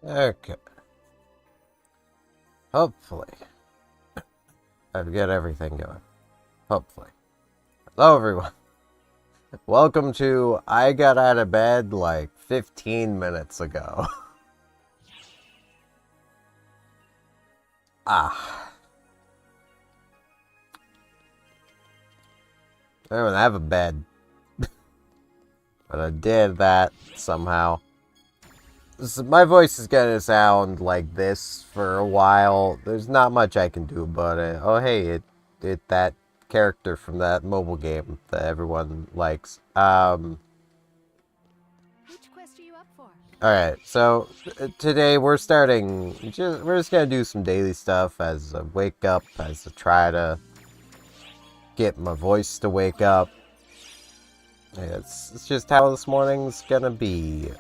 Okay. Hopefully. I've got everything going. Hopefully. Hello, everyone. Welcome to I got out of bed like 15 minutes ago. I don't have a bed. But I did that somehow. So my voice is gonna sound like this for a while. There's not much I can do about it. Oh hey, it that character from that mobile game that everyone likes. Which quest are you up for? Alright, so today we're just gonna do some daily stuff as I wake up, as I try to get my voice to wake up. It's just how this morning's gonna be.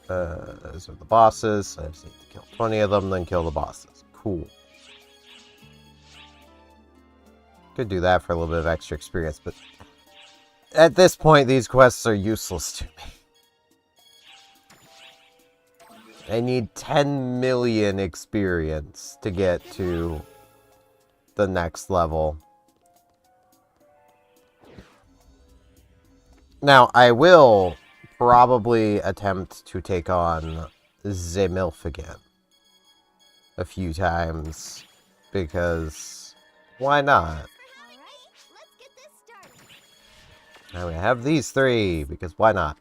Those are the bosses. I just need to kill 20 of them, then kill the bosses. Cool. Could do that for a little bit of extra experience, but at this point, these quests are useless to me. I need 10 million experience to get to the next level. Now, I will probably attempt to take on Zemilf again a few times, because why not? Now we have these three, because why not?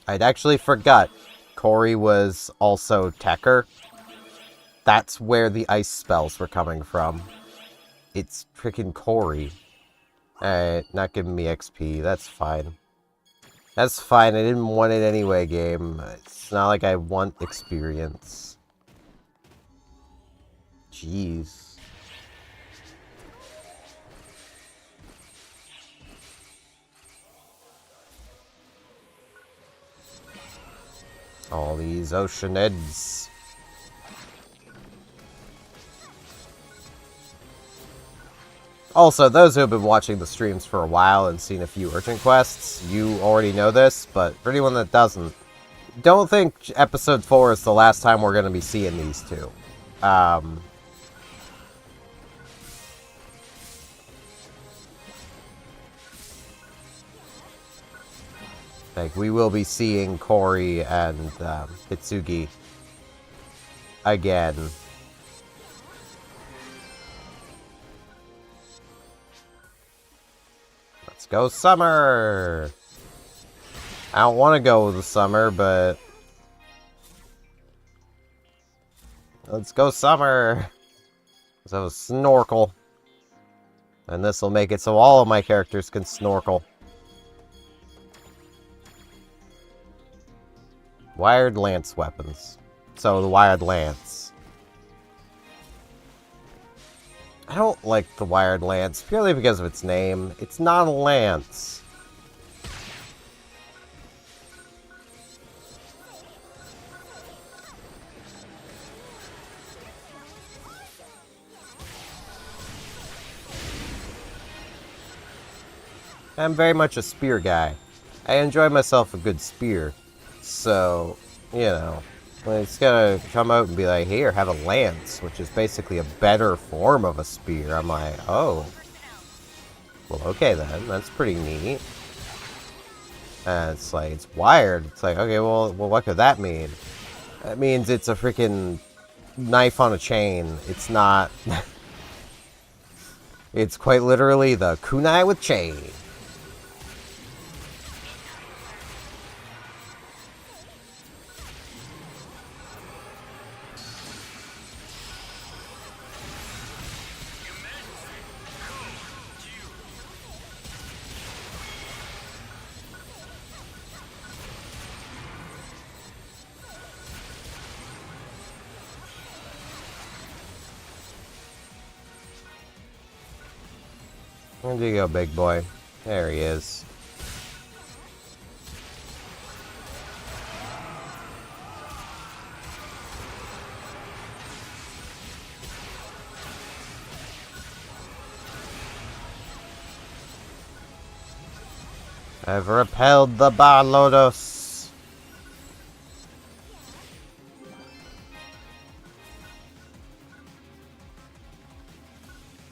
I'd actually forgot Corey was also Tekker. That's where the ice spells were coming from. It's freaking Corey. Alright, not giving me XP. That's fine. That's fine. I didn't want it anyway, game. It's not like I want experience. Jeez. All these Oceanids. Also, those who have been watching the streams for a while and seen a few urgent quests, you already know this, but for anyone that doesn't, don't think episode 4 is the last time we're going to be seeing these two. Like, we will be seeing Corey and Hitsugi again. Let's go summer! I don't want to go with the summer, but let's go summer! Let's have a snorkel. And this will make it so all of my characters can snorkel. Wired lance weapons. So the wired lance. I don't like the wired lance purely because of its name. It's not a lance. I'm very much a spear guy. I enjoy myself a good spear. So, you know, when it's gonna come out and be like, here, have a lance, which is basically a better form of a spear, I'm like, oh. Well, okay then, that's pretty neat. And it's like, it's wired. It's like, okay, well, what could that mean? That means it's a freaking knife on a chain. It's not... It's quite literally the kunai with chain. Where'd you go, big boy? There he is. I've repelled the Bar Lodos.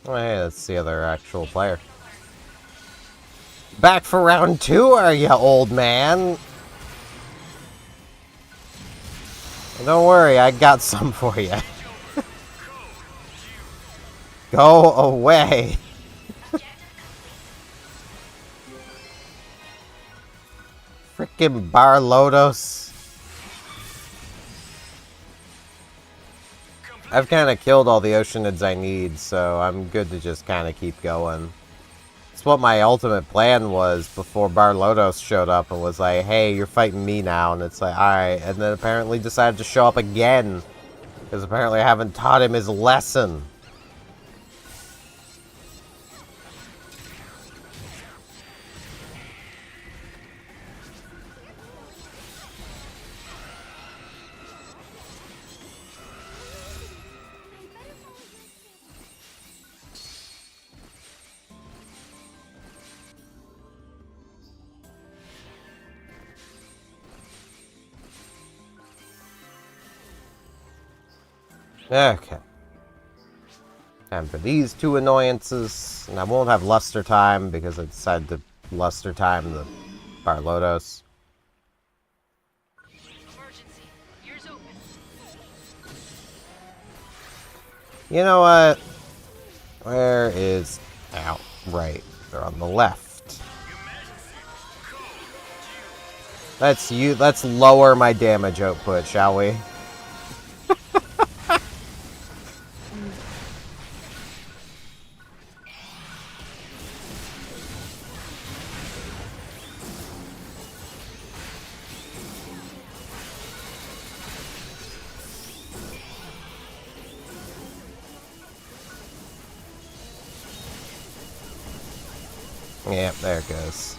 Oh, hey, that's the other actual player. Back for round 2, are you, old man? Don't worry, I got some for you. Go away. Frickin' Barlodos. I've kind of killed all the Oceanids I need, so I'm good to just kind of keep going. It's what my ultimate plan was before Barlodos showed up and was like, hey, you're fighting me now. And it's like, alright. And then apparently decided to show up again. Because apparently I haven't taught him his lesson. Okay. Time for these 2 annoyances. And I won't have Luster Time because I decided to Luster Time the Barlodos. Emergency. Ears open. You know what? Where is... Ow. Right. They're on the left. Let's lower my damage output, shall we? Yep, there it goes.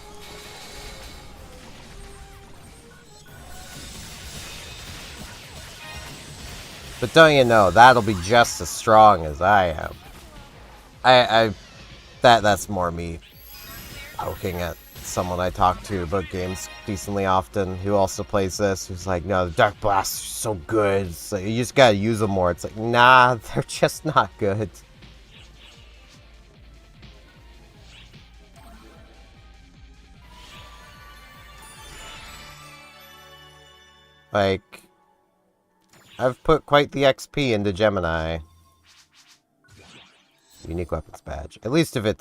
But don't you know, that'll be just as strong as I am. That's more me poking at someone I talk to about games decently often who also plays this, who's like, no, the Dark Blasts are so good. It's like, you just gotta use them more. It's like, nah, they're just not good. Like, I've put quite the XP into Gemini. Unique weapons badge. At least if the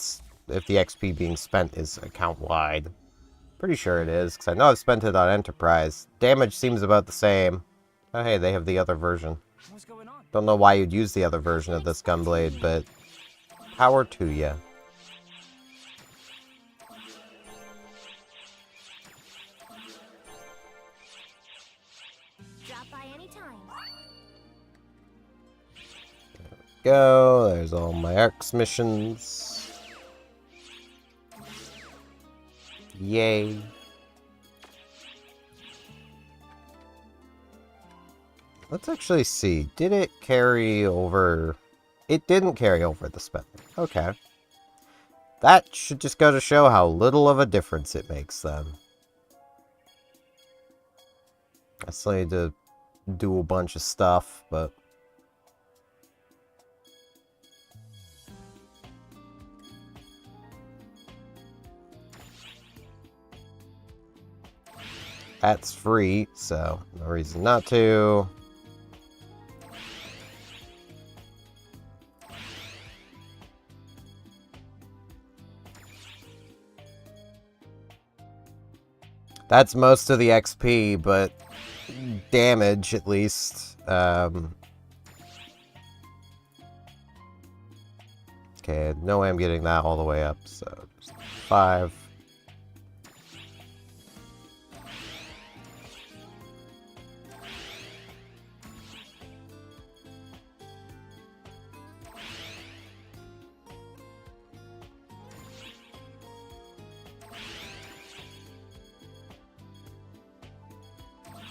XP being spent is account-wide. Pretty sure it is, because I know I've spent it on Enterprise. Damage seems about the same. Oh hey, they have the other version. What's going on? Don't know why you'd use the other version of this gunblade, but power to ya. Drop by any time. Go, there's all my ARX missions. Yay. Let's actually see. Did it carry over? It didn't carry over the spending. Okay. That should just go to show how little of a difference it makes then. I still need to do a bunch of stuff, but... That's free, so no reason not to. That's most of the XP, but damage at least. Okay, no way I'm getting that all the way up, so just 5.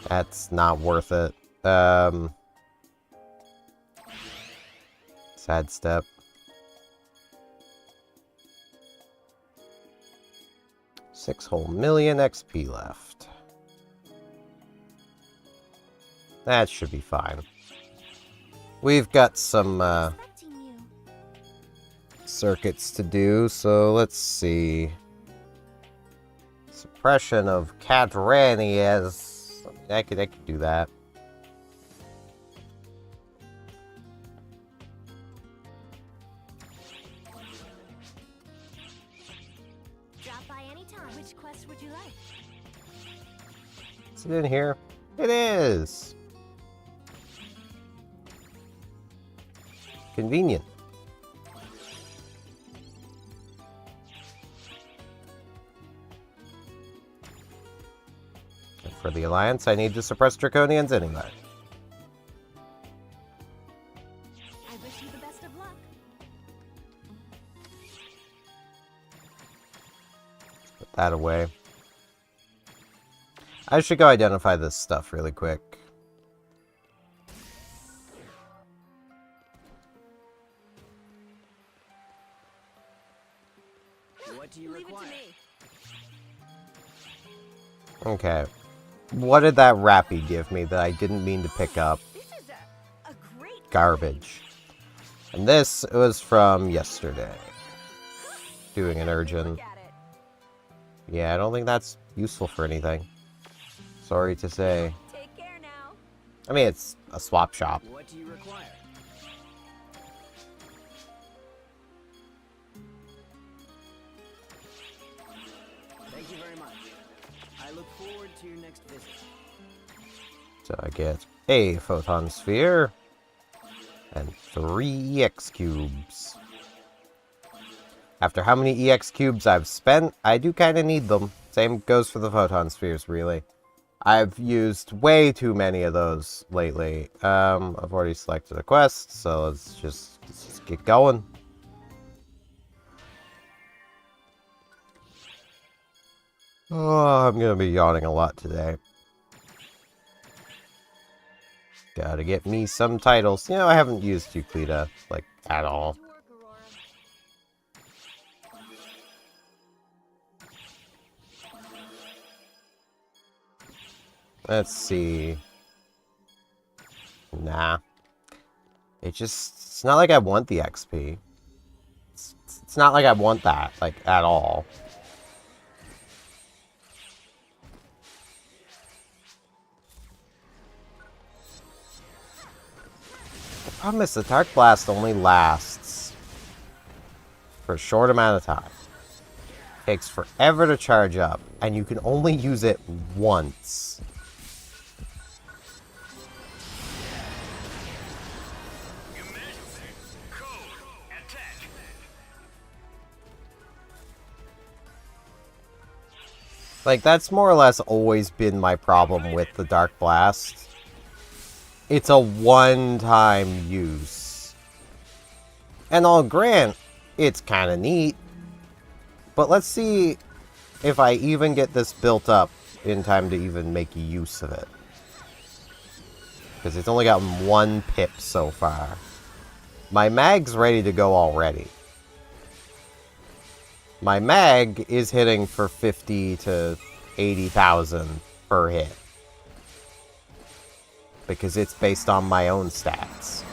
That's not worth it. Sad step. $6 whole million XP left. That should be fine. We've got some circuits to do, so let's see. Suppression of Cadrani as... I could do that. Drop by any time. Which quest would you like? Is it in here? It is! Convenient. And for the Alliance, I need to suppress Draconians anyway. I wish you the best of luck. Put that away. I should go identify this stuff really quick. What do you Leave it require? to me. Okay. What did that Rappy give me that I didn't mean to pick up? This is a great Garbage. And this was from yesterday. Doing an urgent. look at it. Yeah, I don't think that's useful for anything. Sorry to say. Take care now. I mean, it's a swap shop. What do you require? Thank you very much. I look forward to your next visit. So I get a photon sphere and 3 EX cubes. After how many EX cubes I've spent, I do kind of need them. Same goes for the photon spheres, really. I've used way too many of those lately. I've already selected a quest, so let's just get going. Oh, I'm gonna be yawning a lot today. Gotta get me some titles. You know, I haven't used Euclida, like, at all. Good work, Aurora. Let's see. Nah. It's not like I want the XP. It's not like I want that, like, at all. The problem is the Dark Blast only lasts for a short amount of time. Takes forever to charge up, and you can only use it once. Like, that's more or less always been my problem with the Dark Blast. It's a one-time use. And I'll grant, it's kind of neat. But let's see if I even get this built up in time to even make use of it. Because it's only gotten 1 pip so far. My mag's ready to go already. My mag is hitting for 50 to 80,000 per hit. Because it's based on my own stats.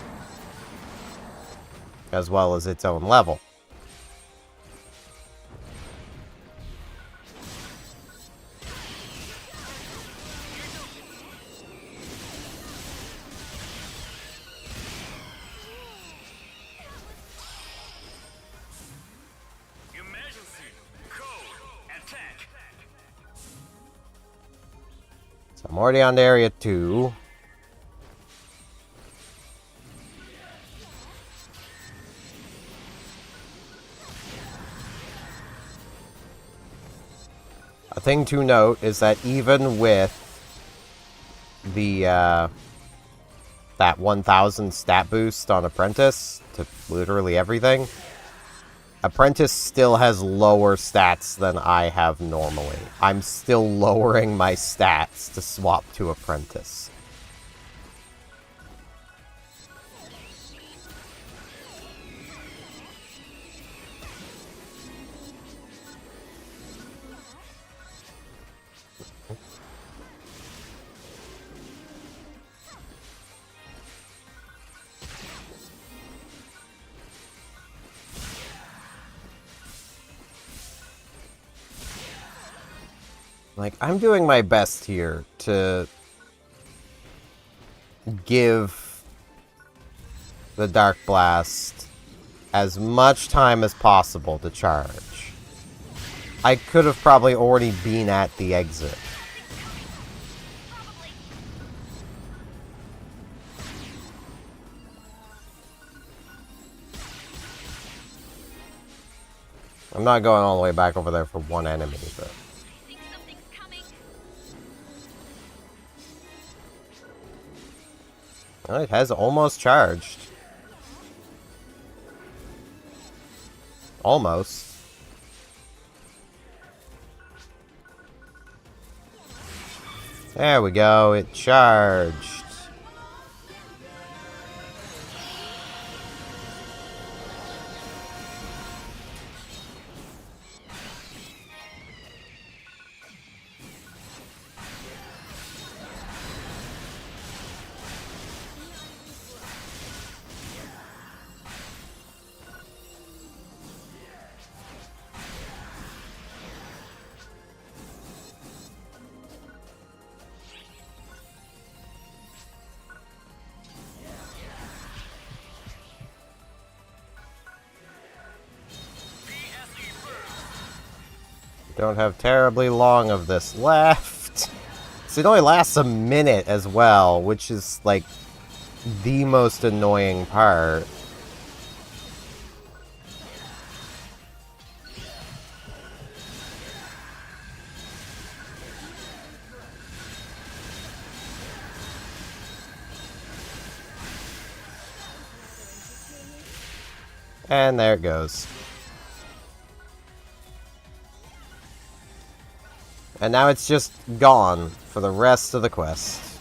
As well as its own level. So I'm already on to area 2. A thing to note is that even with the that 1000 stat boost on Apprentice to literally everything, Apprentice still has lower stats than I have normally. I'm still lowering my stats to swap to Apprentice. Like, I'm doing my best here to give the Dark Blast as much time as possible to charge. I could have probably already been at the exit. I'm not going all the way back over there for one enemy, but... Well, it has almost charged. Almost. There we go, it charged. Don't have terribly long of this left. So it only lasts a minute as well, which is, like, the most annoying part. And there it goes. And now it's just gone for the rest of the quest.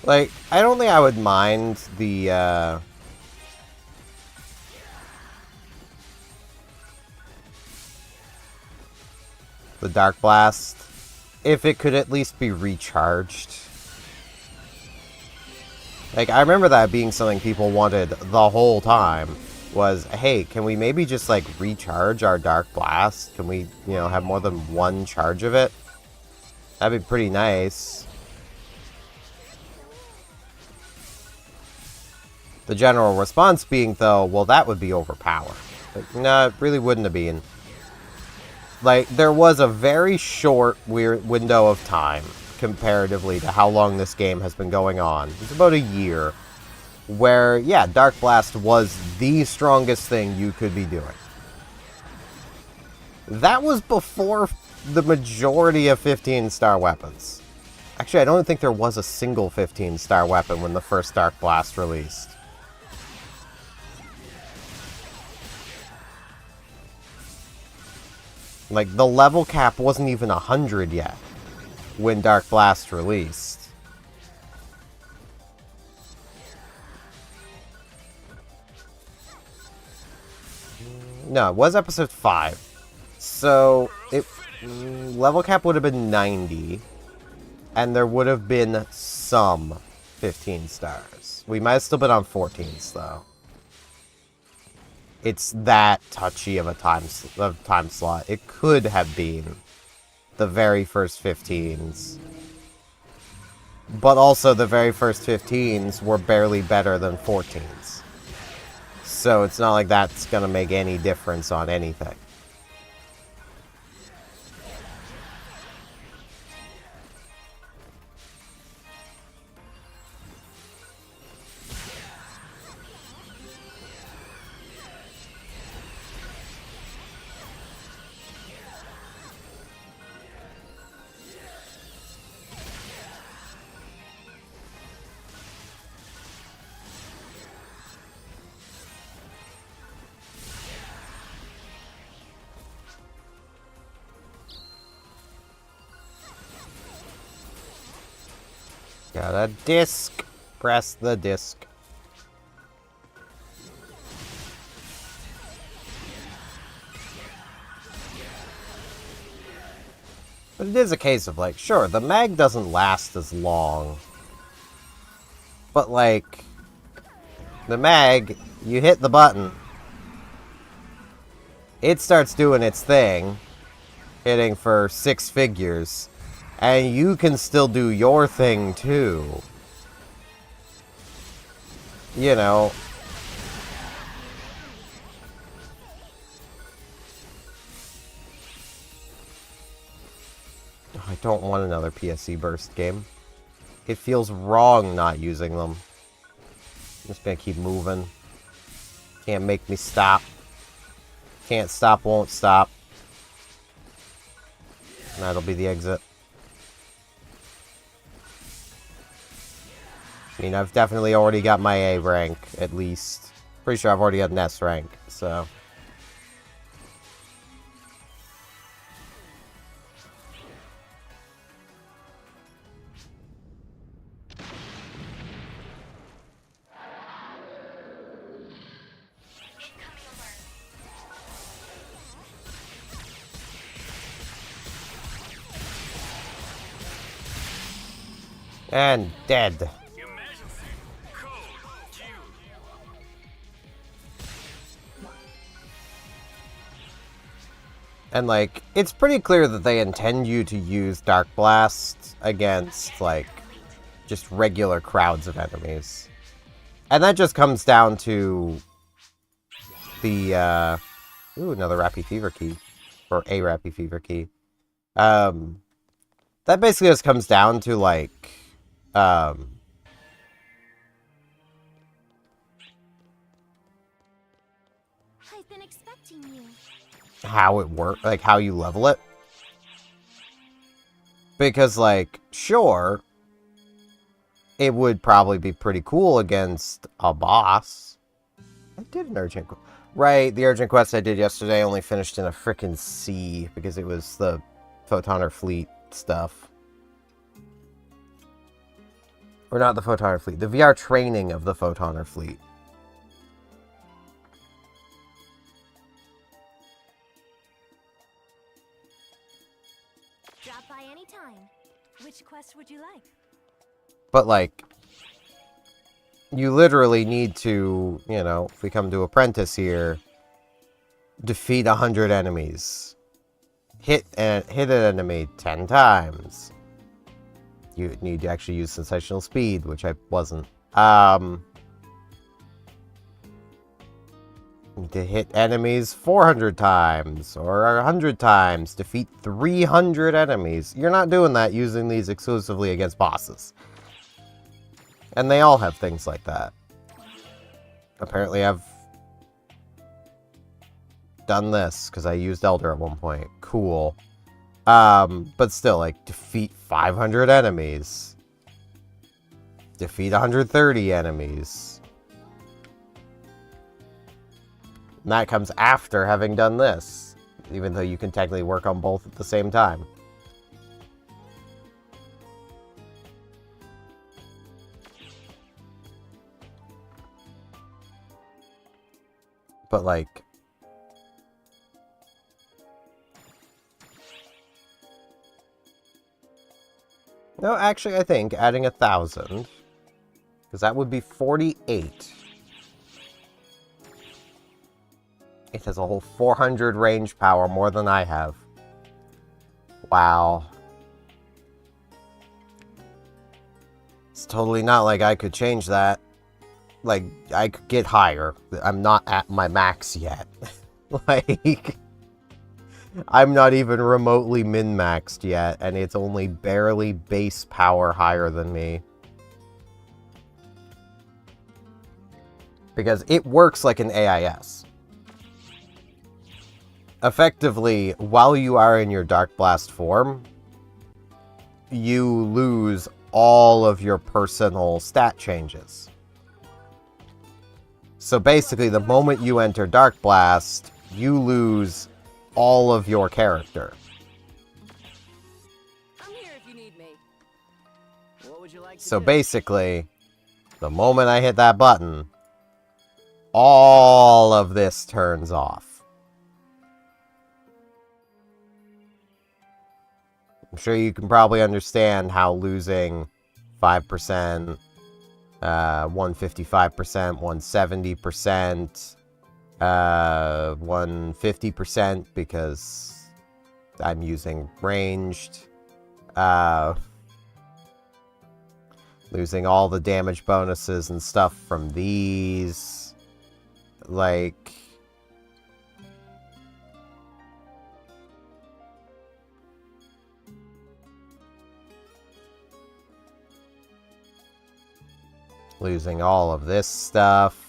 Like, I don't think I would mind the Dark Blast if it could at least be recharged. Like, I remember that being something people wanted the whole time. Was, hey, can we maybe just, like, recharge our Dark Blast? Can we, you know, have more than one charge of it? That'd be pretty nice. The general response being, though, well, that would be overpowered. Like, no, it really wouldn't have been. Like, there was a very short weird window of time, comparatively to how long this game has been going on. It's about a year. Where, yeah, Dark Blast was the strongest thing you could be doing. That was before the majority of 15-star weapons. Actually, I don't think there was a single 15-star weapon when the first Dark Blast released. Like, the level cap wasn't even 100 yet when Dark Blast released. No, it was episode 5. So, level cap would have been 90. And there would have been some 15 stars. We might have still been on 14s, though. It's that touchy of a time slot. It could have been the very first 15s. But also, the very first 15s were barely better than 14s. So it's not like that's going to make any difference on anything. Got a disc. Press the disc. But it is a case of, like, sure, the mag doesn't last as long. But, like, the mag, you hit the button. it starts doing its thing, hitting for 6 figures, and you can still do your thing too. You know. I don't want another PSC burst game. It feels wrong not using them. I'm just gonna keep moving. Can't make me stop. Can't stop, won't stop. And that'll be the exit. I mean, I've definitely already got my A rank, at least. Pretty sure I've already got an S rank, so... And dead. And, like, it's pretty clear that they intend you to use Dark Blast against, like, just regular crowds of enemies. And that just comes down to the, ooh, another Rappy Fever key. Or a Rappy Fever key. That basically just comes down to, like, I've been expecting you. how it works, like, how you level it. Because, like, sure, it would probably be pretty cool against a boss. I did an urgent quest. Right, the urgent quest I did yesterday only finished in a frickin' C, because it was the Photoner Fleet stuff. Or not the Photoner Fleet, the VR training of the Photoner Fleet. Drop by any time. Which quest would you like? But, like, you literally need to, you know, if we come to Apprentice here, defeat 100 enemies. Hit an enemy 10 times. You need to actually use sensational speed, which I wasn't. To hit enemies 400 times, or 100 times, defeat 300 enemies. You're not doing that using these exclusively against bosses. And they all have things like that. Apparently I've done this, because I used Elder at one point. Cool. But still, like, defeat 500 enemies. Defeat 130 enemies. And that comes after having done this. Even though you can technically work on both at the same time. But, like... No, actually, I think adding 1,000, because that would be 48. It has a whole 400 range power, more than I have. Wow. It's totally not like I could change that. Like, I could get higher. I'm not at my max yet. Like... I'm not even remotely min-maxed yet, and it's only barely base power higher than me. Because it works like an AIS. Effectively, while you are in your Dark Blast form, you lose all of your personal stat changes. So basically, the moment you enter Dark Blast, you lose all of your character. I'm here if you need me. What would you like to So do? basically, the moment I hit that button, all of this turns off. I'm sure you can probably understand how losing 5%, 155%, 170%, One 50% because I'm using ranged. Losing all the damage bonuses and stuff from these. Like... losing all of this stuff.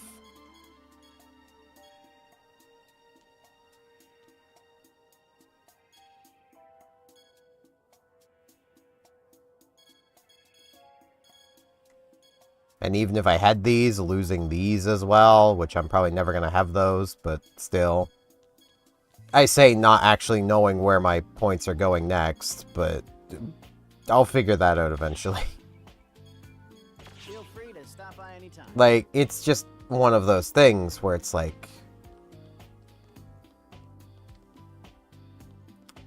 And even if I had these, losing these as well, which I'm probably never going to have those, but still. I say not actually knowing where my points are going next, but I'll figure that out eventually. Feel free to stop by anytime. Like, it's just one of those things where it's like...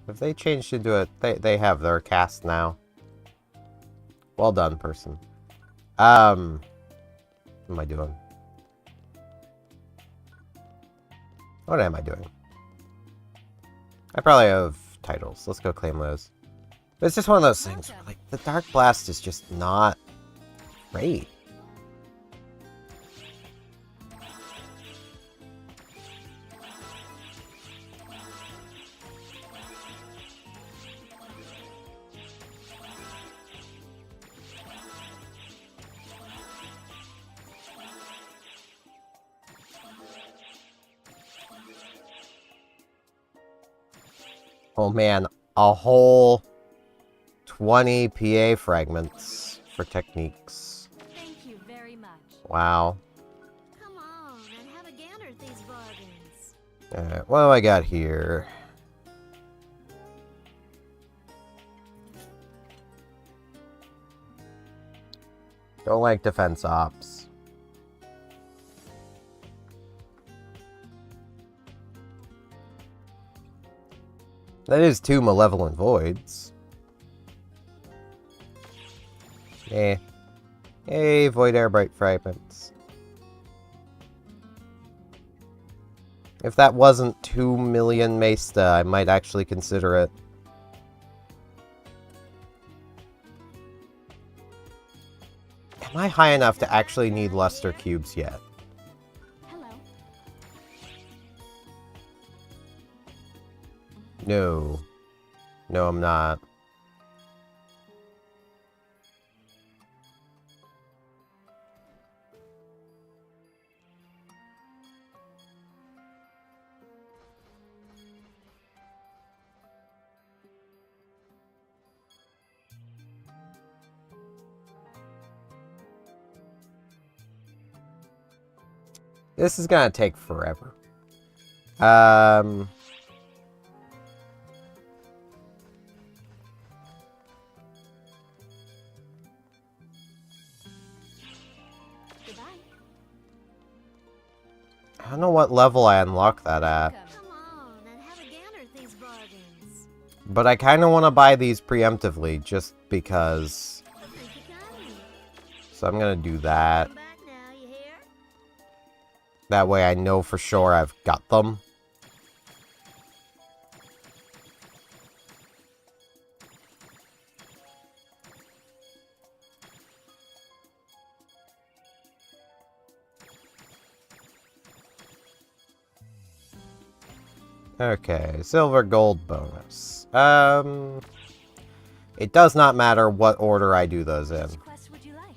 if they changed into it, they have their cast now. Well done, person. What am I doing? What am I doing? I probably have titles. Let's go claim those. But it's just one of those things where, like, the Dark Blast is just not great. Oh man, a whole 20 PA fragments for techniques. Thank you very much. Wow. Come on and have a gander at these bargains. Alright, what do I got here? Don't like defense ops. That is 2 Malevolent Voids. Eh. Hey, Void Airbright Fragments. If that wasn't 2 million Maesta, I might actually consider it. Am I high enough to actually need Luster Cubes yet? Hello. No. No, I'm not. This is gonna take forever. Goodbye. I don't know what level I unlock that at. Come on and have a gander at these bargains. But I kind of want to buy these preemptively, just because. Thank you kindly. So I'm gonna do that. Come back now, you hear? That way I know for sure I've got them. Okay, silver gold bonus. It does not matter what order I do those in, Which quest would you like?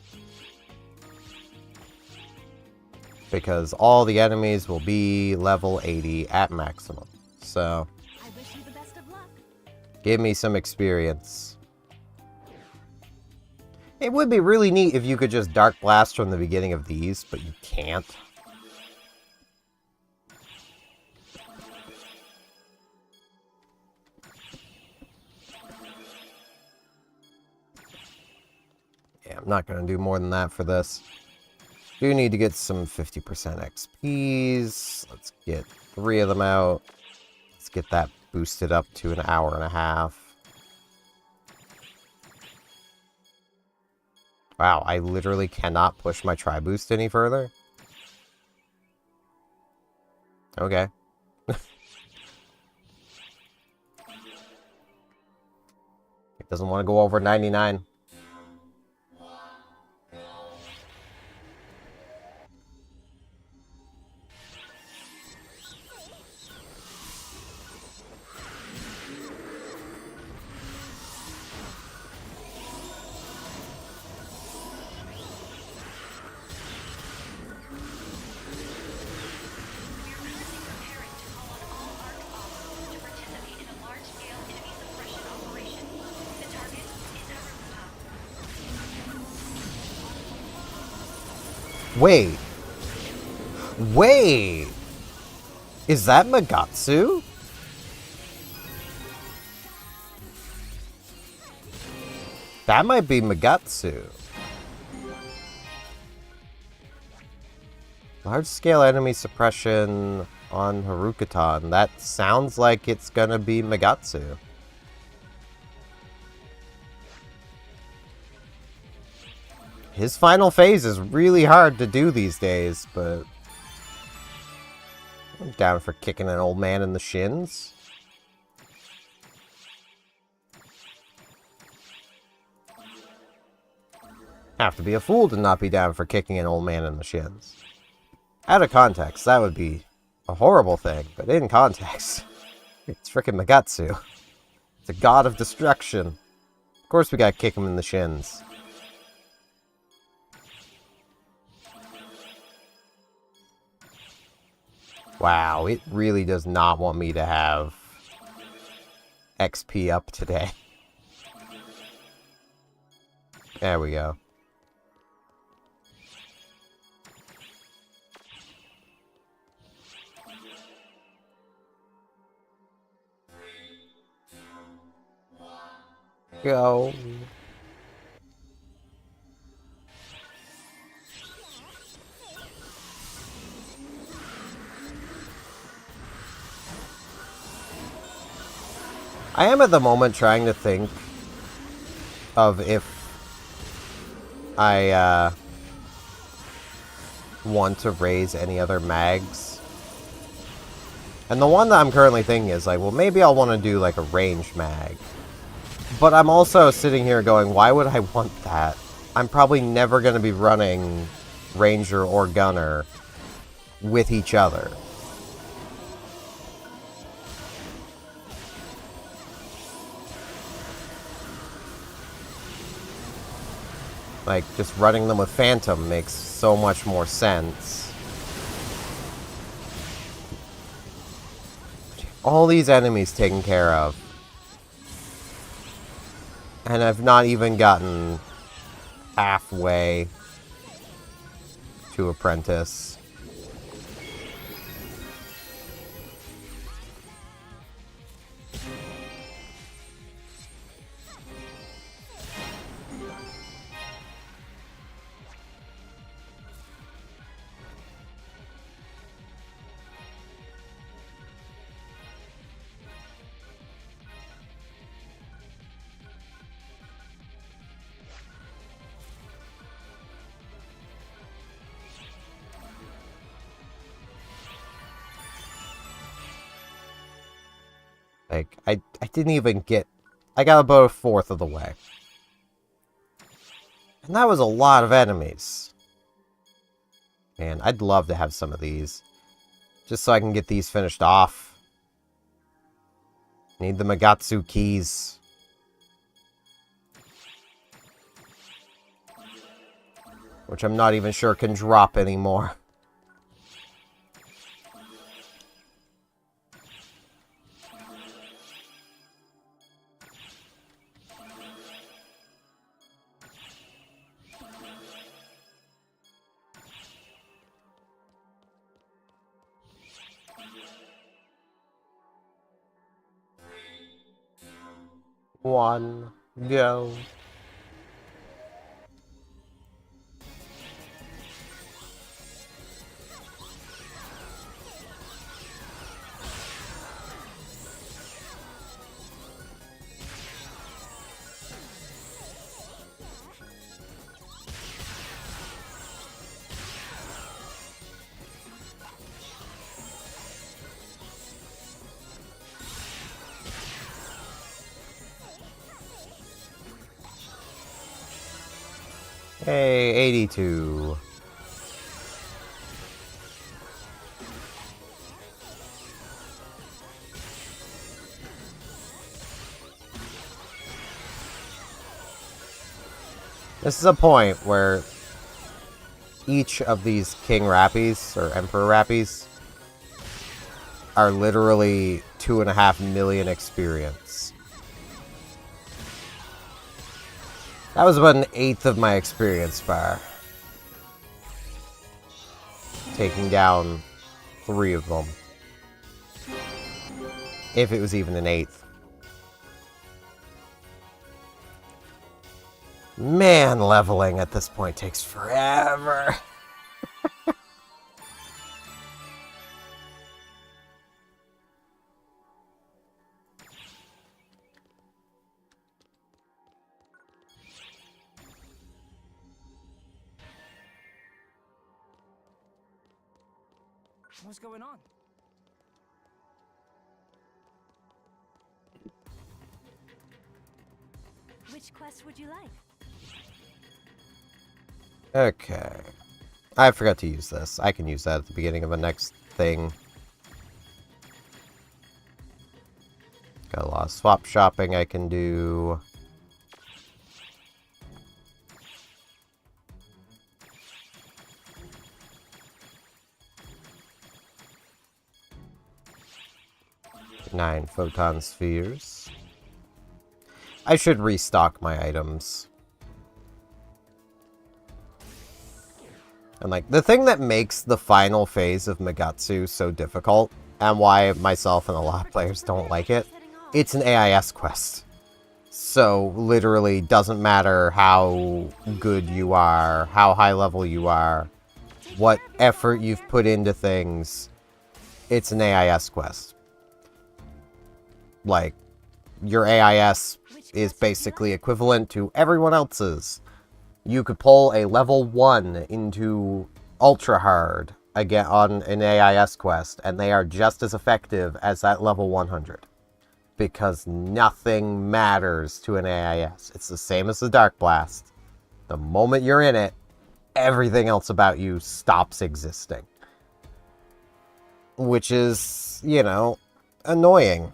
because all the enemies will be level 80 at maximum. So, I wish you the best of luck. give me some experience. It would be really neat if you could just Dark Blast from the beginning of these, but you can't. Yeah, I'm not going to do more than that for this. Do need to get some 50% XPs. Let's get 3 of them out. Let's get that boosted up to an hour and a half. Wow, I literally cannot push my tri-boost any further. Okay. It doesn't want to go over 99. Wait. Wait! Is that Magatsu? That might be Magatsu. Large-scale enemy suppression on Harukatan. That sounds like it's gonna be Magatsu. His final phase is really hard to do these days, but I'm down for kicking an old man in the shins. Have to be a fool to not be down for kicking an old man in the shins. Out of context, that would be a horrible thing, but in context, it's frickin' Magatsu. It's a god of destruction. Of course we gotta kick him in the shins. Wow, it really does not want me to have XP up today. There we go. Go. I am at the moment trying to think of if I want to raise any other mags. And the one that I'm currently thinking is like, well, maybe I'll want to do like a ranged mag. But I'm also sitting here going, why would I want that? I'm probably never going to be running Ranger or Gunner with each other. Like, just running them with Phantom makes so much more sense. All these enemies taken care of. And I've not even gotten halfway to Apprentice. Like, I didn't even get... I got about a fourth of the way. And that was a lot of enemies. Man, I'd love to have some of these. Just so I can get these finished off. Need the Magatsu keys. Which I'm not even sure can drop anymore. One, go. Hey, 82. This is a point where each of these King Rappies, or Emperor Rappies, are literally 2.5 million experience. That was about 1/8 of my experience bar. Taking down 3 of them. If it was even 1/8. Man, leveling at this point takes forever. What's going on? Which quest would you like? Okay. I forgot to use this. I can use that at the beginning of the next thing. Got a lot of swap shopping I can do. Nine photon spheres. I should restock my items. And like, the thing that makes the final phase of Megatsu so difficult, and why myself and a lot of players don't like it, it's an AIS quest. So, literally, doesn't matter how good you are, how high level you are, what effort you've put into things, it's an AIS quest. Like, your AIS is basically equivalent to everyone else's. You could pull a level 1 into Ultra Hard again on an AIS quest, and they are just as effective as that level 100. Because nothing matters to an AIS. It's the same as the Dark Blast. The moment you're in it, everything else about you stops existing. Which is, you know, annoying.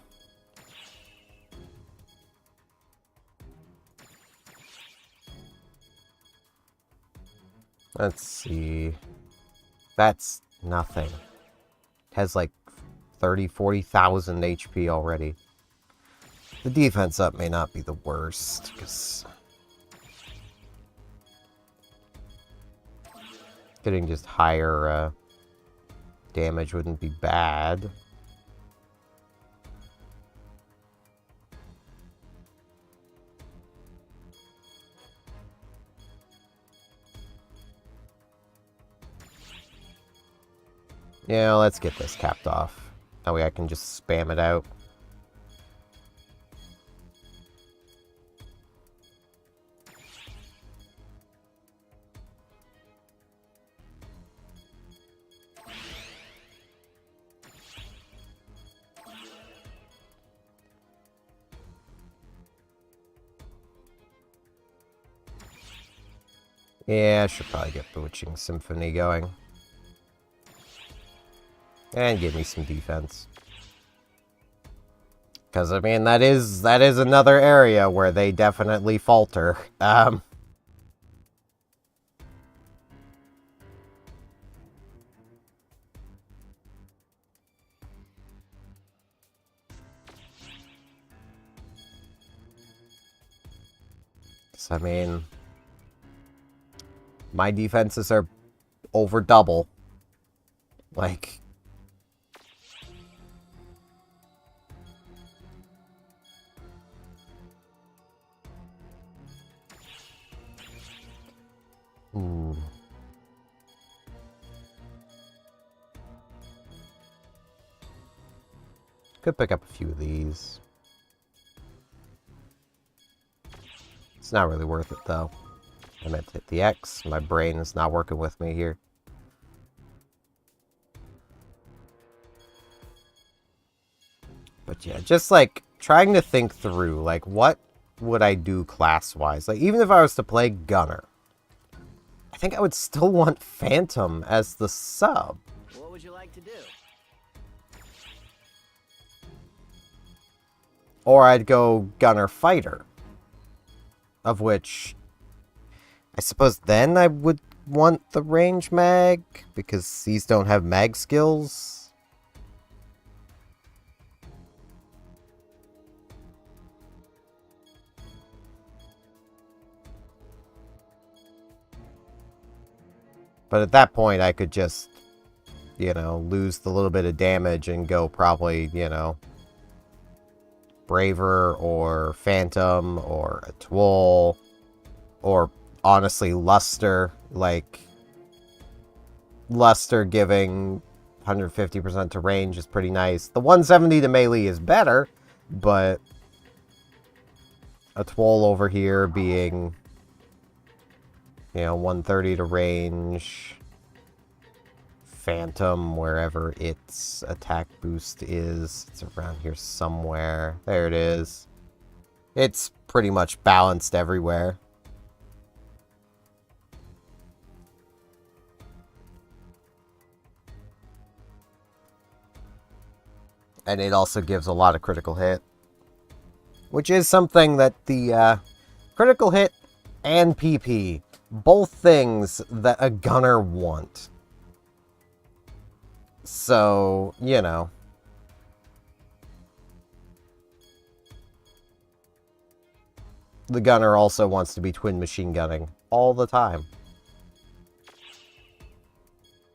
Let's see. That's nothing. It has like 40,000 HP already. The defense up may not be the worst, because getting just higher damage wouldn't be bad. Yeah, let's get this capped off. That way I can just spam it out. Yeah, I should probably get Bewitching Symphony going. And give me some defense. Because, I mean, that is another area where they definitely falter. I mean, my defenses are over double. Like, could pick up a few of these. It's not really worth it, though. I meant to hit the X. My brain is not working with me here. But yeah, just like trying to think through, like, what would I do class-wise? Like, even if I was to play Gunner, I think I would still want Phantom as the sub. What would you like to do? Or I'd go Gunner Fighter. Of which, I suppose then I would want the range mag, because these don't have mag skills. But at that point, I could just, you know, lose the little bit of damage and go probably, you know, Braver or Phantom or Atoll or honestly Luster. Like, Luster giving 150% to range is pretty nice. The 170 to melee is better, but Atoll over here being, you know, 130 to range. Phantom, wherever its attack boost is. It's around here somewhere. There it is. It's pretty much balanced everywhere. And it also gives a lot of critical hit. Which is something that the critical hit and PP, both things that a gunner want. So, you know. The gunner also wants to be twin machine gunning all the time.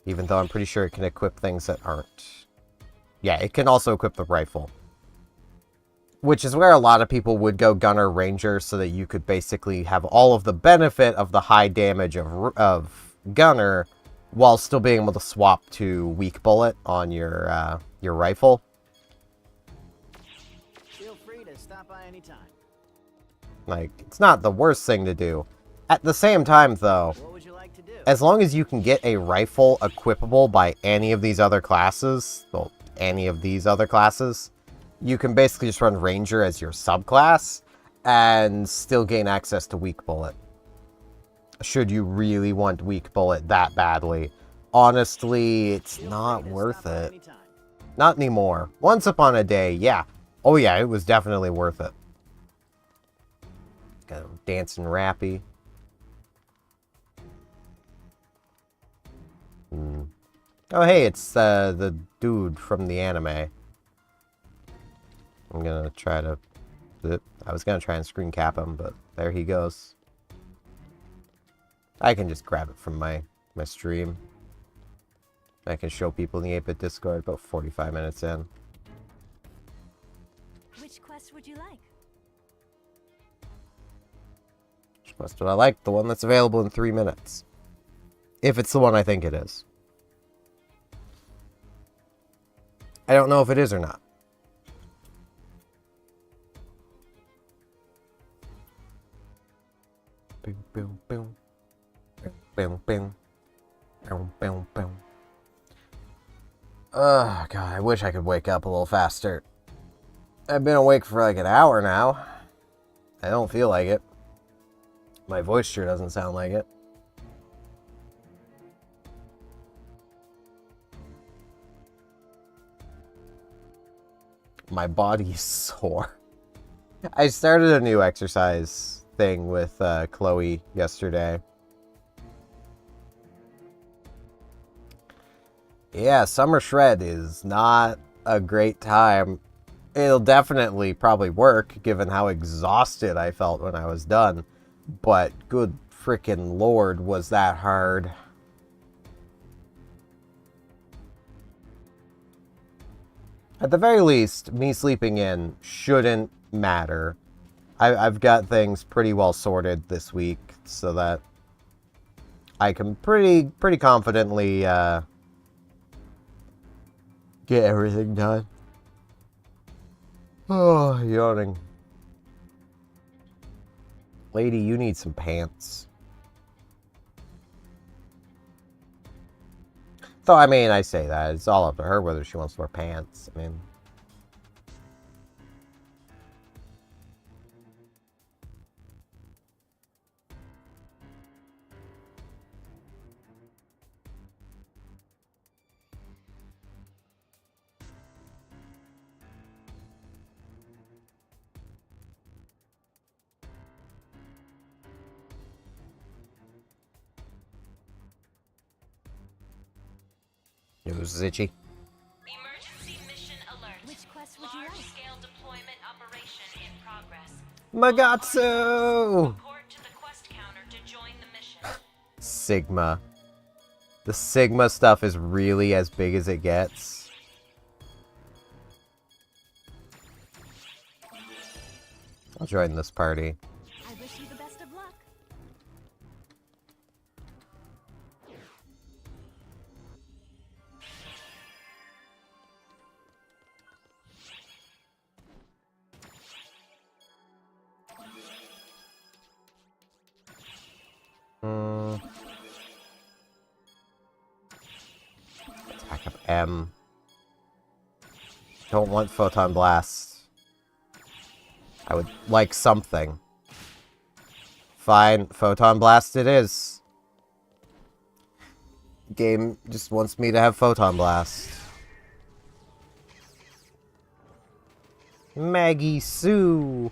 Even though I'm pretty sure it can equip things that aren't. Yeah, it can also equip the rifle. Which is where a lot of people would go Gunner Ranger, so that you could basically have all of the benefit of the high damage of Gunner, while still being able to swap to weak bullet on your rifle. Feel free to stop by anytime. Like, it's not the worst thing to do. At the same time, though, What would you like to do? as long as you can get a rifle equipable by any of these other classes, well, any of these other classes, you can basically just run Ranger as your subclass and still gain access to weak bullet. Should you really want weak bullet that badly. Honestly, it's Feel not free to worth stop by it. anytime. Not anymore. Once upon a day, yeah. Oh yeah, it was definitely worth it. Got a dancing rappy. Oh hey, it's the dude from the anime. I'm gonna try to... I was gonna try and screen cap him, but there he goes. I can just grab it from my stream. I can show people in the 8-bit Discord about 45 minutes in. Which quest would you like? Which quest would I like? The one that's available in 3 minutes. If it's the one I think it is. I don't know if it is or not. Boom, boom, boom. Boom, boom. Boom, boom, boom. Oh, God, I wish I could wake up a little faster. I've been awake for like an hour now. I don't feel like it. My voice sure doesn't sound like it. My body's sore. I started a new exercise thing with Chloe yesterday. Yeah, Summer Shred is not a great time. It'll definitely probably work, given how exhausted I felt when I was done. But good frickin' lord, was that hard. At the very least, me sleeping in shouldn't matter. I've got things pretty well sorted this week, so that I can pretty confidently get everything done. Oh, yawning. Lady, you need some pants. Though, I mean, I say that. It's all up to her whether she wants to wear pants. I mean... It was itchy. Emergency mission alert. Which quest would you like? Large-scale deployment operation in progress. Magatsu! Report to the quest counter to join the mission. Sigma. The Sigma stuff is really as big as it gets. I'll join this party. I wish you the best of luck. Attack up M. Don't want Photon Blast. I would like something. Fine, Photon Blast it is. Game just wants me to have Photon Blast. Maggie Sue.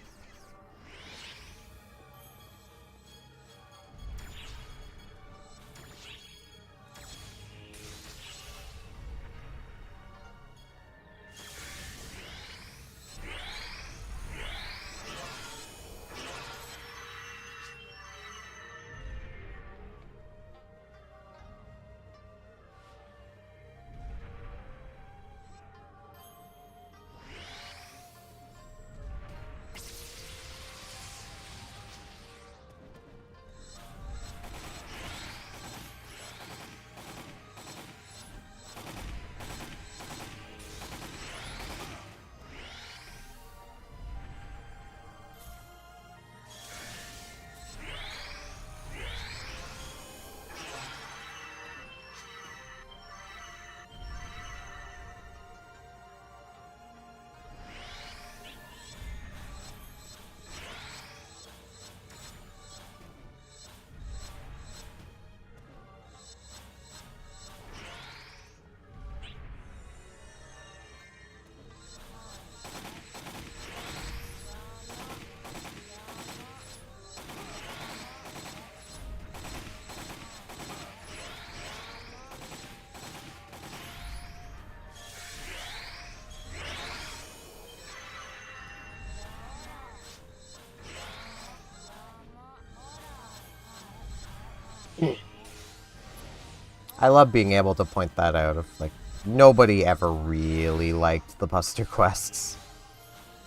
I love being able to point that out of, like, nobody ever really liked the Buster Quests.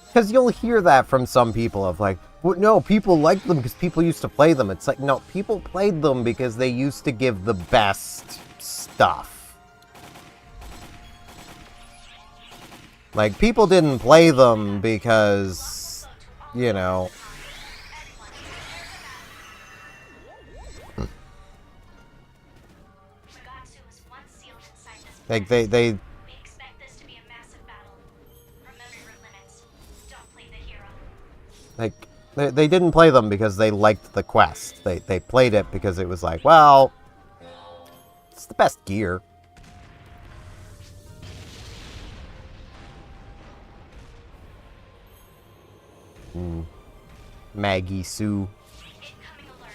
Because you'll hear that from some people of like, well, no, people liked them because people used to play them. It's like, no, people played them because they used to give the best stuff. Like, people didn't play them because, you know... Like, they We expect this to be a massive battle. Remember your limits. Don't play the hero. like, they didn't play them because they liked the quest. They played it because it was like, well, it's the best gear. Maggie Sue. Incoming alert.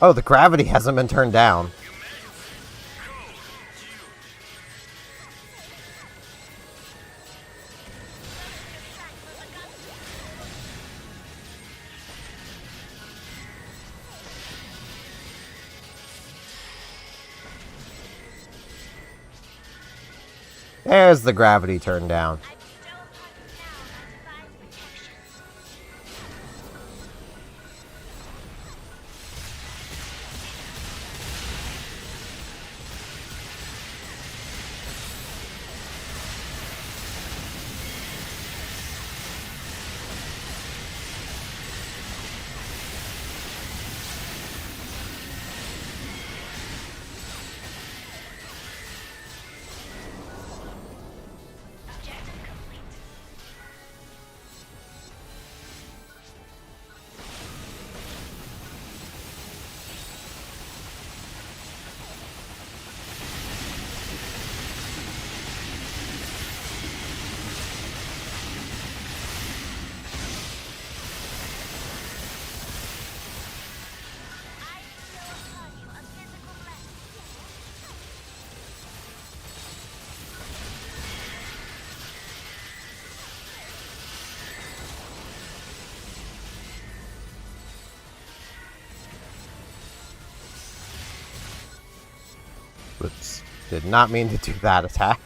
Oh, the gravity hasn't been turned down. There's the gravity turned down. I'm still hunting down on divine protection. Objective Oops. Did not mean to do that attack.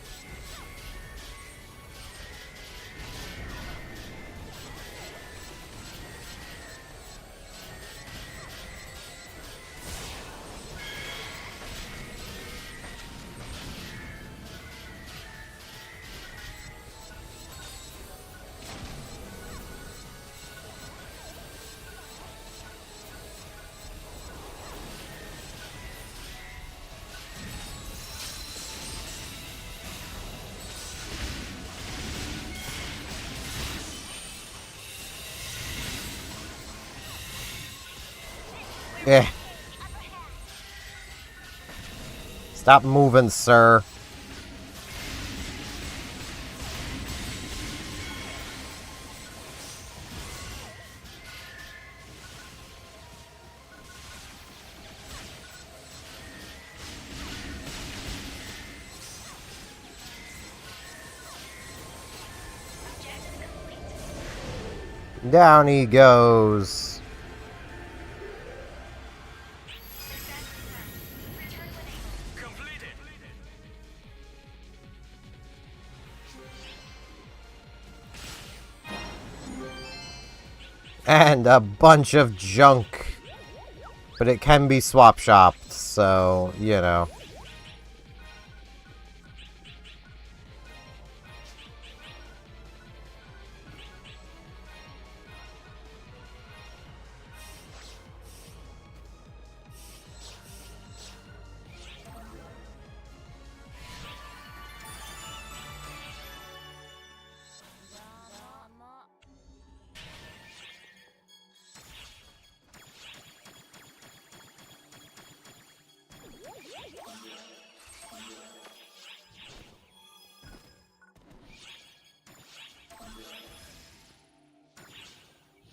Eh. Stop moving, sir. Down he goes. And a bunch of junk. But it can be swap shopped, so, you know.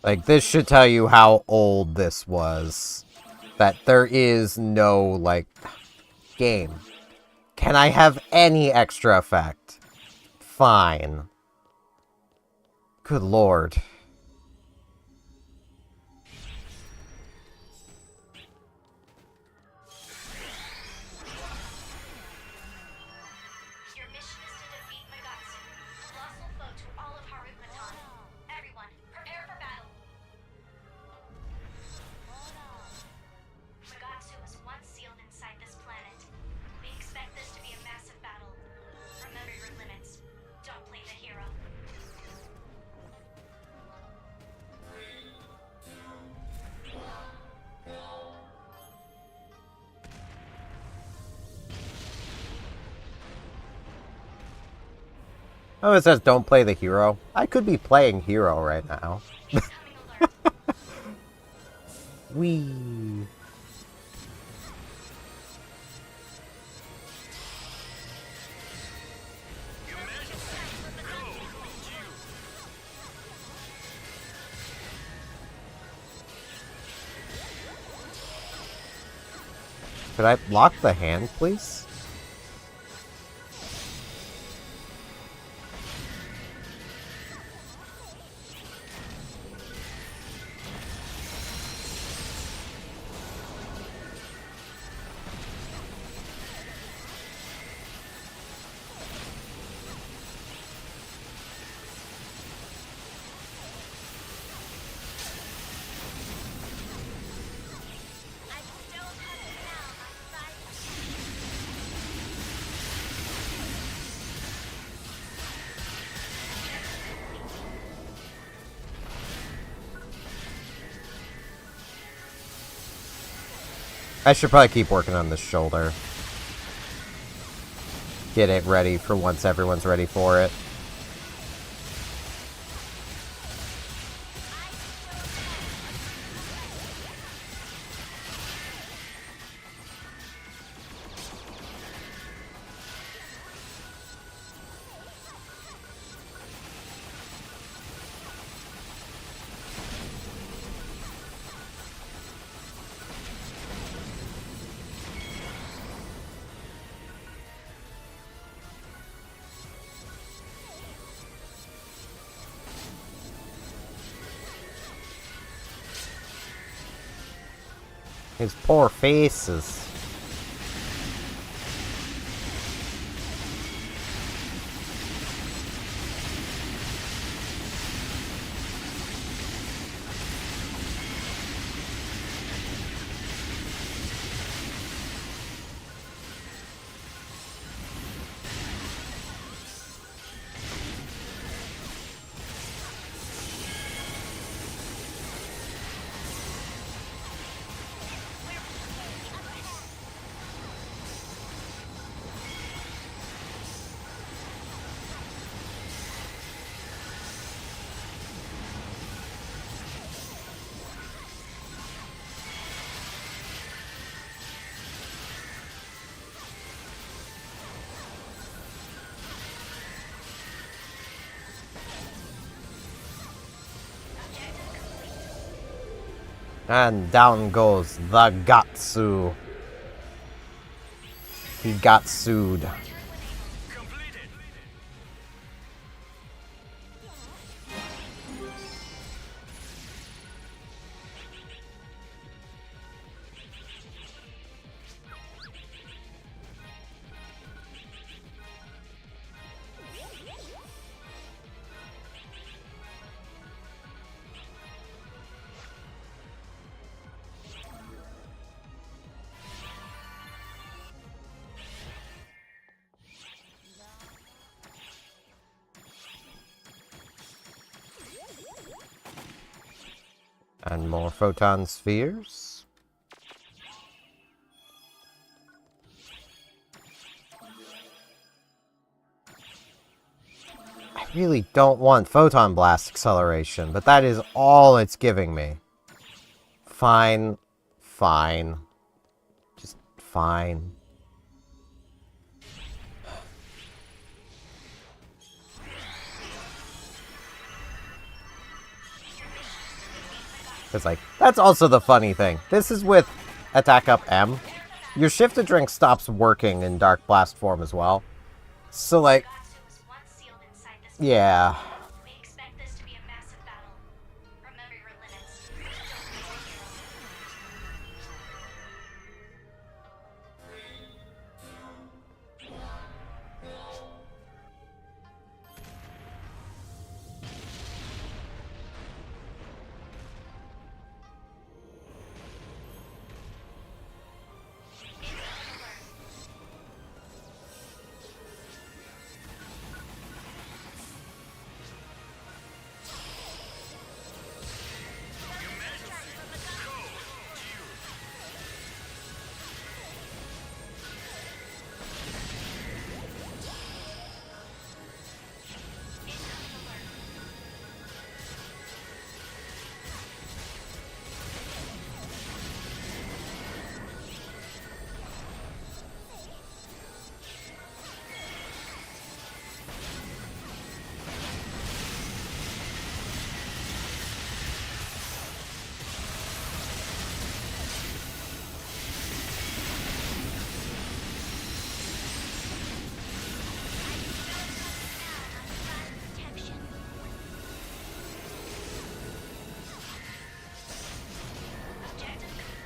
Like, this should tell you how old this was. That there is no, like, game. Can I have any extra effect? Fine. Good lord. Your mission is to defeat Megatsu, colossal foe to all of Harukatan. Everyone, prepare for battle. Megatsu was once sealed inside this planet. We expect this to be a massive battle. Remember your limits. Don't play the hero. Oh, it says don't play the hero. I could be playing hero right now. Incoming alert. Wee. Could I block the hand, please? I should probably keep working on this shoulder. Get it ready for once everyone's ready for it. His poor faces. And down goes the Gatsu. He got sued. And more photon spheres. I really don't want photon blast acceleration, but that is all it's giving me. Fine. Fine. Just fine. It's like, that's also the funny thing. This is with Attack Up M. Your shifted drink stops working in Dark Blast form as well. So, like, Gatsu was once sealed inside this yeah. We expect this to be a massive battle. Remember your limits. Don't play the hero. Protection. Objective complete.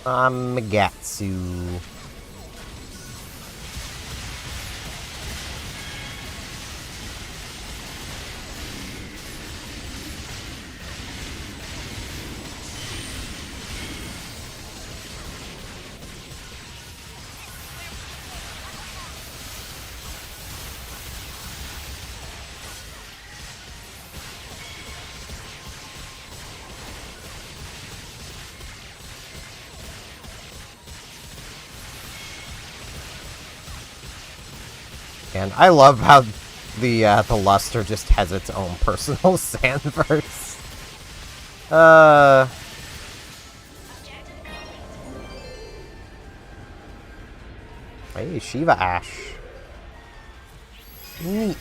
Megatsu. And I love how the luster just has its own personal sandverse. Hey, Shiva Ash. Neat.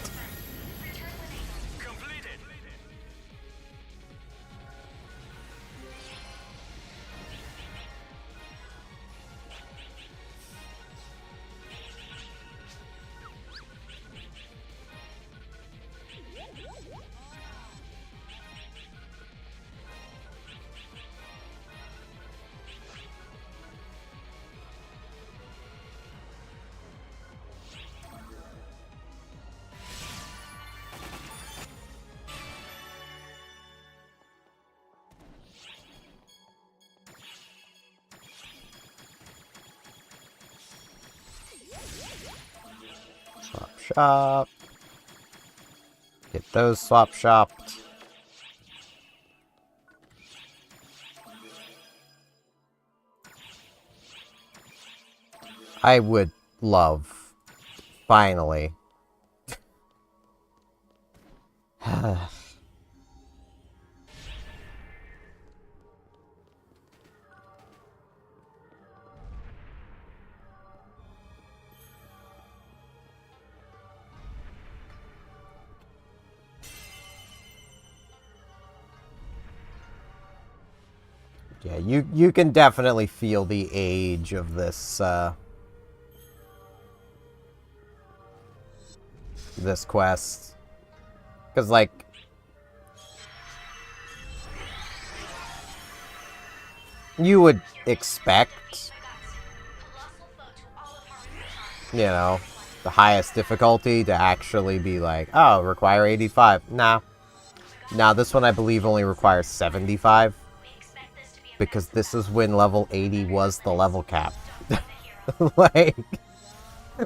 shop. Get those swap shopped. I would love, finally. Yeah, you can definitely feel the age of this this quest. 'Cause like you would expect, you know, the highest difficulty to actually be like, oh, require 85. Nah. Nah, this one I believe only requires 75. Because this is when level 80 was the level cap. Like,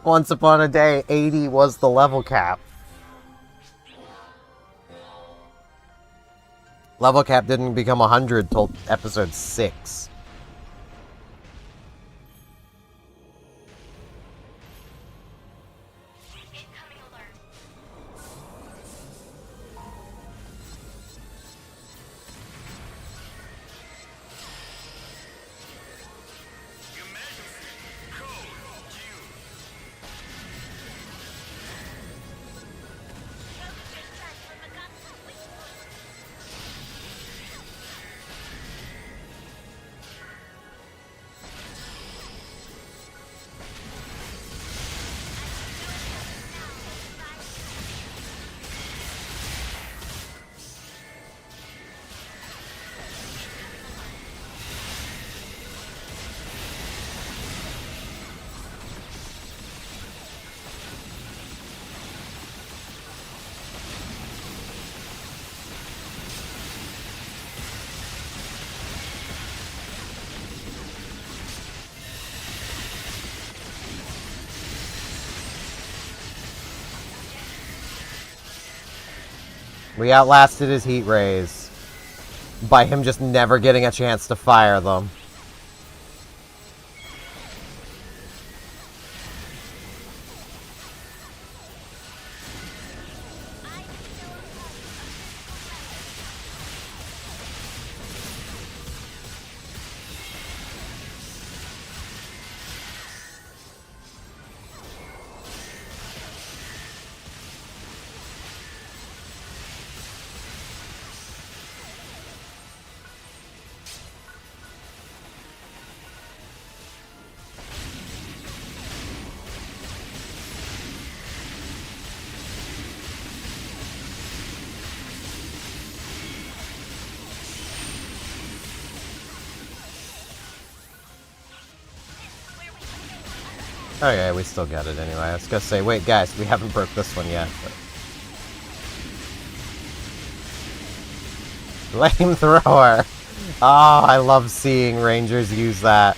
once upon a day, 80 was the level cap. Level cap didn't become 100 till episode 6. We outlasted his heat rays by him just never getting a chance to fire them. Okay, we still got it anyway. I was gonna say, wait, guys, we haven't broke this one yet. Flamethrower! Oh, I love seeing Rangers use that.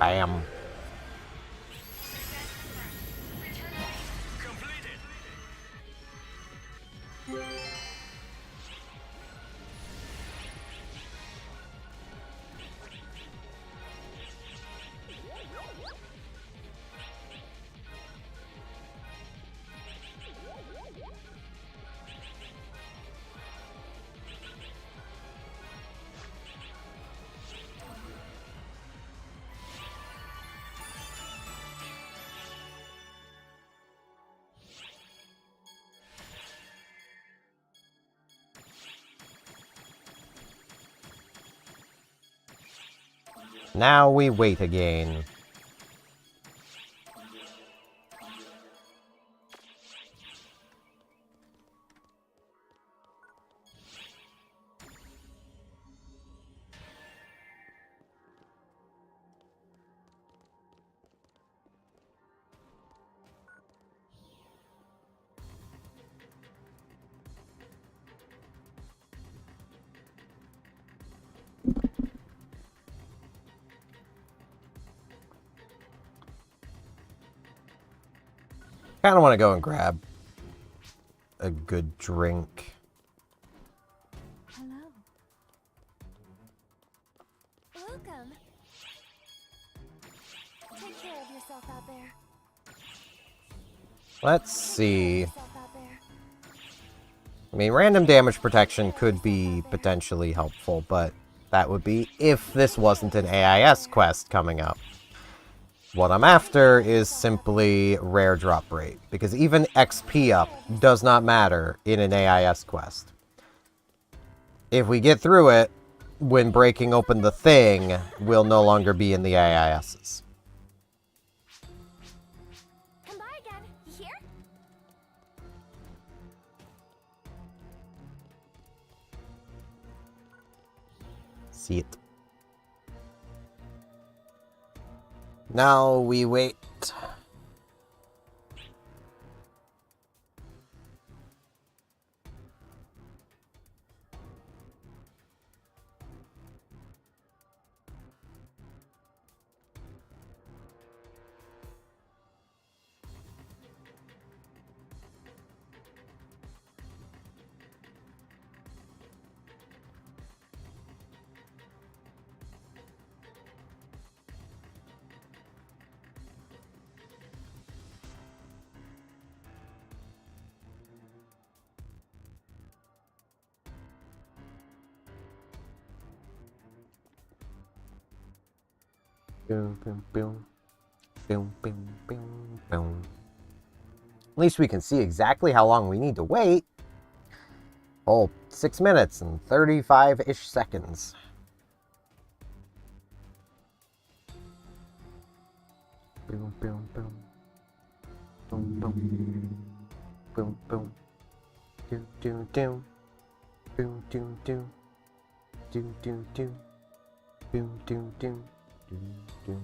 Bam. Now we wait again. Kind of want to go and grab a good drink. Hello. Welcome. Take care of yourself out there. Let's see. Yourself out there. I mean, random damage protection could be potentially helpful, but that would be if this wasn't an AIS quest coming up. What I'm after is simply rare drop rate, because even XP up does not matter in an AIS quest. If we get through it, when breaking open the thing, we'll no longer be in the AISs. Come by again. You hear? See it. Now we wait. Boom, boom, boom. Boom, boom, boom, boom. At least we can see exactly how long we need to wait. Oh, 6 minutes and 35-ish seconds. Boom, boom, boom. Boom, boom. Boom, boom. Do, do, do. Boom, do, do. Do, do, do. Boom, do, do. Do, do.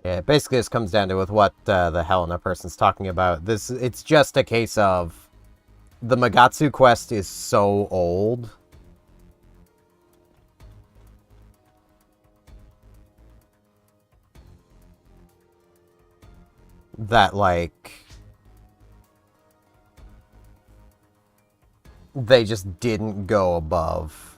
Yeah, basically this comes down to with what the Helena person's talking about. It's just a case of the Magatsu quest is so old that, like, they just didn't go above.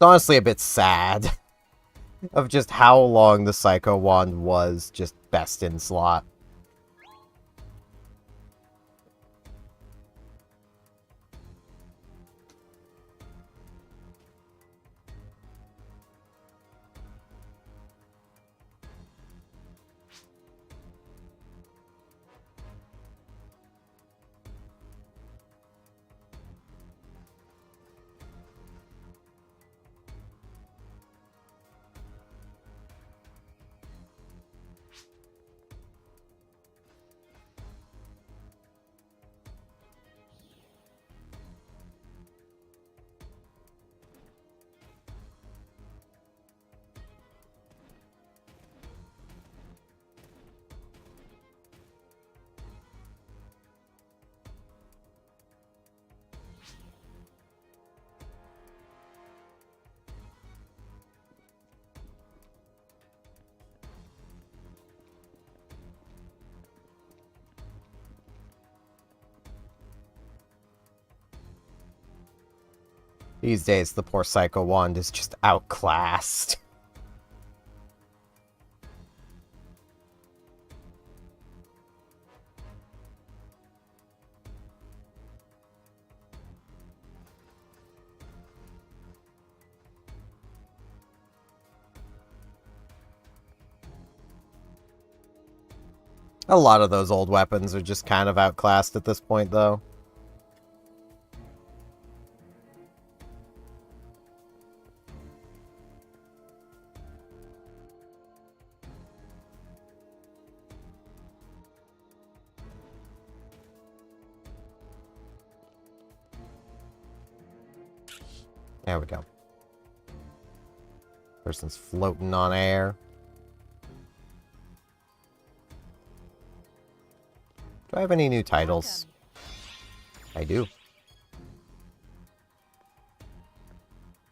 honestly a bit sad of just how long the Psycho Wand was just best in slot. These days, the poor Psycho Wand is just outclassed. A lot of those old weapons are just kind of outclassed at this point, though. There we go. Person's floating on air. Do I have any new titles? I do.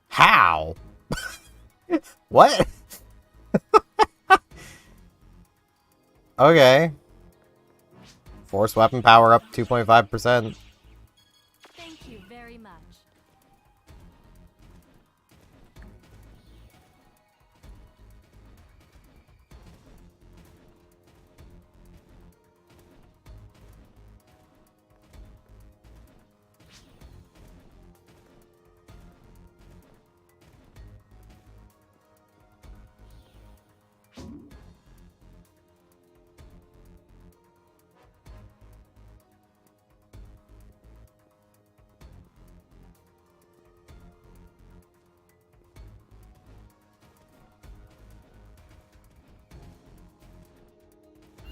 How? What? Okay. Force weapon power up 2.5%. Thank you very much.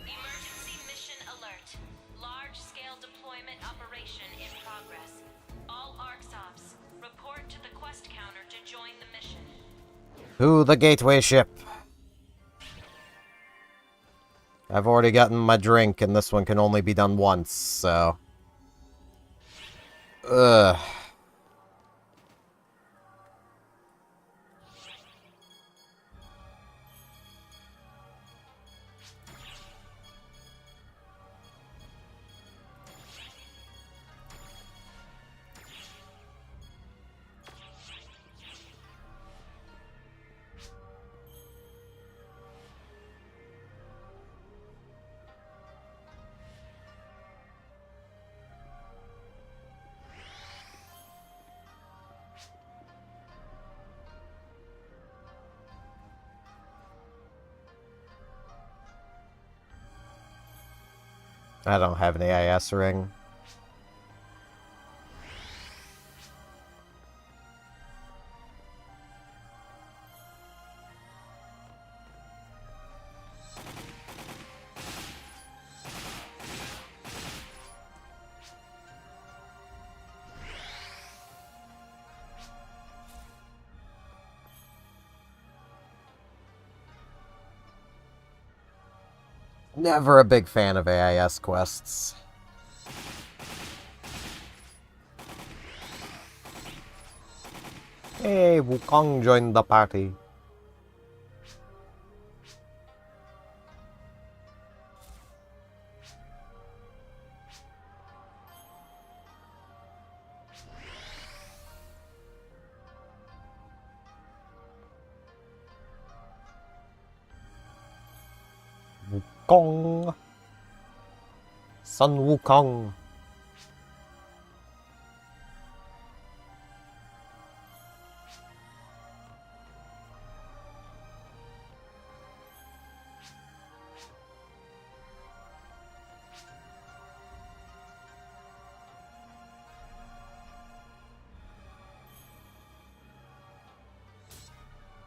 Emergency mission alert. Large-scale deployment operation in progress. All ARCSOPs, report to the quest counter to join the mission. To the gateway ship. I've already gotten my drink, and this one can only be done once, so... Ugh. I don't have an AIS ring. Never a big fan of AIS quests. Hey, Wukong joined the party. Wukong. Sun Wukong.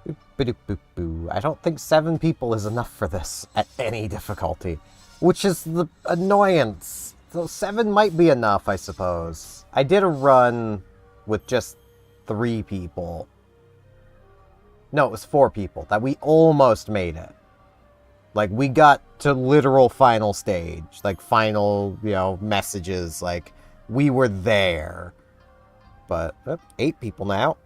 Boop-a-doop-boop-boo. I don't think 7 people is enough for this at any difficulty, which is the annoyance. So 7 might be enough, I suppose. I did a run with just 3 people. No, it was 4 people that we almost made it. Like, we got to literal final stage, like final, messages, like we were there. But 8 people now.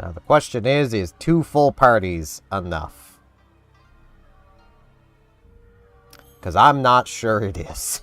Now the question is 2 full parties enough? Because I'm not sure it is.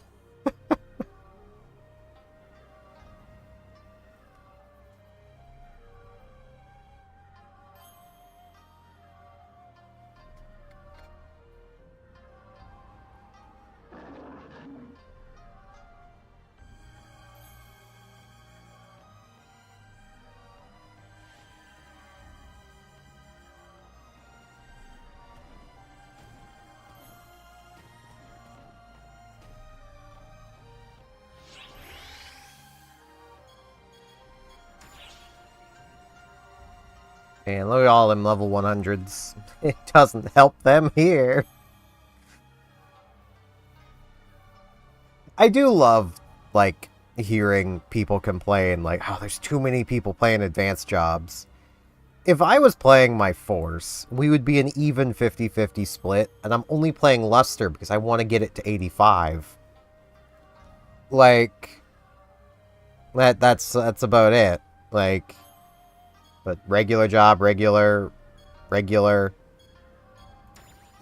And look at all them level 100s. It doesn't help them here. I do love, like, hearing people complain, like, oh, there's too many people playing advanced jobs. If I was playing my Force, we would be an even 50-50 split, and I'm only playing Luster because I want to get it to 85. Like, that's about it. Like, but regular job, regular. I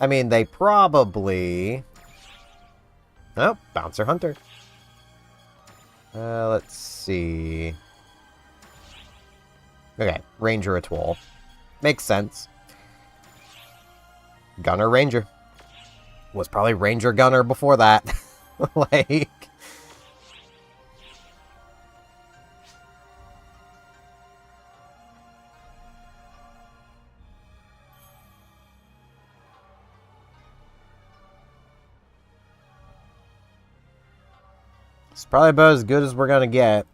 mean, they probably... Oh, Bouncer Hunter. Let's see. Okay, Ranger Atoll. Makes sense. Gunner Ranger. Was probably Ranger Gunner before that. Like... It's probably about as good as we're gonna get.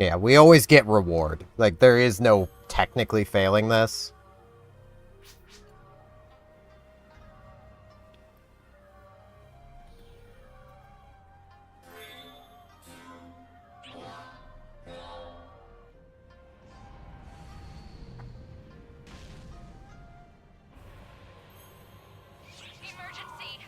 Yeah, we always get reward. Like, there is no technically failing this. Emergency!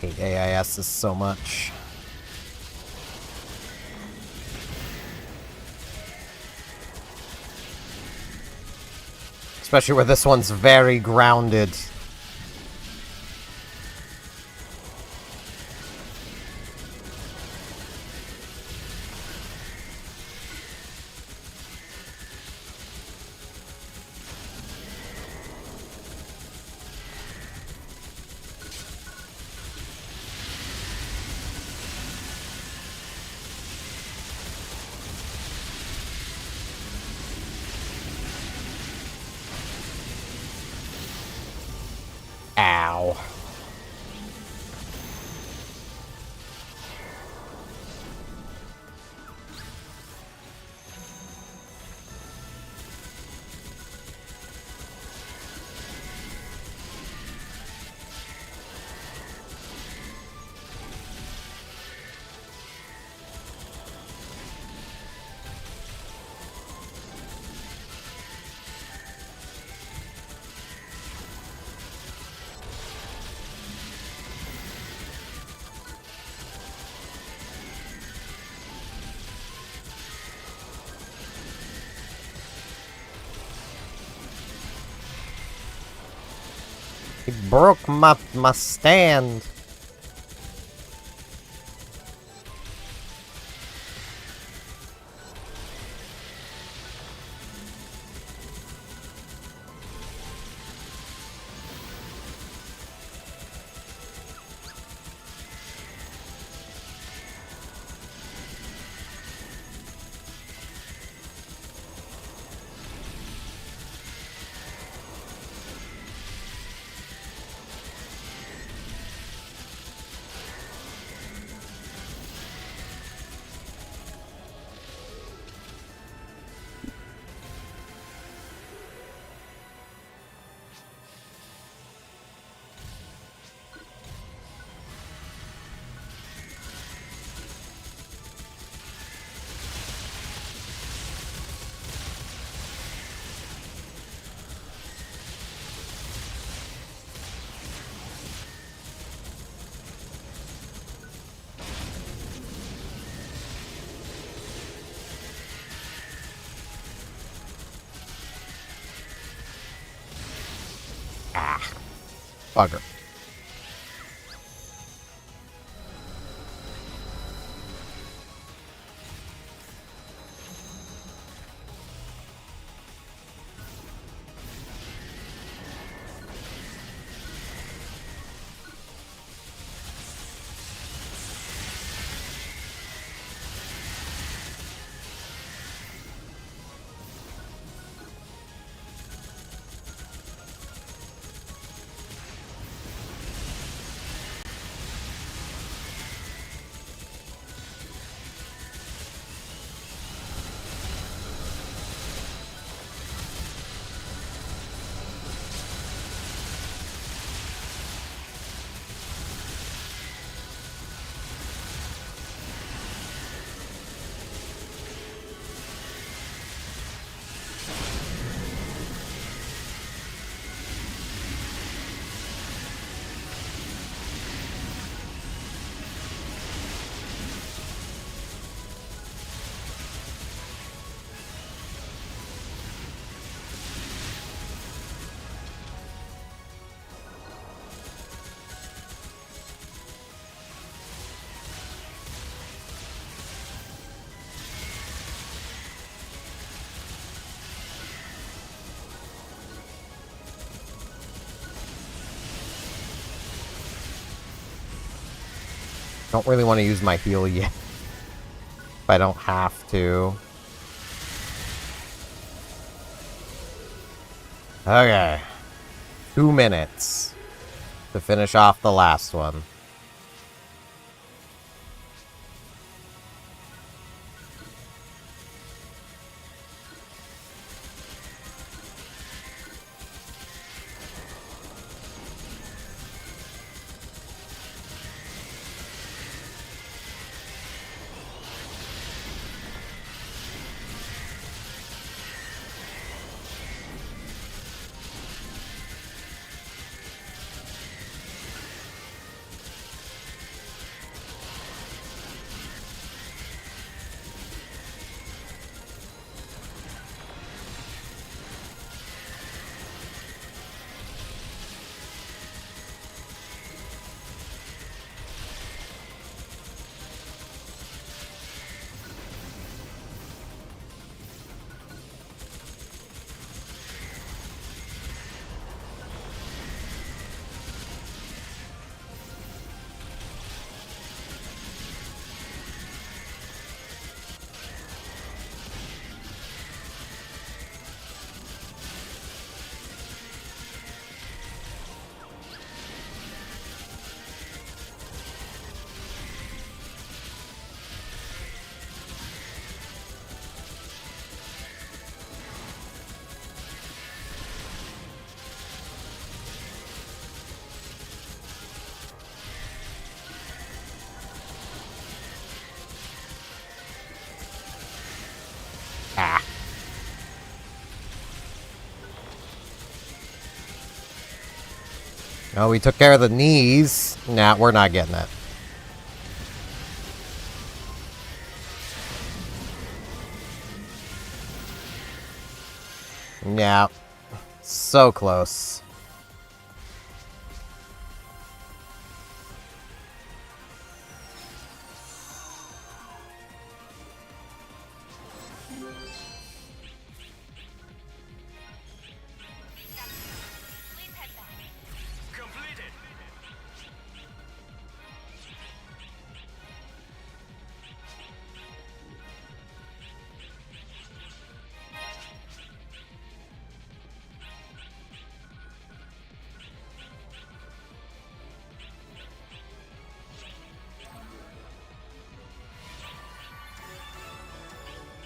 Hate AISs so much. Especially where this one's very grounded. Ow. He broke my stand. Ah. Bugger. Don't really want to use my heal yet. If I don't have to. Okay. 2 minutes to finish off the last one. Ah. Oh, we took care of the knees. Nah, we're not getting it. Yeah. So close. Please head back. Completed.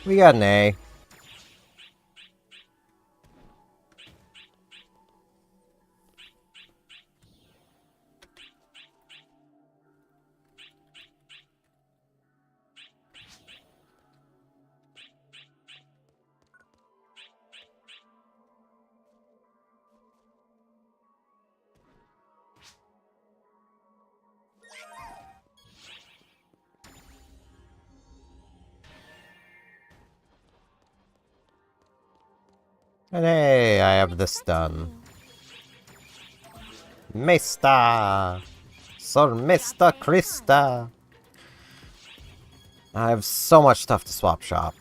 We got an A. And hey, I have this done. Mista! Sir Mr. Krista! I have so much stuff to swap shop.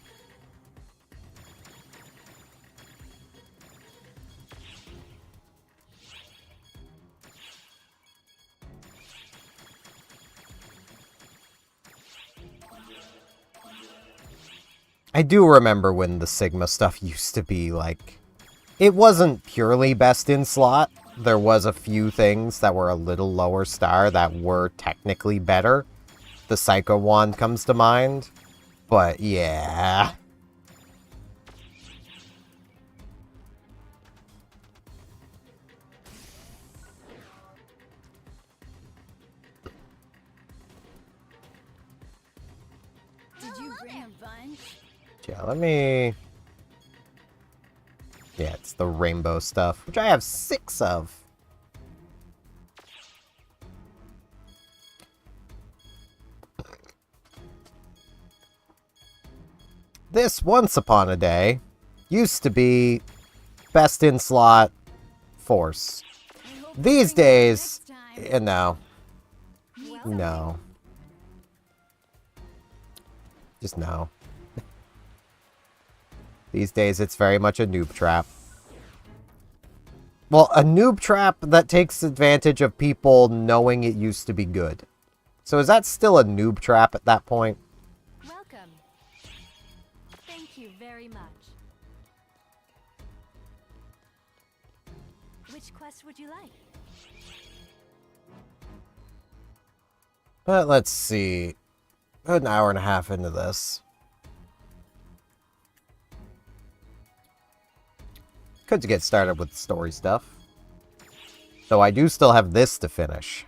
I do remember when the Sigma stuff used to be, like... It wasn't purely best in slot. There was a few things that were a little lower star that were technically better. The Psycho Wand comes to mind. But, yeah... Did you bring a bunch? Yeah, let me... Yeah, it's the rainbow stuff, which I have 6 of. This, once upon a day, used to be best in slot force. These days, no. No. Just no. These days, it's very much a noob trap. Well, a noob trap that takes advantage of people knowing it used to be good. So is that still a noob trap at that point? Welcome. Thank you very much. Which quest would you like? But let's see. About an hour and a half into this. Good to get started with the story stuff. Though I do still have this to finish.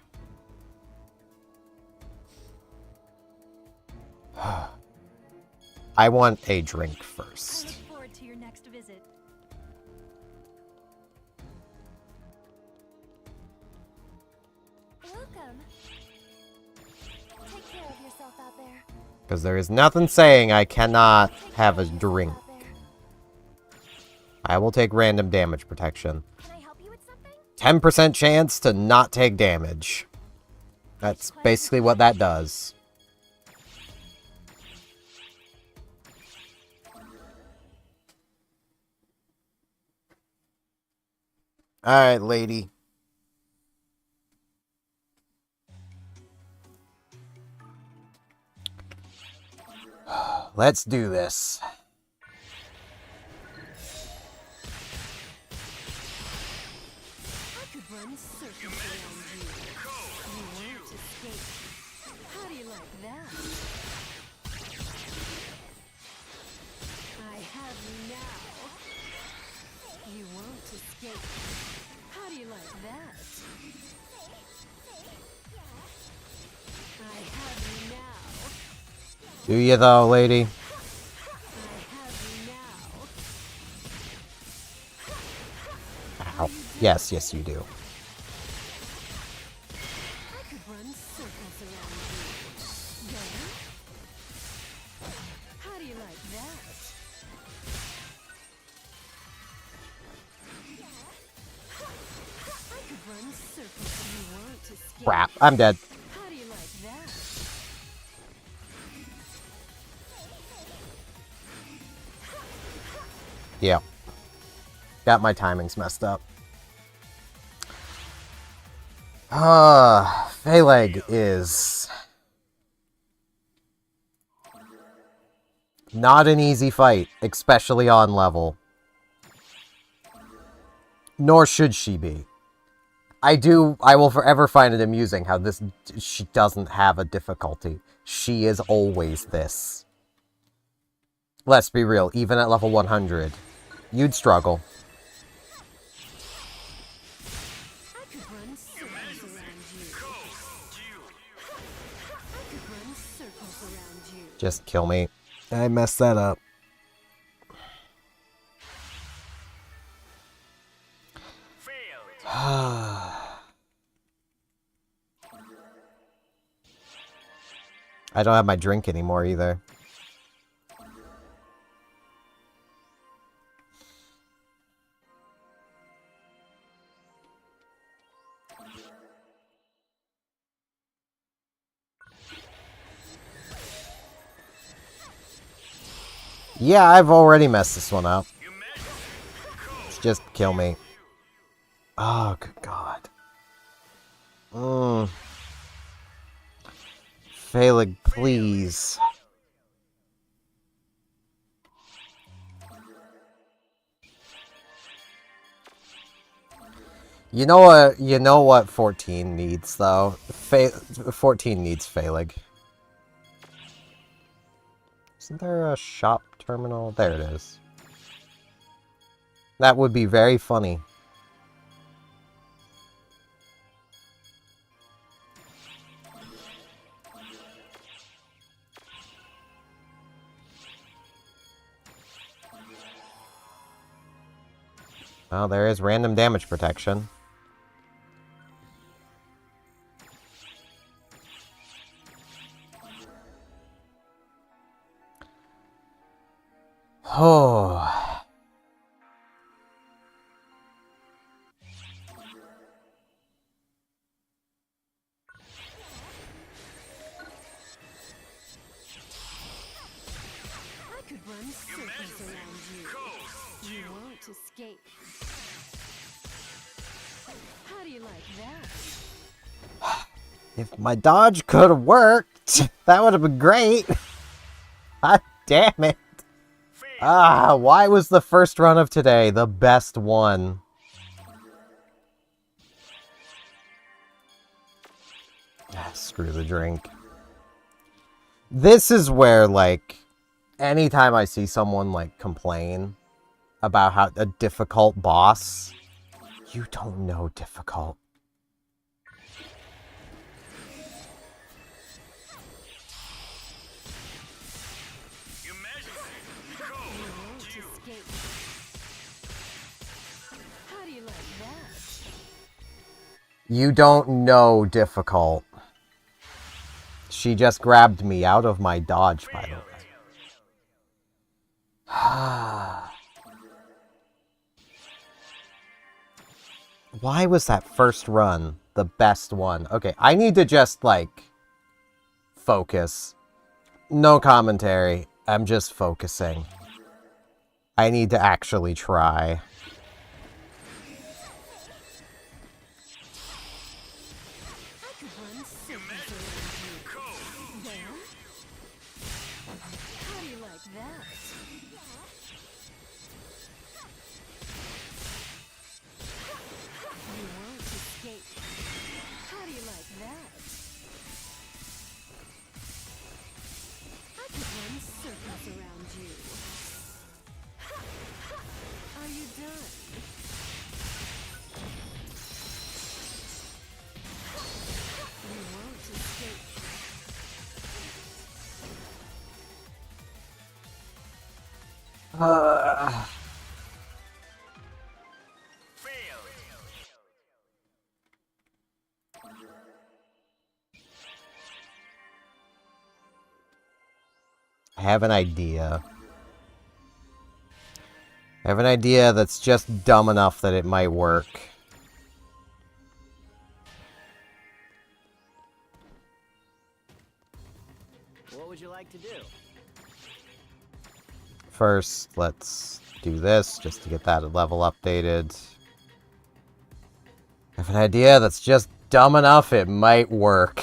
I want a drink I first. look forward to your next visit. Welcome. Take care of yourself out there. Because there is nothing saying I cannot have a drink. Out there. I will take random damage protection. Can I help you with something? 10% chance to not take damage. That's basically what that does. Alright, lady. Let's do this. I could run circles around you. You won't escape. How do you like that? I have you now. You won't escape. How do you like that? I have you now. Do you though, lady? I have you now. Ow. Yes, yes you do. I could run circles around you. There? How do you like that? I could run circles. You won't escape. Crap, I'm dead. How do you like that? Yeah. Got my timings messed up. Phaleg is not an easy fight, especially on level. Nor should she be. I will forever find it amusing how she doesn't have a difficulty. She is always this. Let's be real, even at level 100, you'd struggle. I could run circles around you. I could run circles around you. Just kill me. I messed that up. I don't have my drink anymore either. Yeah, I've already messed this one up. Just kill me. Oh, good God. Phaleg, please. You know what 14 needs, though? 14 needs Phaleg. Isn't there a shop terminal? There it is. That would be very funny. Well, there is random damage protection. Oh. I could run circles around you. You won't escape. How do you like that? If my dodge could have worked, that would have been great. God damn it. Ah, why was the first run of today the best one? Ah, screw the drink. This is where, like, anytime I see someone, like, complain about how a difficult boss, you don't know difficult. How do you like that? You don't know difficult. She just grabbed me out of my dodge, by the way. Why was that first run the best one? Okay, I need to just, like, focus. No commentary. I'm just focusing. I need to actually try. I could run circles around you. There? How do you like that? You won't escape. How do you like that? I could run circles around you. Are you done? You won't escape. I have an idea. I have an idea that's just dumb enough that it might work. What would you like to do? First, let's do this just to get that level updated. I have an idea that's just dumb enough it might work.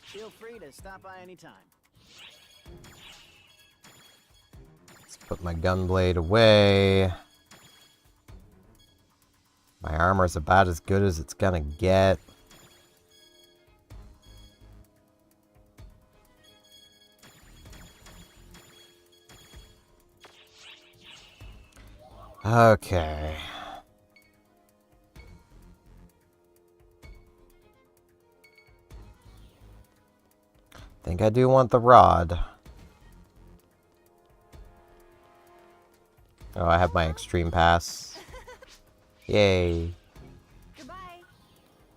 Feel free to stop by anytime. Let's put my gunblade away. My armor's about as good as it's gonna get. Okay. Think I do want the rod. Oh, I have my extreme pass. Yay. Goodbye.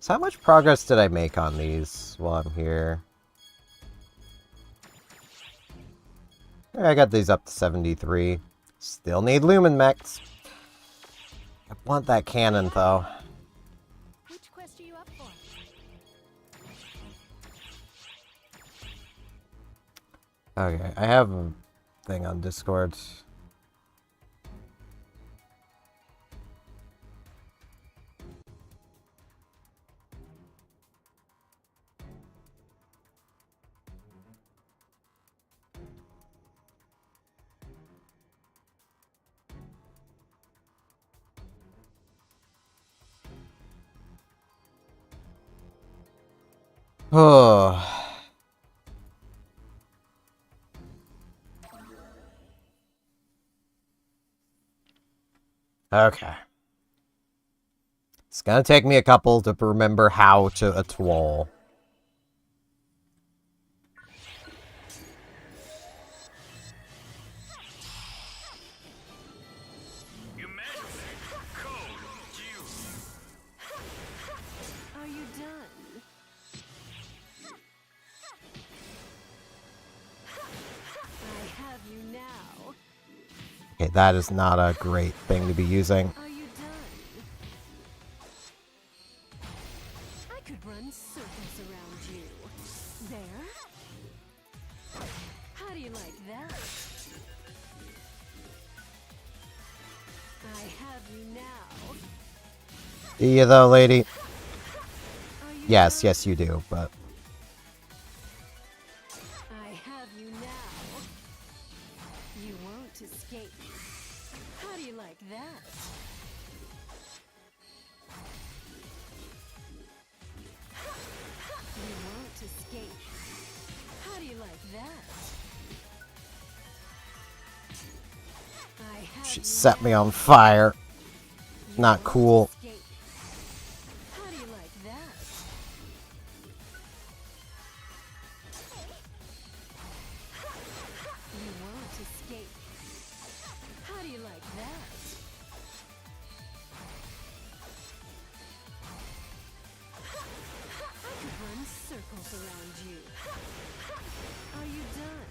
So how much progress did I make on these while I'm here? I got these up to 73. Still need lumen mechs. I want that cannon though. Which quest are you up for? Okay, I have a thing on Discord. Oh. Okay. It's gonna take me a couple to remember how to atoll. Are you done? I have you now. Okay, that is not a great thing to be using. Are you done? I could run circles around you. There? How do you like that? I I have you now. Do you though, lady? Are you Yes, done? yes you do, but... I have you now. You won't escape. How do you like that? You won't escape. How do you like that? I have She you set me now. on fire. You Not won't cool. escape. How do you like that? You won't escape. How do you like that? I could run circles around you. Are you done?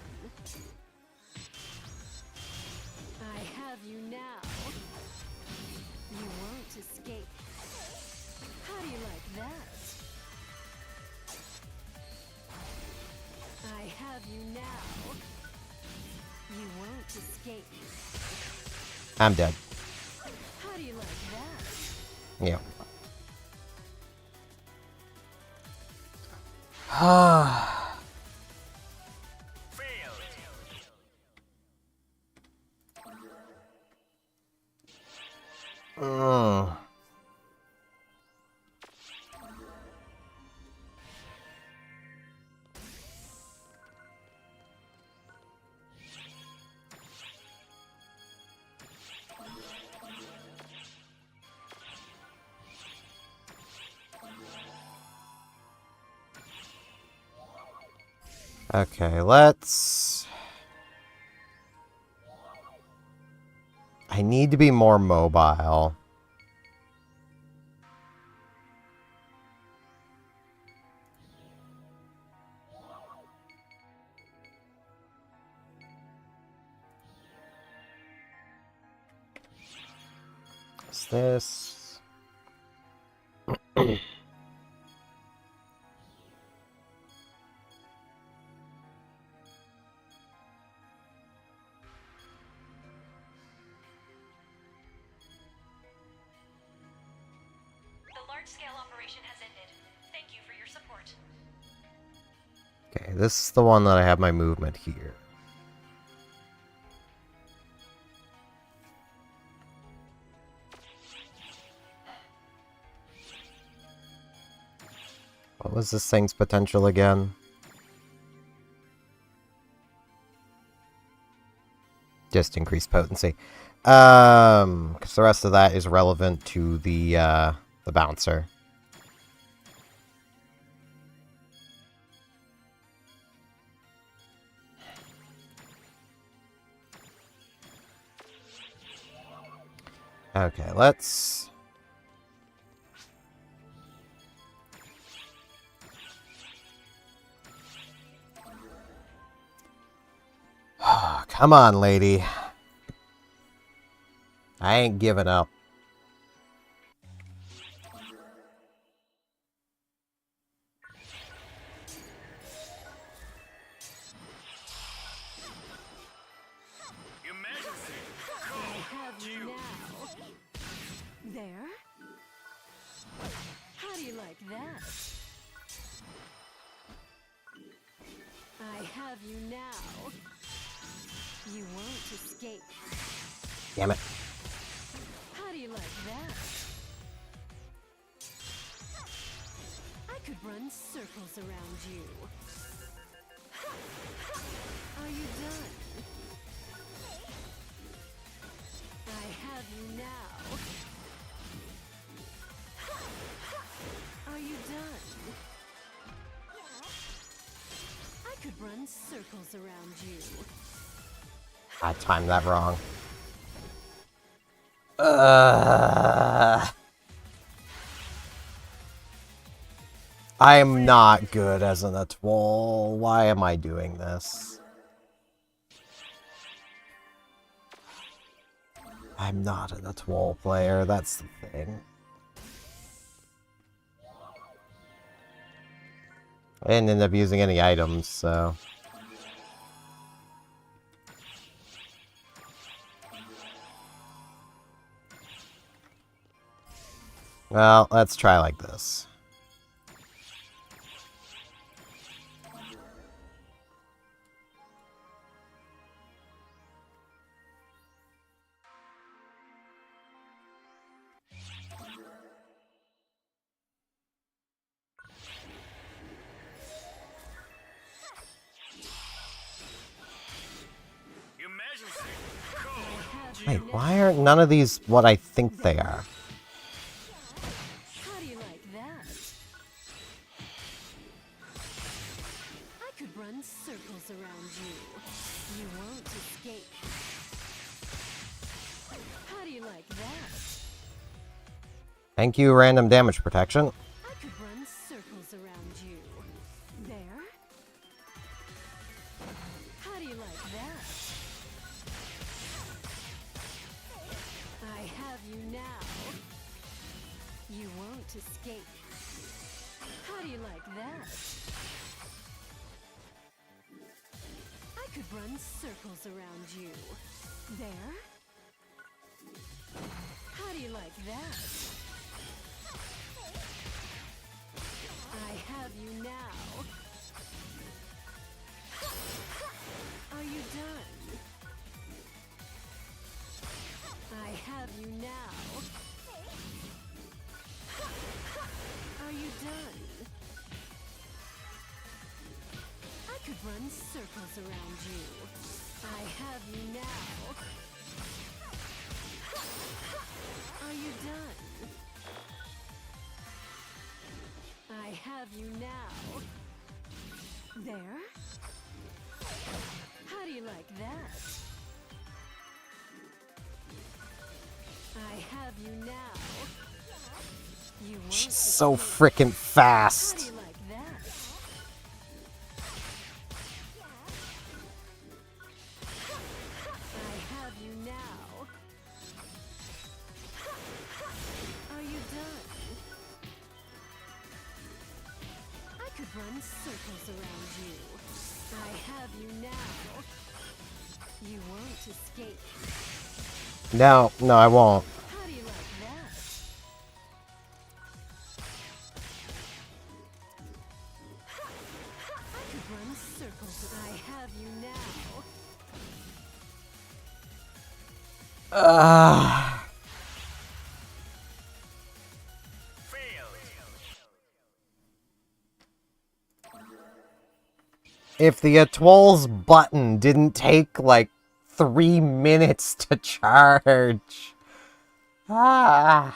I have you now. You won't escape. How do you like that? I have you now. You won't escape. I'm dead. How do you like that? Yeah. Ugh. Okay, let's... I need to be more mobile. What's this? The large-scale operation has ended. Thank you for your support. Okay, this is the one that I have my movement here. What was this thing's potential again? Just increased potency. Because the rest of that is relevant to the bouncer. Okay, let's... Come on, lady. I ain't giving up. I have you now. There? How do you like that? I have you now. You won't escape. Damn it. How do you like that? I could run circles around you. Are you done? I have you now. Are you done? I could run circles around you. I timed that wrong. I am not good as an atoll. Why am I doing this? I'm not an atoll player, that's the thing. I didn't end up using any items, so... Well, let's try like this. Wait, why aren't none of these what I think they are? How do you like that? I could run circles around you. You won't escape. How do you like that? Thank you, random damage protection. I could run circles around you. There? How do you like that? I have you now. You won't escape. How do you like that? I could run circles around you. There? How do you like that? I have you now. Are you done? I have you now. Are you done? I could run circles around you. I have you now. Are you done? I have you now. There? How do you like that? I have you now. You won't She's so escape. freaking How do fast. you like that? I have you now. Are you done? I could run circles around you. I have you now. You won't escape. No, I won't. How do you like that? I could run circles. I have you now. If the Atoll's button didn't take like 3 minutes to charge. That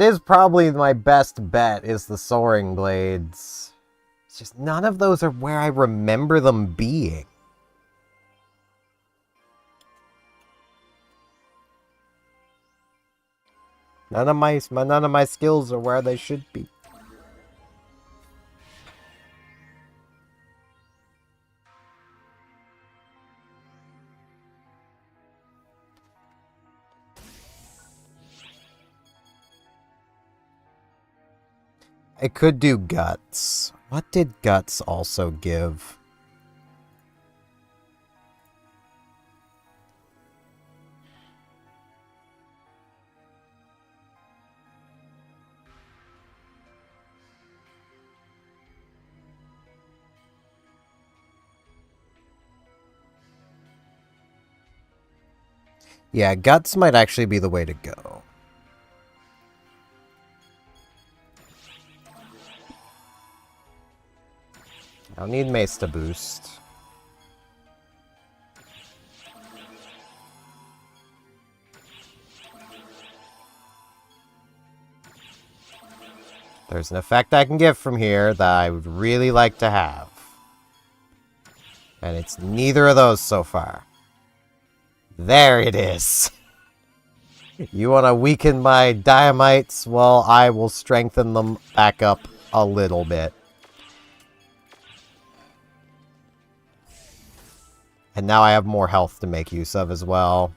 is probably my best bet, is the Soaring Blades. It's just none of those are where I remember them being. None of my skills are where they should be. I could do Guts. What did Guts also give? Yeah, Guts might actually be the way to go. I'll need Mace to boost. There's an effect I can get from here that I would really like to have. And it's neither of those so far. There it is. You want to weaken my Diamites? Well, I will strengthen them back up a little bit. And now I have more health to make use of as well.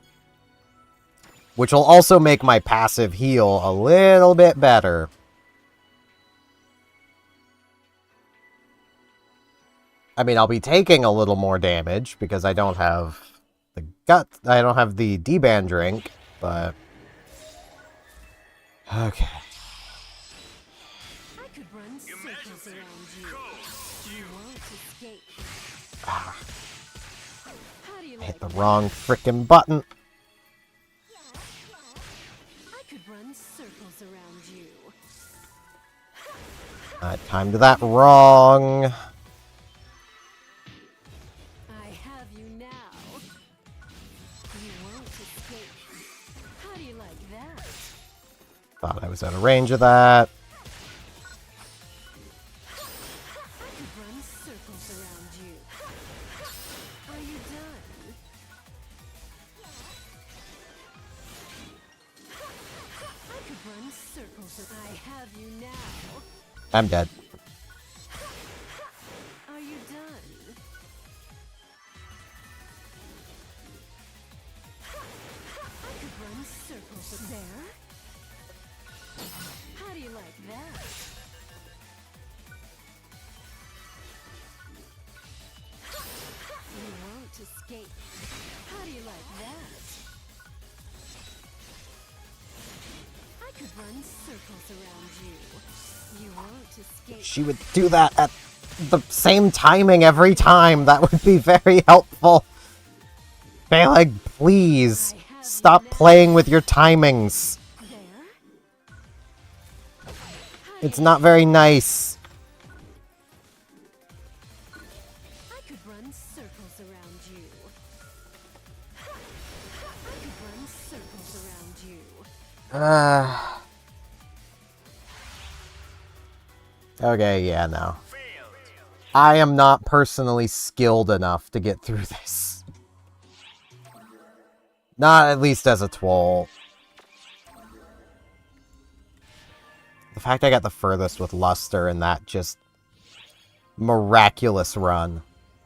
Which will also make my passive heal a little bit better. I mean, I'll be taking a little more damage because I don't have the gut. I don't have the D-band drink, but Okay. I could run circles around you. You won't escape. Ah, How do you I hit like the that? wrong frickin' button. I could run circles around you. I timed that wrong. I have you now. You won't escape. How do you like that? Thought I was out of range of that. I could run circles around you. Are you done? I could run circles. I have you now. I'm dead. Are you done? I could run circles there. How do you like that? You won't escape. How do you like that? I could run circles around you. You won't escape. She would do that at the same timing every time. That would be very helpful. Balag, please stop playing with your timings. There. It's not very nice. I could run circles around you. I could run circles around you. Okay, yeah, no. I am not personally skilled enough to get through this. Not at least as a Twoll. The fact I got the furthest with Luster in that just miraculous run.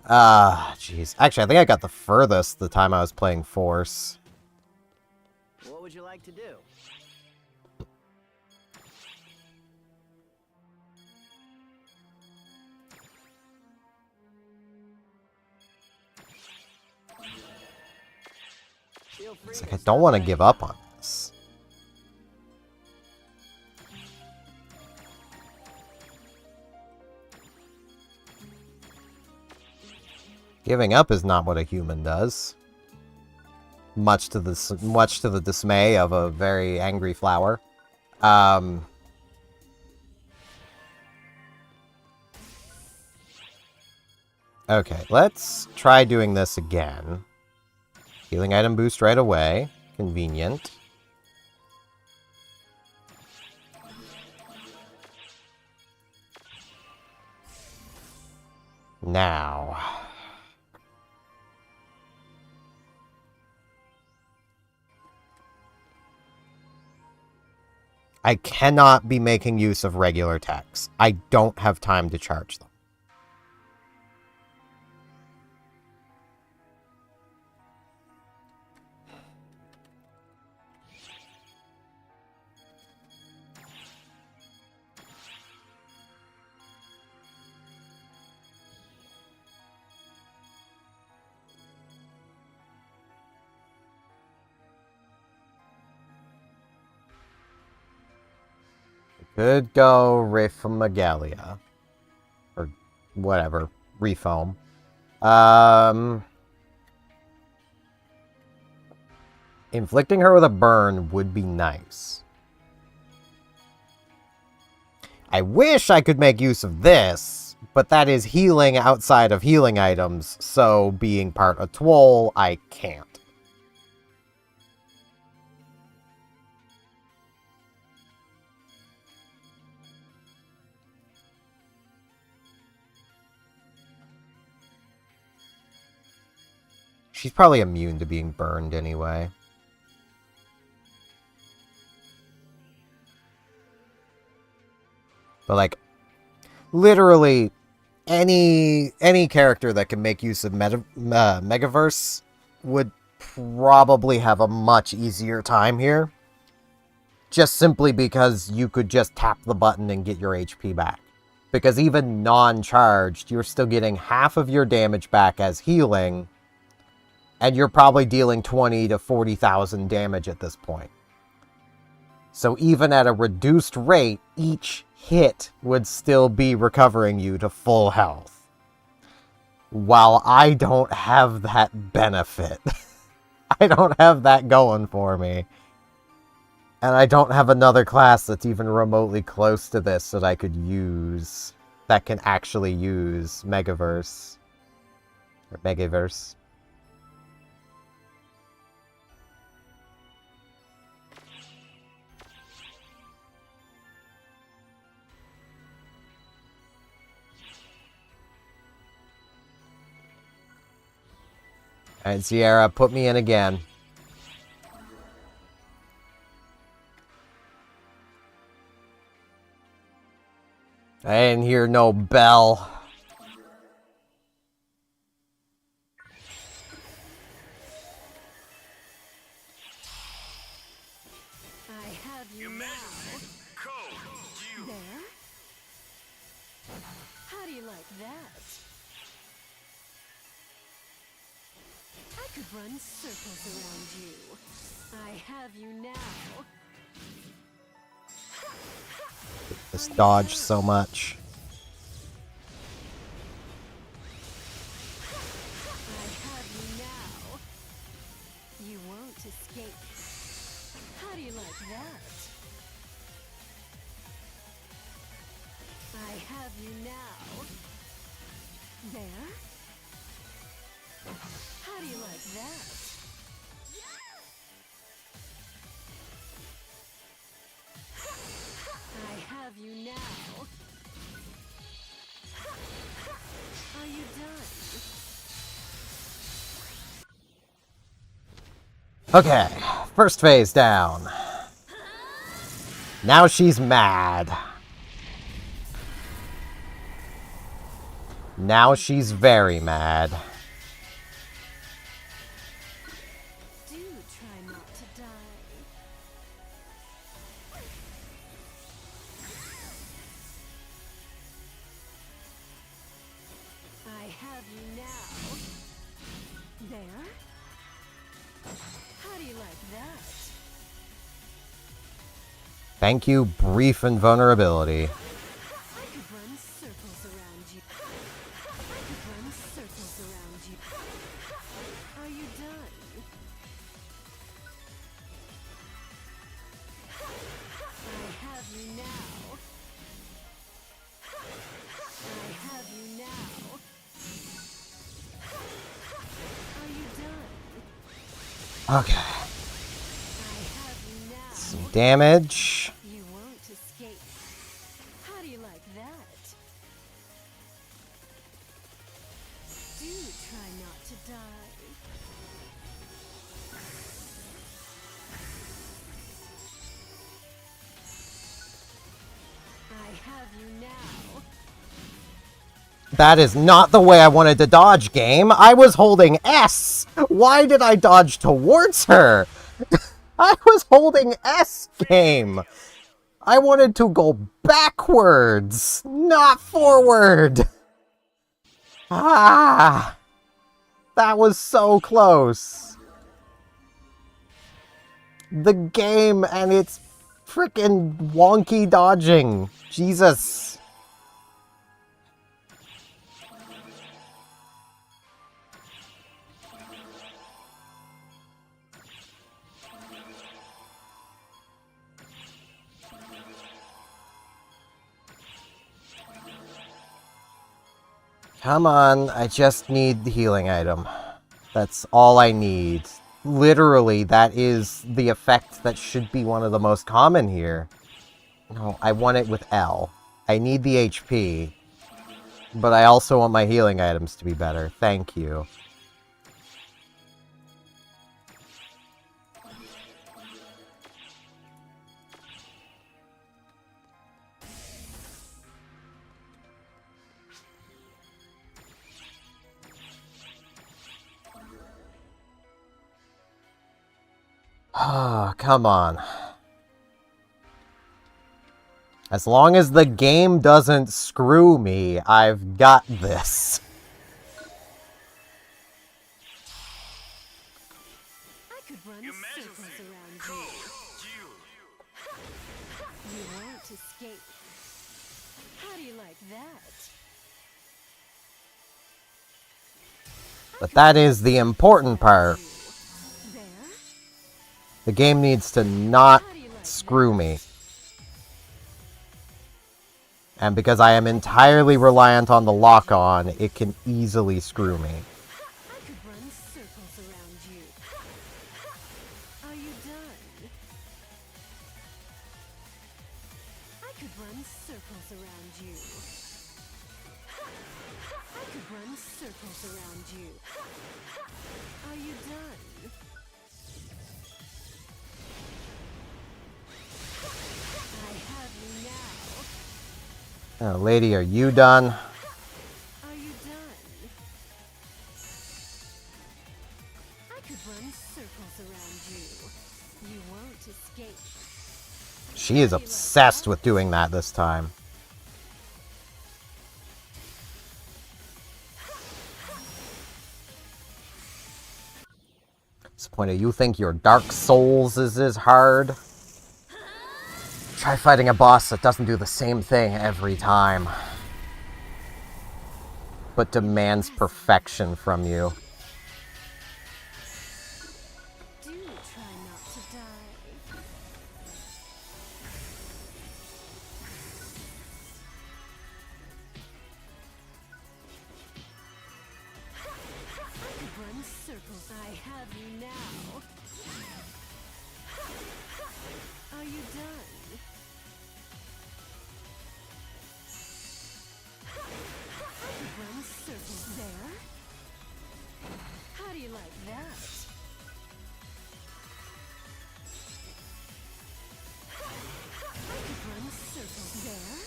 Jeez. Actually, I think I got the furthest the time I was playing Force. What would you like to do? Feel free It's to like I stop don't want to by give up on this. Giving up is not what a human does. Much to the dismay of a very angry flower. Okay, let's try doing this again. Healing item boost right away. Convenient. Now. I cannot be making use of regular techs. I don't have time to charge them. Could go Rifmagalia. Or whatever. Refoam. Inflicting her with a burn would be nice. I wish I could make use of this, but that is healing outside of healing items, so being part of Twoll, I can't. She's probably immune to being burned anyway. But, like, literally, any character that can make use of Megaverse would probably have a much easier time here. Just simply because you could just tap the button and get your HP back. Because even non-charged, you're still getting half of your damage back as healing, and you're probably dealing 20 to 40,000 damage at this point. So even at a reduced rate, each hit would still be recovering you to full health. While I don't have that benefit. I don't have that going for me. And I don't have another class that's even remotely close to this that I could use. That can actually use Megaverse. Or Megaverse. Alright, Sierra, put me in again. I didn't hear no bell. I have you now. There? How do you like that? I could run circles around you. I have you now. This dodge so much. I have you now. You won't escape. How do you like that? I have you now. There? How do you like that? I have you now. Are you done? Okay, first phase down. Now she's mad. Now she's very mad. Do try not to die. I have you now. There? How do you like that? Thank you, brief invulnerability. I could run circles around you. I could run circles around you. Are you done? I have you now. I have you now. Are you done? Okay, I have you now. some damage. You won't escape. How do you like that? Do try not to die. I have you now. That is not the way I wanted to dodge, game. I was holding S. Why did I dodge towards her? I was holding S, game. I wanted to go backwards, not forward. Ah, that was so close. The game and its frickin' wonky dodging. Jesus. Come on, I just need the healing item. That's all I need. Literally, that is the effect that should be one of the most common here. No, I want it with L. I need the HP. But I also want my healing items to be better. Thank you. Ah, come on. As long as the game doesn't screw me, I've got this. I could run circles around you. But that is the important part. There? The game needs to not How do you like screw me. And because I am entirely reliant on the lock-on, it can easily screw me. I could run circles around you. Are you done? I could run circles around you. I could run circles around you. Are you done? I have you now. Lady, are you done? Are you done? I could run circles around you. You won't escape. She is obsessed with doing that this time. Disappointed. You think your Dark Souls is as hard? Try fighting a boss that doesn't do the same thing every time, but demands perfection from you. Do try not to die. I could run circles. I have you now. Are you done? I could run circles there. How do you like that? I could run circles there.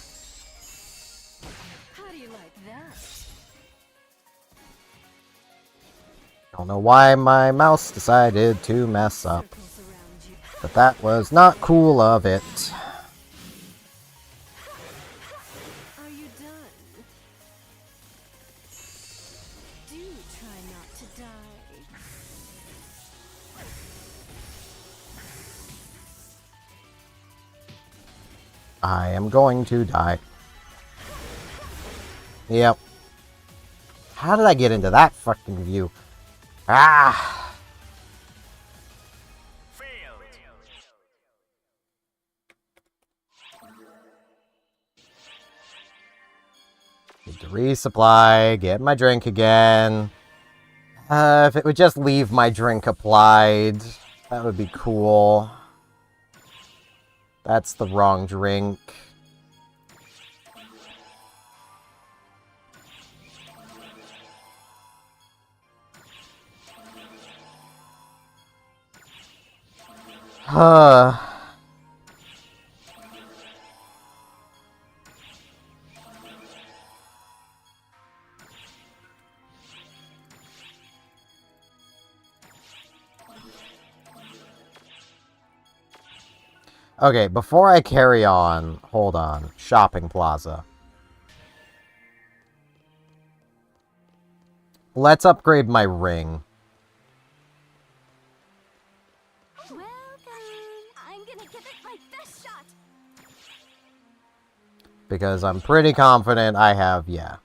How do you like that? Don't know why my mouse decided to mess up, Circles around you. but that was not cool of it. Are you done? Do try not to die. I am going to die. Yep. How did I get into that fucking view? Ah! Need to resupply, get my drink again. If it would just leave my drink applied, that would be cool. That's the wrong drink. Huh. Okay, before I carry on, hold on. Shopping plaza. Let's upgrade my ring. Welcome. I'm gonna give it my best shot. Because I'm pretty confident I have, yeah.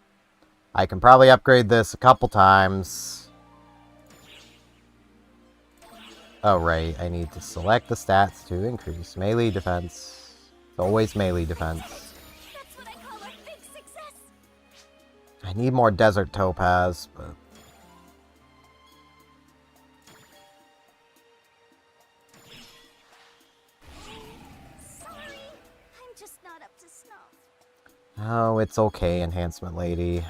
I can probably upgrade this a couple times. Oh, right. I need to select the stats to increase melee defense. It's always melee defense. That's what I call a big success. I need more desert topaz, but... Sorry, I'm just not up to snuff. Oh, it's okay, enhancement lady.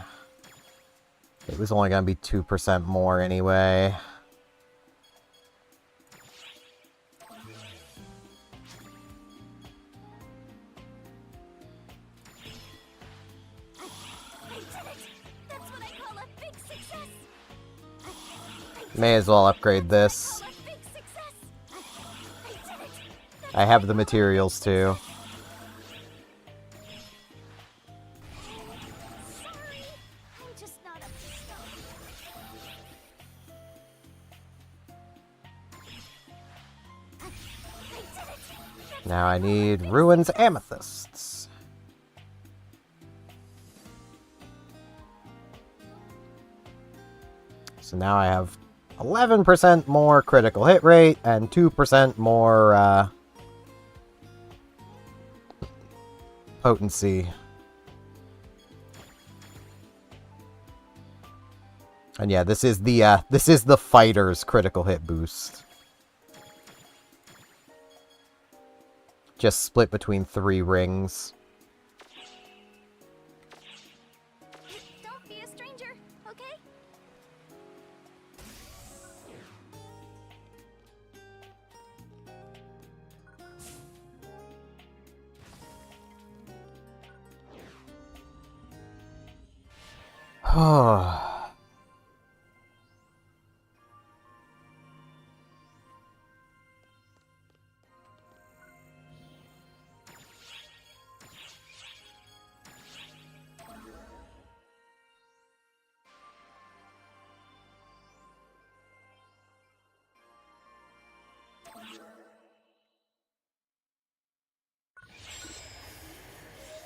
It was only gonna be 2% more anyway. May as well upgrade this. I have the materials too. Now I need Ruins Amethysts. So now I have 11% more critical hit rate and 2% more potency. And yeah, this is the fighter's critical hit boost. Just split between 3 rings. Don't be a stranger, okay?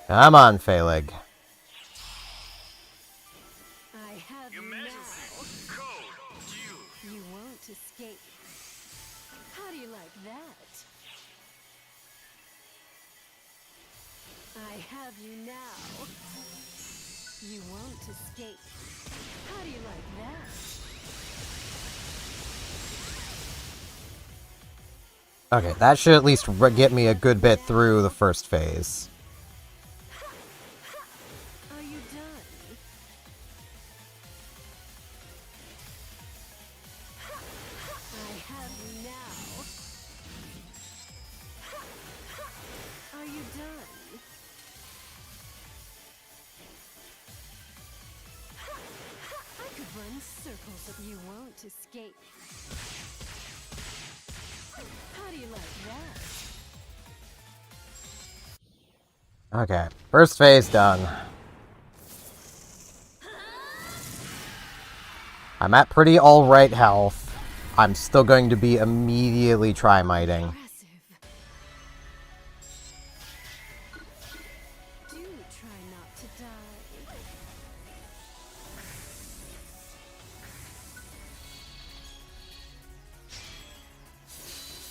Come on, Phaleg. I have you now. You won't escape. How do you like that? I have you now. You won't escape. How do you like that? Okay, that should at least get me a good bit through the first phase. Are you done? I have you now. Are you done? I could run circles, but you won't escape. How do you like that? Okay, first phase done. I'm at pretty alright health. I'm still going to be immediately try-miting. Impressive. Do try not to die.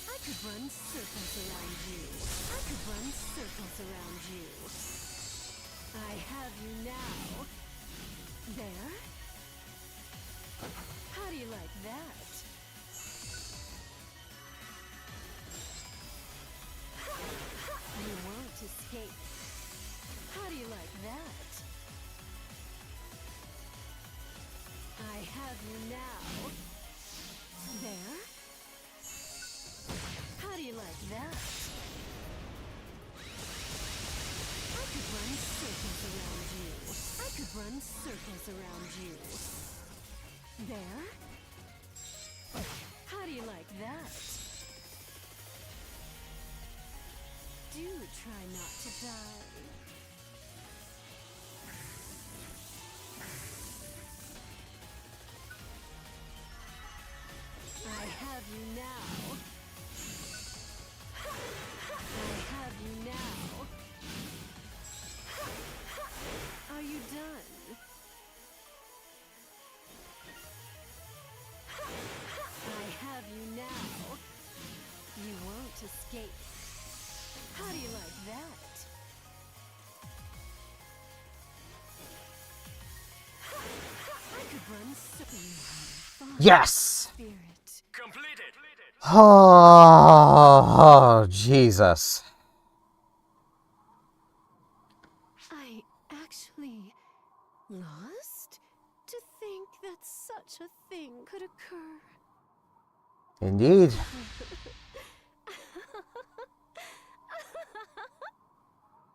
I could run circles around you. I could run circles around you. I have you now. There? How do you like that? You won't escape. How do you like that? I have you now. There? How do you like that? I could run circles around you. I could run circles around you. There? How do you like that? Do try not to die. I have you now. I have you now. Are you done? I have you now. You won't escape. How do you like that? I could run circles. Yes! Spirit. Oh, Jesus. I actually lost? To think that such a thing could occur. Indeed.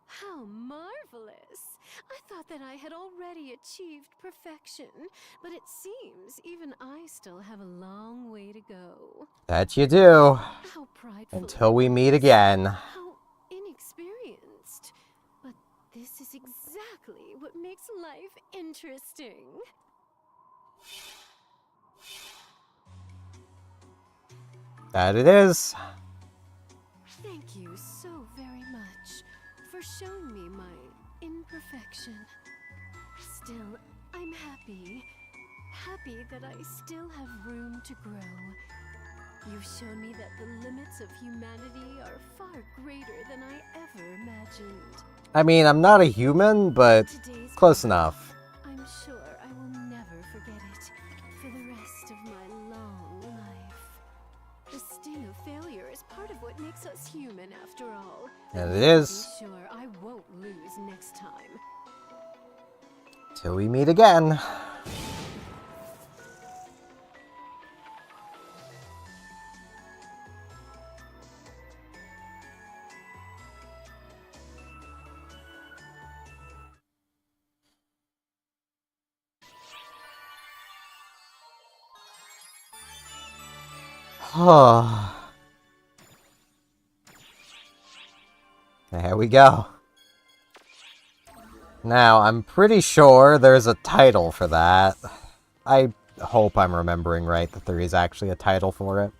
How marvelous! I thought that I had already achieved perfection, but it seems even I still have a long way to go. That you do. How prideful. Until we meet again. How inexperienced. But this is exactly what makes life interesting. That it is. Thank you so very much for showing me my imperfection. Still, I'm happy. happy that I still have room to grow. You've shown me that the limits of humanity are far greater than I ever imagined. I mean, I'm not a human, but Today's close moment, enough. I'm sure I will never forget it for the rest of my long life. The sting of failure is part of what makes us human, after all. And it is. Be sure I won't lose next time. Till we meet again. There we go. Now, I'm pretty sure there's a title for that. I hope I'm remembering right that there is actually a title for it.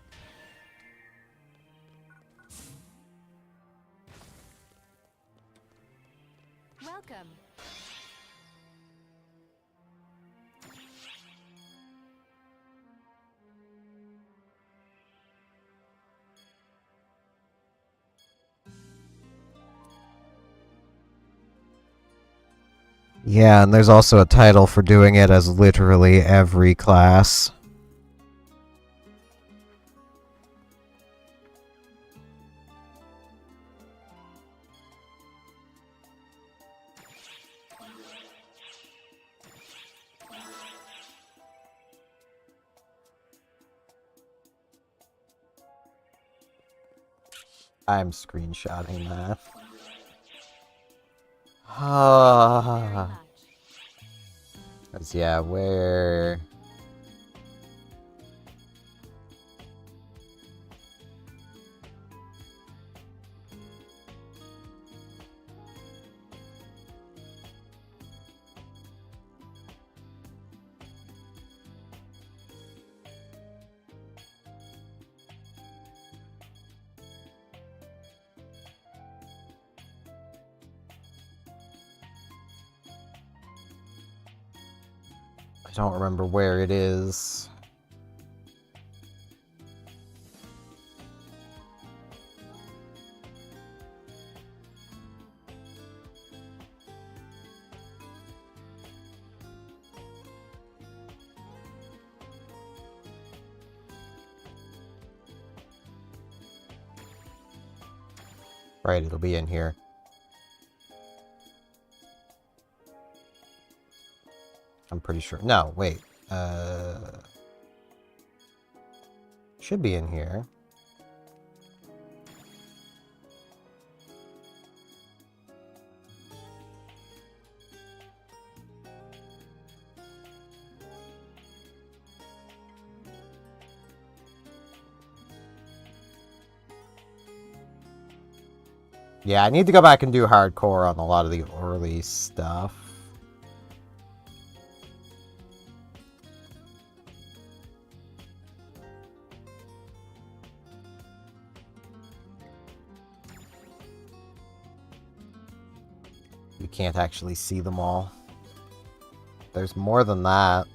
Welcome. Yeah, and there's also a title for doing it as literally every class. I'm screenshotting that. Yeah, where... I don't remember where it is. Right, it'll be in here. I'm pretty sure. No, wait. Should be in here. Yeah, I need to go back and do hardcore on a lot of the early stuff. You can't actually see them all. There's more than that.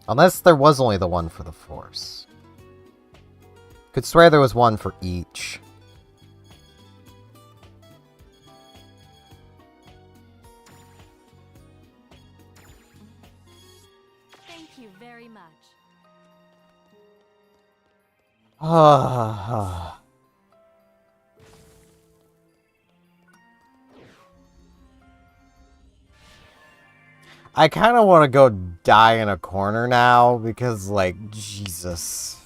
Unless there was only the one for the Force. Could swear there was one for each. Thank you very much. I kind of want to go die in a corner now because, like, Jesus.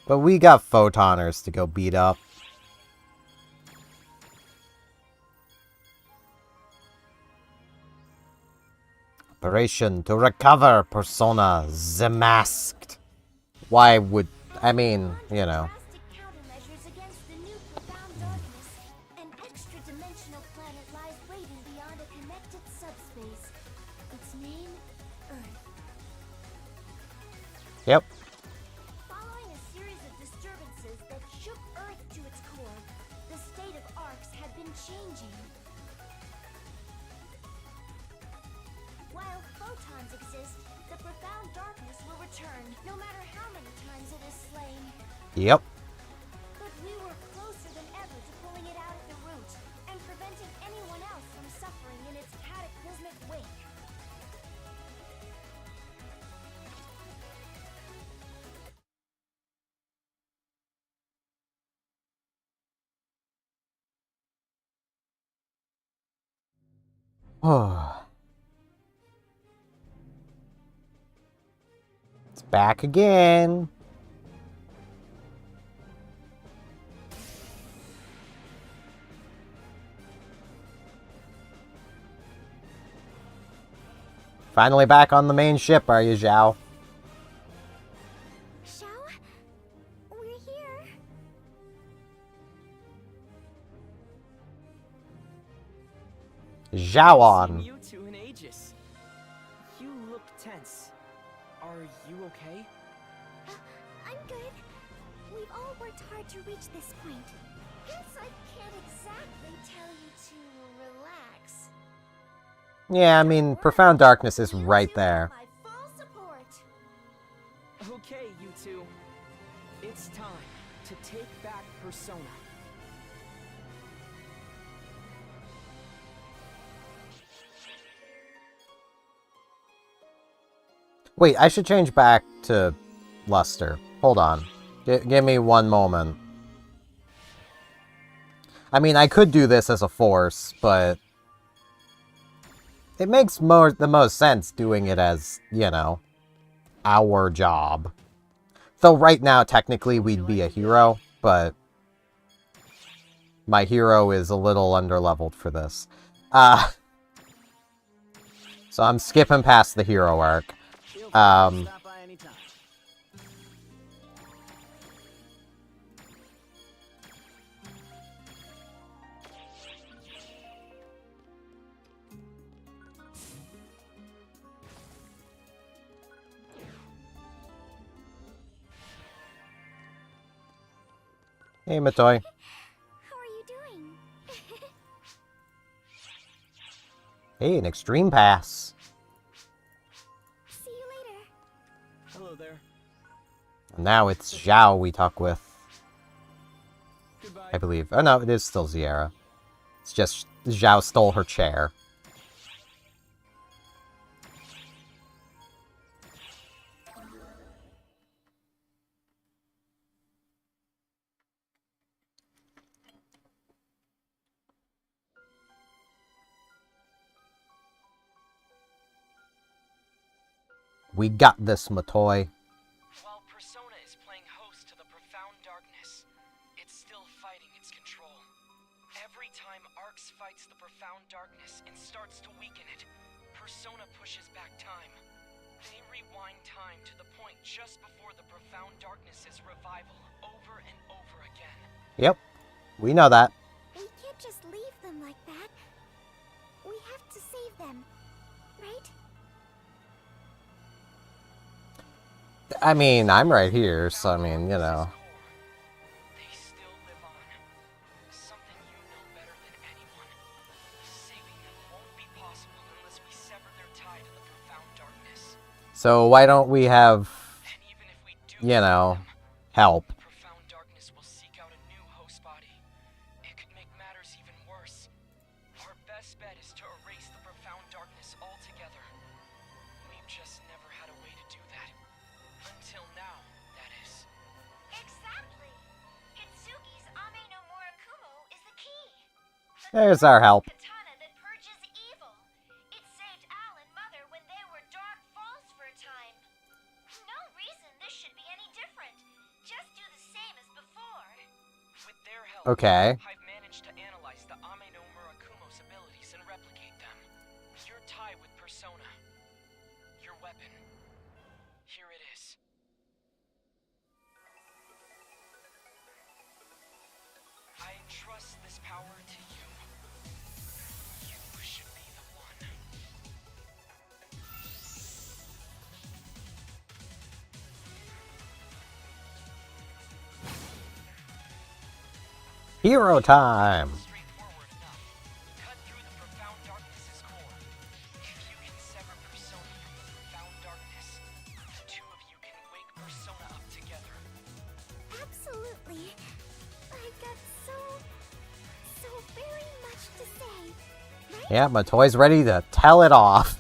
But we got photoners to go beat up. Operation to recover Persona the Masked. Why would... I mean, you know. Drastic countermeasures against the new profound darkness. An extra-dimensional planet lies waiting beyond a connected subspace. Its name, Earth. Yep. Following a series of disturbances that shook Earth to its core, the state of arcs had been changing. While photons exist, the profound darkness will return, no matter how many times it is slain. Yep. But we were closer than ever to pulling it out at the root, and preventing anyone else from suffering in its cataclysmic wake. Oh. It's back again. Finally back on the main ship, are you, Zhao? Shao? We're here. Zhao I've on. seen you two in ages. You look tense. Are you okay? I'm good. We've all worked hard to reach this point. Guess I can't exactly tell you to relax. Yeah, I mean, Profound Darkness is right there. My full support. Okay, you two. It's time to take back Persona. Wait, I should change back to Luster. Hold on. Give me one moment. I mean, I could do this as a force, but it makes the most sense doing it as, you know, our job. Though right now, technically, we'd be a hero, but my hero is a little underleveled for this. So I'm skipping past the hero arc. Feel free to stop by anytime. Hey, Matoy. How are you doing? Hey, an extreme pass. See you later. Hello there. Now it's Zhao we talk with, Goodbye. I believe. Oh no, it is still Ziera. It's just Zhao stole her chair. We got this, Matoy. While Persona is playing host to the profound darkness, it's still fighting its control. Every time Arx fights the profound darkness and starts to weaken it, Persona pushes back time. They rewind time to the point just before the profound darkness's revival, over and over again. Yep, we know that. We can't just leave them like that. We have to save them, right? I mean, I'm right here, so I mean, you know. They still live on. Something you know better than anyone. Saving them won't be possible unless we sever their tie to the profound darkness. So why don't we have, And even if we do you know, save them, help? the profound darkness will seek out a new host body. It could make matters even worse. Our best bet is to erase the profound darkness altogether. We've just never had a way to do that. Until now, that is. Exactly. Hitsugi's Ame no Murakumo is the key. There's our help. Katana that purges evil. It saved Al and Mother when they were Dark Falls for a time. No reason this should be any different. Just do the same as before. With their help, Okay. I've managed to analyze the Ame no Murakumo's abilities and replicate them. Your tie with Persona. Your weapon. Here it is. I entrust this power to you. You should be the one. Hero time! Straightforward enough. Cut through the profound darkness's core. If you can sever Persona from the profound darkness, the two of you can wake Persona up together. Absolutely. I've got so very much to say. Right? Yeah, my toy's ready to tell it off.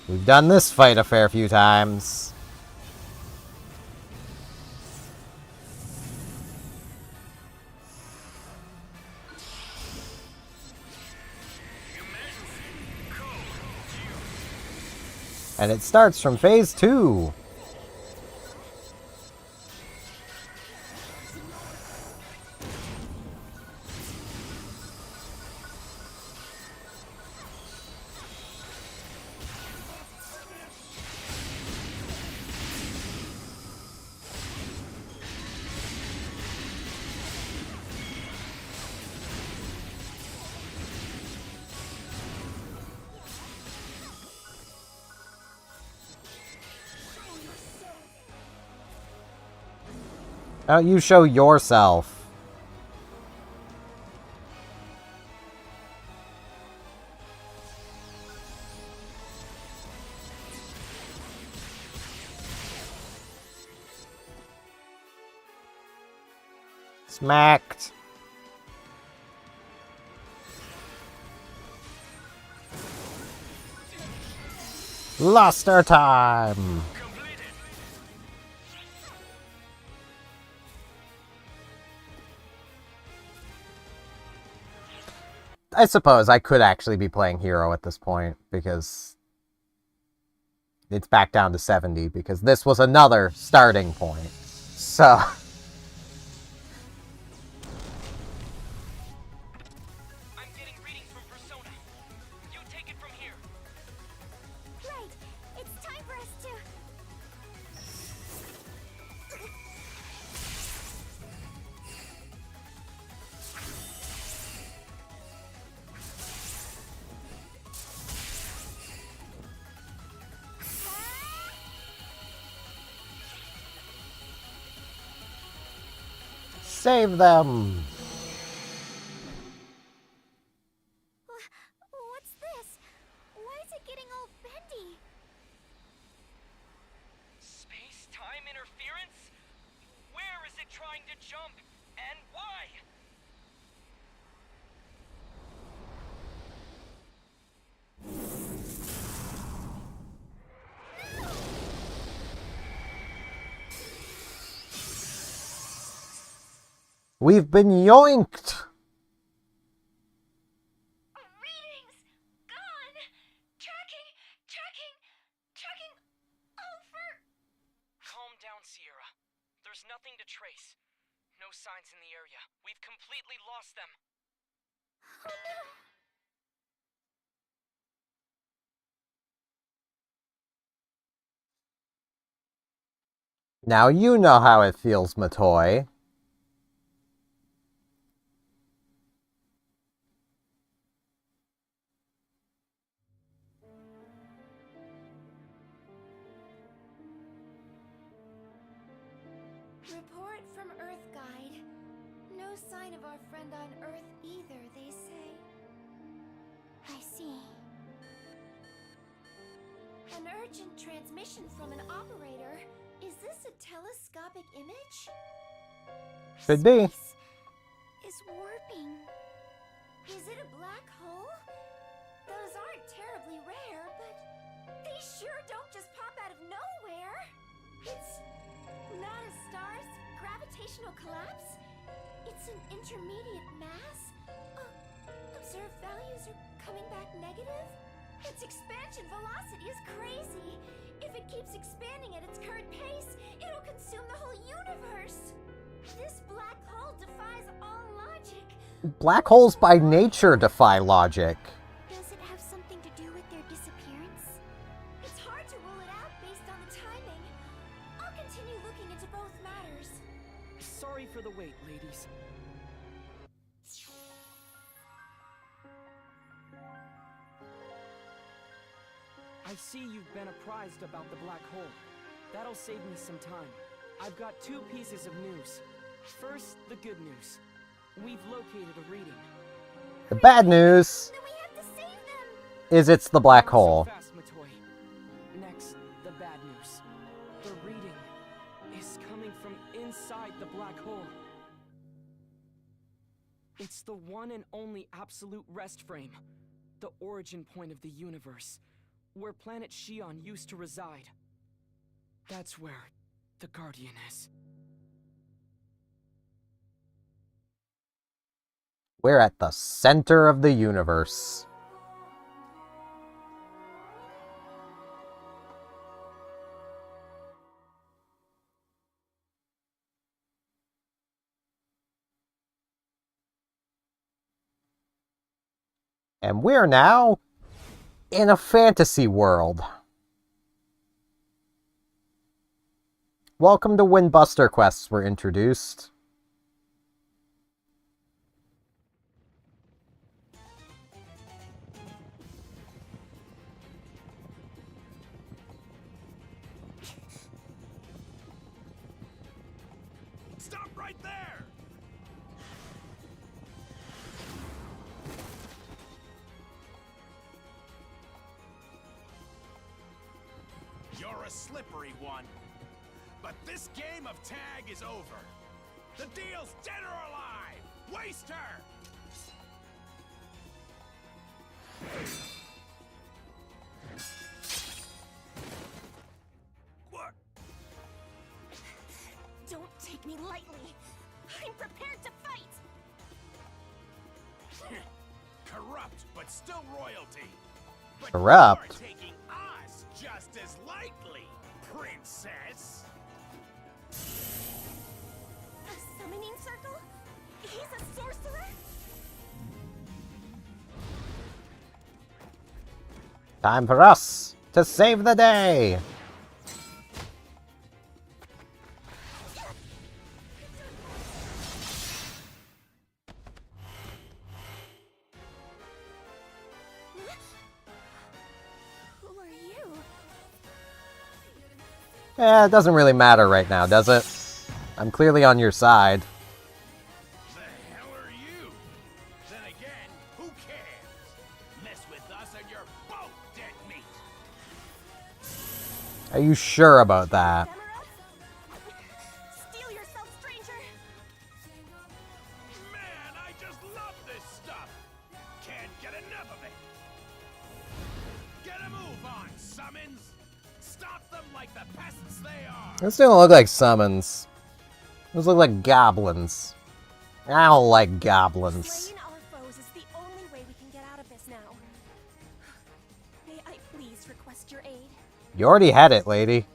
We've done this fight a fair few times. And it starts from phase 2. How you show yourself? Smacked. Lost our time. I suppose I could actually be playing hero at this point, because it's back down to 70, because this was another starting point. So... I'm getting readings from Persona. You take it from here. Right. It's time for us to... Save them! What's this? Why is it getting all bendy? Space-time interference? Where is it trying to jump? And why? We've been yoinked! Readings gone. Tracking over. Calm down, Sierra. There's nothing to trace. No signs in the area. We've completely lost them. Oh no. Now you know how it feels, Matoy. Report from Earth Guide. No sign of our friend on Earth either, they say. I see. An urgent transmission from an operator. Is this a telescopic image? Could be. Space is warping. Is it a black hole? Those aren't terribly rare, but they sure don't just pop out of nowhere. It's not a star's gravitational collapse. It's an intermediate mass. Observed values are coming back negative. Its expansion velocity is crazy. If it keeps expanding at its current pace, it'll consume the whole universe. This black hole defies all logic. Black holes by nature defy logic. Does it have something to do with their disappearance? It's hard to rule it out based on the timing. I'll continue looking into both matters. Sorry for the wait, ladies. see you've been apprised about the black hole. That'll save me some time. I've got 2 pieces of news. First, the good news. We've located a reading. The bad news Then we have to save them! is it's the black Not hole. So fast, Matoy. Next, the bad news. The reading is coming from inside the black hole. It's the one and only absolute rest frame. The origin point of the universe. Where planet Xion used to reside. That's where the Guardian is. We're at the center of the universe. And we're now in a fantasy world. Welcome to when Buster quests were introduced. Stop right there! You're a slippery one. But this game of tag is over. The deal's dead or alive! Waste her! What? Don't take me lightly. I'm prepared to fight! Corrupt, but still royalty. But Corrupt? you're taking us just as lightly, princess. A summoning circle? He's a sorcerer? Time for us to save the day. Who are you? It doesn't really matter right now, does it? I'm clearly on your side. The hell are you? Then again, who cares? Mess with us and you're both dead meat. Are you sure about that? Samara? Steel yourself, stranger! Man, I just love this stuff. Can't get enough of it. Get a move on, summons. Stop them like the pests they are. Those don't look like summons. Those look like goblins. I don't like goblins. Slaying our foes is the only way we can get out of this now. May I please request your aid? You already had it, lady.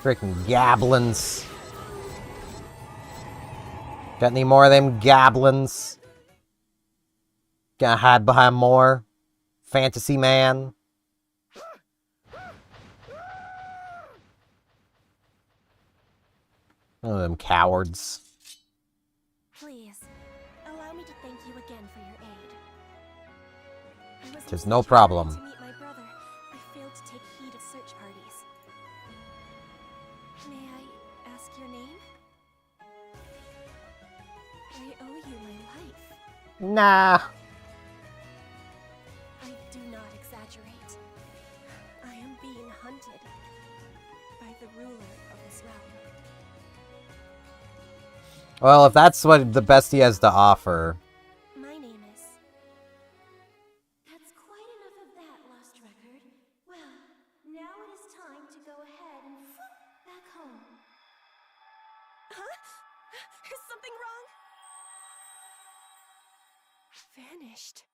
Freaking goblins. Got any more of them goblins? Gonna hide behind more? Fantasy man? One of them cowards. Please, allow me to thank you again for your aid. I was Tis no upset problem. To meet my brother, I failed to take heed of search parties. May I ask your name? I owe you my life. Nah. I do not exaggerate. I am being hunted by the ruler of this realm. Well, if that's what the best he has to offer. My name is... That's quite enough of that, Lost Record. Well, now it is time to go ahead and back home. Huh? Is something wrong? Vanished.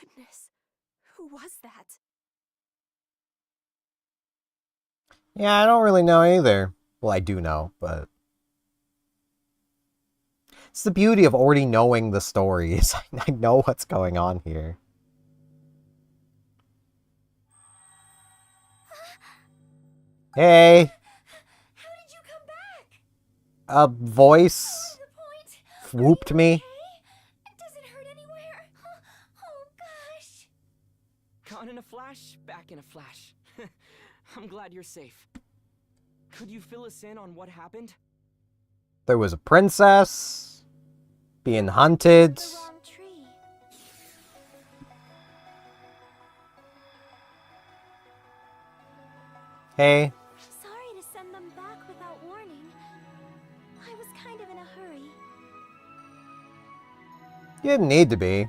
Goodness, who was that? Yeah, I don't really know either. Well, I do know, but... It's the beauty of already knowing the stories. I know what's going on here. Hey, How did you come back? a voice The point. whooped me. Okay? Does it hurt anywhere? Oh gosh. Gone in a flash, back in a flash. I'm glad you're safe. Could you fill us in on what happened? There was a princess being hunted. The wrong tree. Hey, Sorry to send them back without warning. I was kind of in a hurry. you didn't need to be.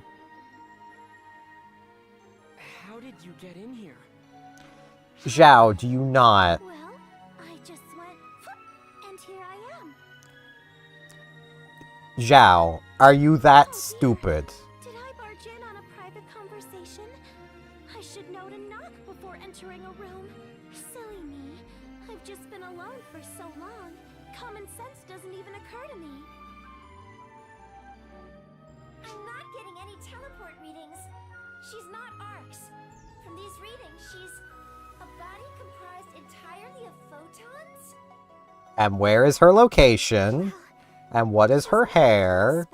How did you get in here? Zhao, do you not? Well, I just went, and here I am. Zhao, are you that stupid? Did I barge in on a private conversation? I should know to knock before entering a room. Silly me. I've just been alone for so long. Common sense doesn't even occur to me. I'm not getting any teleport readings. She's not Arcs. From these readings, she's a body comprised entirely of photons? And where is her location? And what is her hair?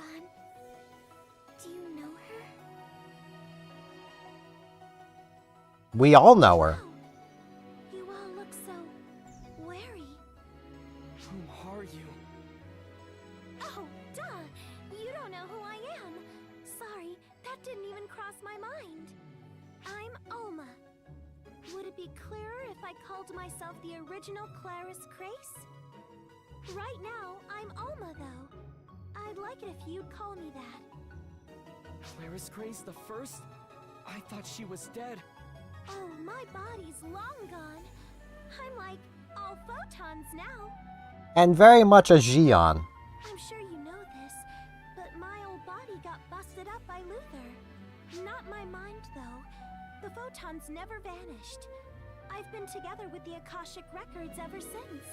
Do you know her? We all know her. Oh, you all look so wary. Who are you? Oh, duh! You don't know who I am. Sorry, that didn't even cross my mind. I'm Alma. Would it be clearer if I called myself the original Clarice Grace? Right now, I'm Alma, though. I'd like it if you'd call me that. Clarice Grace the First? I thought she was dead. Oh, my body's long gone. I'm like all photons now. And very much a Xion. I'm sure you know this, but my old body got busted up by Luther. Not my mind, though. The photons never vanished. I've been together with the Akashic Records ever since.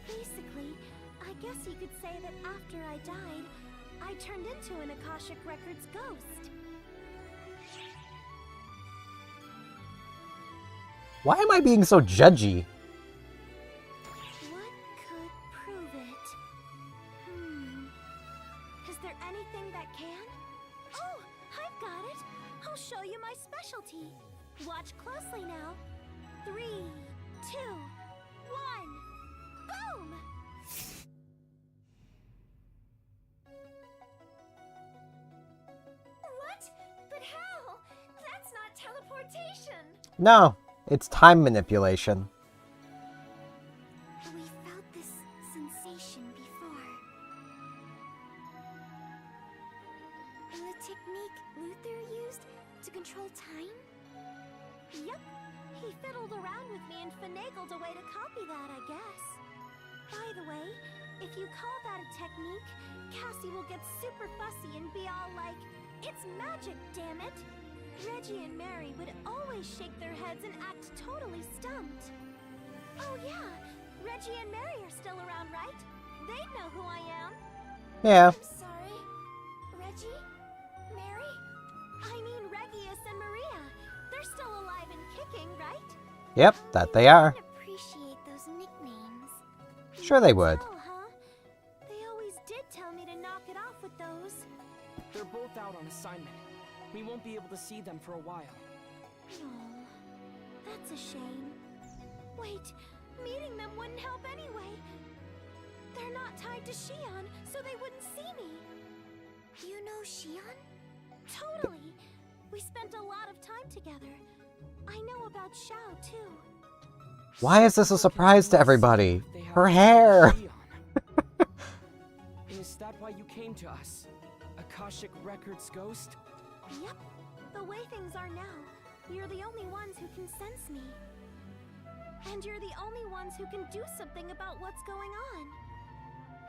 Basically, I guess you could say that after I died, I turned into an Akashic Records ghost. Why am I being so judgy? What could prove it? Is there anything that can? Oh, I've got it! I'll show you my specialty. Watch closely now. 3, 2, 1, boom! What? But how? That's not teleportation! No, it's time manipulation. We felt this sensation before. The technique Luther used to control time? Yup. He fiddled around with me and finagled a way to copy that, I guess. By the way, if you call that a technique, Cassie will get super fussy and be all like, "It's magic, damn it!" Reggie and Mary would always shake their heads and act totally stumped. Oh yeah, Reggie and Mary are still around, right? They'd know who I am. Yeah. I'm sorry. Reggie? Mary? I mean Regius and Maria. They're still alive and kicking, right? Yep, that they are. I'd appreciate those nicknames. Sure they would. Oh, huh? They always did tell me to knock it off with those. They're both out on assignment. We won't be able to see them for a while. Oh, that's a shame. Wait, meeting them wouldn't help anyway. They're not tied to Xion, so they wouldn't see me. You know Xion? Totally. We spent a lot of time together. I know about Xiao, too. Why is this a surprise to everybody? They have Her hair! Xion. Is that why you came to us? Akashic Records ghost? Yep. The way things are now, you're the only ones who can sense me. And you're the only ones who can do something about what's going on.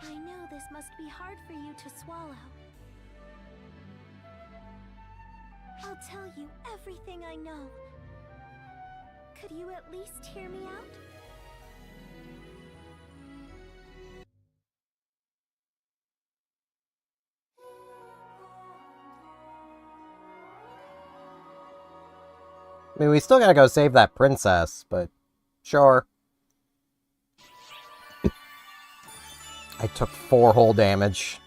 I know this must be hard for you to swallow. I'll tell you everything I know. Could you at least hear me out? I mean, we still gotta go save that princess, but sure. I took 4 whole damage.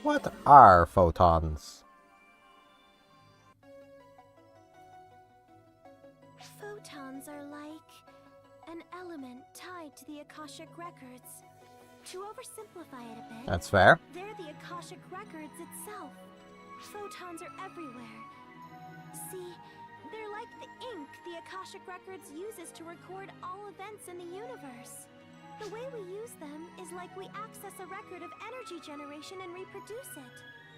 What are photons? Photons are like an element tied to the Akashic Records. To oversimplify it a bit, That's fair. they're the Akashic Records itself. Photons are everywhere. See, they're like the ink the Akashic Records uses to record all events in the universe. The way we use them is like we access a record of energy generation and reproduce it.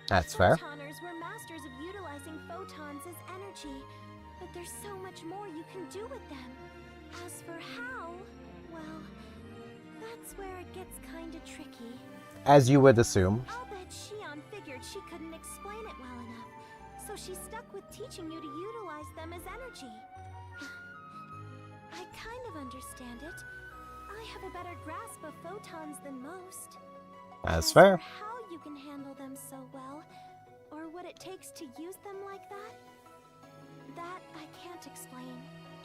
That's fair. Photoners were masters of utilizing photons as energy, but there's so much more you can do with them. As for how, well, that's where it gets kinda tricky. As you would assume. I'll bet Shion figured she couldn't explain it well enough, so she stuck with teaching you to utilize them as energy. I kind of understand it. I have a better grasp of photons than most. That's As fair. for how you can handle them so well, or what it takes to use them like that I can't explain.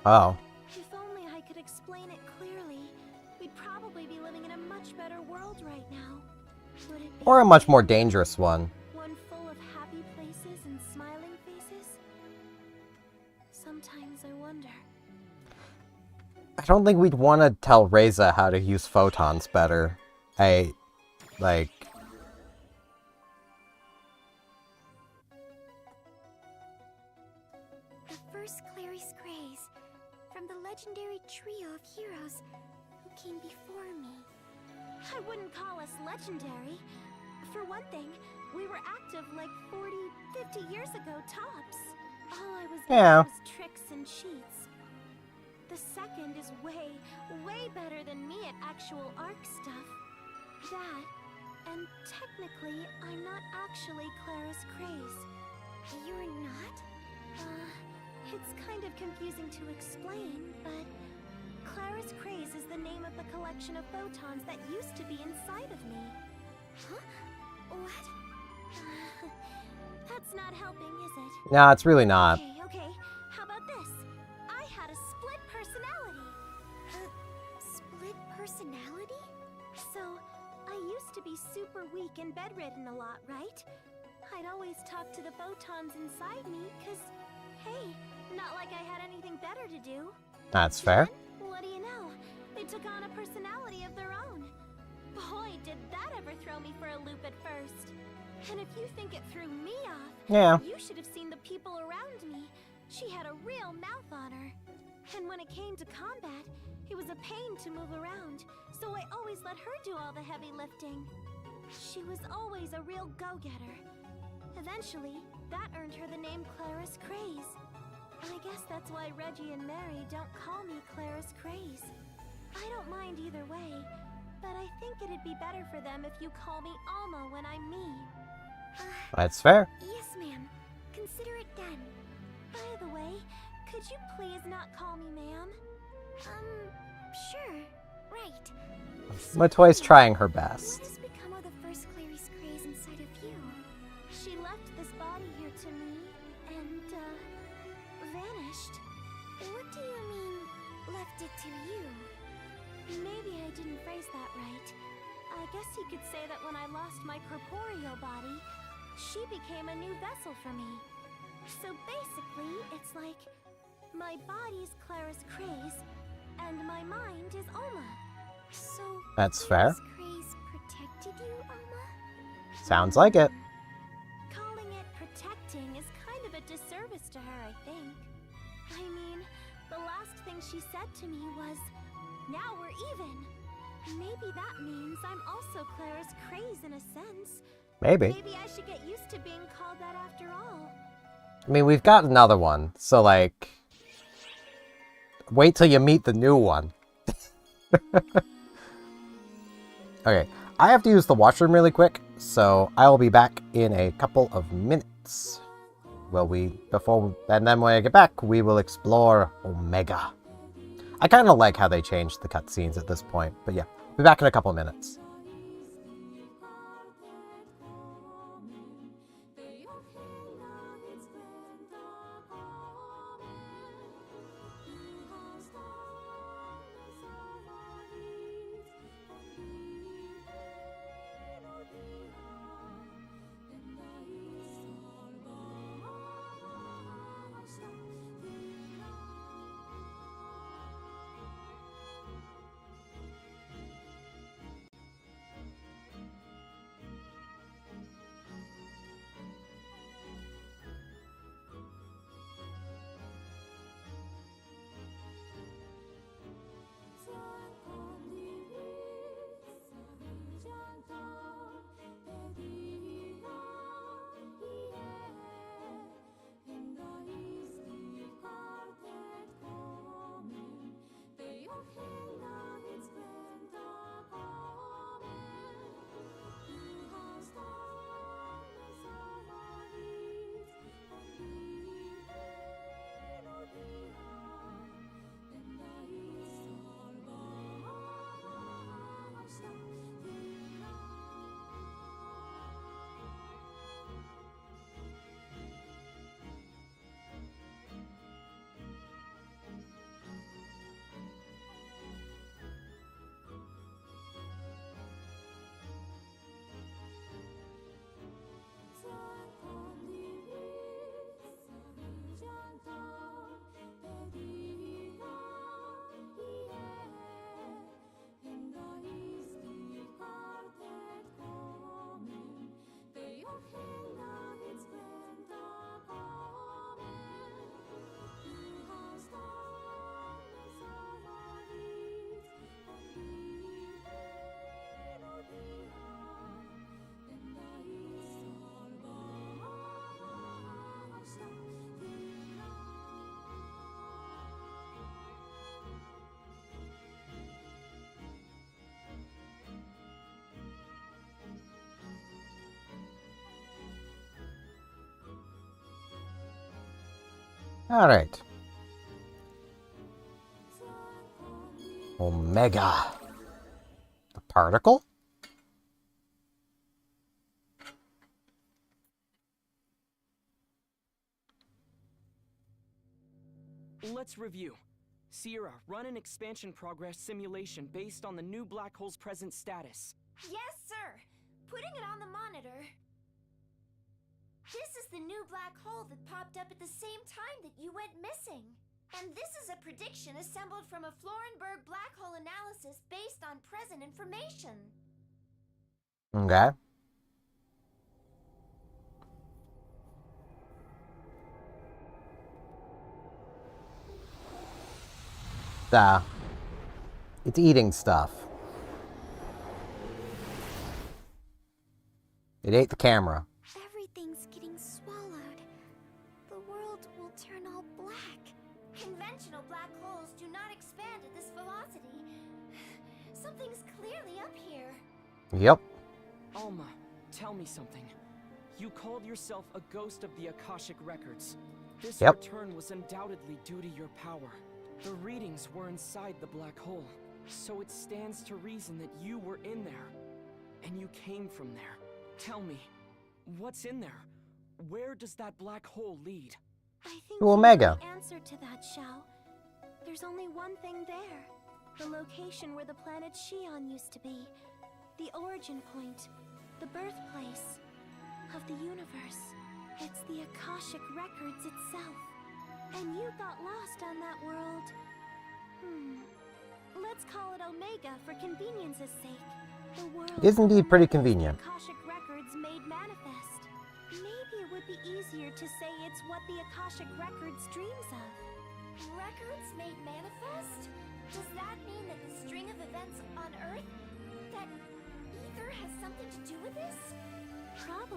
Oh. If only I could explain it clearly, we'd probably be living in a much better world right now. Would it be Or a much more dangerous one. one full of happy places and smiling faces? Sometimes I wonder. I don't think we'd want to tell Reza how to use photons better. The first Clarice Craze, from the legendary trio of heroes who came before me. I wouldn't call us legendary. For one thing, we were active like 40, 50 years ago tops. All I was good Yeah. at was tricks and cheats. The second is way, way better than me at actual arc stuff. That, and technically, I'm not actually Clarice Craze. You're not? It's kind of confusing to explain, but Clarice Craze is the name of the collection of photons that used to be inside of me. Huh? What? That's not helping, is it? nah, it's really not. Okay. How about this? I had a split personality. Split personality? So, I used to be super weak and bedridden a lot, right? I'd always talk to the photons inside me, cause, hey, not like I had anything better to do. That's fair. Then, what do you know? They took on a personality of their own. Boy, did that ever throw me for a loop at first. And if you think it threw me off, Yeah. you should have seen the people around me. She had a real mouth on her. And when it came to combat, it was a pain to move around, so I always let her do all the heavy lifting. She was always a real go-getter. Eventually, that earned her the name Clarice Craze. I guess that's why Reggie and Mary don't call me Clarice Craze. I don't mind either way, but I think it'd be better for them if you call me Alma when I'm me. That's fair. Yes, ma'am. Consider it done. By the way, could you please not call me ma'am? Sure. Right. Matoy's trying her best. What has become of the first Clarice Craze inside of you? She left this body here to me and, vanished. What do you mean, left it to you? Maybe I didn't phrase that right. I guess you could say that when I lost my corporeal body, she became a new vessel for me. So basically, it's like my body's Clarice Craze, and my mind is Alma. So That's fair. Clarice Craze protected you, Alma? Sounds like it. Calling it protecting is kind of a disservice to her, I think. I mean, the last thing she said to me was, "Now we're even." Maybe that means I'm also Clarice Craze in a sense. Maybe. Maybe I should get used to being called that after all. I mean, we've got another one, so like, wait till you meet the new one. Okay, I have to use the washroom really quick, so I will be back in a couple of minutes. And then when I get back, we will explore Omega. I kind of like how they changed the cutscenes at this point, but yeah, be back in a couple of minutes. Alright. Omega. The particle? Let's review. Sierra, run an expansion progress simulation based on the new black hole's present status. Yes, sir. Putting it on the monitor. This is the new black hole that popped up at the same time that you went missing. And this is a prediction assembled from a Florenberg black hole analysis based on present information. Okay. It's eating stuff. It ate the camera. Everything's getting swallowed. The world will turn all black. Conventional black holes do not expand at this velocity. Something's clearly up here. Yep. Alma, tell me something. You called yourself a ghost of the Akashic Records. This return was undoubtedly due to your power. The readings were inside the black hole, so it stands to reason that you were in there. And you came from there. Tell me, what's in there? Where does that black hole lead? I think To Omega. you know the answer to that, Xiao. There's only one thing there. The location where the planet Xion used to be. The origin point. The birthplace of the universe. It's the Akashic Records itself. And you got lost on that world. Let's call it Omega for convenience's sake. The world It is indeed pretty convenient. Akashic Records made manifest. Maybe it would be easier to say it's what the Akashic Records dreams of. Records made manifest? Does that mean that the string of events on Earth, that ether has something to do with this?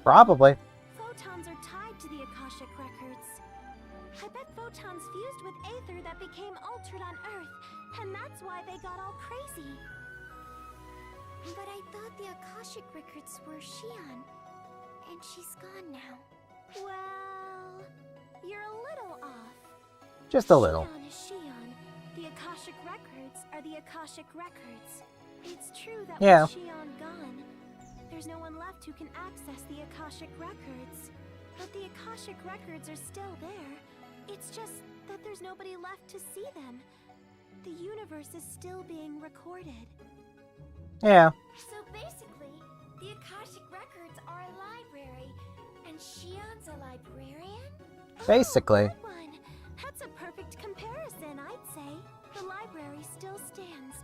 Probably. Photons are tied to the Akashic Records. I bet photons fused with aether that became altered on Earth, and that's why they got all crazy. But I thought the Akashic Records were Xion, and she's gone now. Well, you're a little off. Just a little. Xion is Xion. The Akashic Records are the Akashic Records. It's true that with Xion gone, there's no one left who can access the Akashic Records. But the Akashic Records are still there. It's just that there's nobody left to see them. The universe is still being recorded. Yeah. So basically, the Akashic Records are a library, and Xion's a librarian? Basically. Oh, good one. That's a perfect comparison, I'd say. The library still stands,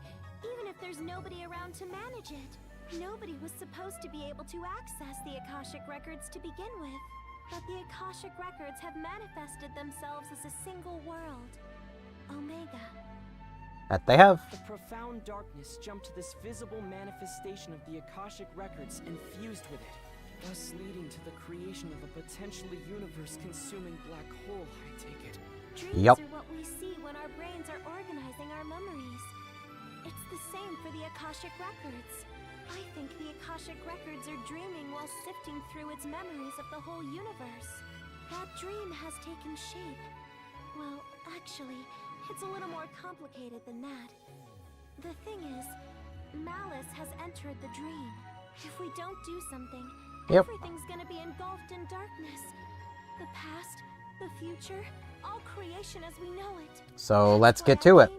even if there's nobody around to manage it. Nobody was supposed to be able to access the Akashic Records to begin with. But the Akashic Records have manifested themselves as a single world. Omega. That they have. The profound darkness jumped to this visible manifestation of the Akashic Records and fused with it, thus leading to the creation of a potentially universe-consuming black hole, I take it. Dreams are what we see when our brains are organizing our memories. It's the same for the Akashic Records. I think the Akashic Records are dreaming while sifting through its memories of the whole universe. That dream has taken shape. Well, actually, it's a little more complicated than that. The thing is, malice has entered the dream. If we don't do something, everything's gonna be engulfed in darkness. The past, the future, all creation as we know it. So let's get to it.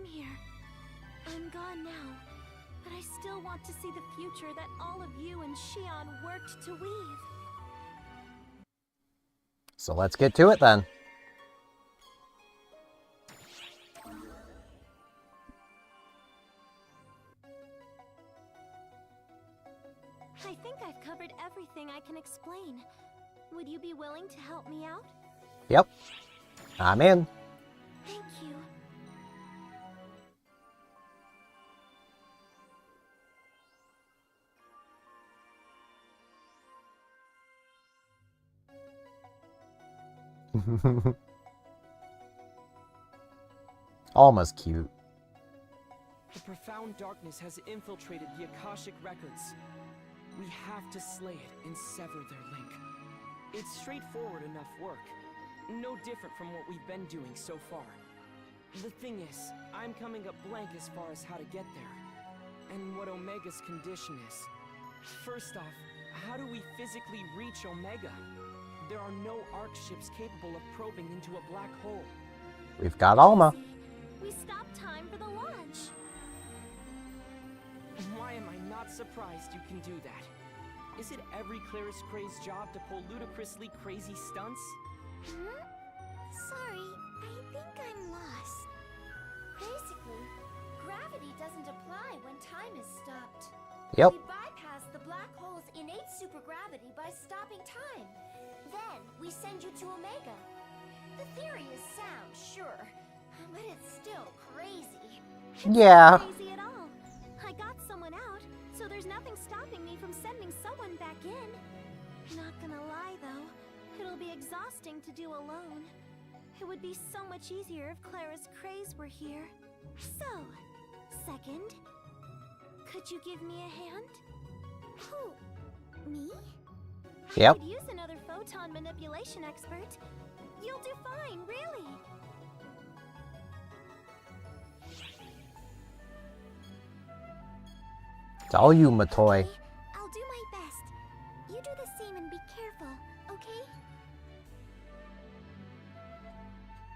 I'm gone now, but I still want to see the future that all of you and Xion worked to weave. So let's get to it then. I think I've covered everything I can explain. Would you be willing to help me out? Yep. I'm in. Thank you. Almost cute. The profound darkness has infiltrated the Akashic Records. We have to slay it and sever their link. It's straightforward enough work. No different from what we've been doing so far. The thing is, I'm coming up blank as far as how to get there, and what Omega's condition is. First off, how do we physically reach Omega? There are no ARC ships capable of probing into a black hole. We've got Alma. We stopped time for the launch. Why am I not surprised you can do that? Is it every Claris Cray's job to pull ludicrously crazy stunts? Hmm? Sorry, I think I'm lost. Basically, gravity doesn't apply when time is stopped. Yep. We bypass the black hole's innate supergravity by stopping time. Then we send you to Omega. The theory is sound, sure, but it's still crazy. Yeah. It's not crazy at all. I got someone out, so there's nothing stopping me from sending someone back in. Not gonna lie though, it'll be exhausting to do alone. It would be so much easier if Claris Craze were here. So, second, could you give me a hand? Who? Me? Yep. I could use another photon manipulation expert. You'll do fine, really. It's all you, Matoy. Okay, I'll do my best. You do the same and be careful, okay?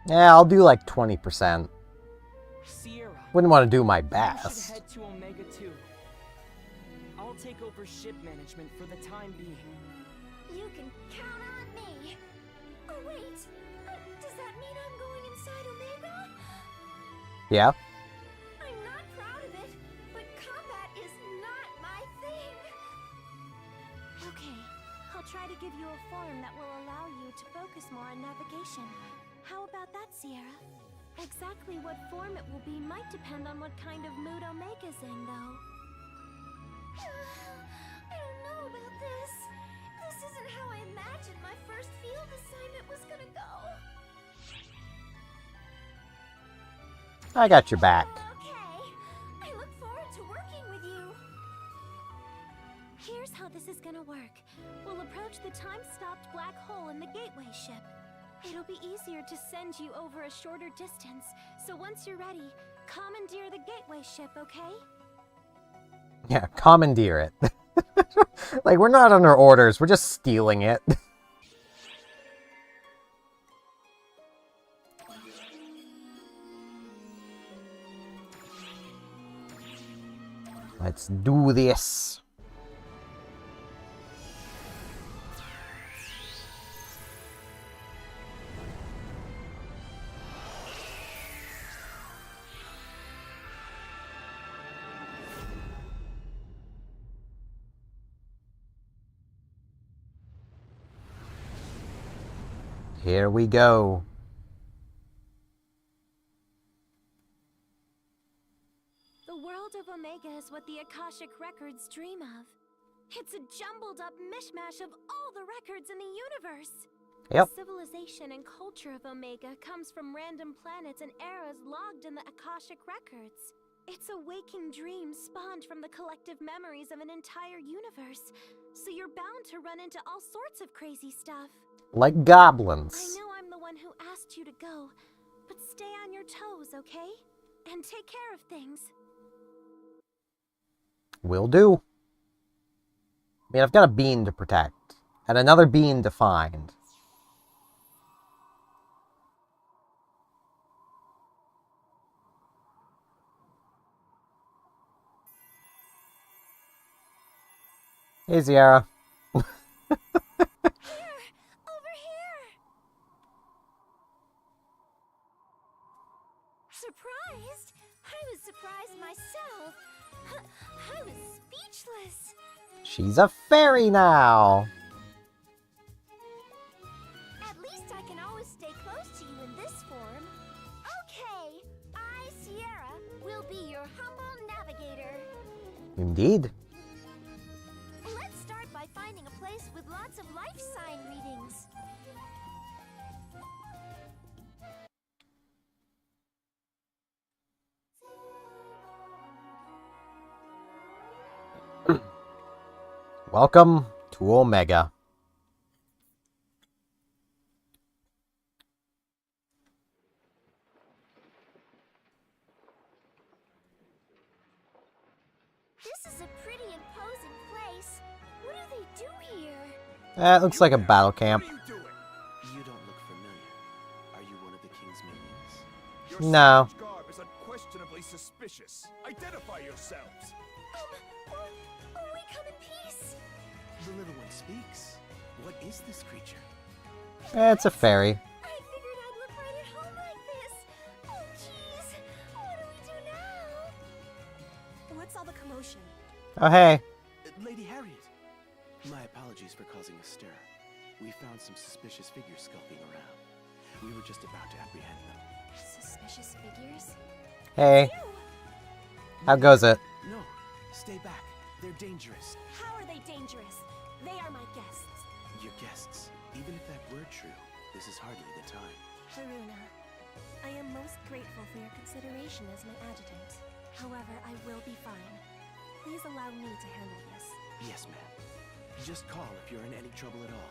Yeah, I'll do like 20%. Sierra, Wouldn't want to do my you should best. head to Omega 2. I'll take over ship management for the time being. You can count on me. Oh wait, does that mean I'm going inside Omega? Yeah. I'm not proud of it, but combat is not my thing. Okay, I'll try to give you a form that will allow you to focus more on navigation. How about that, Sierra? Exactly what form it will be might depend on what kind of mood Omega's in, though. I don't know about this. This isn't how I imagined my first field assignment was gonna go. I got your back. Okay. I look forward to working with you. Here's how this is gonna work. We'll approach the time-stopped black hole in the gateway ship. It'll be easier to send you over a shorter distance, so once you're ready, commandeer the gateway ship, okay? Yeah, commandeer it. Like, we're not under orders, we're just stealing it. Let's do this. Here we go. The world of Omega is what the Akashic Records dream of. It's a jumbled up mishmash of all the records in the universe. Yep. The civilization and culture of Omega comes from random planets and eras logged in the Akashic Records. It's a waking dream spawned from the collective memories of an entire universe, so you're bound to run into all sorts of crazy stuff. Like goblins. I know I'm the one who asked you to go, but stay on your toes, okay? And take care of things. Will do. I mean, I've got a bean to protect. And another bean to find. Hey, Ziara. Over here! Surprised? I was surprised myself. I was speechless. She's a fairy now. At least I can always stay close to you in this form. Okay, I, Sierra, will be your humble navigator. Indeed. Let's start by finding a place with lots of life sign readings. Welcome to Omega. do here? That looks like a battle camp. What are you doing? You don't look familiar. Are you one of the king's minions? Your No. strange garb is unquestionably suspicious. Identify yourselves. Only come in peace. The little one speaks. What is this creature? It's a fairy. I figured I'd look right at home like this. Oh, jeez. What do we do now? What's all the commotion? Oh, hey. Lady Harriet! My apologies for causing a stir. We found some suspicious figures skulking around. We were just about to apprehend them. Suspicious figures? Hey. How goes it? No, stay back. They're dangerous. How are they dangerous? They are my guests. Your guests. Even if that were true, this is hardly the time. Varuna, I am most grateful for your consideration as my adjutant. However, I will be fine. Please allow me to handle this. Yes, ma'am. Just call if you're in any trouble at all.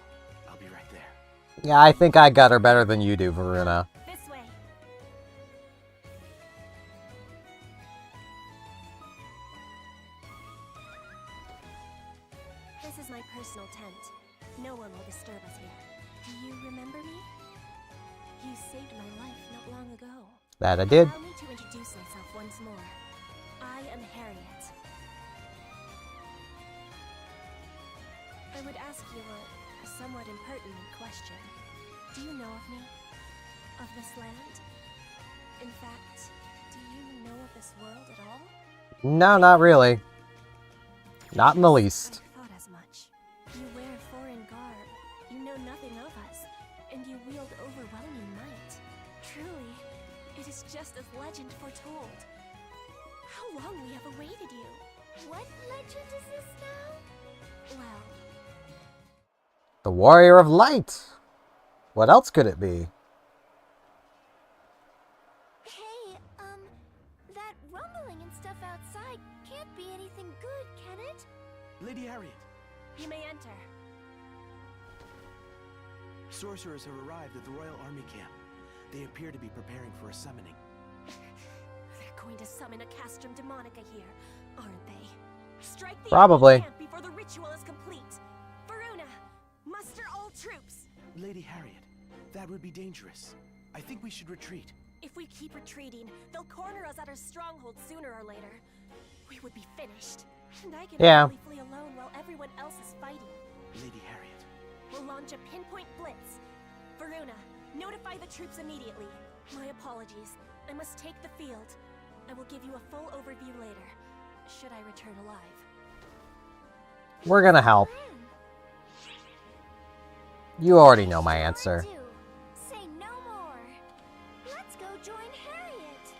I'll be right there. Yeah, I think I got her better than you do, Varuna. This way. This is my personal tent. No one will disturb us here. Do you remember me? You saved my life not long ago. That I did. Allow me to introduce myself once more. I am Harriet. I would ask you a somewhat impertinent question. Do you know of me? Of this land? In fact, do you know of this world at all? No, not really. Not in the least. I thought as much. You wear foreign garb. You know nothing of us, and you wield overwhelming might. Truly, it is just as legend foretold. How long we have awaited you. What legend is this now? Well, The Warrior of Light. What else could it be? hey, that rumbling and stuff outside can't be anything good, can it? Lady Harriet, You may enter. sorcerers have arrived at the Royal Army camp. They appear to be preparing for a summoning. They're going to summon a castrum demonica here, aren't they? Strike the Probably. enemy camp before the ritual is complete. Varuna, muster all troops. Lady Harriet, that would be dangerous. I think we should retreat. If we keep retreating, they'll corner us at our stronghold sooner or later. We would be finished. And I can Yeah. only flee alone while everyone else is fighting. Lady Harriet, We'll launch a pinpoint blitz. Varuna, notify the troops immediately. My apologies. I must take the field. I will give you a full overview later, should I return alive. We're gonna help. You already know my answer. Say no more. Let's go join Harriet.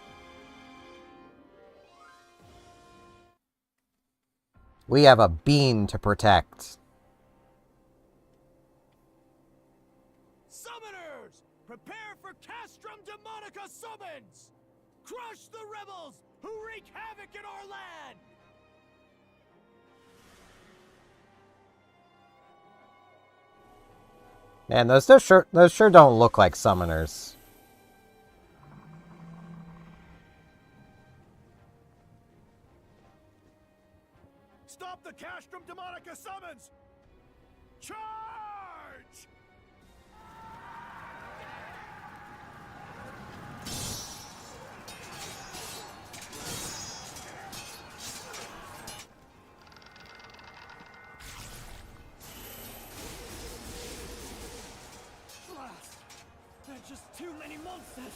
We have a bean to protect. Summoners! Prepare for Castrum Demonica summons! Crush the rebels who wreak havoc in our land! Man, those sure don't look like summoners. Stop the Castrum Demonica summons! Charge! There are just too many monsters,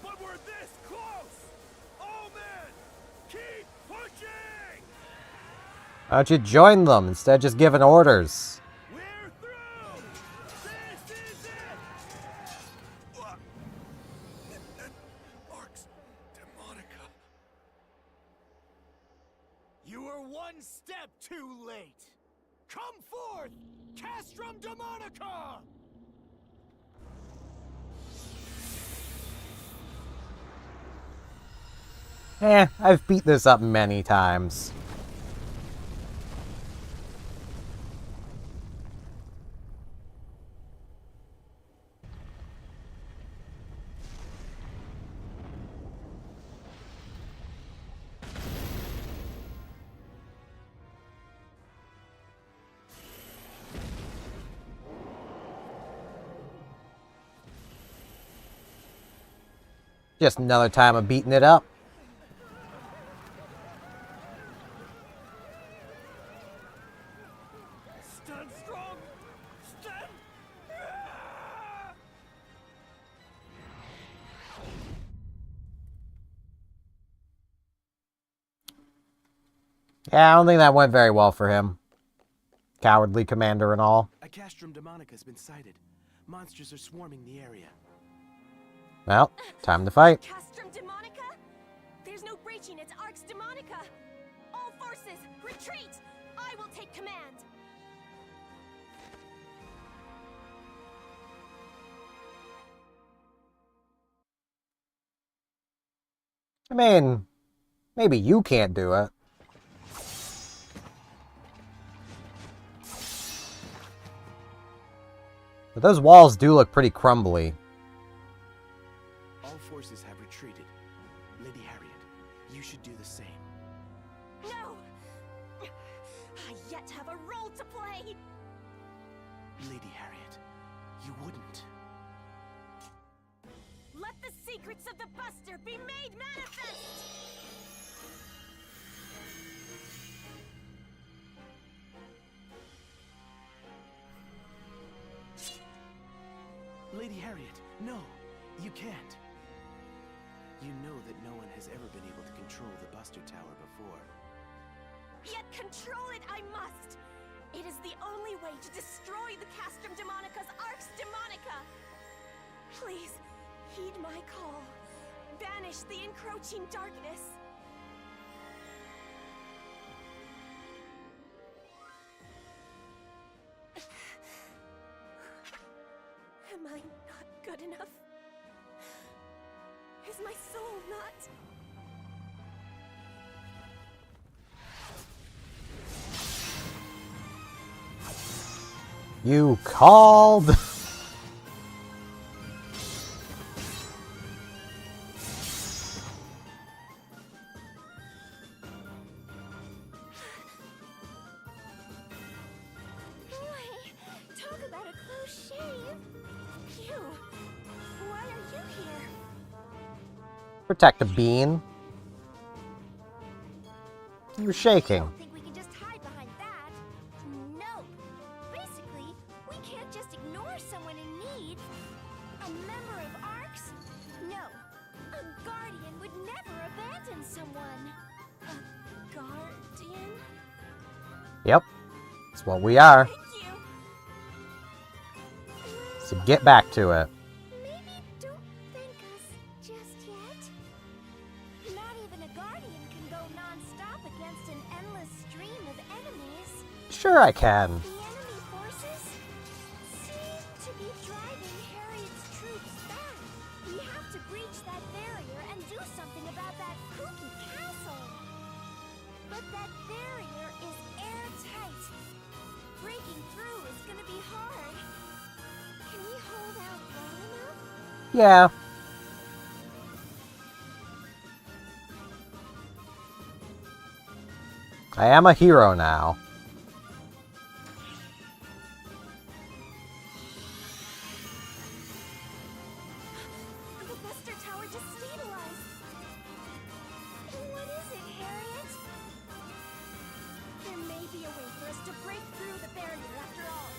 but we're this close! Oh man, keep pushing! Why don't you join them instead of just giving orders? We're through! This is it! Arx Demonica. You were one step too late! Come forth, Castrum Demonica! I've beat this up many times. Just another time of beating it up. Stand strong! Stand! Yeah, I don't think that went very well for him. Cowardly commander and all. A castrum demonica has been sighted. Monsters are swarming the area. Well, time to fight. Castrum Demonica? There's no breaching its Arx Demonica! All forces, retreat! I will take command! I mean, maybe you can't do it. But those walls do look pretty crumbly. All forces have retreated. Lady Harriet, you should do the same. No! I yet have a role to play! Lady Harriet, you wouldn't. Let the secrets of the Buster be made manifest! Lady Harriet, no, you can't. You know that no one has ever been able to control the Buster Tower before. Yet control it I must! It is the only way to destroy the Castrum Demonica's Arx Demonica! Please, heed my call. Banish the encroaching darkness. Am I not good enough? Is my soul not... You called. Talk about a close shave. You, why are you here? Protect a bean. You're shaking. I don't think we can just hide behind that. No. Basically, we can't just ignore someone in need. A member of Arx? No. A guardian would never abandon someone. A guardian? Yep. That's what we are. Thank you. So get back to it. Maybe don't thank us just yet. Not even a guardian can go non-stop against an endless stream of enemies. Sure I can. The enemy forces seem to be driving Harriet's troops back. We have to breach that barrier and do something about that kooky castle. But that barrier is airtight. Breaking through is gonna be hard. Can we hold out long enough? Yeah. I am a hero now. The Buster Tower just stabilized. What is it, Harriet? There may be a way for us to break through the barrier after all.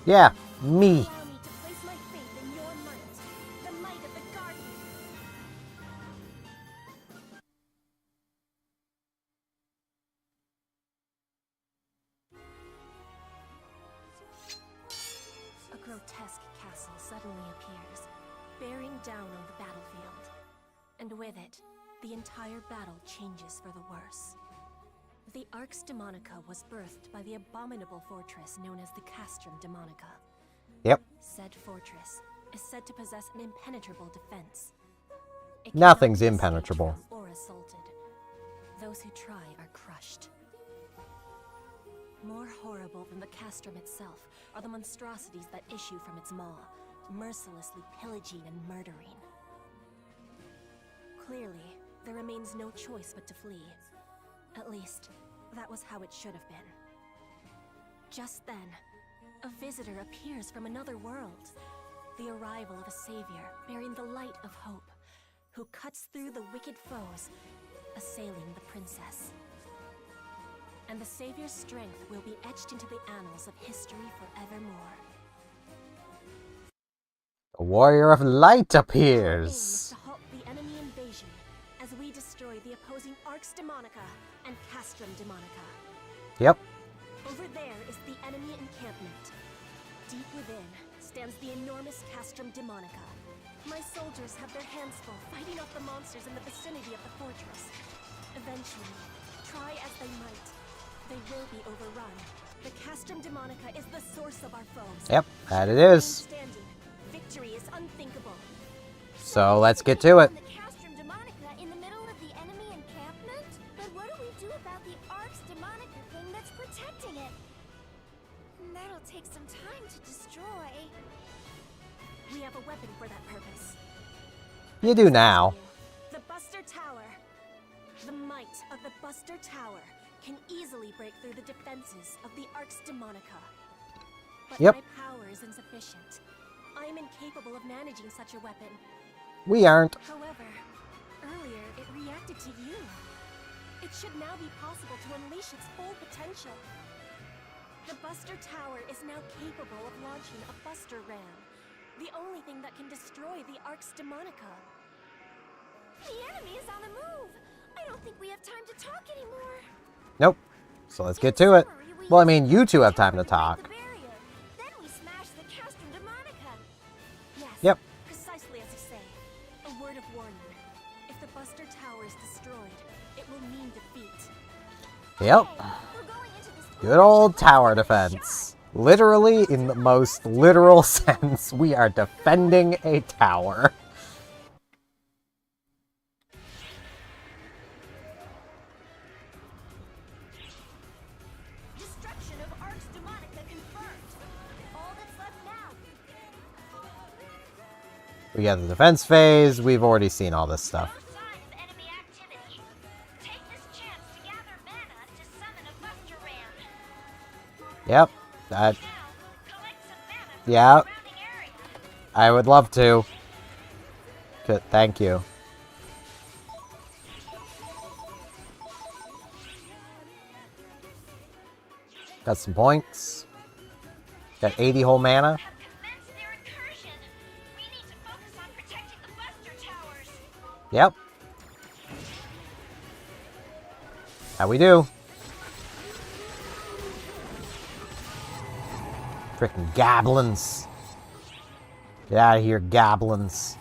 Yeah, me. Allow me to place my faith in your might, the might of the Guardian. A grotesque castle suddenly appears, bearing down on the battlefield. And with it, the entire battle changes for the worse. The Arx Demonica was birthed by the abominable fortress known as the Castrum Demonica. Yep. Said fortress is said to possess an impenetrable defense. It Nothing's cannot be escaped impenetrable. from or assaulted. Those who try are crushed. More horrible than the castrum itself are the monstrosities that issue from its maw, mercilessly pillaging and murdering. Clearly, there remains no choice but to flee. At least, that was how it should have been. Just then, a visitor appears from another world. The arrival of a savior bearing the light of hope, who cuts through the wicked foes, assailing the princess. And the Savior's strength will be etched into the annals of history forevermore. A warrior of light Our aim is appears. to halt the enemy invasion as we destroy the opposing Arx Demonica and Castrum Demonica. Yep. Over there is the enemy encampment. Deep within stands the enormous Castrum Demonica. My soldiers have their hands full fighting off the monsters in the vicinity of the fortress. Eventually, try as they might, they will be overrun. The Castrum Demonica is the source of our foes. Yep, that it Remain is. standing. Victory is unthinkable. So let's get to it. The Castrum Demonica in the middle of the enemy encampment? But what do we do about the Arx Demonica thing that's protecting it? That'll take some time to destroy. We have a weapon for that purpose. You do now. The Buster Tower. The might of the Buster Tower can easily break through the defenses of the Arx Demonica. But Yep. my power is insufficient. I am incapable of managing such a weapon. We aren't. However, earlier it reacted to you. It should now be possible to unleash its full potential. The Buster Tower is now capable of launching a Buster Ram, the only thing that can destroy the Arx Demonica. The enemy is on the move. I don't think we have time to talk anymore. Nope. So let's get to it. Well, I mean, you two have time to talk. The barrier. Then we smash the Castrum Demonica. Yes. Yep. Precisely as you say. A word of warning. If the Buster Tower is destroyed, it will mean defeat. Yep. We're going into this Good old tower defense. Literally, in the most literal sense, we are defending a tower. destruction of Arx Demonica confirmed. All that's left now. We got the defense phase. We've already seen all this stuff. No sign of enemy activity. Take this chance to gather mana to summon a Buster Ram. Yep. That. Now, collect some mana from Yeah. the surrounding area. I would love to. Good. Thank you. Got some points. Got 80 whole mana. Have commenced their incursion. We need to focus on protecting the Buster Towers. Yep. How we do? Frickin' goblins. Get out of here, goblins.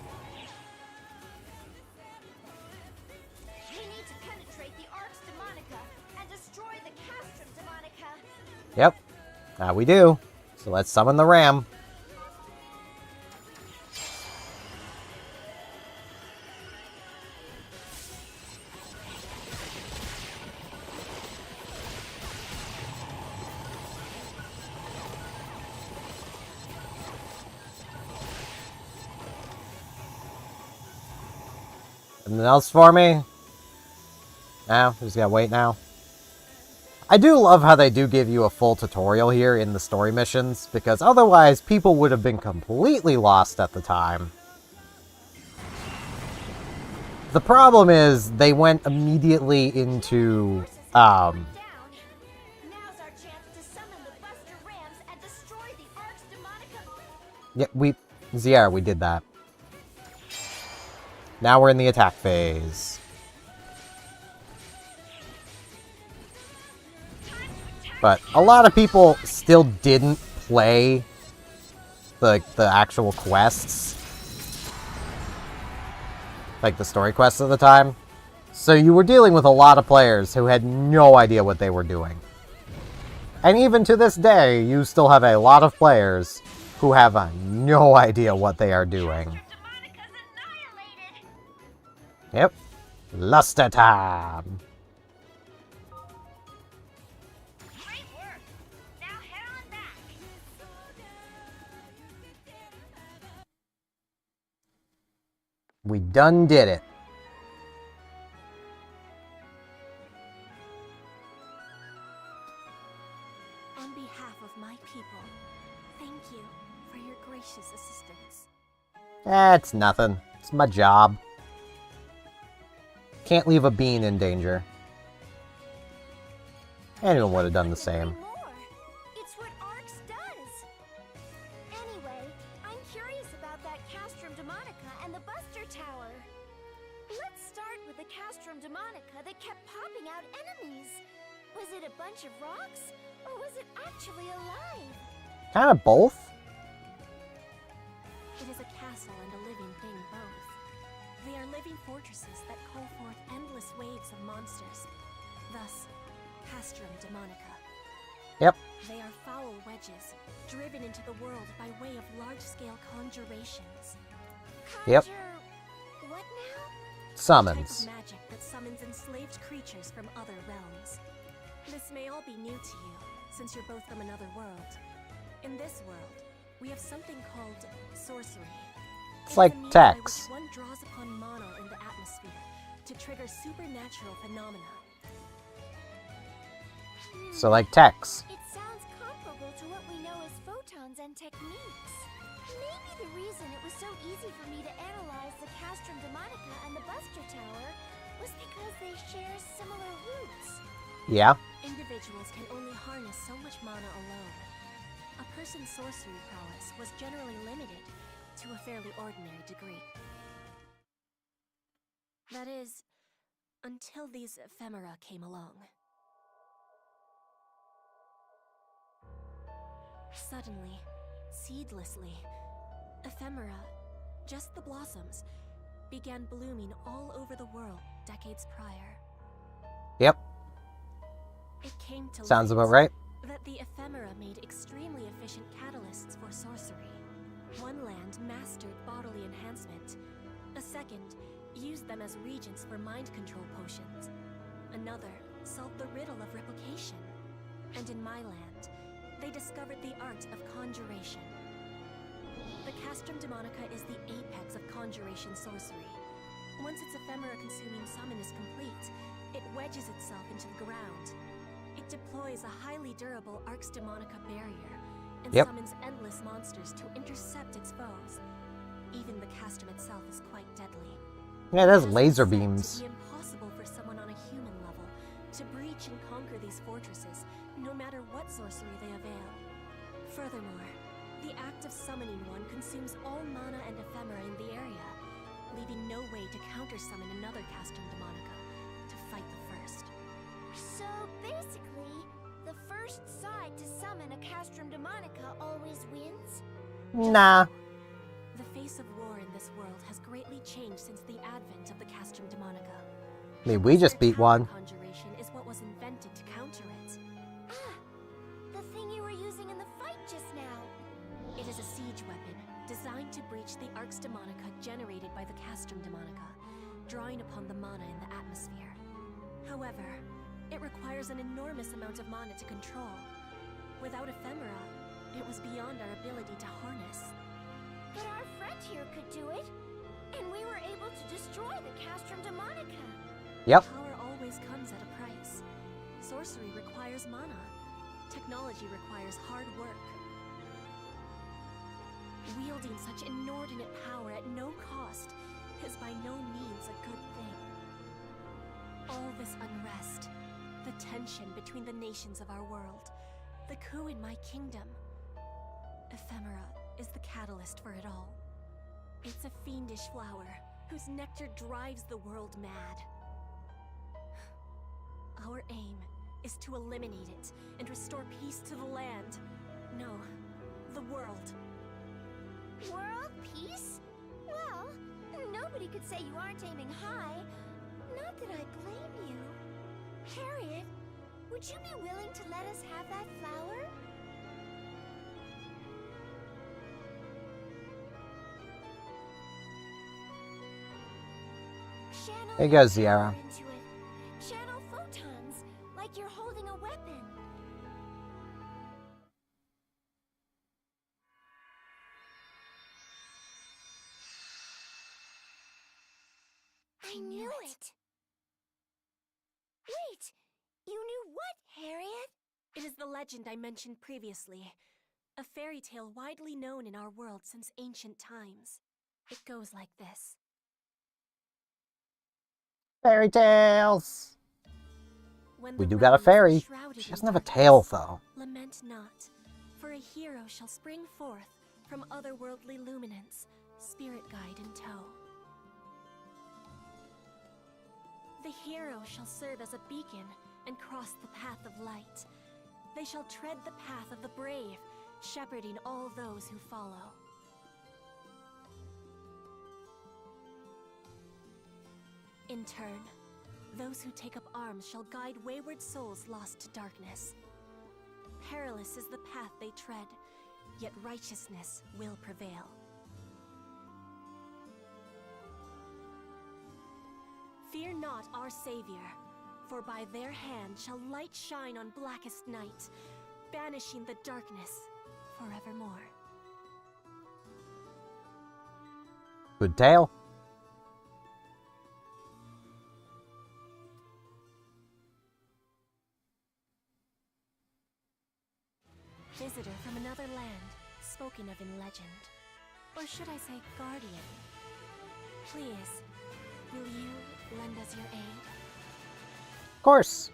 We need to penetrate the Arx Demonica and destroy the Castrum Demonica. Yep. How we do? So let's summon the ram. Anything else for me? No, just gotta wait now. I do love how they do give you a full tutorial here in the story missions, because otherwise people would have been completely lost at the time. The problem is they went immediately into, Down. Now's our chance to summon the Buster Rams and destroy the Arx Demonica. yeah, Ziara, we did that. Now we're in the attack phase. But a lot of people still didn't play the actual quests. Like the story quests at the time. So you were dealing with a lot of players who had no idea what they were doing. And even to this day, you still have a lot of players who have no idea what they are doing. Demonica's annihilated. Yep. Luster time. Great work. Now head on back. We done did it. On behalf of my people, thank you for your gracious assistance. It's nothing. It's my job. Can't leave a bean in danger. Anyone would have done the same. More. It's what Arx does. Anyway, I'm curious about that Castrum Demonica and the Buster Tower. Let's start with the Castrum Demonica that kept popping out enemies. Was it a bunch of rocks, or was it actually alive? Kind of both. It is a castle and a living thing both. They are living fortresses that call forth endless waves of monsters. Thus, Castrum Demonica. Yep. They are foul wedges, driven into the world by way of large-scale conjurations. Yep. What now? Summons. A type of magic that summons enslaved creatures from other realms. This may all be new to you, since you're both from another world. In this world, we have something called sorcery. It's like Tex. One draws upon mana in the atmosphere to trigger supernatural phenomena. So like Tex. It sounds comparable to what we know as photons and techniques. Maybe the reason it was so easy for me to analyze the Castrum Demonica and the Buster Tower was because they share similar roots. Yeah. Individuals can only harness so much mana alone. A person's sorcery prowess was generally limited to a fairly ordinary degree. That is, until these ephemera came along. Suddenly, seedlessly, ephemera, just the blossoms, began blooming all over the world decades prior. Yep. It came to Sounds light about right. that the ephemera made extremely efficient catalysts for sorcery. One land mastered bodily enhancement. A second used them as regents for mind control potions. Another solved the riddle of replication. And in my land, they discovered the art of conjuration. The Castrum Demonica is the apex of conjuration sorcery. Once its ephemera-consuming summon is complete, it wedges itself into the ground. It deploys a highly durable Arx Demonica barrier and summons endless monsters to intercept its foes. Even the Castrum itself is quite deadly. Yeah, it has It laser said beams. to be impossible for someone on a human level to breach and conquer these fortresses, no matter what sorcery they avail. Furthermore, the act of summoning one consumes all mana and ephemera in the area, leaving no way to counter-summon another Castrum Demonica to fight the first. So basically, the first side to summon a Castrum Demonica always wins? Nah. The face of war in this world has greatly changed since the advent of the Castrum Demonica. I mean, we just beat one. Conjuration is what was invented to counter it. Ah, the thing you were using in the fight just now. It is a siege weapon, designed to breach the Arx Demonica generated by the Castrum Demonica, drawing upon the mana in the atmosphere. However, it requires an enormous amount of mana to control. Without ephemera, it was beyond our ability to harness. But our friend here could do it, and we were able to destroy the Castrum Demonica. Yep. Power always comes at a price. Sorcery requires mana. Technology requires hard work. Wielding such inordinate power at no cost is by no means a good thing. All this unrest, the tension between the nations of our world, the coup in my kingdom. Ephemera is the catalyst for it all. It's a fiendish flower whose nectar drives the world mad. Our aim is to eliminate it and restore peace to the land. No, the world. World peace? Well, nobody could say you aren't aiming high. Not that I blame you. Harriet, would you be willing to let us have that flower? Channel There goes the power arrow. into it. Channel photons, like you're holding a weapon. I knew it! Wait! You knew what, Harriet? It is the legend I mentioned previously. A fairy tale widely known in our world since ancient times. It goes like this. Fairy tales! When We the do got a realm is fairy. shrouded She in doesn't have a darkness, tail, though. Lament not, for a hero shall spring forth from otherworldly luminance, spirit guide in tow. The hero shall serve as a beacon and cross the path of light. They shall tread the path of the brave, shepherding all those who follow. In turn, those who take up arms shall guide wayward souls lost to darkness. Perilous is the path they tread, yet righteousness will prevail. Fear not our savior, for by their hand shall light shine on blackest night, banishing the darkness forevermore. Good tale. Visitor from another land, spoken of in legend. Or should I say guardian? Please, will you lend us your aid? Of course.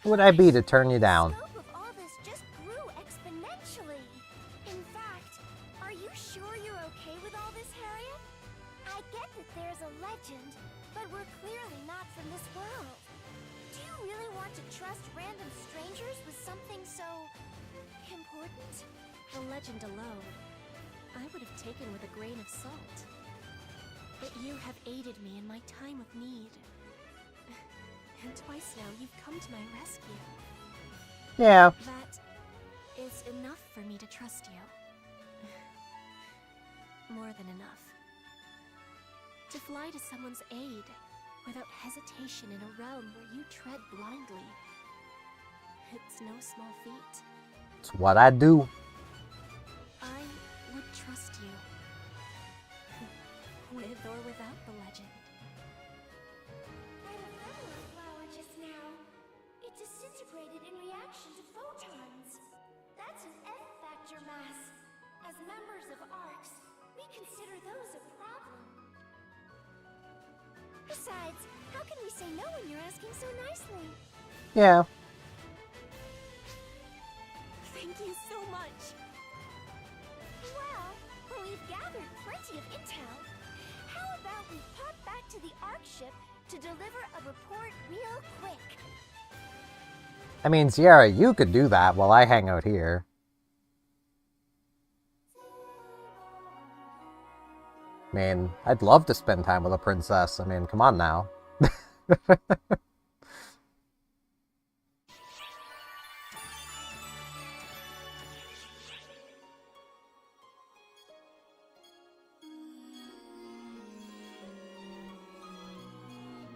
Who would I be to turn you down? The scope of all this just grew exponentially. In fact, are you sure you're okay with all this, Harriet? I get that there's a legend, but we're clearly not from this world. Do you really want to trust random strangers with something so important? The legend alone, I would have taken with a grain of salt. But you have aided me in my time of need. And twice now you've come to my rescue. Yeah. That is enough for me to trust you. More than enough. To fly to someone's aid without hesitation in a realm where you tread blindly. It's no small feat. It's what I do. I would trust you. With or without the legend. I found a flower just now. It disintegrated in reaction to photons. That's an F-factor mass. As members of ARCS, we consider those a problem. Besides, how can we say no when you're asking so nicely? Yeah. Thank you so much. Well, we've gathered plenty of intel. How about we pop back to the ARC ship to deliver a report real quick? I mean, Sierra, you could do that while I hang out here. I mean, I'd love to spend time with a princess. I mean, come on now.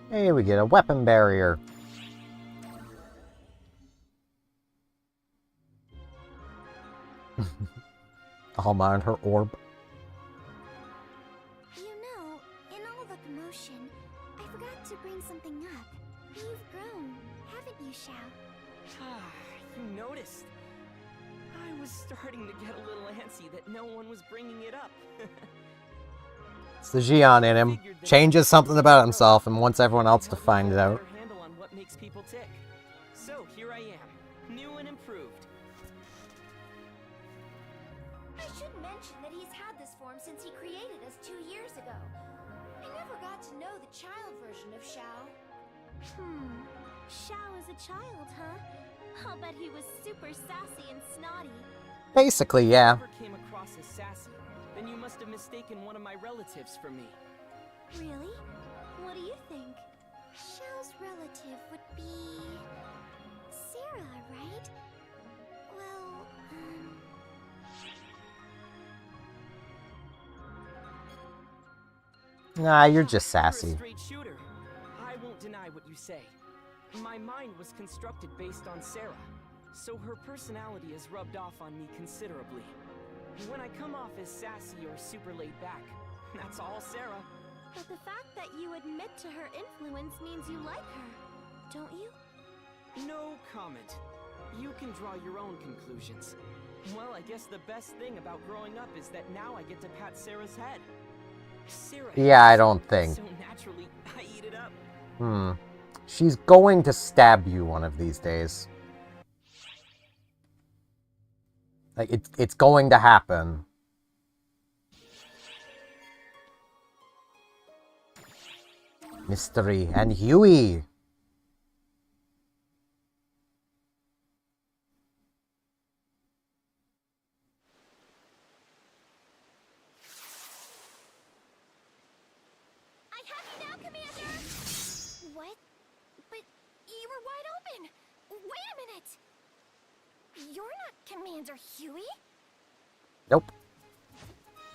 Hey, we get a weapon barrier. Alma and her orb. You know, in all the commotion, I forgot to bring something up. You've grown, haven't you, Xiao? You noticed? I was starting to get a little antsy that no one was bringing it up. It's the Xion in him. Changes something about himself and wants everyone else to find it out. Better handle on what makes people tick. So here I am, new and improved. I should mention that he's had this form since he created us 2 years ago. I never got to know the child version of Xiao. Xiao is a child, huh? I'll bet he was super sassy and snotty. Basically, yeah. If you ever came across as sassy, then you must have mistaken one of my relatives for me. Really? What do you think? Xiao's relative would be... Sarah, right? Well, Nah, you're just You're a sassy. straight shooter. I won't deny what you say. My mind was constructed based on Sarah, so her personality has rubbed off on me considerably. When I come off as sassy or super laid back, that's all Sarah. But the fact that you admit to her influence means you like her, don't you? No comment. You can draw your own conclusions. Well, I guess the best thing about growing up is that now I get to pat Sarah's head. Sarah Yeah, I hates don't it, think. so naturally, I eat it up. She's going to stab you one of these days. Like, it's going to happen. Mystery and Huey. I have you now, Commander! What? But you were wide open! Wait a minute! You're not Commander Huey? Nope.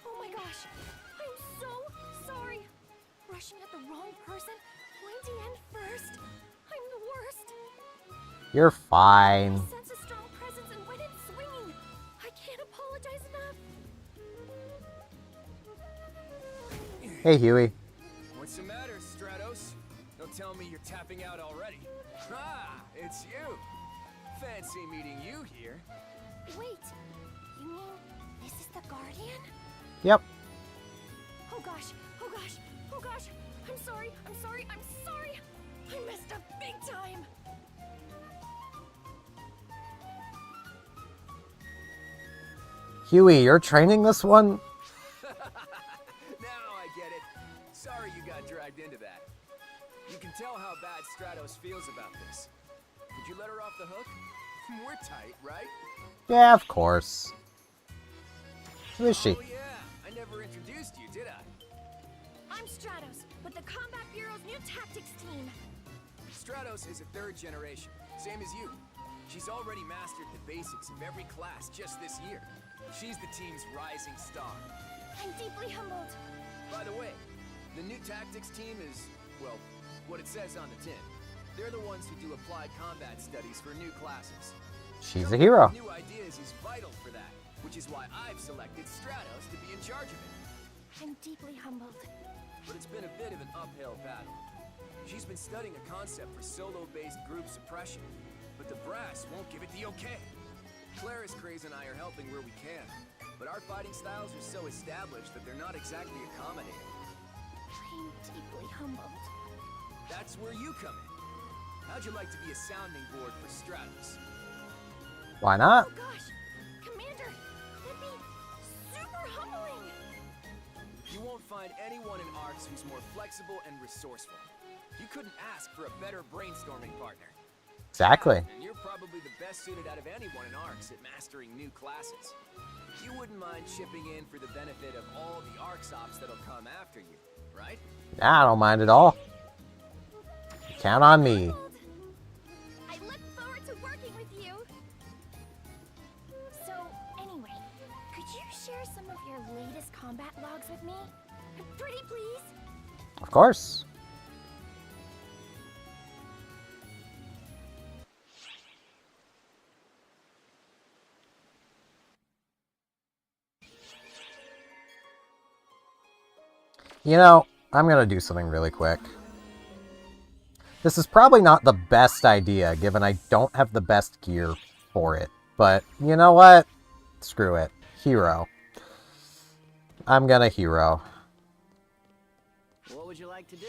Oh my gosh! I'm so sorry! Rushing at the wrong person, pointy end first. I'm the worst. You're fine. I sense a strong presence and went in swinging. I can't apologize enough. Hey, Huey. What's the matter, Stratos? Don't tell me you're tapping out already. Ah, it's you. Fancy meeting you here. Wait, you mean this is the Guardian? Yep. Oh gosh, oh gosh, oh gosh. I'm sorry, I'm sorry, I'm sorry. I messed up big time. Huey, you're training this one? Now I get it. Sorry you got dragged into that. You can tell how bad Stratos feels about this. Did you let her off the hook? We're tight, right? Yeah, of course. Who is she? Oh yeah, I never introduced you, did I? I'm Stratos, with the Combat Bureau's new tactics team. Stratos is a third generation, same as you. She's already mastered the basics of every class just this year. She's the team's rising star. I'm deeply humbled. By the way, the new tactics team is, well, what it says on the tin. They're the ones who do applied combat studies for new classes. She's a hero. New ideas is vital for that, which is why I've selected Stratos to be in charge of it. I'm deeply humbled. But it's been a bit of an uphill battle. She's been studying a concept for solo-based group suppression, but the brass won't give it the okay. Claris, Craze, and I are helping where we can, but our fighting styles are so established that they're not exactly accommodating. I'm deeply humbled. That's where you come in. How'd you like to be a sounding board for Stratos? Why not? Oh gosh, Commander, that'd be super humbling. You won't find anyone in ARCS who's more flexible and resourceful. You couldn't ask for a better brainstorming partner. Exactly. And you're probably the best suited out of anyone in ARCS at mastering new classes. You wouldn't mind chipping in for the benefit of all the ARCS ops that'll come after you, right? Nah, I don't mind at all. Count on me. I look forward to working with you. So, anyway, could you share some of your latest combat logs with me? Pretty please? Of course. You know, I'm gonna do something really quick. This is probably not the best idea, given I don't have the best gear for it. But, you know what? Screw it. Hero. I'm gonna hero. What would you like to do?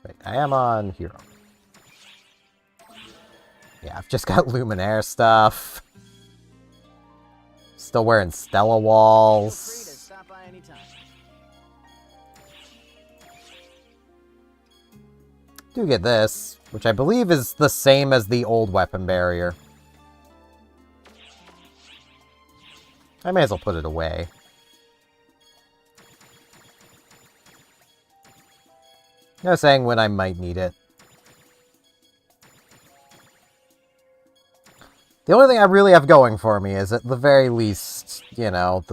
Wait, I am on hero. Yeah, I've just got Luminaire stuff. Still wearing Stella Feel free to walls. stop by anytime. Do get this, which I believe is the same as the old weapon barrier. I may as well put it away. No saying when I might need it. The only thing I really have going for me is, at the very least, you know,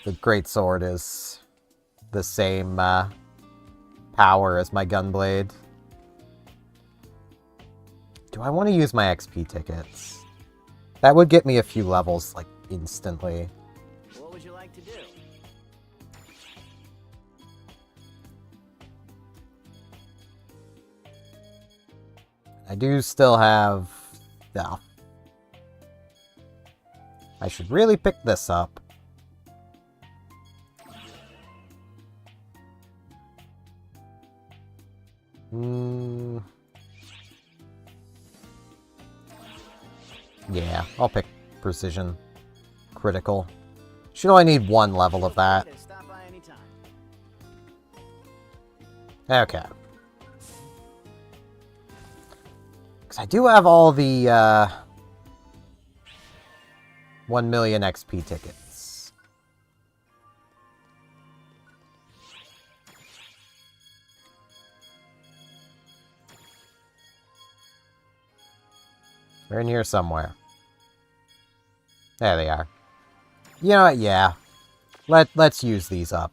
the great sword is the same power as my gunblade. Do I want to use my XP tickets? That would get me a few levels, like, instantly. What would you like to do? I do still have... Yeah. I should really pick this up. Yeah, I'll pick precision. Critical. Should only need one level of that. Stop by anytime. Okay. Because I do have all the 1 million XP tickets. They're in here somewhere. There they are. You know what? Yeah. Let's use these up.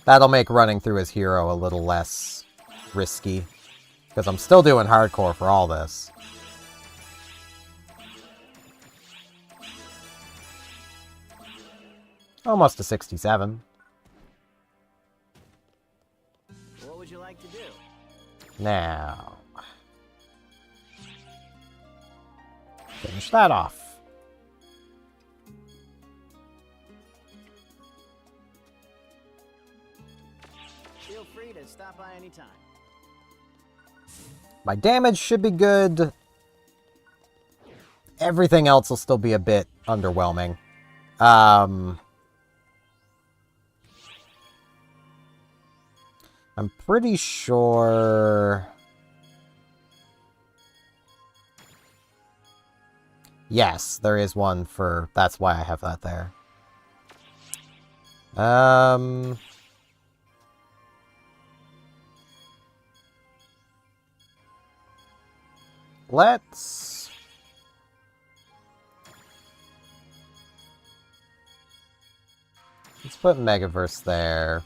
That'll make running through his hero a little less risky. Because I'm still doing hardcore for all this. Almost a 67. What would you like to do? Now. Finish that off. Feel free to stop by anytime. My damage should be good. Everything else will still be a bit underwhelming. I'm pretty sure... Yes, there is one for... That's why I have that there. Let's put Megaverse there.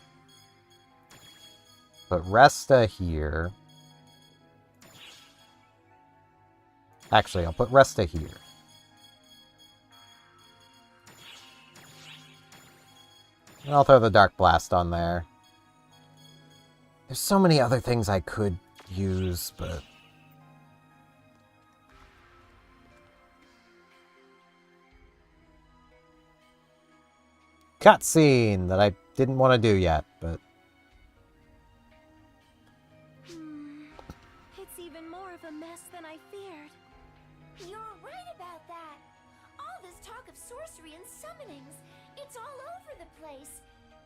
Put Resta here. Actually, I'll put Resta here. And I'll throw the Dark Blast on there. There's so many other things I could use, but... Cutscene that I didn't want to do yet, but... It's even more of a mess than I feared. You're right about that. All this talk of sorcery and summonings, it's all over the place.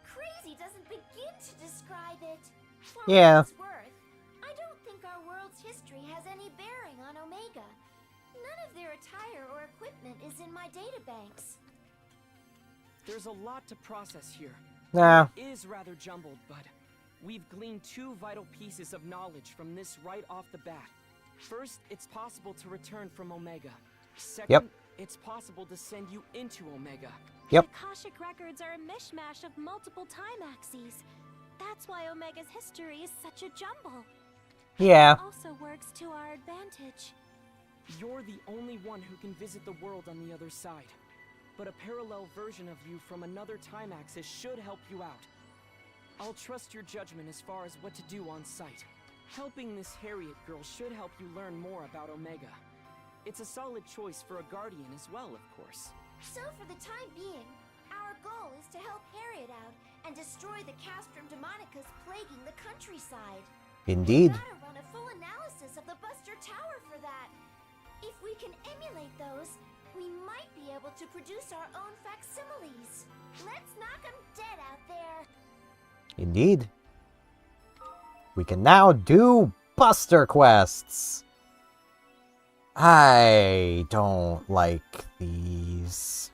Crazy doesn't begin to describe it. For Yeah. what it's worth, I don't think our world's history has any bearing on Omega. None of their attire or equipment is in my databanks. There's a lot to process here. Nah. It is rather jumbled, but we've gleaned two vital pieces of knowledge from this right off the bat. First, it's possible to return from Omega. Second, it's possible to send you into Omega. Yep. The Akashic records are a mishmash of multiple time axes. That's why Omega's history is such a jumble. Yeah. It also works to our advantage. You're the only one who can visit the world on the other side. But a parallel version of you from another time axis should help you out. I'll trust your judgment as far as what to do on site. Helping this Harriet girl should help you learn more about Omega. It's a solid choice for a guardian as well, of course. So for the time being, our goal is to help Harriet out and destroy the Castrum Demonicas plaguing the countryside. Indeed. We've gotta run a full analysis of the Buster Tower for that. If we can emulate those, we might be able to produce our own facsimiles. Let's knock 'em dead out there. Indeed. We can now do Buster quests. I don't like these.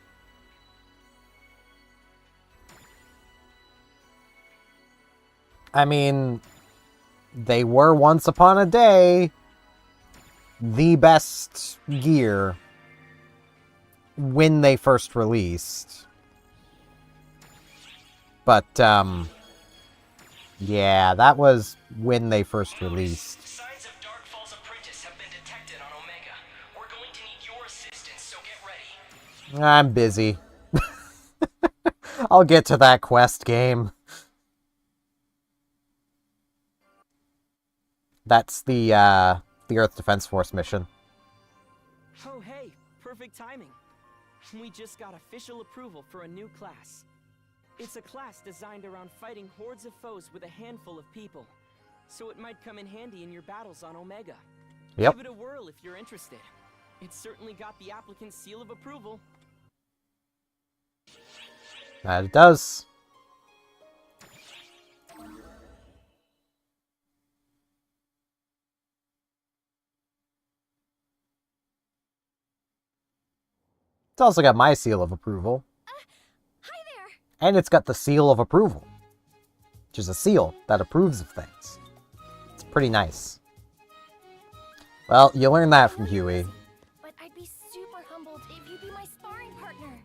I mean, they were once upon a day the best gear when they first released. But, yeah, that was when they first released. Signs of Darkfall's apprentice have been detected on Omega. We're going to need your assistance, so get ready. I'm busy. I'll get to that quest game. That's the the Earth Defense Force mission. Oh hey, perfect timing. We just got official approval for a new class. It's a class designed around fighting hordes of foes with a handful of people, so it might come in handy in your battles on Omega. Yep. Give it a whirl if you're interested. It's certainly got the applicant's seal of approval. That it does. It's also got my seal of approval. Hi there! And it's got the seal of approval, which is a seal that approves of things. It's pretty nice. Well, you learned that from Huey. But I'd be super humbled if you'd be my sparring partner.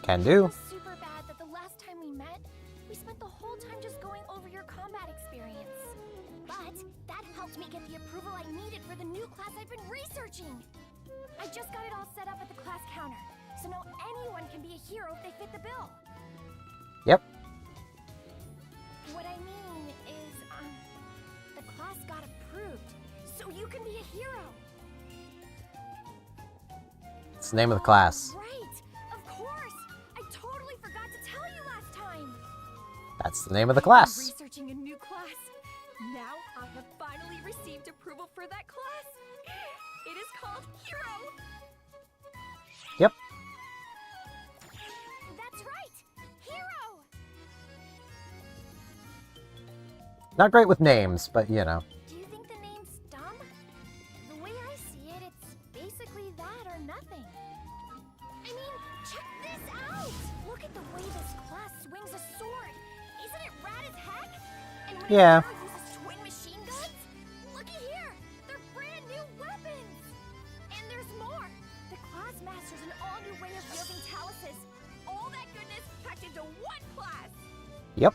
Can It do. was super bad that the last time we met, we spent the whole time just going over your combat experience. But that helped me get the approval I needed for the new class I've been researching. I just got it all set up at the class counter, so now anyone can be a hero if they fit the bill. Yep. What I mean is, the class got approved, so you can be a hero. It's the name of the class. Right, of course. I totally forgot to tell you last time. That's the name of the I'm class. researching a new class. Now I have finally received approval for that class. It is called Hero. Yep. That's right, Hero. Not great with names, but you know. Do you think the name's dumb? The way I see it, it's basically that or nothing. I mean, check this out! Look at the way this class swings a sword. Isn't it rad as heck? And when Yeah. a hero uses twin machine guns, looky here! They're brand new weapons! And there's more! The class masters an all-new way of wielding taluses. All that goodness packed into one class! Yep.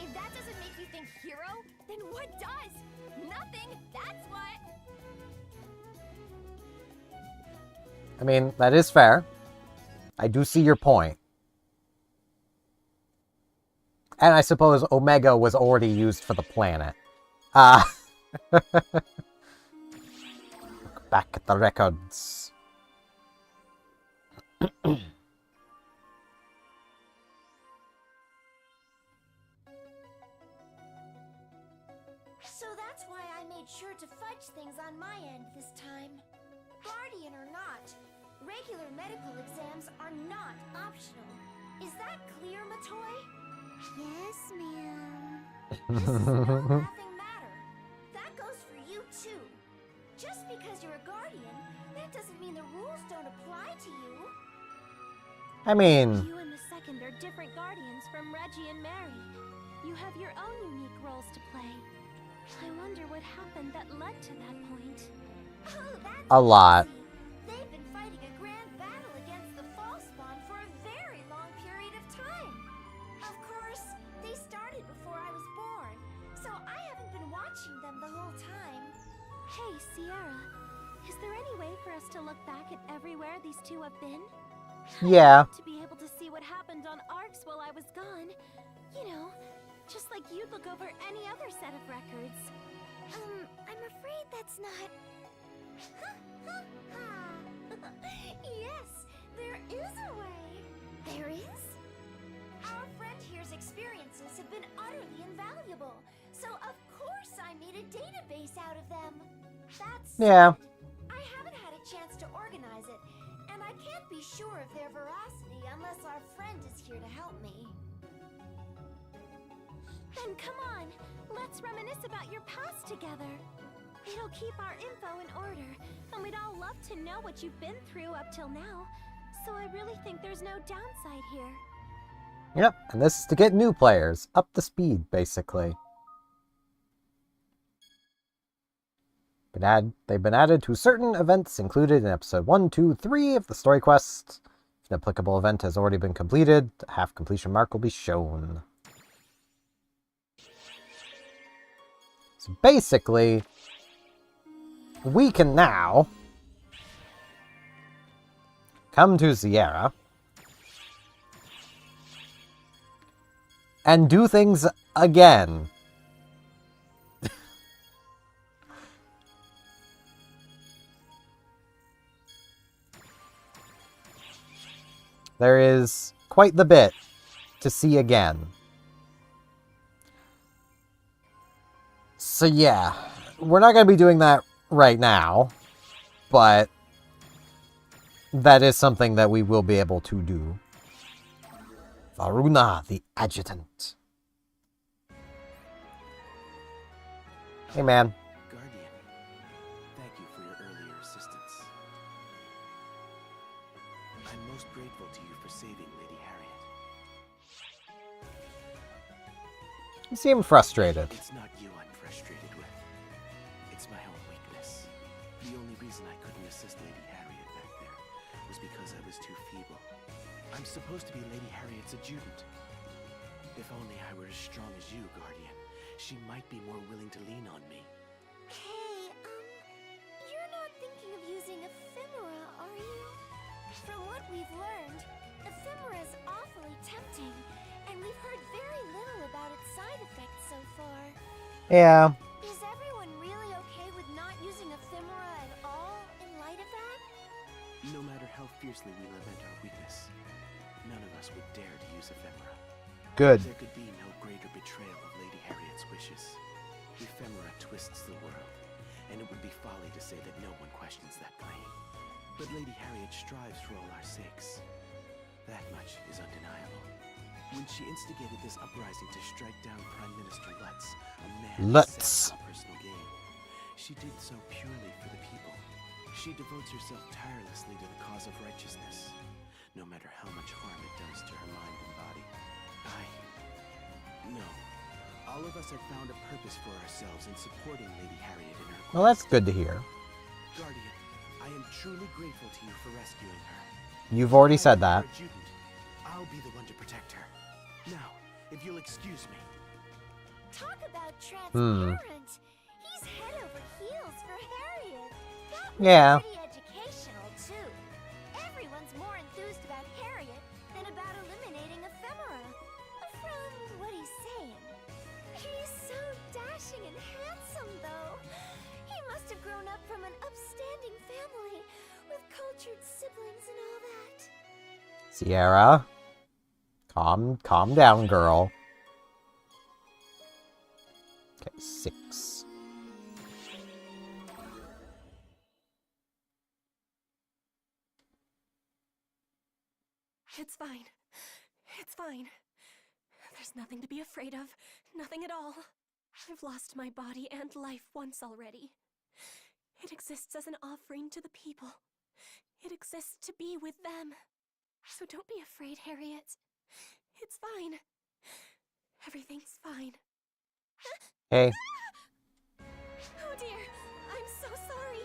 If that doesn't make you think hero, then what does? Nothing, that's what! I mean, that is fair. I do see your point. And I suppose Omega was already used for the planet. Look back at the records. So that's why I made sure to fudge things on my end this time. Guardian or not, regular medical exams are not optional. Is that clear, Matoy? Yes, ma'am. This is no laughing matter. That goes for you too. Just because you're a guardian, that doesn't mean the rules don't apply to you. I mean, You and the second are different guardians from Reggie and Mary. You have your own unique roles to play. I wonder what happened that led to that point. Oh, that's a lot. easy. They've been fighting a grand battle against the Falspawn for a very long period of time. Of course, they started before I was born, so I haven't been watching them the whole time. Hey, Sierra. Is there any way for us to look back at everywhere these two have been? Yeah. To be able to see what happened on Arcs while I was gone. You know, just like you'd look over any other set of records. I'm afraid that's not... Yes, there is a way. There is? Our friend here's experiences have been utterly invaluable, so of course I made a database out of them. That's Yeah. I haven't had a chance to organize it, and I can't be sure of their veracity unless our friend is here to help me. Then come on, let's reminisce about your past together. It'll keep our info in order, and we'd all love to know what you've been through up till now. So I really think there's no downside here. Yep, and this is to get new players up to speed, basically. They've been added to certain events included in episode 1, 2, 3 of the story quest. If an applicable event has already been completed, the half completion mark will be shown. So basically, we can now come to Sierra and do things again. There is quite the bit to see again. So yeah, we're not going to be doing that right now, but that is something that we will be able to do. Varuna, the adjutant. Hey, man. Guardian, thank you for your earlier assistance. I'm most grateful to you for saving Lady Harriet. You seem frustrated. It's not you I'm frustrated with. It's my own weakness. The only reason I couldn't assist Lady Harriet back there was because I was too feeble. I'm supposed to be Lady Harriet's adjutant. If only I were as strong as you, Guardian. She might be more willing to lean on me. Hey, you're not thinking of using ephemera, are you? From what we've learned, ephemera's awfully tempting, and we've heard very little about its side effects so far. Yeah. Is everyone really okay with not using ephemera at all in light of that? No matter how fiercely we lament our weakness, none of us would dare to use ephemera. Good. There could be no greater betrayal of Lady Harriet's wishes. Ephemera twists the world, and it would be folly to say that no one questions that claim. But Lady Harriet strives for all our sakes. That much is undeniable. When she instigated this uprising to strike down Prime Minister Lutz, a man set on personal gain, she did so purely for the people. She devotes herself tirelessly to the cause of righteousness, no matter how much harm it does to her mind and body. No. All of us have found a purpose for ourselves in supporting Lady Harriet in her quest. Well, that's good to hear. Guardian, I am truly grateful to you for rescuing her. You've already said that. I'll be the one to protect her. Now, if you'll excuse me. Talk about transparent. He's head over heels for Harriet. That was pretty educational, too. Everyone's more enthused about Harriet than about eliminating ephemera. From what he's saying. He's so dashing and handsome, though. He must have grown up from an upstanding family with cultured siblings and all that. Sierra, calm down, girl. Okay, 6. It's fine. It's fine. There's nothing to be afraid of. Nothing at all. I've lost my body and life once already. It exists as an offering to the people. It exists to be with them. So don't be afraid, Harriet. It's fine. Everything's fine. Hey. Oh dear, I'm so sorry.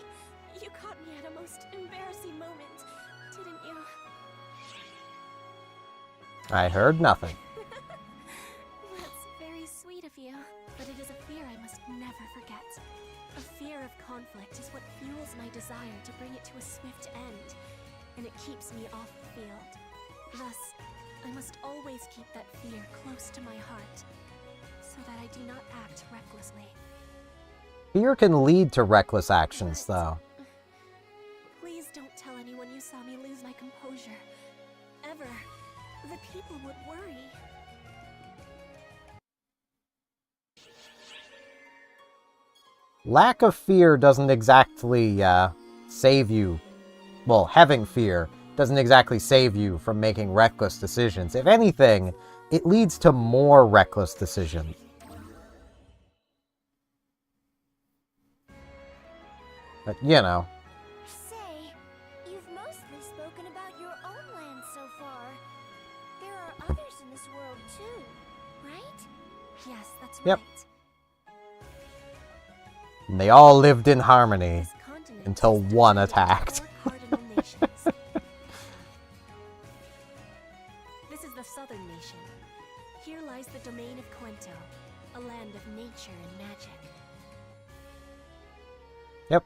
You caught me at a most embarrassing moment, didn't you? I heard nothing. That's very sweet of you, but it is a fear I must never forget. A fear of conflict is what fuels my desire to bring it to a swift end, and it keeps me off the field. Thus, I must always keep that fear close to my heart, so that I do not act recklessly. Fear can lead to reckless actions, though. Please don't tell anyone you saw me lose my composure. Ever. The people would worry. Lack of fear doesn't exactly save you. Well, having fear doesn't exactly save you from making reckless decisions. If anything, it leads to more reckless decisions. But, you know. Say, you've mostly spoken about your own land so far. There are others in this world too, right? Yes, that's Yep. right. And they all lived in harmony This continent until is one divided into attacked. 4 cardinal nations. This is the southern nation. Here lies the domain of Quento, a land of nature and magic. Yep.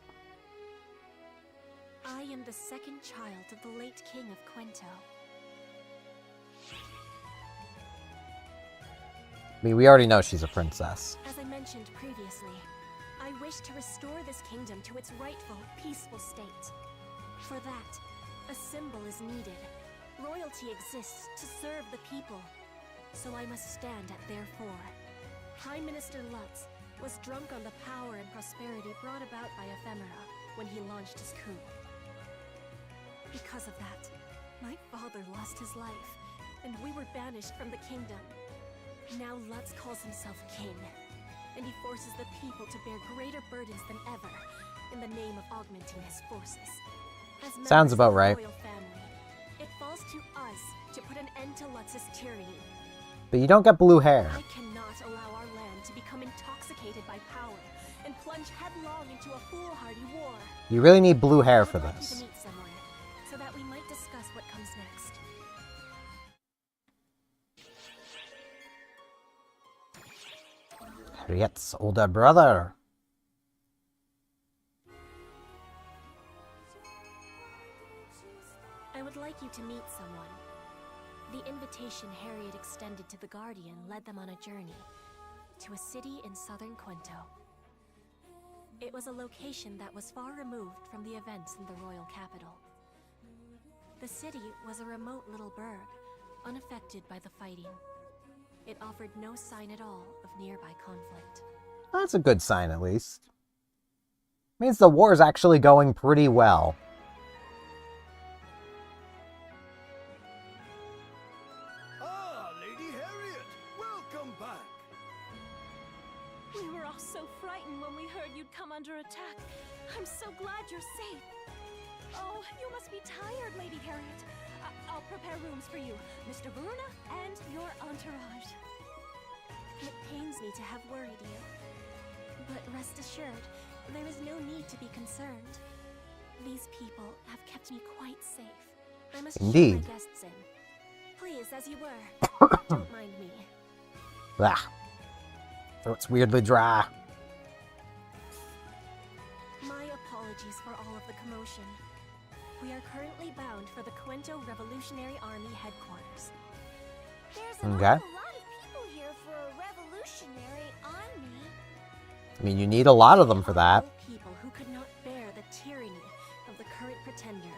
I am the second child of the late king of Quento. I mean, we already know she's a princess. As I mentioned previously, I wish to restore this kingdom to its rightful, peaceful state. For that, a symbol is needed. Royalty exists to serve the people, so I must stand at their fore. Prime Minister Lutz was drunk on the power and prosperity brought about by Ephemera when he launched his coup. Because of that, my father lost his life, and we were banished from the kingdom. Now Lutz calls himself king, and he forces the people to bear greater burdens than ever in the name of augmenting his forces. As Sounds members about of the right. royal family, it falls to us to put an end to Lutz's tyranny. But you don't get blue hair. I cannot allow our land to become intoxicated by power and plunge headlong into a foolhardy war. You really need blue hair I for would like you this. to meet someone, so that we might discuss what comes next. Harriet's older brother. I would like you to meet someone. The invitation Harriet extended to the Guardian led them on a journey to a city in southern Quento. It was a location that was far removed from the events in the royal capital. The city was a remote little burg, unaffected by the fighting. It offered no sign at all of nearby conflict. That's a good sign, at least. Means the war's actually going pretty well. Ah, Lady Harriet, welcome back. We were all so frightened when we heard you'd come under attack. I'm so glad you're safe. Oh, you must be tired, Lady Harriet. I'll prepare rooms for you, Mr. Veruna, and your entourage. It pains me to have worried you. But rest assured, there is no need to be concerned. These people have kept me quite safe. I must show Indeed. my guests in. Please, as you were. Don't mind me. Ah. Throat's weirdly dry. My apologies for all of the commotion. We are currently bound for the Quento Revolutionary Army headquarters. There's an Okay. awful lot of people here for a revolutionary army. I mean, you need a lot of them for that. All people who could not bear the tyranny of the current pretender,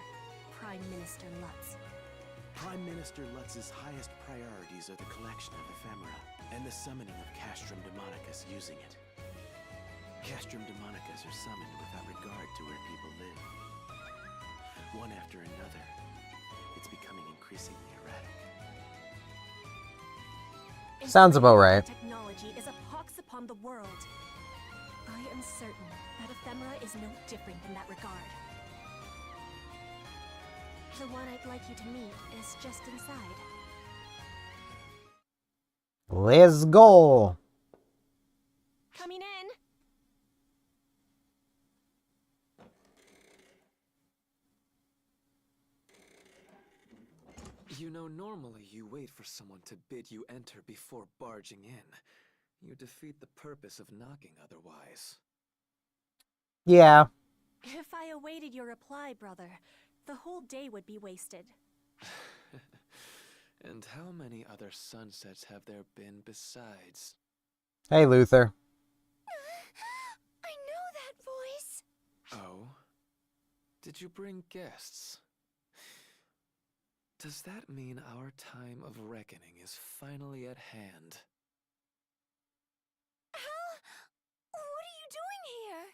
Prime Minister Lutz. Prime Minister Lutz's highest priorities are the collection of ephemera and the summoning of Castrum Demonicus using it. Castrum Demonicus are summoned without regard to where people live. One after another, it's becoming increasingly erratic. Sounds about right. Technology is a pox upon the world. I am certain that ephemera is no different in that regard. The one I'd like you to meet is just inside. Let's go. Coming in. You know, normally you wait for someone to bid you enter before barging in. You defeat the purpose of knocking otherwise. Yeah. If I awaited your reply, brother, the whole day would be wasted. And how many other sunsets have there been besides? Hey, Luther. I know that voice. Oh? Did you bring guests? Does that mean our time of reckoning is finally at hand? What are you doing here?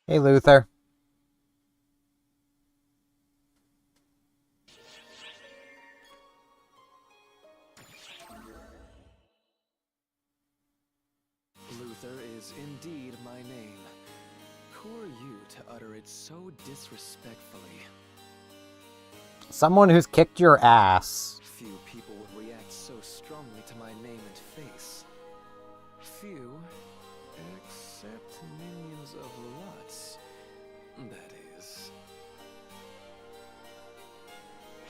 Hey, Luther. Luther is indeed my name. Who are you to utter it so disrespectfully? Someone who's kicked your ass. Few people would react so strongly to my name and face. Few, except minions of Lutz. That is.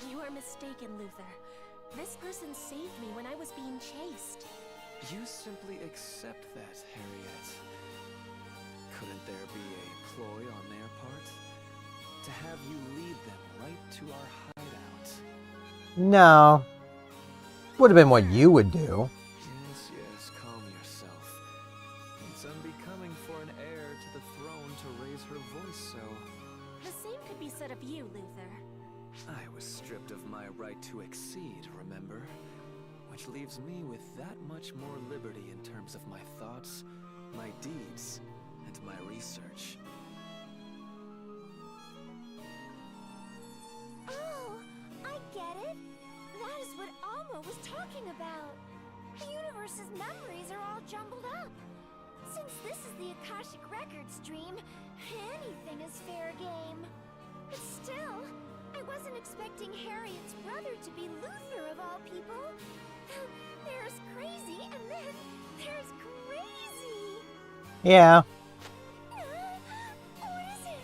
You are mistaken, Luther. This person saved me when I was being chased. You simply accept that, Harriet. Couldn't there be a ploy on their part? To have you lead them right to our hideout? No. Would have been what you would do. Yes, yes, calm yourself. It's unbecoming for an heir to the throne to raise her voice so. The same could be said of you, Luther. I was stripped of my right to exceed, remember? Which leaves me with that much more liberty in terms of my thoughts, my deeds, and my research. Oh, I get it. That is what Alma was talking about. The universe's memories are all jumbled up. Since this is the Akashic Records dream, anything is fair game. But still, I wasn't expecting Harriet's brother to be Luther of all people. There's crazy, and then there's crazy. Yeah. What is it?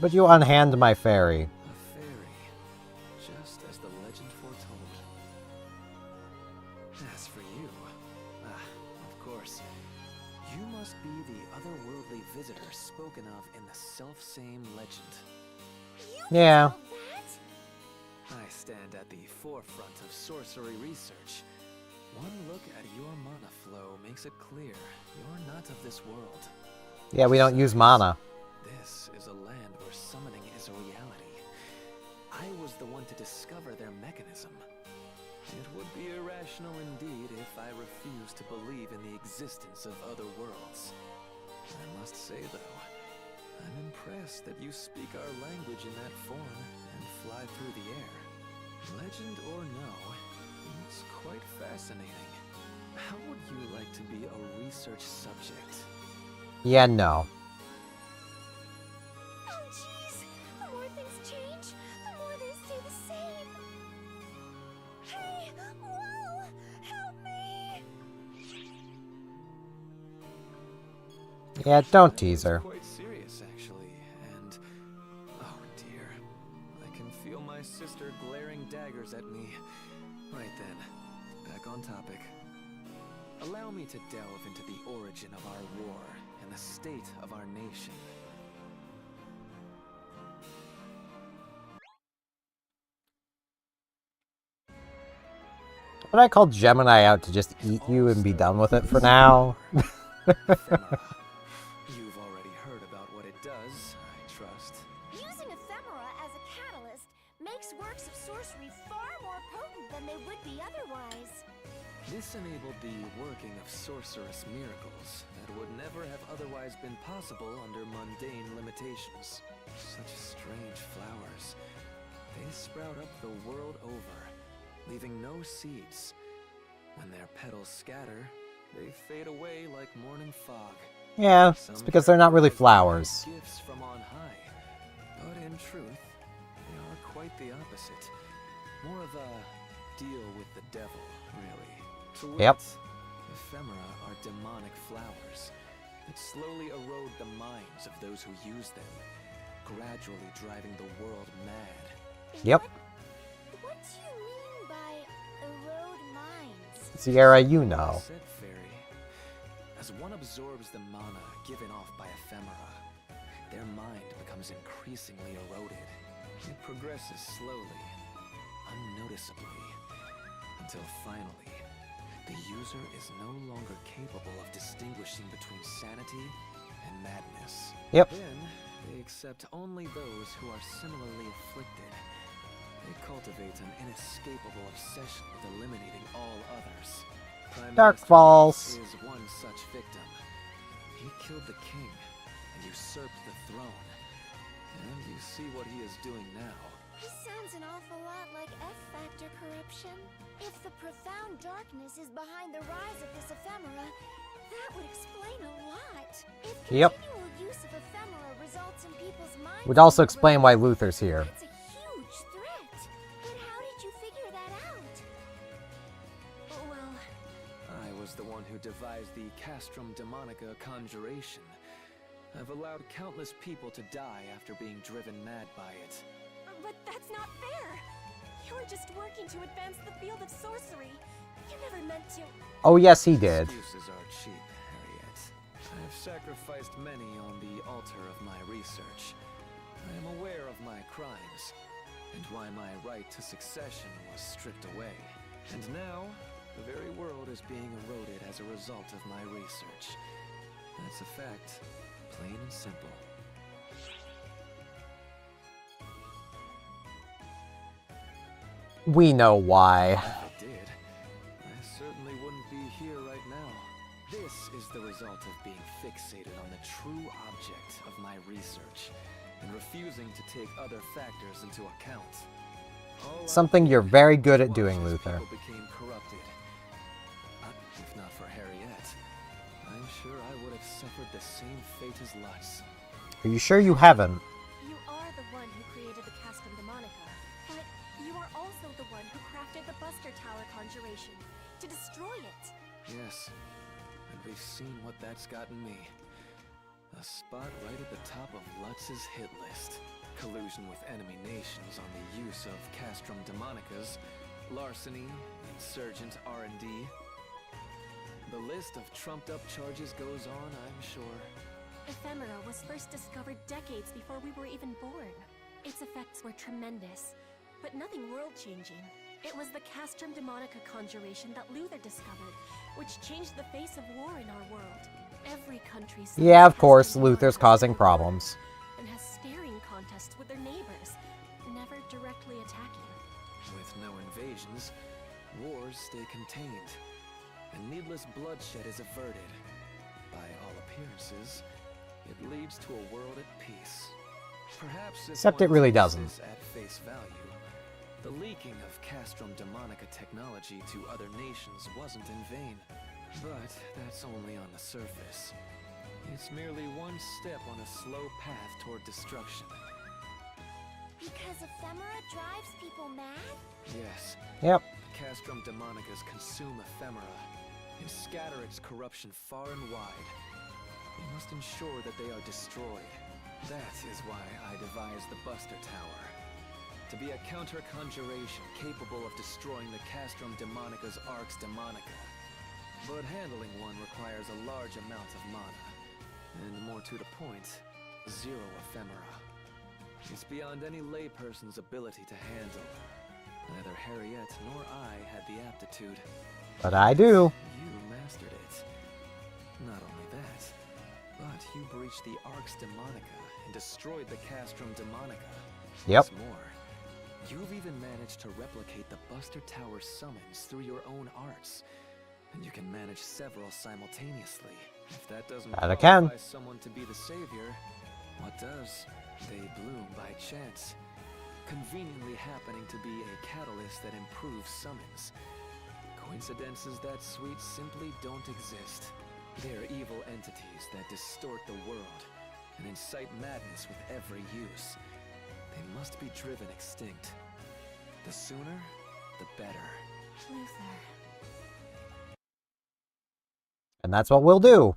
But you unhand my fairy. A fairy, just as the legend foretold. As for you, of course, you must be the otherworldly visitor spoken of in the self-same legend. Yeah. That? I stand at the forefront of sorcery research. One look at your mana flow makes it clear you're not of this world. Yeah, we don't use mana. This is a land where summoning is a reality. I was the one to discover their mechanism. It would be irrational indeed if I refused to believe in the existence of other worlds. I must say, though, I'm impressed that you speak our language in that form and fly through the air. Legend or no, it's quite fascinating. How would you like to be a research subject? Yeah, no. Oh, jeez. The more things change, the more they stay the same. Hey, whoa! Help me! Yeah, don't tease her. Quite serious, actually, and oh dear, I can feel my sister glaring daggers at me. Right then, back on topic. Allow me to delve into the origin of our war and the state of our nation. But I called Gemini out to just eat you and be done with it for now. Ephemera. You've already heard about what it does, I trust. Using ephemera as a catalyst makes works of sorcery far more potent than they would be otherwise. This enabled the working of sorcerous miracles that would never have otherwise been possible under mundane limitations. Such strange flowers. They sprout up the world over, leaving no seeds. When their petals scatter, they fade away like morning fog. Yeah, it's because they're not really flowers. Gifts from on high, but in truth, they are quite the opposite. More of a deal with the devil, really. To wit, Yep. ephemera are demonic flowers that slowly erode the minds of those who use them, gradually driving the world mad. Yep. What do you mean by erode minds? It's the era you know. Said fairy. As one absorbs the mana given off by ephemera, their mind becomes increasingly eroded. It progresses slowly, unnoticeably, until finally, the user is no longer capable of distinguishing between sanity and madness. Yep. Then, they accept only those who are similarly afflicted. They cultivate an inescapable obsession with eliminating all others. Prime Dark Minister Falls. is one such victim. He killed the king and usurped the throne. And you see what he is doing now. This sounds an awful lot like F-Factor corruption. If the profound darkness is behind the rise of this ephemera, that would explain a lot. If Yep. continual use of ephemera results in people's minds... Would also explain why Luther's here. That's a huge threat. But how did you figure that out? Well, I was the one who devised the Castrum Demonica conjuration. I've allowed countless people to die after being driven mad by it. but that's not fair. You're just working to advance the field of sorcery. You never meant to. Oh, yes, he did. Excuses are cheap, Harriet. I've sacrificed many on the altar of my research. I am aware of my crimes, and why my right to succession was stripped away. And now, the very world is being eroded as a result of my research. That's a fact. Plain and simple. We know why. If it did, I certainly wouldn't be here right now. This is the result of being fixated on the true object of my research and refusing to take other factors into account. Something you're very good at doing, Luther. People became corrupted. If not for Harriet, I'm sure I would have suffered the same fate as Lutz. Are you sure you haven't? You are the one who created the Castrum Demonica, but you are also the one who crafted the Buster Tower conjuration to destroy it. Yes, and we've seen what that's gotten me. A spot right at the top of Lutz's hit list. Collusion with enemy nations on the use of Castrum Demonicas, larceny, insurgent R&D. The list of trumped-up charges goes on, I'm sure. Ephemera was first discovered decades before we were even born. Its effects were tremendous, but nothing world-changing. It was the Castrum Demonica conjuration that Luther discovered, which changed the face of war in our world. Every country... Yeah, of course, Luther's causing problems. ...and has staring contests with their neighbors, never directly attacking. With no invasions, wars stay contained, and needless bloodshed is averted. By all appearances, it leads to a world at peace. Perhaps if Except it one really takes doesn't. this at face value, the leaking of Castrum Demonica technology to other nations wasn't in vain. But that's only on the surface. It's merely one step on a slow path toward destruction. Because ephemera drives people mad? Yes. Yep. Castrum Demonicas consume ephemera and scatter its corruption far and wide. We must ensure that they are destroyed. That is why I devised the Buster Tower. To be a counter-conjuration capable of destroying the Castrum Demonica's Arx Demonica. But handling one requires a large amount of mana. And more to the point, 0 ephemera. It's beyond any layperson's ability to handle. Neither Harriet nor I had the aptitude. But I do. You mastered it. Not only that, but you breached the Arx Demonica and destroyed the Castrum Demonica. Yep. What's more, you've even managed to replicate the Buster Tower summons through your own arts. And you can manage several simultaneously. If that doesn't qualify someone to be the savior, what does? They bloom by chance, conveniently happening to be a catalyst that improves summons. Coincidences that sweet simply don't exist. They're evil entities that distort the world and incite madness with every use. They must be driven extinct. The sooner, the better. Luther. And that's what we'll do.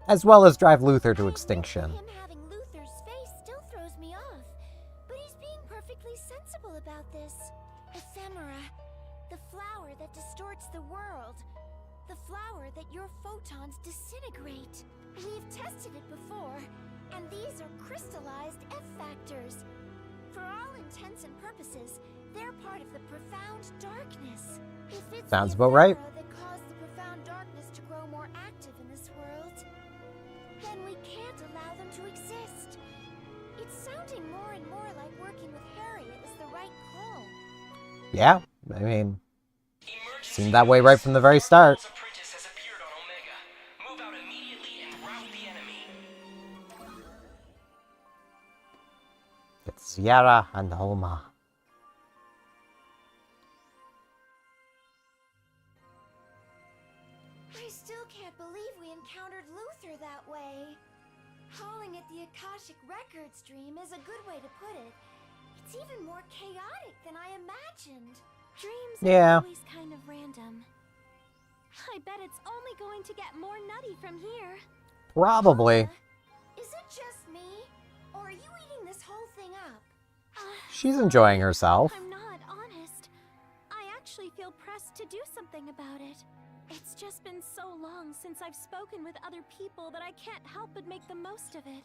As well as drive Luther to extinction. Him having Luther's face still throws me off, but he's being perfectly sensible about this. Ephemera, the flower that distorts the world. The flower that your photons disintegrate. We've tested it before, and these are crystallized F-factors. For all intents and purposes, they're part of the profound darkness. If it's Sounds the about right. ephemera that caused the profound darkness to grow more active in this world, then we can't allow them to exist. It's sounding more and more like working with Harriet is the right call. Yeah, I mean, seemed that way right from the very start. Apprentice has appeared on Omega. Move out immediately and rout the enemy. It's Yara and Homa. I still can't believe we encountered Luther that way. Calling it the Akashic Record Stream is a good way to put it. It's even more chaotic than I imagined. Dreams Yeah. are always kind of random. I bet it's only going to get more nutty from here. Probably. Is it just me? Or are you eating this whole thing up? She's enjoying herself. I'm not, honest. I actually feel pressed to do something about it. It's just been so long since I've spoken with other people that I can't help but make the most of it.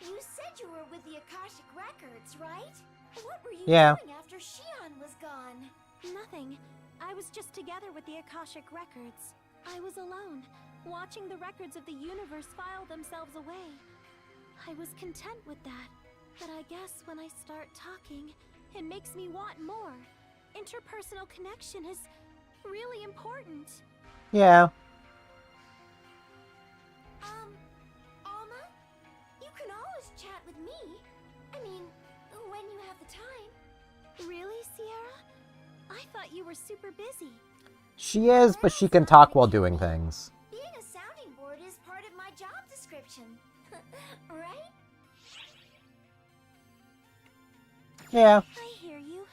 You said you were with the Akashic Records, right? What were you Yeah. doing after Shion was gone? Nothing. I was just together with the Akashic Records. I was alone. watching the records of the universe file themselves away. I was content with that, but I guess when I start talking, it makes me want more. Interpersonal connection is really important. Yeah. Alma? You can always chat with me. I mean, when you have the time. Really, Sierra? I thought you were super busy. She is, but she can talk while doing things. Being a sounding board is part of my job description. Right? Yeah. I hear you.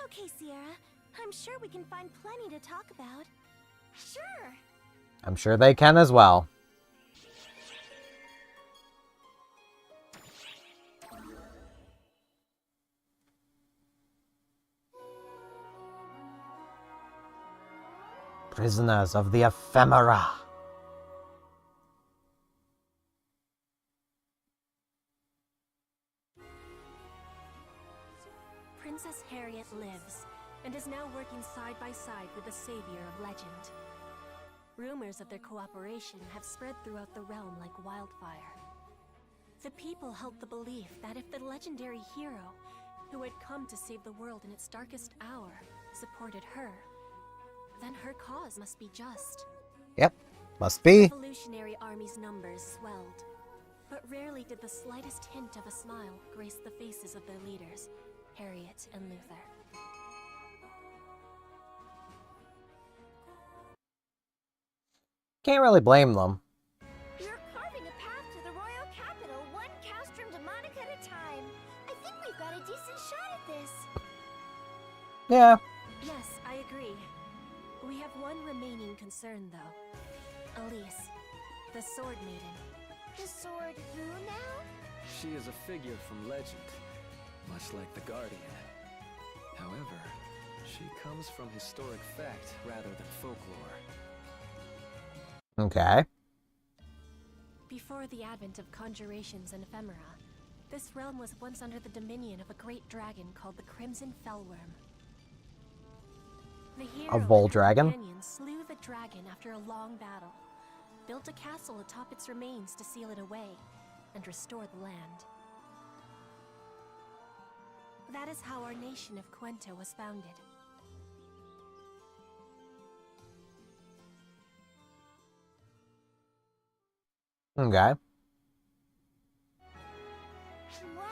Okay, Sierra. I'm sure we can find plenty to talk about. Sure. I'm sure they can as well. Prisoners of the ephemera. Princess Harriet lives, and is now working side by side with the savior of legend. Rumors of their cooperation have spread throughout the realm like wildfire. The people held the belief that if the legendary hero, who had come to save the world in its darkest hour, supported her, then her cause must be just. Yep, must be. The Revolutionary Army's numbers swelled, but rarely did the slightest hint of a smile grace the faces of their leaders, Harriet and Luther. Can't really blame them. You're carving a path to the royal capital, one castrum demonica at a time. I think we've got a decent shot at this. Yeah. Yes, I agree. We have one remaining concern, though. Elise, the Sword Maiden. The sword who now? She is a figure from legend, much like the Guardian. However, she comes from historic fact rather than folklore. Okay. Before the advent of conjurations and ephemera, this realm was once under the dominion of a great dragon called the Crimson Fellworm. The hero A Vol and her dragon? companions slew the dragon after a long battle, built a castle atop its remains to seal it away, and restore the land. That is how our nation of Quenta was founded. Okay. Wow.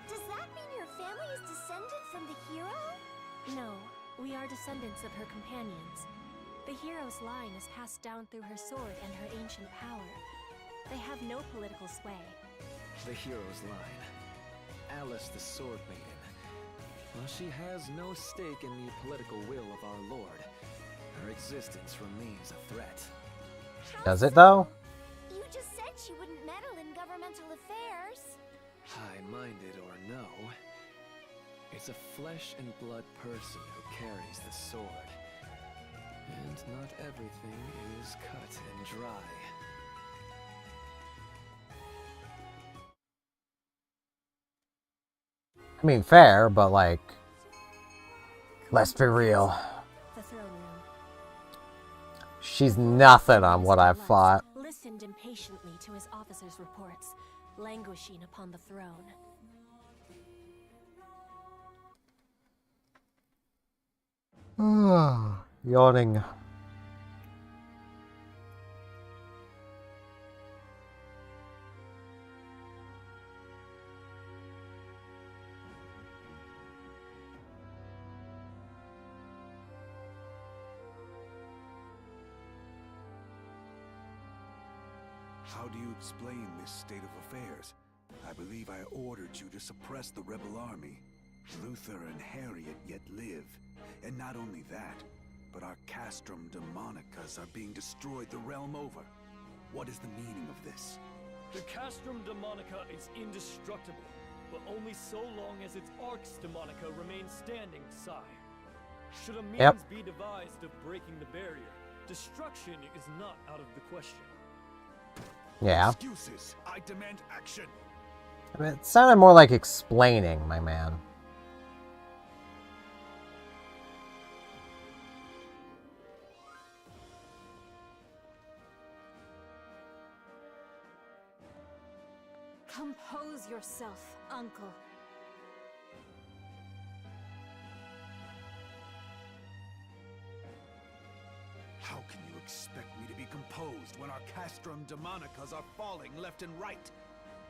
Does that mean your family is descended from the hero? No, we are descendants of her companions. The hero's line is passed down through her sword and her ancient power. They have no political sway. The hero's line. Alice the Sword Maiden. While she has no stake in the political will of our lord, her existence remains a threat. Does it though? You just said she wouldn't meddle in governmental affairs. High-minded or no, it's a flesh and blood person who carries the sword. And not everything is cut and dry. I mean, fair, but like, let's be real. The throne room. She's nothing on what I fought. Listened impatiently to his officers' reports, languishing upon the throne. Yawning. How do you explain this state of affairs? I believe I ordered you to suppress the rebel army. Luther and Harriet yet live. And not only that, but our castrum demonicas are being destroyed the realm over. What is the meaning of this? The castrum demonica is indestructible, but only so long as its arcs demonica remain standing, sire. Should a means be devised of breaking the barrier, destruction is not out of the question. Yeah. Excuses. I demand action. I mean, it sounded more like explaining, my man. Compose yourself, Uncle. How can you expect me to be composed when our castrum demonicas are falling left and right?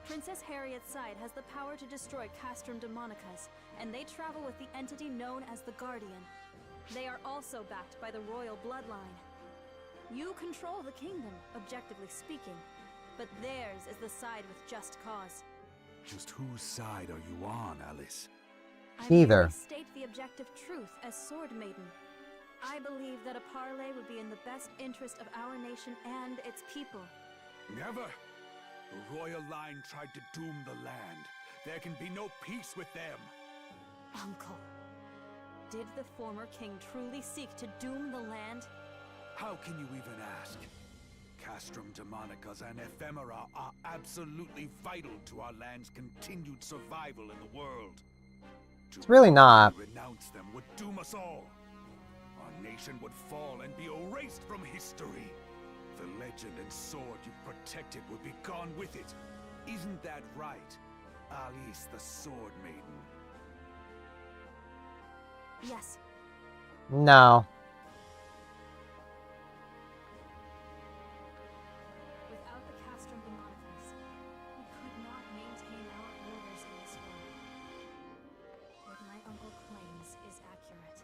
Princess Harriet's side has the power to destroy Castrum Demonicas, and they travel with the entity known as the Guardian. They are also backed by the royal bloodline. You control the kingdom, objectively speaking, but theirs is the side with just cause. Just whose side are you on, Alice? I Neither. merely state the objective truth as Sword Maiden. I believe that a parley would be in the best interest of our nation and its people. Never! The royal line tried to doom the land. There can be no peace with them. Uncle, did the former king truly seek to doom the land? How can you even ask? Castrum Demonicas and Ephemera are absolutely vital to our land's continued survival in the world. It's really not. To renounce them would doom us all. Our nation would fall and be erased from history. The legend and sword you protected would be gone with it. Isn't that right, Alice the Sword Maiden? Yes. No. Without the Castrum Demonicas, we could not maintain our borders in this world. What my uncle claims is accurate.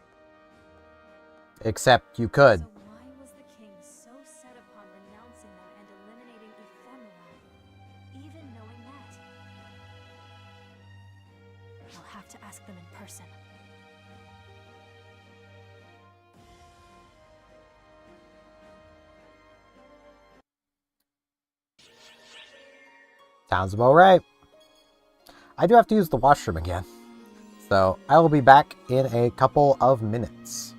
Except you could. So why was the king so set upon renouncing them and eliminating Ephemera, even knowing that? I'll have to ask them in person. Sounds about right. I do have to use the washroom again. So I will be back in a couple of minutes.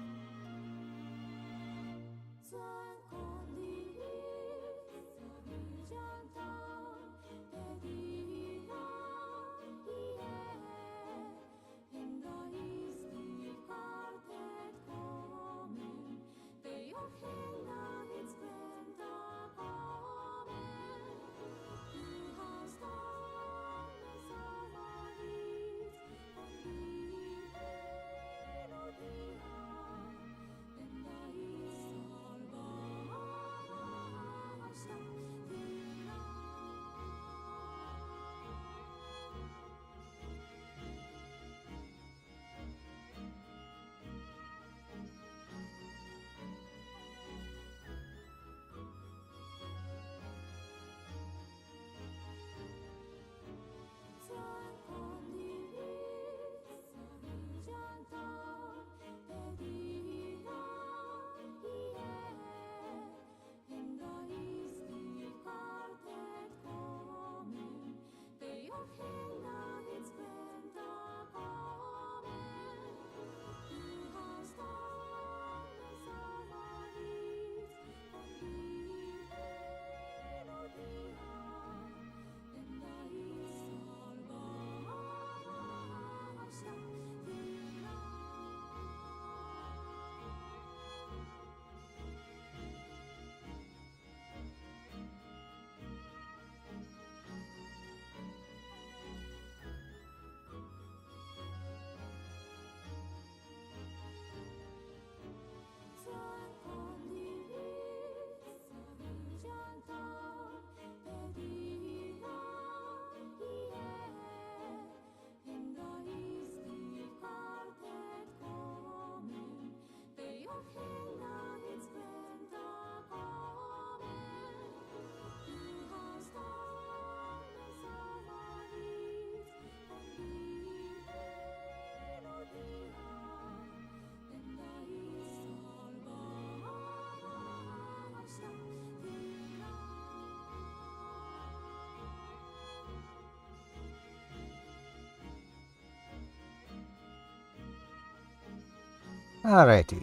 Alrighty.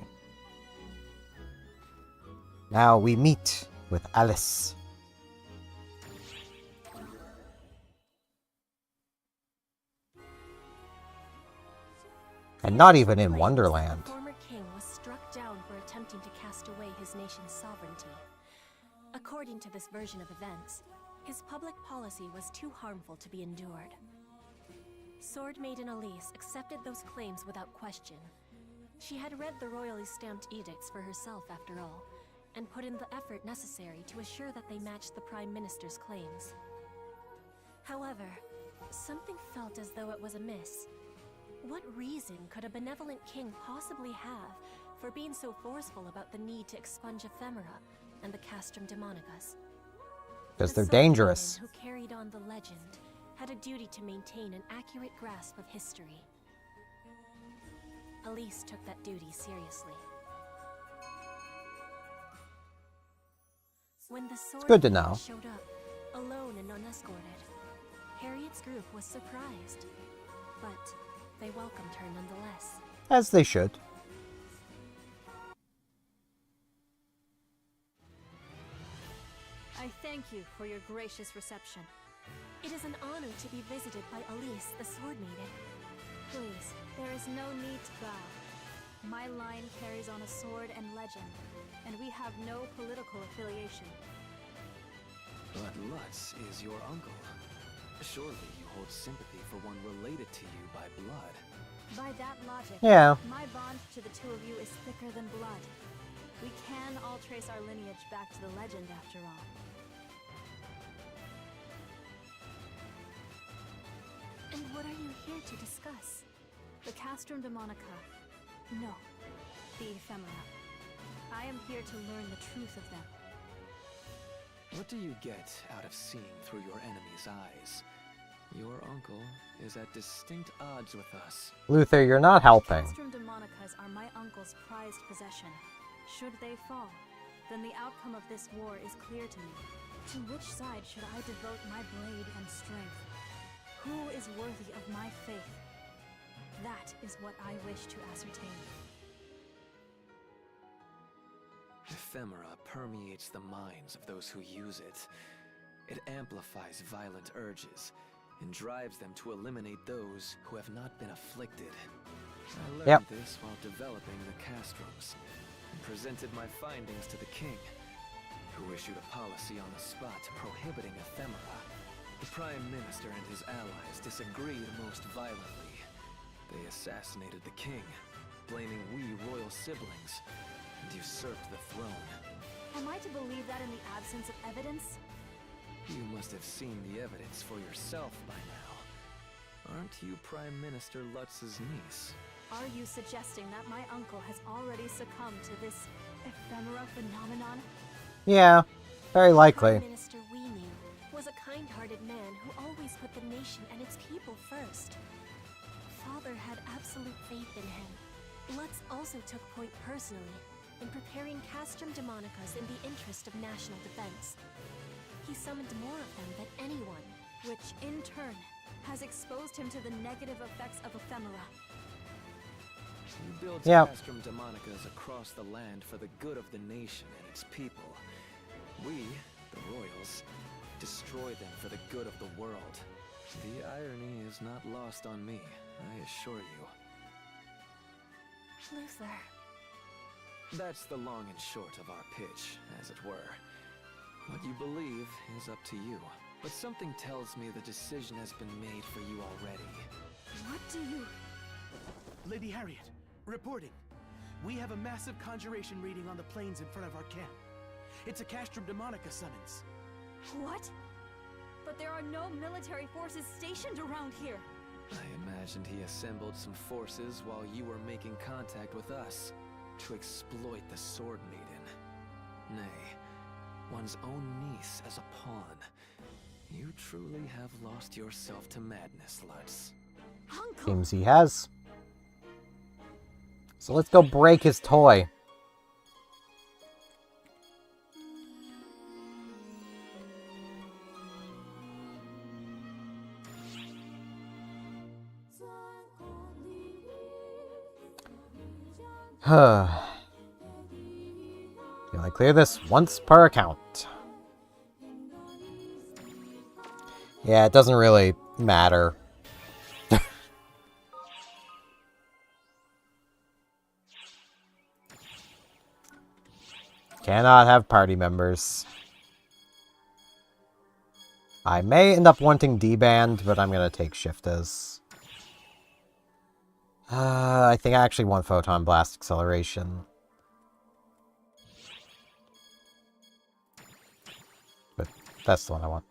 Now we meet with Alice. And not even in Wonderland. The former king was struck down for attempting to cast away his nation's sovereignty. According to this version of events, His public policy was too harmful to be endured. Sword Maiden Elise accepted those claims without question. She had read the royally stamped edicts for herself, after all, and put in the effort necessary to assure that they matched the Prime Minister's claims. However, something felt as though it was amiss. What reason could a benevolent king possibly have for being so forceful about the need to expunge ephemera and the castrum demonicus? Because The they're Sword dangerous. Maiden who carried on the legend had a duty to maintain an accurate grasp of history. Elise took that duty seriously. When the Sword good to Maiden know. showed up, alone and unescorted, Harriet's group was surprised, but they welcomed her nonetheless. As they should. I thank you for your gracious reception. It is an honor to be visited by Elise, the Sword Maiden. Please, there is no need to bow. My line carries on a sword and legend, and we have no political affiliation. But Lutz is your uncle. Surely you hold sympathy for one related to you by blood. By that logic, Yeah. my bond to the two of you is thicker than blood. We can all trace our lineage back to the legend, after all. And what are you here to discuss? The castrum demonica. No, the ephemera. I am here to learn the truth of them. What do you get out of seeing through your enemy's eyes? Your uncle is at distinct odds with us. Luther, you're not helping. Castrum demonicas are my uncle's prized possession. Should they fall, then the outcome of this war is clear to me. To which side should I devote my blade and strength? Who is worthy of my faith? That is what I wish to ascertain. Ephemera permeates the minds of those who use it. It amplifies violent urges and drives them to eliminate those who have not been afflicted. I learned this while developing the castrums and presented my findings to the king, who issued a policy on the spot prohibiting ephemera. The Prime Minister and his allies disagreed most violently. They assassinated the king, blaming we royal siblings, and usurped the throne. Am I to believe that in the absence of evidence? You must have seen the evidence for yourself by now. Aren't you Prime Minister Lutz's niece? Are you suggesting that my uncle has already succumbed to this ephemera phenomenon? Yeah, very likely. Prime Minister we knew was a kind-hearted man who always put the nation and its people first. Father had absolute faith in him. Lutz also took point personally in preparing castrum demonicas in the interest of national defense. He summoned more of them than anyone, which in turn has exposed him to the negative effects of ephemera. He builds Yep. castrum demonicas across the land for the good of the nation and its people. We, the royals, destroy them for the good of the world. The irony is not lost on me, I assure you. Luther. That's the long and short of our pitch, as it were. What you believe is up to you, but something tells me the decision has been made for you already. What do you... Lady Harriet, reporting. We have a massive conjuration reading on the plains in front of our camp. It's a castrum demonica summons. What? But there are no military forces stationed around here. I imagined he assembled some forces while you were making contact with us to exploit the Sword Maiden. Nay, one's own niece as a pawn. You truly have lost yourself to madness, Lutz. Uncle! Seems he has. So let's go break his toy. Can I clear this once per account? Yeah, it doesn't really matter. Cannot have party members. I may end up wanting D-band, but I'm gonna take shift as. I think I actually want photon blast acceleration. But that's the one I want.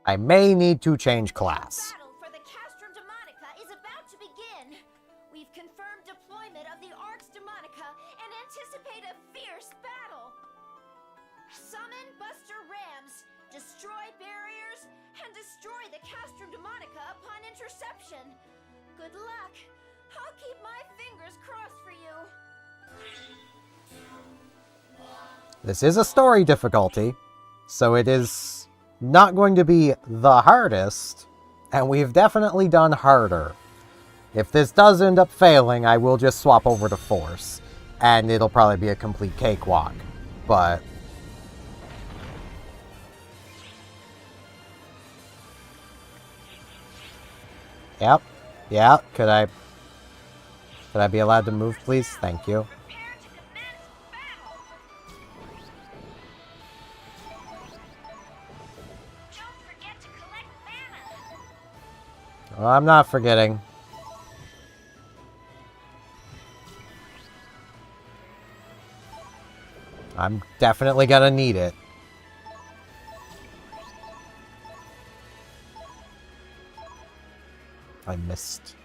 I may need to change class. Battle for the Castrum Demonica is about to begin. We've confirmed deployment of the Arx Demonica and anticipate a fierce battle. Summon Buster Rams, destroy barriers, and destroy the Castrum Demonica upon interception. Good luck. I'll keep my fingers crossed for you. This is a story difficulty, so it is not going to be the hardest, and we've definitely done harder. If this does end up failing, I will just swap over to Force, and it'll probably be a complete cakewalk, but... Yep. Yeah, could I be allowed to move, please? Thank you. Well, I'm not forgetting. I'm definitely gonna need it. I missed.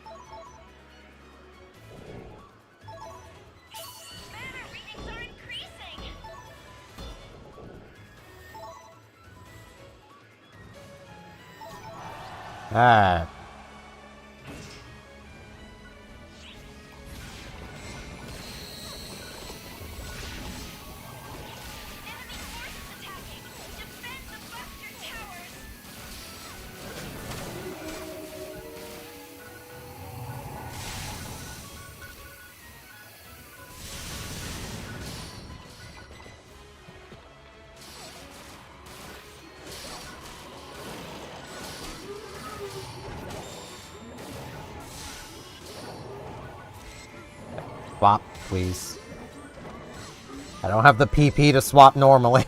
Ah. Swap, please. I don't have the PP to swap normally.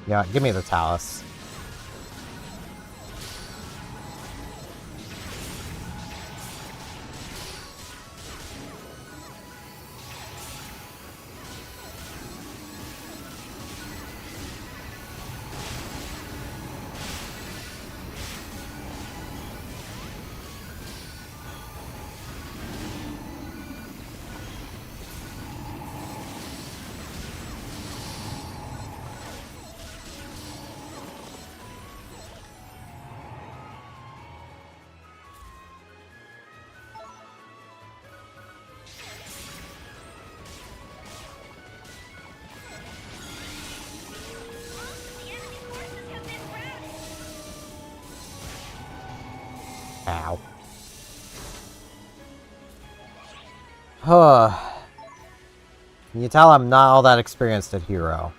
Yeah, give me the Talus. Ow. Huh. Can you tell I'm not all that experienced at Hero?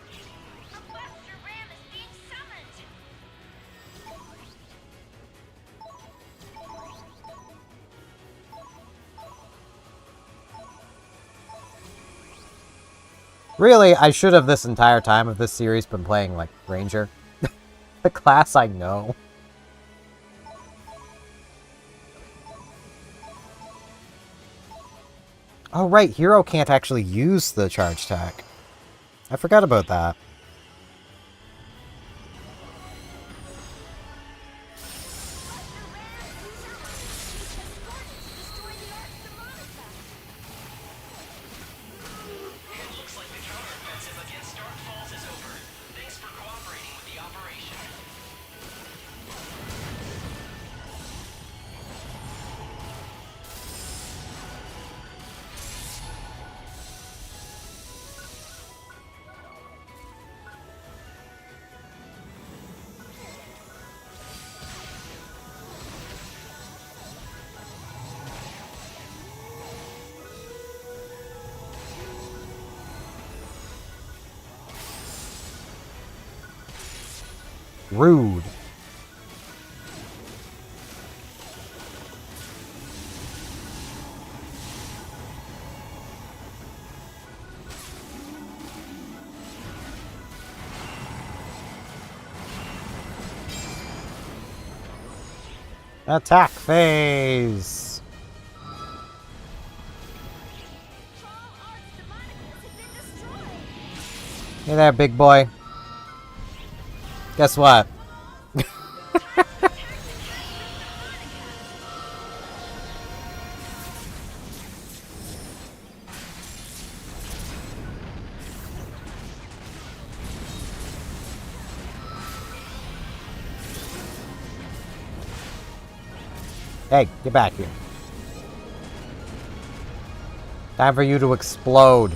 Really, I should have this entire time of this series been playing, like, Ranger. The class I know. Oh, right, Hero can't actually use the charge tech. I forgot about that. Rude. Attack phase! Hey there, big boy. Guess what? Hey, get back here. Time for you to explode.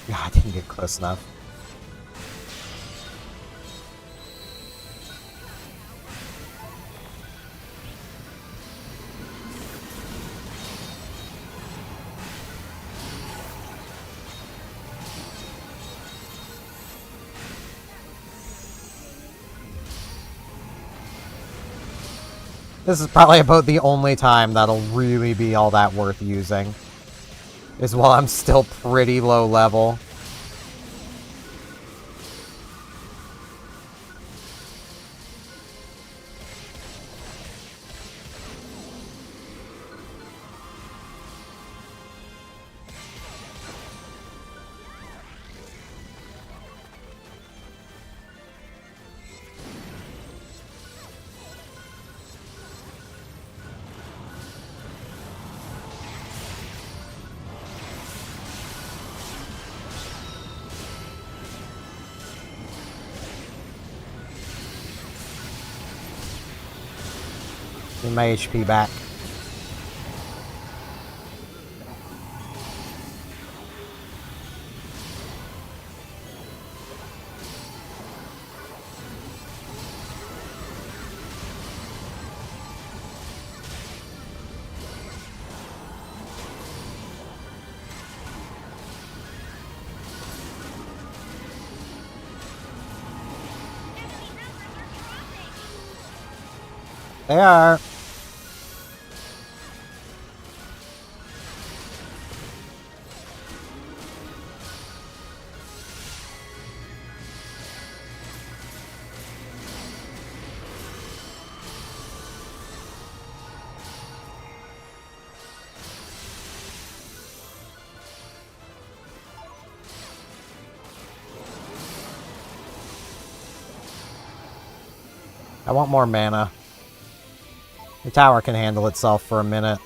God, I didn't get close enough. This is probably about the only time that'll really be all that worth using. Is while I'm still pretty low level. Need my HP back. They are. I want more mana. The tower can handle itself for a minute.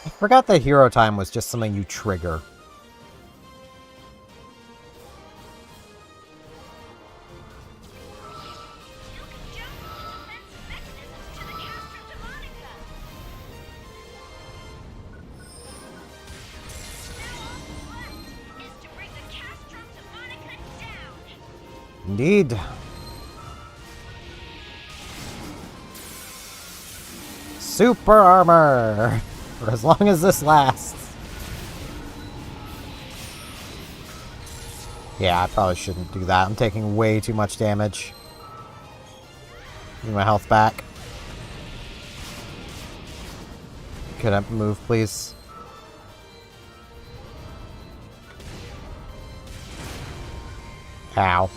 I forgot that hero time was just something you trigger. Indeed. Super armor! For as long as this lasts. Yeah, I probably shouldn't do that. I'm taking way too much damage. Give me my health back. Could I move, please? Ow.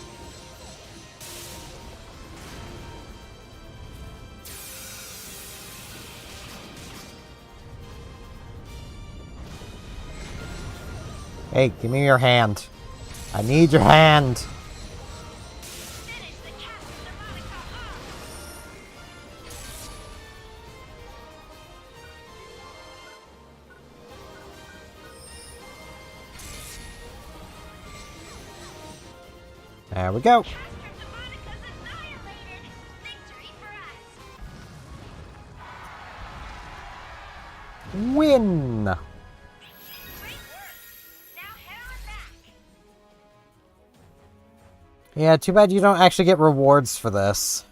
Hey, give me your hand. I need your hand. There we go. Win! Yeah, too bad you don't actually get rewards for this.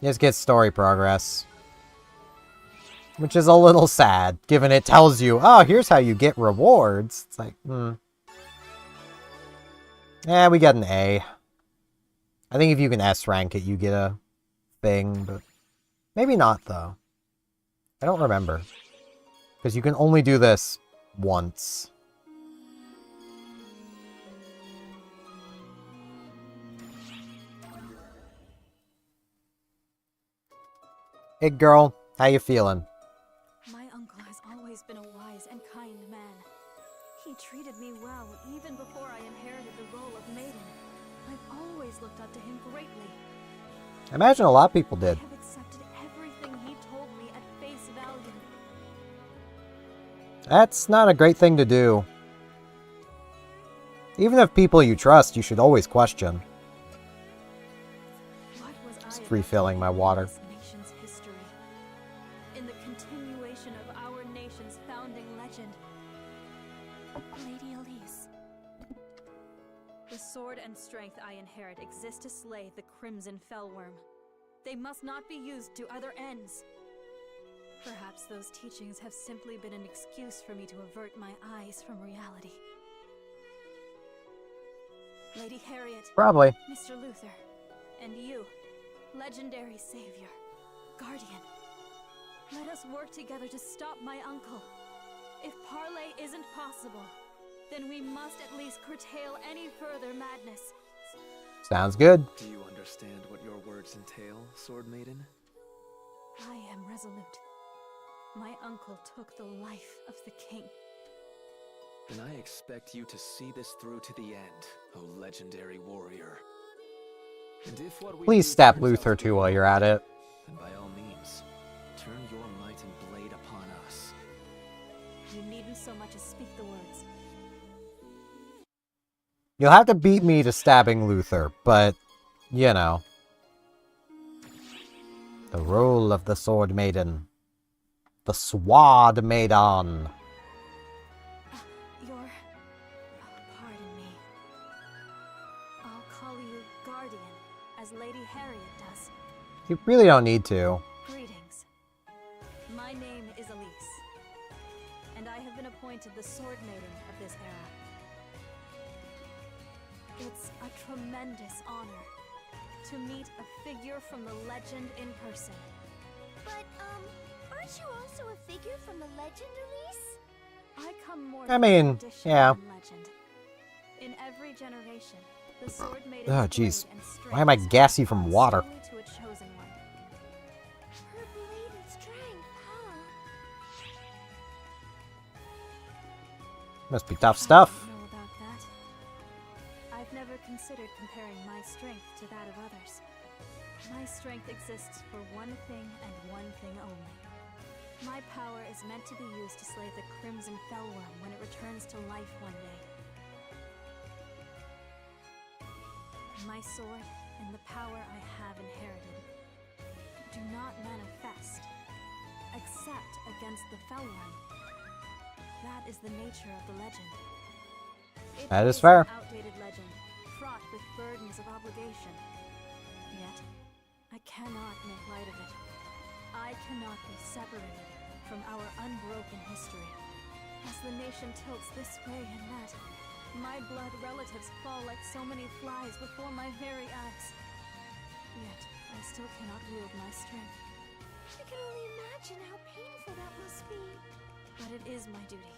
You just get story progress. Which is a little sad, given it tells you, oh, here's how you get rewards. It's like, Yeah, we got an A. I think if you can S rank it, you get a thing, but maybe not, though. I don't remember. Because you can only do this once. Hey girl, how you feeling? My uncle has always been a wise and kind man. He treated me well even before I inherited the role of maiden. I've always looked up to him greatly. I imagine a lot of people did. I have accepted everything he told me at face value. That's not a great thing to do. Even if people you trust, you should always question. What was Just I refilling my water. this nation's history? In the continuation of our nation's founding legend. Lady Elise. The sword and strength I inherit exist to slay the Crimson Fellworm. They must not be used to other ends. Perhaps those teachings have simply been an excuse for me to avert my eyes from reality. Lady Harriet. Probably. Mr. Luther. And you, legendary savior, guardian. Let us work together to stop my uncle. If parley isn't possible, then we must at least curtail any further madness. Sounds good. Do you understand what your words entail, Sword Maiden? I am resolute. My uncle took the life of the king. Then I expect you to see this through to the end, O legendary warrior. And if what we Please do stab turns Luther out to too be while you're at it. then by all means, turn your might and blade upon us. You needn't so much as speak the words. You'll have to beat me to stabbing Luther, but, you know. The role of the Sword Maiden. The Sword Maiden. Pardon me. I'll call you Guardian, as Lady Harriet does. You really don't need to. Greetings. My name is Elise, and I have been appointed the Sword Maiden of this era. It's a tremendous honor to meet a figure from the legend in person. But, aren't you also a figure from the legend, Elise? I come more I mean, from tradition yeah. than legend. In every generation, the Sword Maiden's Oh, blade jeez. and strength Why am I is gassy passed from on water? solely to a chosen one. Her blade and strength, huh? Must be tough stuff. I don't know about that. I've never considered comparing my strength to that of others. My strength exists for one thing and one thing only. My power is meant to be used to slay the Crimson Fellworm when it returns to life one day. My sword and the power I have inherited do not manifest except against the Fellworm. That is the nature of the legend. It That is fair. An outdated legend, fraught with burdens of obligation. Yet, I cannot make light of it. I cannot be separated from our unbroken history. As the nation tilts this way and that, my blood relatives fall like so many flies before my very eyes. Yet, I still cannot wield my strength. I can only imagine how painful that must be. But it is my duty.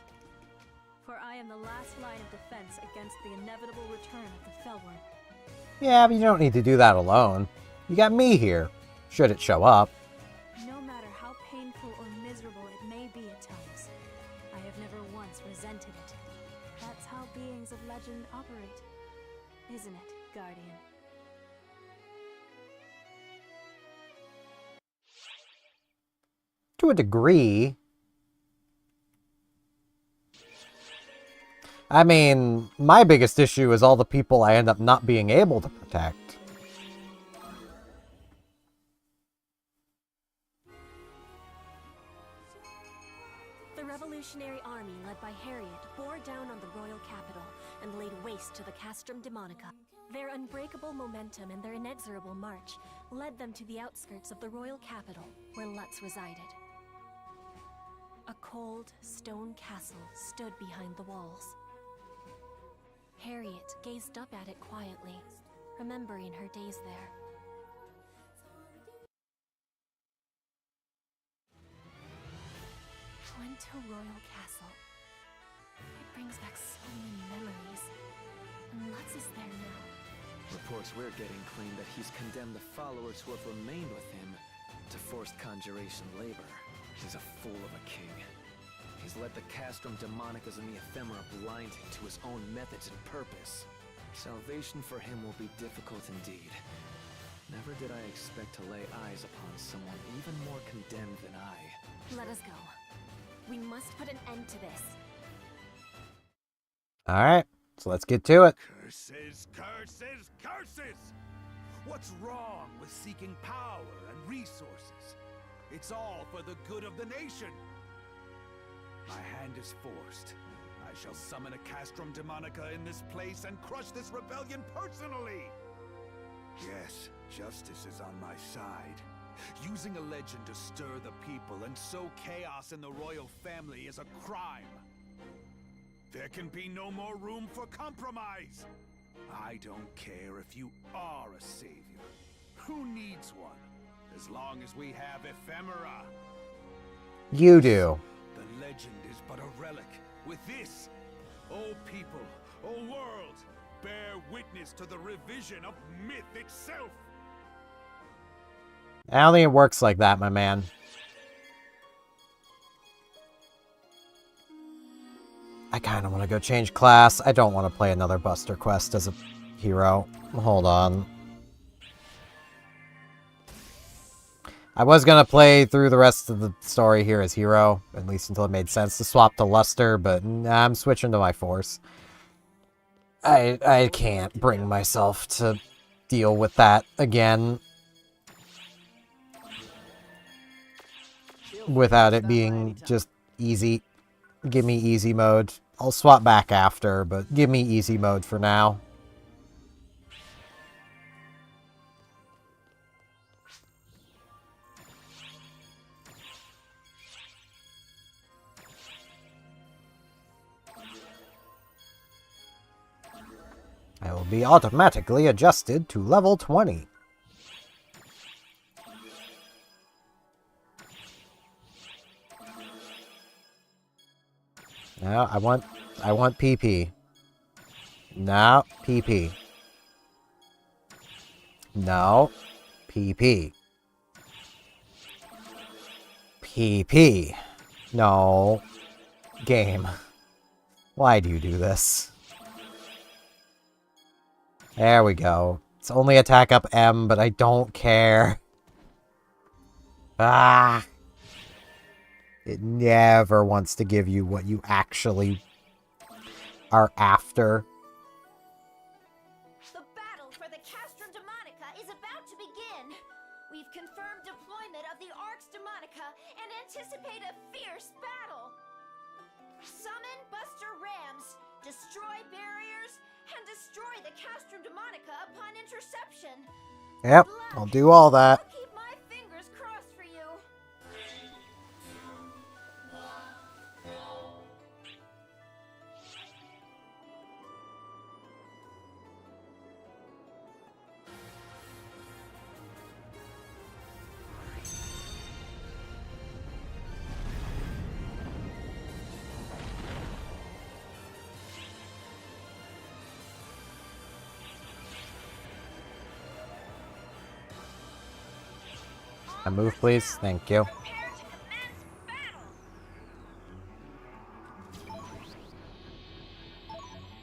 For I am the last line of defense against the inevitable return of the Fellworm. Yeah, but you don't need to do that alone. You got me here, should it show up. No matter how painful or miserable it may be at times, I have never once to a degree. I mean, my biggest issue is all the people I end up not being able to protect. The revolutionary army led by Harriet bore down on the royal capital and laid waste to the Castrum Demonica. Their unbreakable momentum and their inexorable march led them to the outskirts of the royal capital, where Lutz resided. A cold, stone castle stood behind the walls. Harriet gazed up at it quietly, remembering her days there. Twente Royal Castle. It brings back so many memories. And Lutz is there now. Reports we're getting claim that he's condemned the followers who have remained with him to forced conjuration labor. He's a fool of a king. He's led the Castrum Demonicas and the Ephemera blindly to his own methods and purpose. Salvation for him will be difficult indeed. Never did I expect to lay eyes upon someone even more condemned than I. Let us go. We must put an end to this. Alright, so let's get to it. Curses, curses, curses! What's wrong with seeking power and resources? It's all for the good of the nation. My hand is forced. I shall summon a Castrum Demonica in this place and crush this rebellion personally! Yes, justice is on my side. Using a legend to stir the people and sow chaos in the royal family is a crime. There can be no more room for compromise! I don't care if you are a savior. Who needs one? As long as we have ephemera. You do. The legend is but a relic. With this, O people, O world, bear witness to the revision of myth itself! I don't think it works like that, my man. I kind of want to go change class. I don't want to play another Buster Quest as a hero. Hold on. I was going to play through the rest of the story here as hero, at least until it made sense to swap to Luster, but nah, I'm switching to my Force. I can't bring myself to deal with that again without it being just easy. Give me easy mode. I'll swap back after, but give me easy mode for now. I will be automatically adjusted to level 20. No, I want PP. No, PP. No, PP. PP. No. Game. Why do you do this? There we go. It's only attack up M, but I don't care. Ah! It never wants to give you what you actually are after. The battle for the Castrum Demonica is about to begin. We've confirmed deployment of the Arx Demonica and anticipate a fierce battle. Summon Buster Rams, destroy barriers, and destroy the Castrum Demonica upon interception. Yep, I'll do all that. I'll keep my fingers crossed for you. A move, please. Thank you. Prepare to commence battle.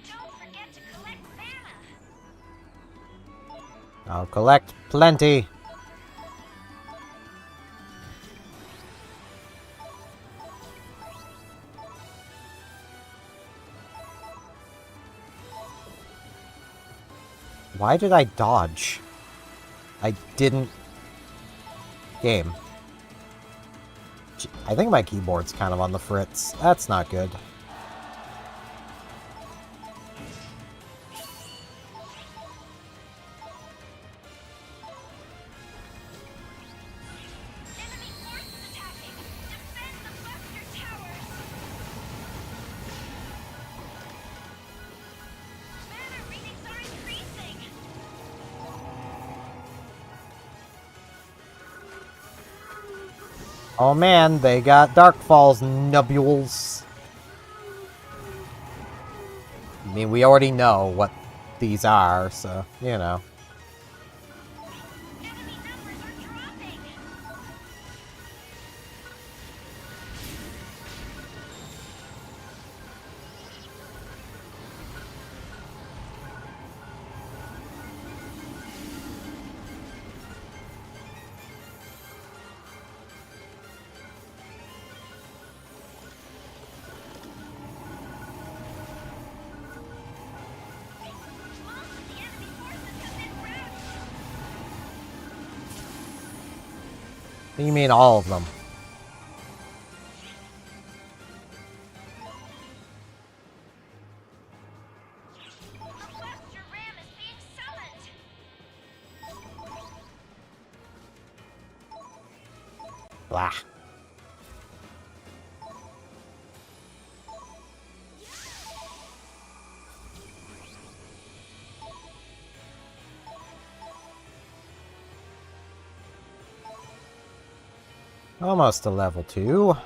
Don't forget to collect mana. I'll collect plenty. Why did I dodge? I didn't... Game. I think my keyboard's kind of on the fritz. That's not good. Oh man, they got Dark Falls nubules. I mean, we already know what these are, so, you know. What do you mean all of them? Blah. Almost to level 2.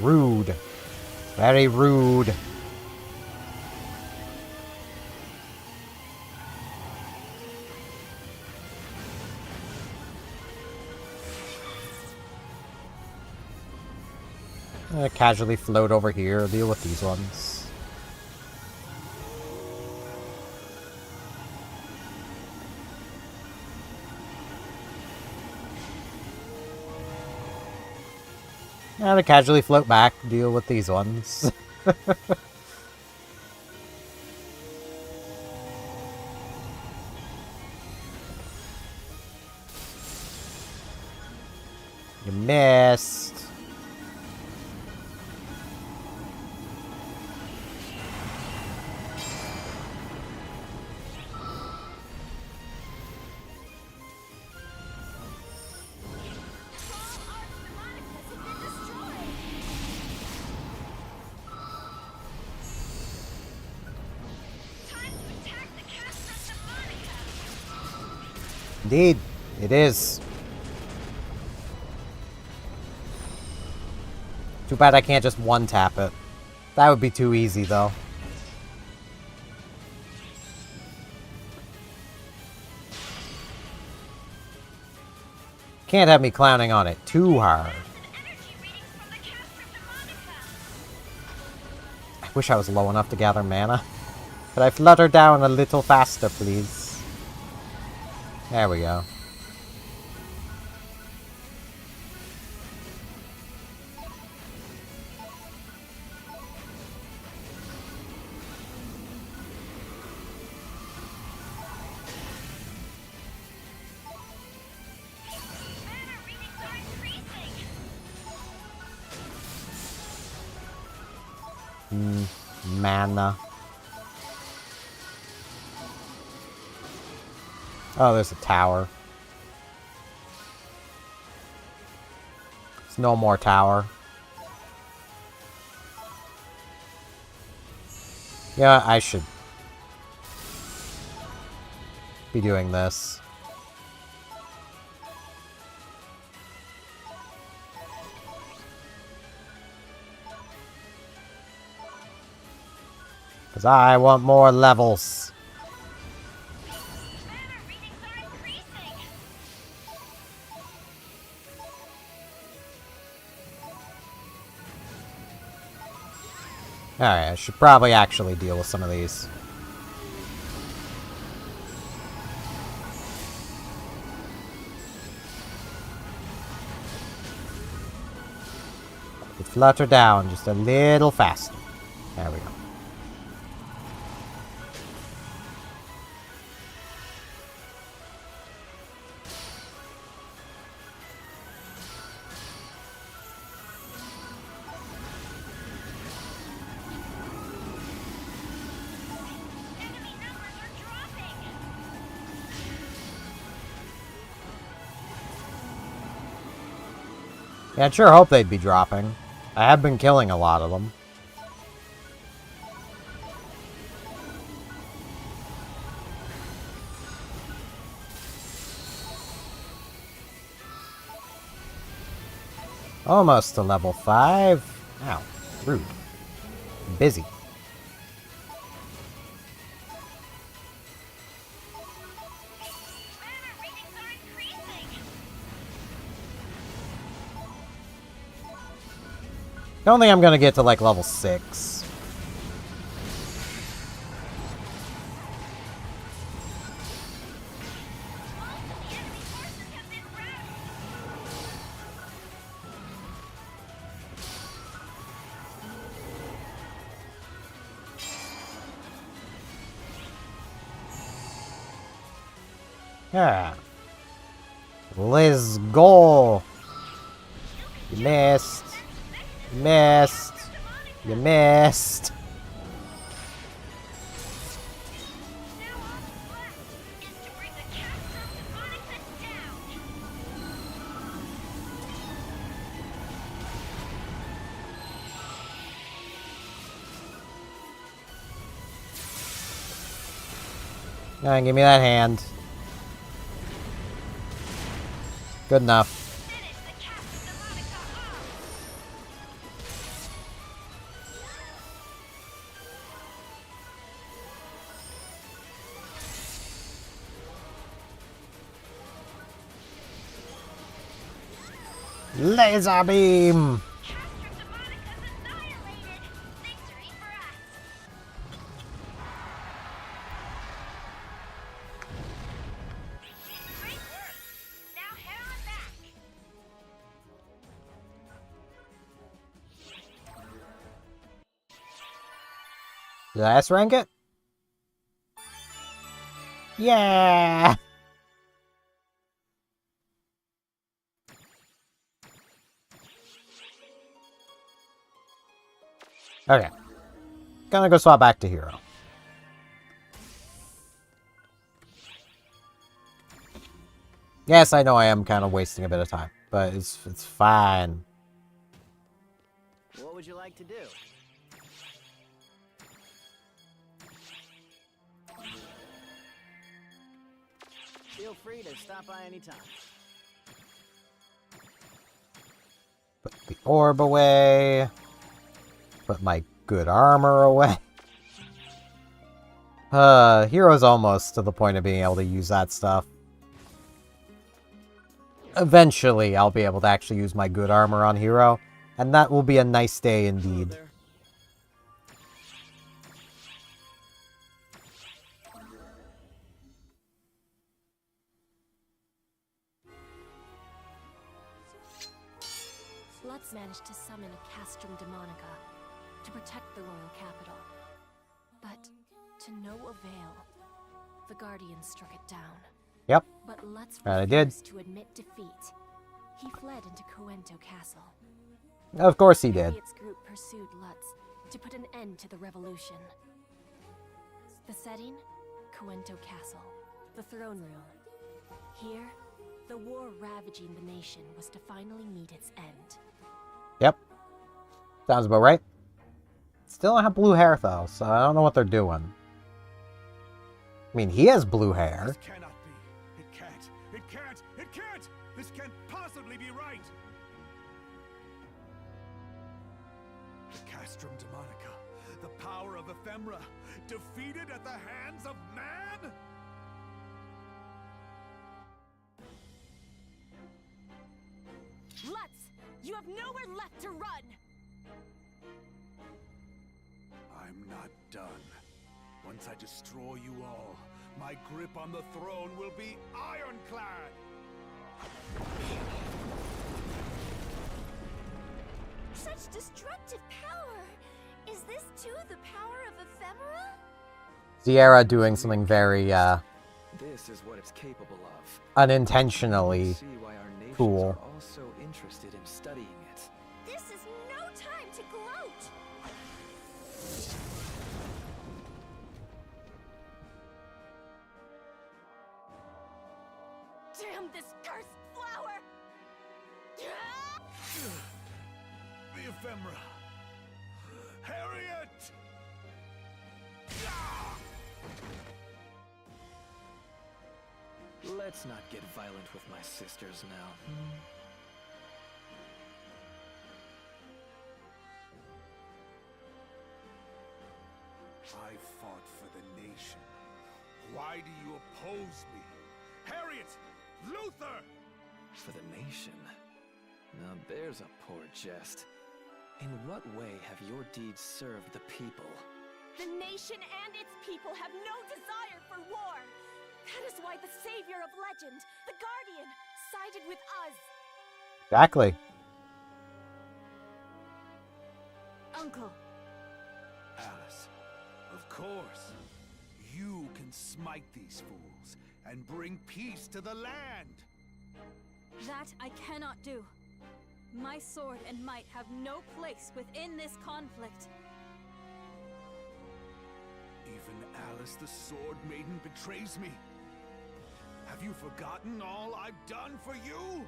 Rude. Very rude. Casually float over here, deal with these ones. And to casually float back, deal with these ones. You missed. Indeed, it is. Too bad I can't just one-tap it. That would be too easy, though. Can't have me clowning on it too hard. I wish I was low enough to gather mana. Could I flutter down a little faster, please? There we go. Mana. Oh, there's a tower. There's no more tower. Yeah, I should be doing this. Because I want more levels. Alright, I should probably actually deal with some of these. It flutter down just a little faster. There we go. Yeah, I'd sure hope they'd be dropping. I have been killing a lot of them. Almost to level 5. Ow, rude. Busy. I don't think I'm gonna get to like level 6. Yeah. Let's go. You missed. You missed. You missed. Come on, give me that hand. Good enough. Laser beam! Did I S-rank it? Yeah! Okay. Gonna go swap back to hero. Yes, I know I am kind of wasting a bit of time, but it's fine. What would you like to do? Feel free to stop by anytime. Put the orb away. Put my good armor away. Hero's almost to the point of being able to use that stuff. Eventually, I'll be able to actually use my good armor on Hero, and that will be a nice day indeed. Lutz managed to summon a castrum demonica to protect the royal capital. But to no avail, the Guardians struck it down. Yep. But Lutz I did. refused to admit defeat. He fled into Coento Castle. Of course he did. Harriet's group pursued Lutz to put an end to the revolution. The setting? Coento Castle, the throne room. Here, the war ravaging the nation was to finally meet its end. Yep. Sounds about right. Still don't have blue hair, though, so I don't know what they're doing. I mean, he has blue hair. This cannot be. It can't. It can't. It can't! This can't possibly be right! The Castrum Demonica, the power of ephemera, defeated at the hands of man? Lutz, you have nowhere left to run! I'm not done. Once I destroy you all, my grip on the throne will be ironclad! Such destructive power. Is this too the power of ephemera? Sierra doing something very, This is what it's capable of. unintentionally See why our nations cool. are all so interested in studying it. This is no time to gloat. Damn this cursed flower! The ephemera! Harriet! Let's not get violent with my sisters now. I fought for the nation. Why do you oppose me? Harriet! Luther! For the nation? Now there's a poor jest. In what way have your deeds served the people? The nation and its people have no desire for war. That is why the savior of legend, the Guardian, sided with us. Exactly. Uncle. Alice, of course. You can smite these fools and bring peace to the land. That I cannot do. My sword and might have no place within this conflict. Even Alice the Sword Maiden betrays me. Have you forgotten all I've done for you?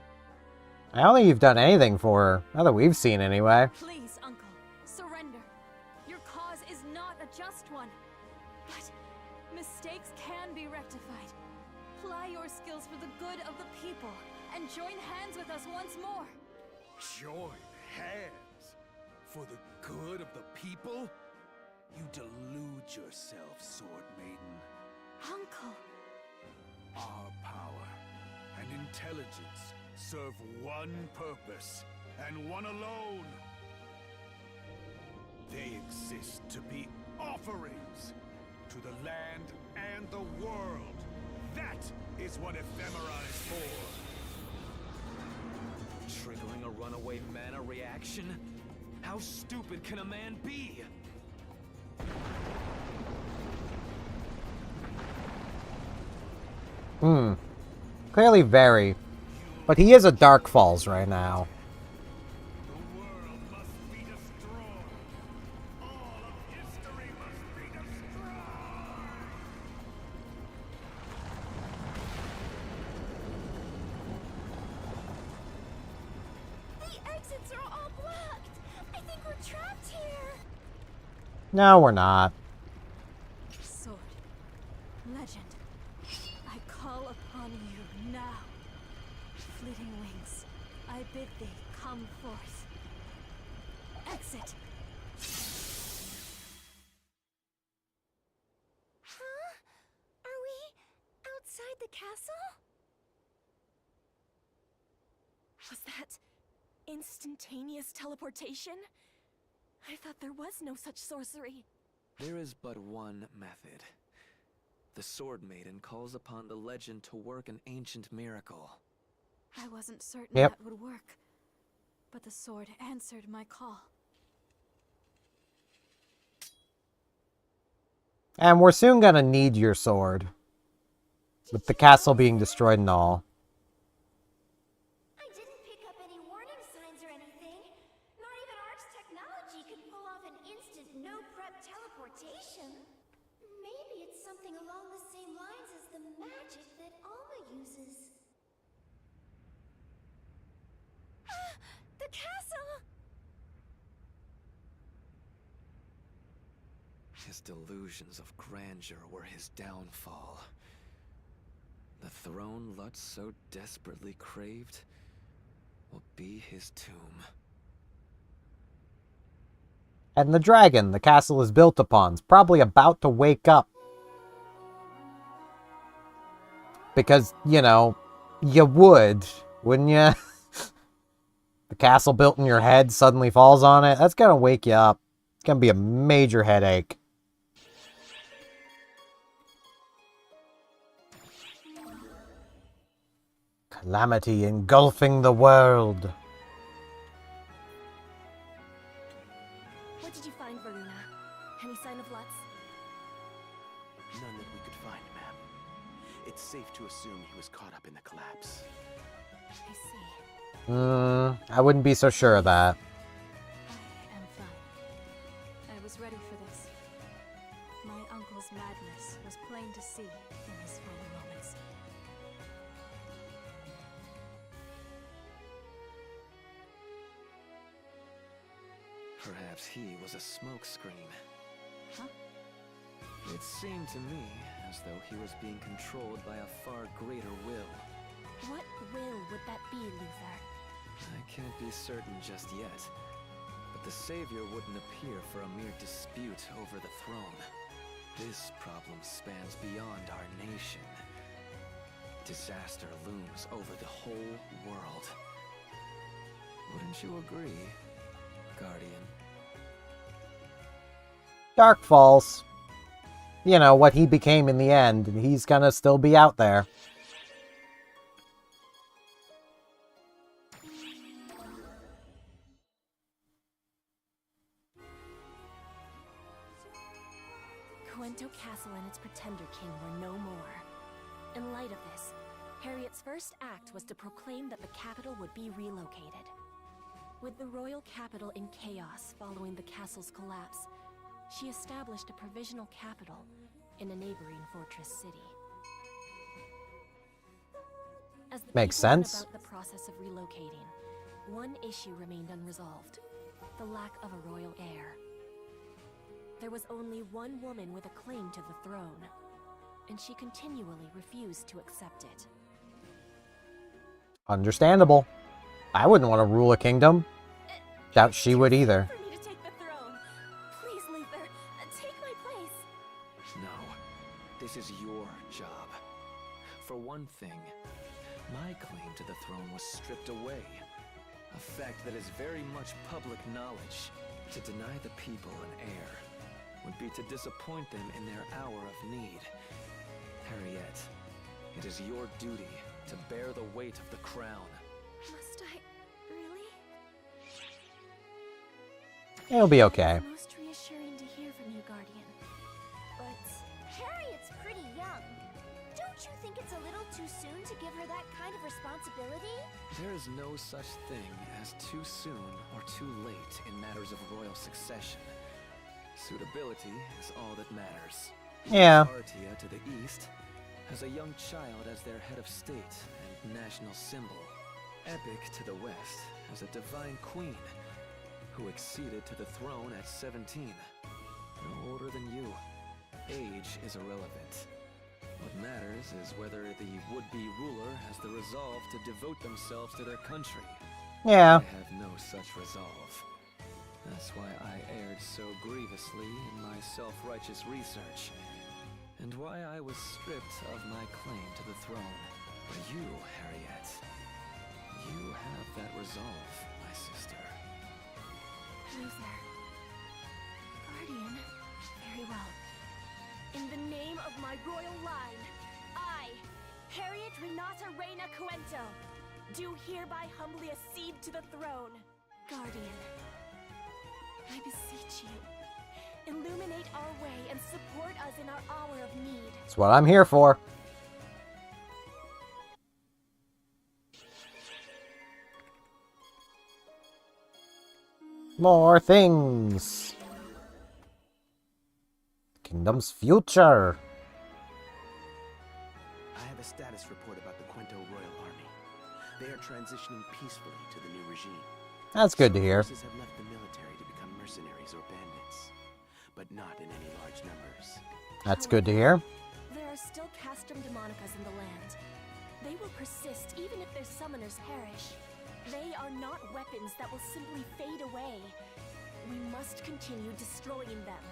I don't think you've done anything for her. Not that we've seen, anyway. Please, Uncle, surrender. Your cause is not a just one. But mistakes can be rectified. Ply your skills for the good of the people and join hands with us once more. Join hands? For the good of the people? You delude yourself, Sword Maiden. Uncle. Our power and intelligence serve one purpose, and one alone. They exist to be offerings to the land and the world. That is what ephemera is for. Triggering a runaway mana reaction? How stupid can a man be? Clearly very. But he is a Dark Falls right now. The world must be destroyed. All of history must be destroyed. The exits are all blocked. I think we're trapped here. No, we're not. Sword. Legend. I call upon you now. Flitting wings, I bid thee come forth. Exit. Huh? Are we outside the castle? Was that instantaneous teleportation? I thought there was no such sorcery. There is but one method. The Sword Maiden calls upon the legend to work an ancient miracle. I wasn't certain Yep. that would work, but the sword answered my call. And we're soon gonna need your sword. With the castle being destroyed and all. I didn't pick up any warning signs or anything. Not even Ark's technology could pull off an instant no-prep teleportation. Maybe it's something along the same lines as the magic that Alma uses. The castle! His delusions of grandeur were his downfall. The throne Lutz so desperately craved will be his tomb. And the dragon the castle is built upon is probably about to wake up. Because, you know, you would, wouldn't you? The castle built in your head suddenly falls on it. That's gonna wake you up. It's gonna be a major headache. Calamity engulfing the world. safe to assume he was caught up in the collapse. I see. I wouldn't be so sure of that. I am fine. I was ready for this. My uncle's madness was plain to see in his final moments. Perhaps he was a smokescreen. Huh? It seemed to me as though he was being controlled by a far greater will. What will would that be, Luther? I can't be certain just yet, but the Savior wouldn't appear for a mere dispute over the throne. This problem spans beyond our nation. Disaster looms over the whole world. Wouldn't you agree, Guardian? Dark Falls. You know, what he became in the end, and he's gonna still be out there. Cuento Castle and its Pretender King were no more. In light of this, Harriet's first act was to proclaim that the capital would be relocated. With the royal capital in chaos following the castle's collapse, she established a provisional capital in a neighboring fortress city. As the Makes people went sense. about the process of relocating, one issue remained unresolved: the lack of a royal heir. There was only one woman with a claim to the throne, and she continually refused to accept it. Understandable. I wouldn't want to rule a kingdom. Doubt she would either. For me to take the throne. Please, Luther, take my place. No, this is your job. For one thing, my claim to the throne was stripped away. A fact that is very much public knowledge. To deny the people an heir would be to disappoint them in their hour of need. Harriet, it is your duty to bear the weight of the crown. Must I? Really? It'll be okay. It's most reassuring to hear from you, Guardian. But Harriet's pretty young. Don't you think it's a little too soon to give her that kind of responsibility? There is no such thing as too soon or too late in matters of royal succession. Suitability is all that matters. Yeah. Artia to the east has a young child as their head of state and national symbol. Epic to the west has a divine queen who acceded to the throne at 17. No older than you. Age is irrelevant. What matters is whether the would-be ruler has the resolve to devote themselves to their country. Yeah. I have no such resolve. That's why I erred so grievously in my self-righteous research, and why I was stripped of my claim to the throne. But you, Harriet, you have that resolve, my sister. Luther. Guardian. Very well. In the name of my royal line, I, Harriet Renata Reina Cuento, do hereby humbly accede to the throne. Guardian, I beseech you, illuminate our way and support us in our hour of need. That's what I'm here for. More things. Kingdom's future. I have a status report about the Cuento Royal Army. They are transitioning peacefully to the new regime. That's good to hear. Forces have left the military to become mercenaries or bandits, but not in any large numbers. That's good to hear. There are still castrum demonicas in the land. They will persist even if their summoners perish. They are not weapons that will simply fade away. We must continue destroying them.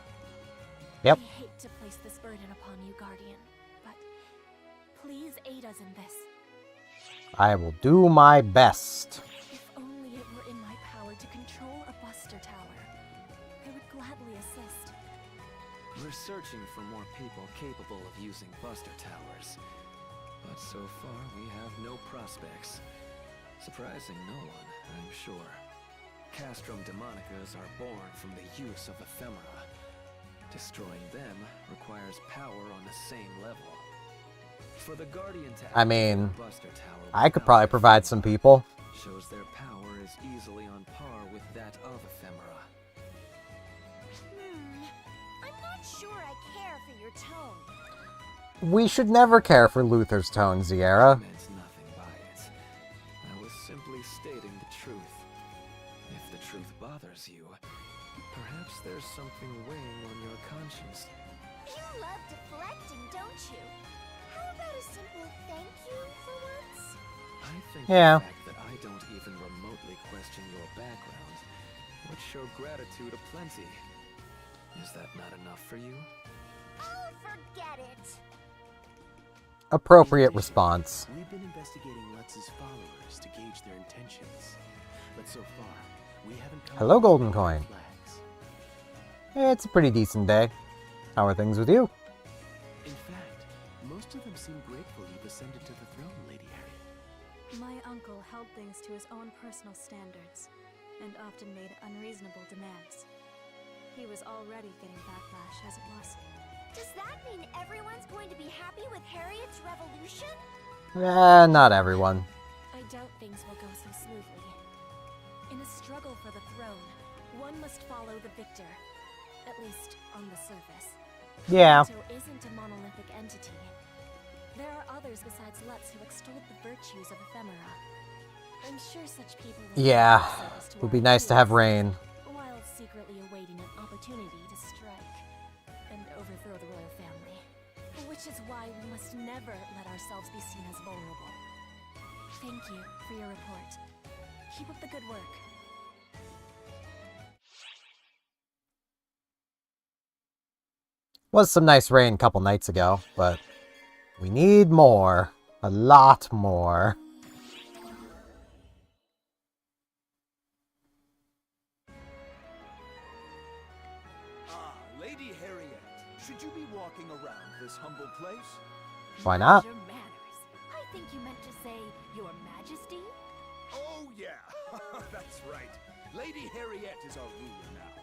Yep. I hate to place this burden upon you, Guardian, but please aid us in this. I will do my best. If only it were in my power to control a Buster Tower, I would gladly assist. We're searching for more people capable of using Buster Towers, but so far we have no prospects. Surprising no one, I'm sure. Castrum Demonicas are born from the use of ephemera. Destroying them requires power on the same level. For the Guardian to I mean, Buster Tower I could probably provide some people. shows their power is easily on par with that of ephemera. I'm not sure I care for your tone. We should never care for Luther's tone, Ziera. I meant nothing by it. I was simply stating the truth. If the truth bothers you, perhaps there's something weighing on your conscience. You love deflecting, don't you? How about a simple thank you for once? I think Yeah. the fact that I don't even remotely question your background would show gratitude aplenty. Is that not enough for you? Oh, forget it. Appropriate response. We've been investigating Lutz's followers to gauge their intentions. But so far, we haven't come Hello, across Golden any Coin. flags. It's a pretty decent day. How are things with you? In fact, most of them seem grateful you've ascended to the throne, Lady Harriet. My uncle held things to his own personal standards, and often made unreasonable demands. He was already getting backlash as it was. Does that mean everyone's going to be happy with Harriet's revolution? Not everyone. I doubt things will go so smoothly. In a struggle for the throne, one must follow the victor. At least on the surface. Yeah. Nato isn't a monolithic entity. There are others besides Lutz who extolled the virtues of ephemera. I'm sure such people will Yeah. take themselves to Would our be nice to have heels, rain. while secretly awaiting an opportunity to strike and overthrow the royal family. Which is why we must never let ourselves be seen as vulnerable. Thank you for your report. Keep up the good work. Was some nice rain a couple nights ago, but we need more. A lot more. Ah, Lady Harriet, should you be walking around this humble place? Why not? Your manners. I think you meant to say, Your Majesty? Oh, yeah, that's right. Lady Harriet is our ruler now.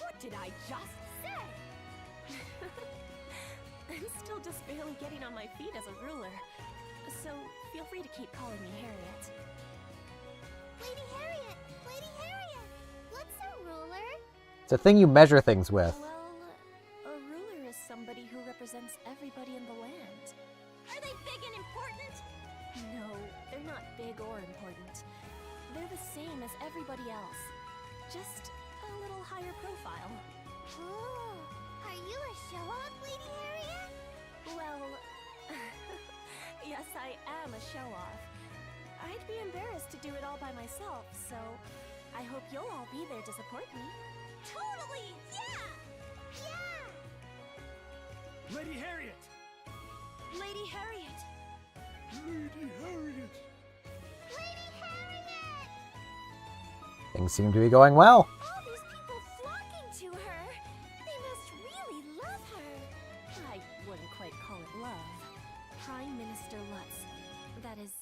What did I just say? I'm still just barely getting on my feet as a ruler. So feel free to keep calling me Harriet. Lady Harriet! Lady Harriet! What's a ruler? It's a thing you measure things with. Well, a ruler is somebody who represents everybody in the land. Are they big and important? No, they're not big or important. They're the same as everybody else. Just a little higher profile. Ooh, are you a show-off, Lady Harriet? Well, yes, I am a show-off. I'd be embarrassed to do it all by myself, so I hope you'll all be there to support me. Totally! Yeah! Yeah! Lady Harriet! Lady Harriet! Lady Harriet! Lady Harriet! Things seem to be going well. All these people flocking to her. They must really love her. I wouldn't quite call it love. Prime Minister Lutz, that is,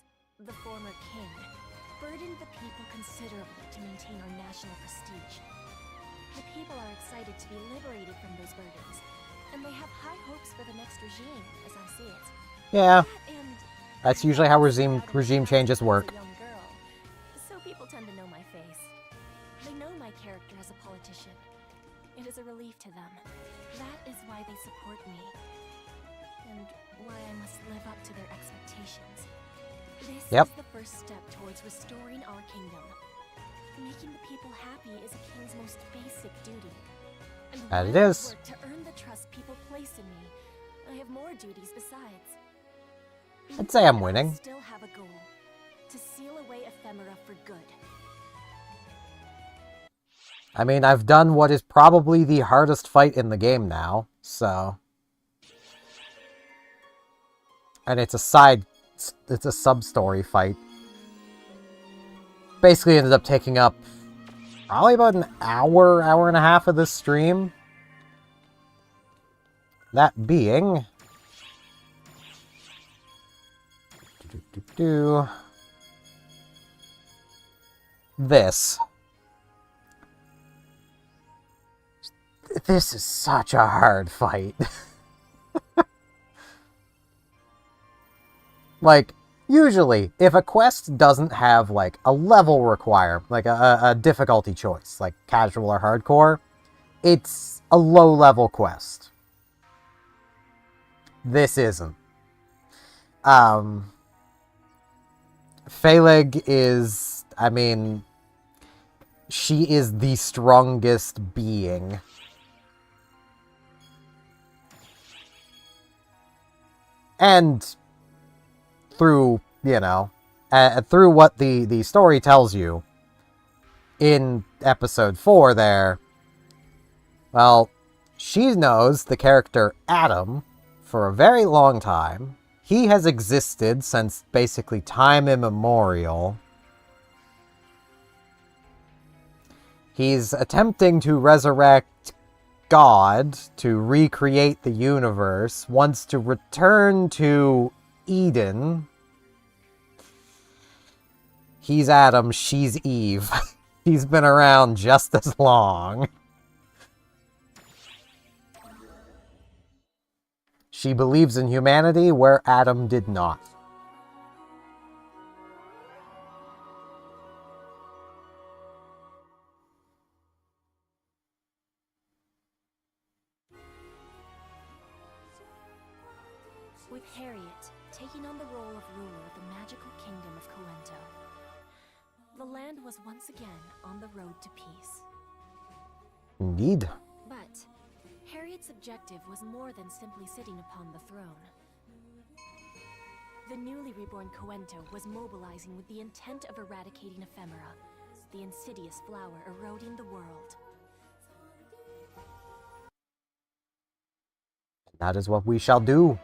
the former king, burdened the people considerably to maintain our national prestige. The people are excited to be liberated from those burdens, and they have high hopes for the next regime, as I see it. Yeah, That and that's usually how regime regime changes work. As a young girl, so people tend to know my face. They know my character as a politician. It is a relief to them. That is why they support me, and why I must live up to their expectations. This Yep. is the first step towards restoring our kingdom. Making the people happy is a king's most basic duty. And That while it I is. work to earn the trust people place in me, I have more duties besides. I'd say I'm I winning. still have a goal: to seal away ephemera for good. I mean, I've done what is probably the hardest fight in the game now, so... And it's a sub-story fight. Basically ended up taking up probably about an hour, hour and a half of this stream. That being... This. This is such a hard fight. Like, usually, if a quest doesn't have, like, a level requirement, like a difficulty choice, like casual or hardcore, it's a low-level quest. This isn't. Phaleg is, I mean, she is the strongest being. And through, you know, through what the story tells you in episode 4 there, well, she knows the character Adam for a very long time. He has existed since basically time immemorial. He's attempting to resurrect God to recreate the universe, wants to return to Eden. He's Adam, she's Eve. He's been around just as long. She believes in humanity where Adam did not. With Harriet taking on the role of ruler of the magical kingdom of Coento, the land was once again on the road to peace. Indeed. But Harriet's objective was more than simply sitting upon the throne. The newly reborn Coento was mobilizing with the intent of eradicating ephemera, the insidious flower eroding the world. That is what we shall do.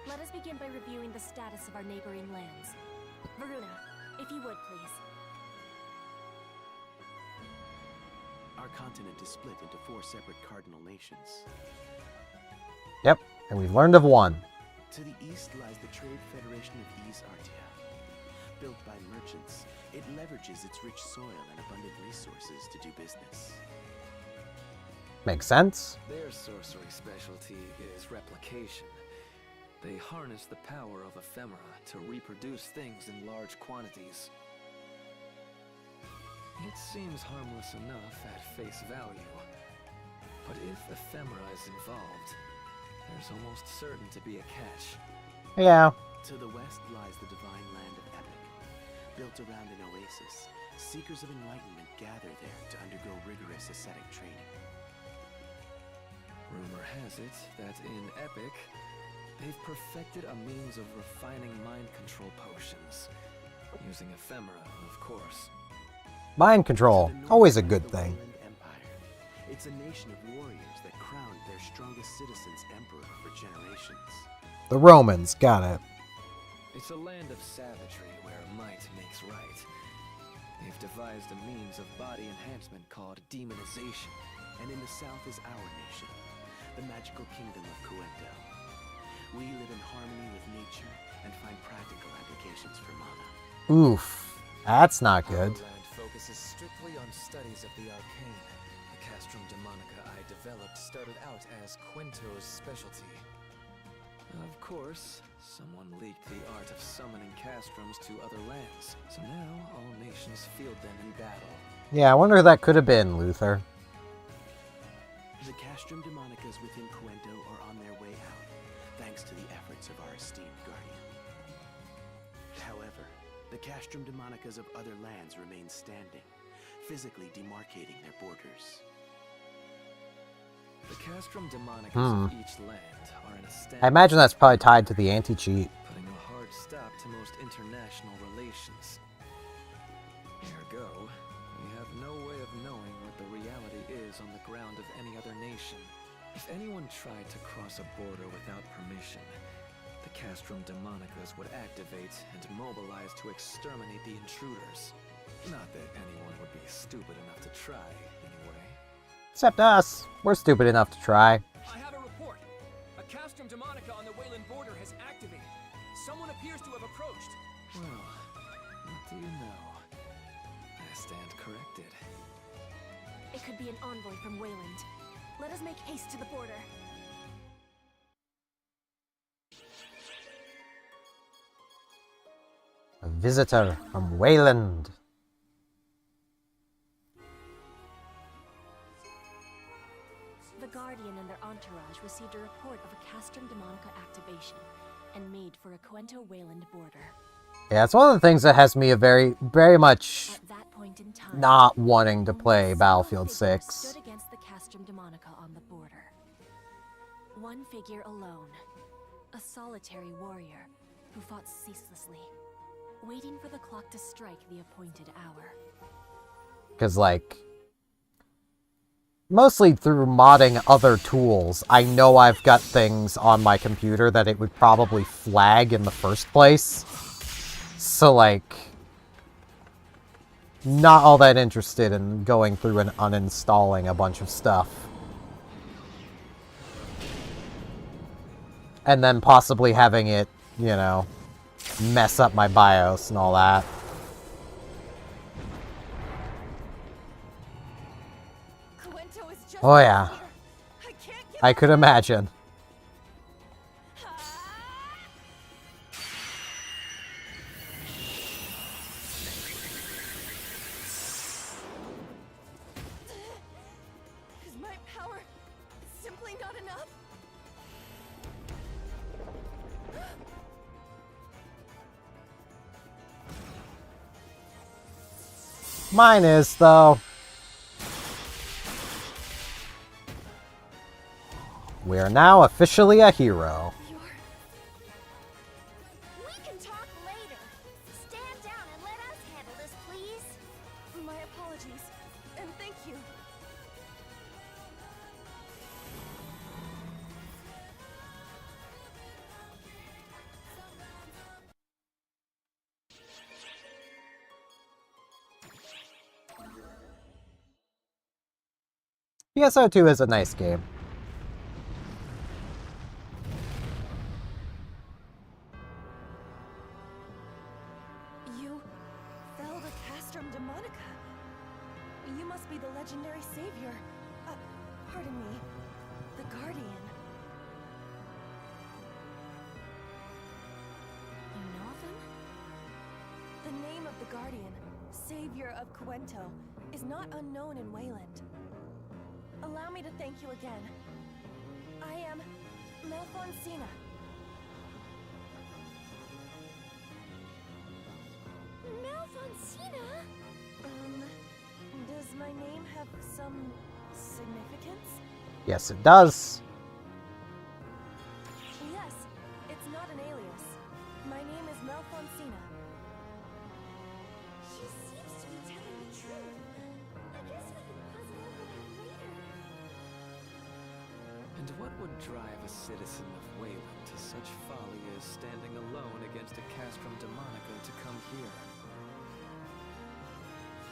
Let us begin by reviewing the status of our neighboring lands. Varuna, if you would, please. Our continent is split into 4 separate cardinal nations. Yep, and we've learned of one. To the east lies the Trade Federation of East Artia. Built by merchants, it leverages its rich soil and abundant resources to do business. Makes sense. Their sorcery specialty is replication. They harness the power of ephemera to reproduce things in large quantities. It seems harmless enough at face value, but if ephemera is involved, there's almost certain to be a catch. Yeah. To the west lies the divine land of Epic. Built around an oasis, seekers of enlightenment gather there to undergo rigorous ascetic training. Rumor has it that in Epic, they've perfected a means of refining mind control potions. Using ephemera, of course. Mind control, always a good thing. Empire. It's a nation of warriors that crowned their strongest citizens emperor for generations. The Romans, got it. It's a land of savagery where might makes right. They've devised a means of body enhancement called demonization. And in the south is our nation, the magical kingdom of Coento. We live in harmony with nature and find practical applications for mana. Oof, that's not good. Our land focuses strictly on studies of the arcane. The Castrum Demonica I developed started out as Quinto's specialty. Of course, someone leaked the art of summoning castrums to other lands, so now all nations field them in battle. Yeah, I wonder who that could have been, Luther. The Castrum Demonicas within Coento are on their way out, thanks to the efforts of our esteemed guardian. However, the Castrum Demonicas of other lands remain standing, physically demarcating their borders. The Castrum Demonicas of each land are in a stand. I imagine that's probably tied to the anti-cheat. Putting a hard stop to most international relations. Ergo, we have no way of knowing what the reality is on the ground of any other nation. If anyone tried to cross a border without permission, the Castrum Demonicas would activate and mobilize to exterminate the intruders. Not that anyone would be stupid enough to try, anyway. Except us. We're stupid enough to try. I have a report. A Castrum Demonica on the Wayland border has activated. Someone appears to have approached. Well, what do you know? I stand corrected. It could be an envoy from Wayland. Let us make haste to the border. visitor from Wayland. The Guardian and their entourage received a report of a Castrum Demonica activation and made for a Quento Wayland border. Yeah, it's one of the things that has me very much At that point in time, not wanting to play only a Battlefield single figure 6. stood against the Castrum Demonica on the border. One figure alone, a solitary warrior who fought ceaselessly, waiting for the clock to strike the appointed hour. Because, like, mostly through modding other tools, I know I've got things on my computer that it would probably flag in the first place. So, like, not all that interested in going through and uninstalling a bunch of stuff. And then possibly having it, you know, mess up my BIOS and all that. Oh yeah, I could imagine. Is my power simply not enough? Mine is, though. We are now officially a hero. We can talk later. Stand down and let us handle this, please. My apologies, and thank you. PSO2 is a nice game. You felled a Castrum Demonica. You must be the legendary savior. Pardon me. The Guardian. You know of him? The name of the Guardian, savior of Quento, is not unknown in Wayland. Allow me to thank you again. I am Malfonsina. Malfonsina? Does my name have some significance? Yes, it does. Yes, it's not an alias. My name is Malfonsina. She seems to be telling the truth. I guess we can puzzle over that later. And what would drive a citizen of Wayland to such folly as standing alone against a Castrum Demonica to come here?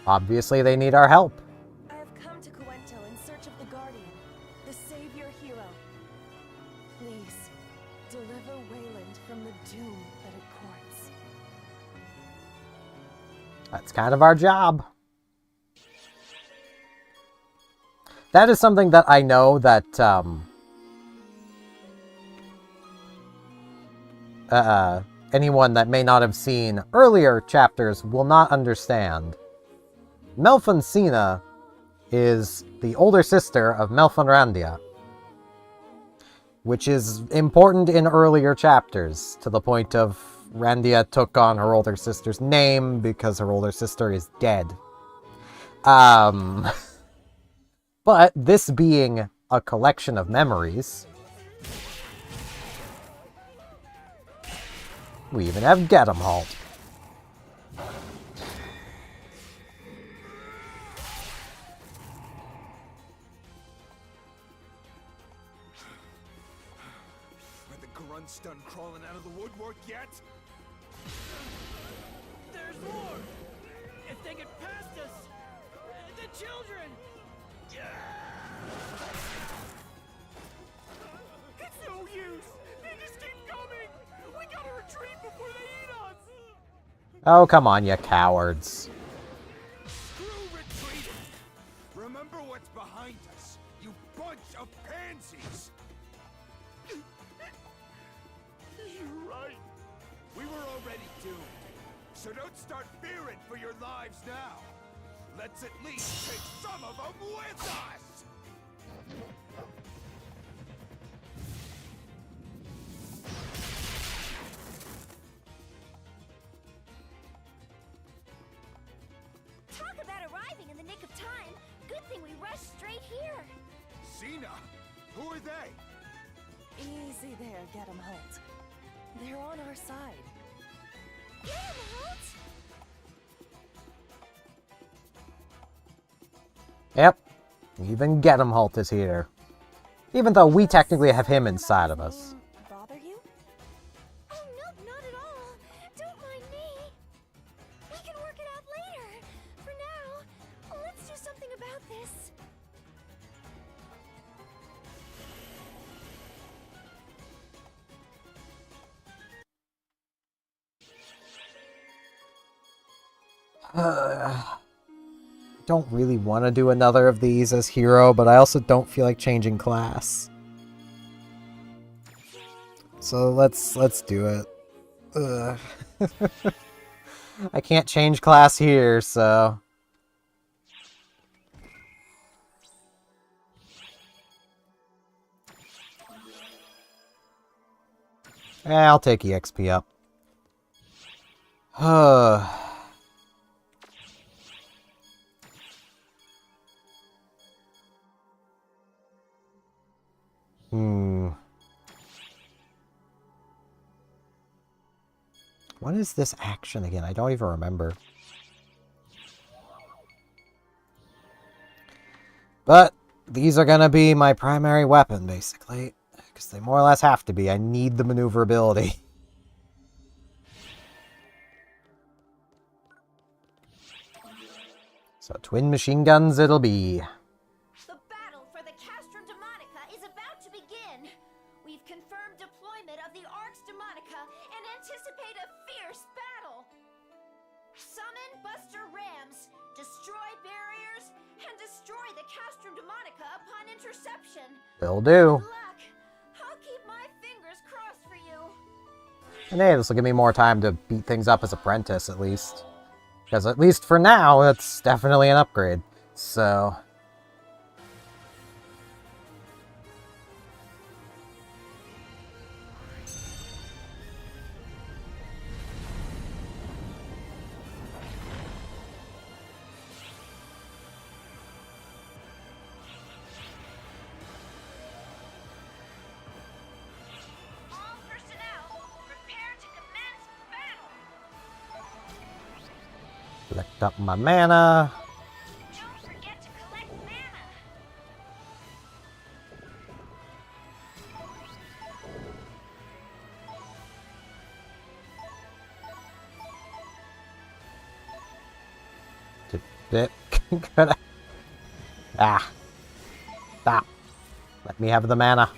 Obviously, they need our help. I have come to Quento in search of the Guardian, the savior hero. Please, deliver Wayland from the doom that it courts. That's kind of our job. That is something that I know that, anyone that may not have seen earlier chapters will not understand. Malfonsina is the older sister of Melfonrandia, which is important in earlier chapters, to the point of Randia took on her older sister's name because her older sister is dead. But this being a collection of memories, we even have Get 'em Halt. Are the grunts done crawling out of the woodwork yet? There's more! If they get past us! The children! It's no use! They just keep coming! We gotta retreat before they eat us! Oh, come on, you cowards. Screw retreating! Remember what's behind us, you bunch of pansies! You're right. We were already doomed. So don't start fearing for your lives now. Let's at least take some of them with us! Talk about arriving in the nick of time. Good thing we rushed straight here. Xena? Who are they? Easy there, Get 'em Holt. They're on our side. Get 'em, Holt! Yep. Even Get 'em Holt is here. Even though we technically have him inside of us. Bother you? Oh, no, not at all. Don't mind me. We can work it out later. For now, let's do something about this. Don't really want to do another of these as hero, but I also don't feel like changing class. So let's do it. Ugh. I can't change class here, so... I'll take EXP up. What is this action again? I don't even remember. But these are gonna be my primary weapon, basically. Because they more or less have to be. I need the maneuverability. So twin machine guns it'll be. The battle for the Castrum Demonica is about to begin. We've confirmed deployment of the Arx Demonica and anticipate a fierce battle. Summon Buster Rams, destroy barriers, and destroy the Castrum Demonica upon interception. Will do. Good luck. I'll keep my fingers crossed for you. And hey, this will give me more time to beat things up as Apprentice, at least. Because at least for now, it's definitely an upgrade. So... All personnel, prepare to commence battle. Collect up my mana. Don't forget to collect mana. Gonna... Ah. Stop. Let me have the mana.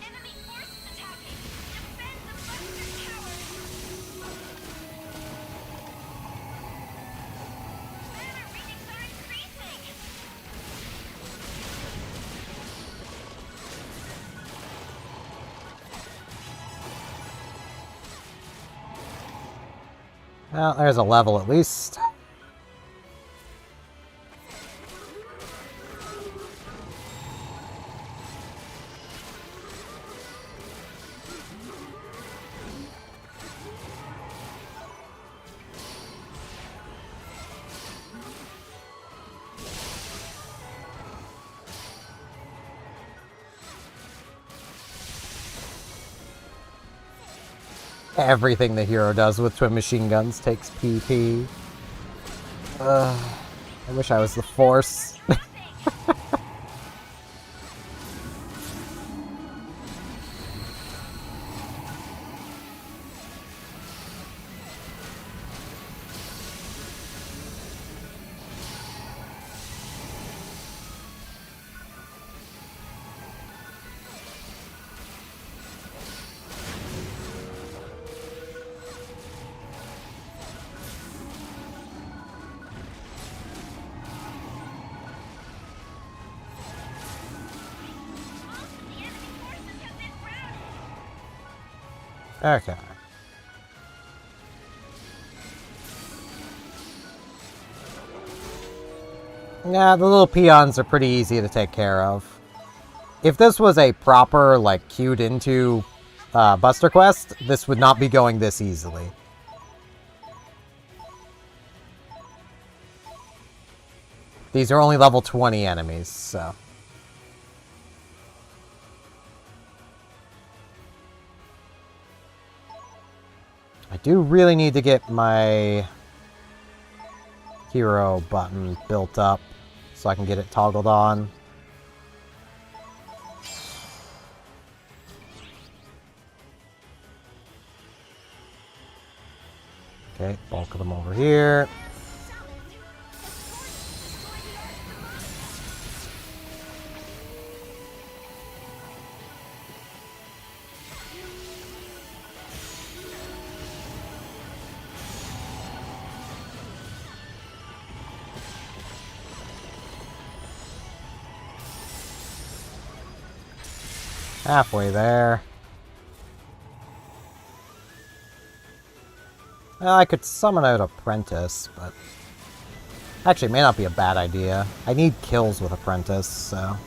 Enemy forces attacking. Defend the Buster Tower. Mana readings are increasing. Well, there's a level at least. Everything the hero does with twin machine guns takes PP. I wish I was the Force. Okay. Yeah, the little peons are pretty easy to take care of. If this was a proper, like, queued into Buster Quest, this would not be going this easily. These are only level 20 enemies, so... I do really need to get my hero button built up so I can get it toggled on. Okay, bulk of them over here. Halfway there. Well, I could summon out Apprentice, but... Actually, it may not be a bad idea. I need kills with Apprentice, so...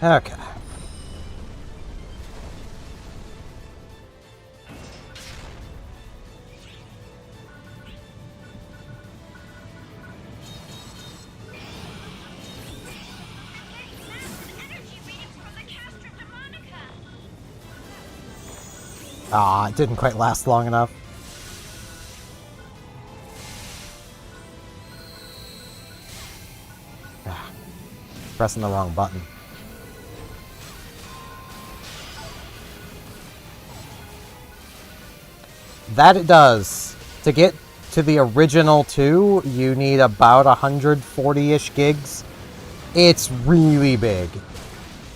Okay. Ah, it didn't quite last long enough. Ah, pressing the wrong button. That it does. To get to the original 2, you need about 140-ish gigs. It's really big.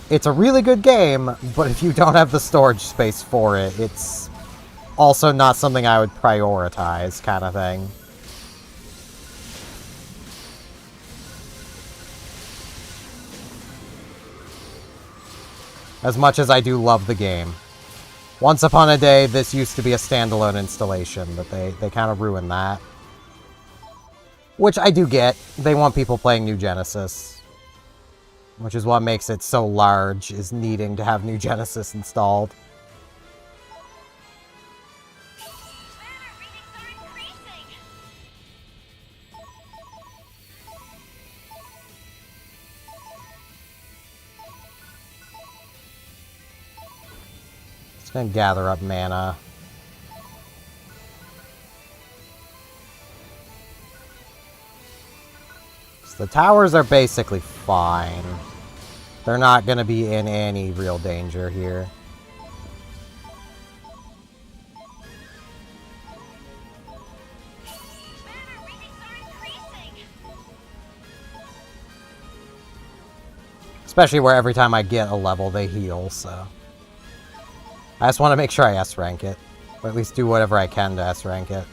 It's a really good game, but if you don't have the storage space for it, it's also not something I would prioritize, kind of thing. As much as I do love the game. Once upon a day, this used to be a standalone installation, but they kind of ruined that. Which I do get. They want people playing New Genesis. Which is what makes it so large, is needing to have New Genesis installed. Just gonna gather up mana. So the towers are basically fine. They're not going to be in any real danger here. Especially where every time I get a level, they heal, so... I just want to make sure I S-rank it. Or at least do whatever I can to S-rank it.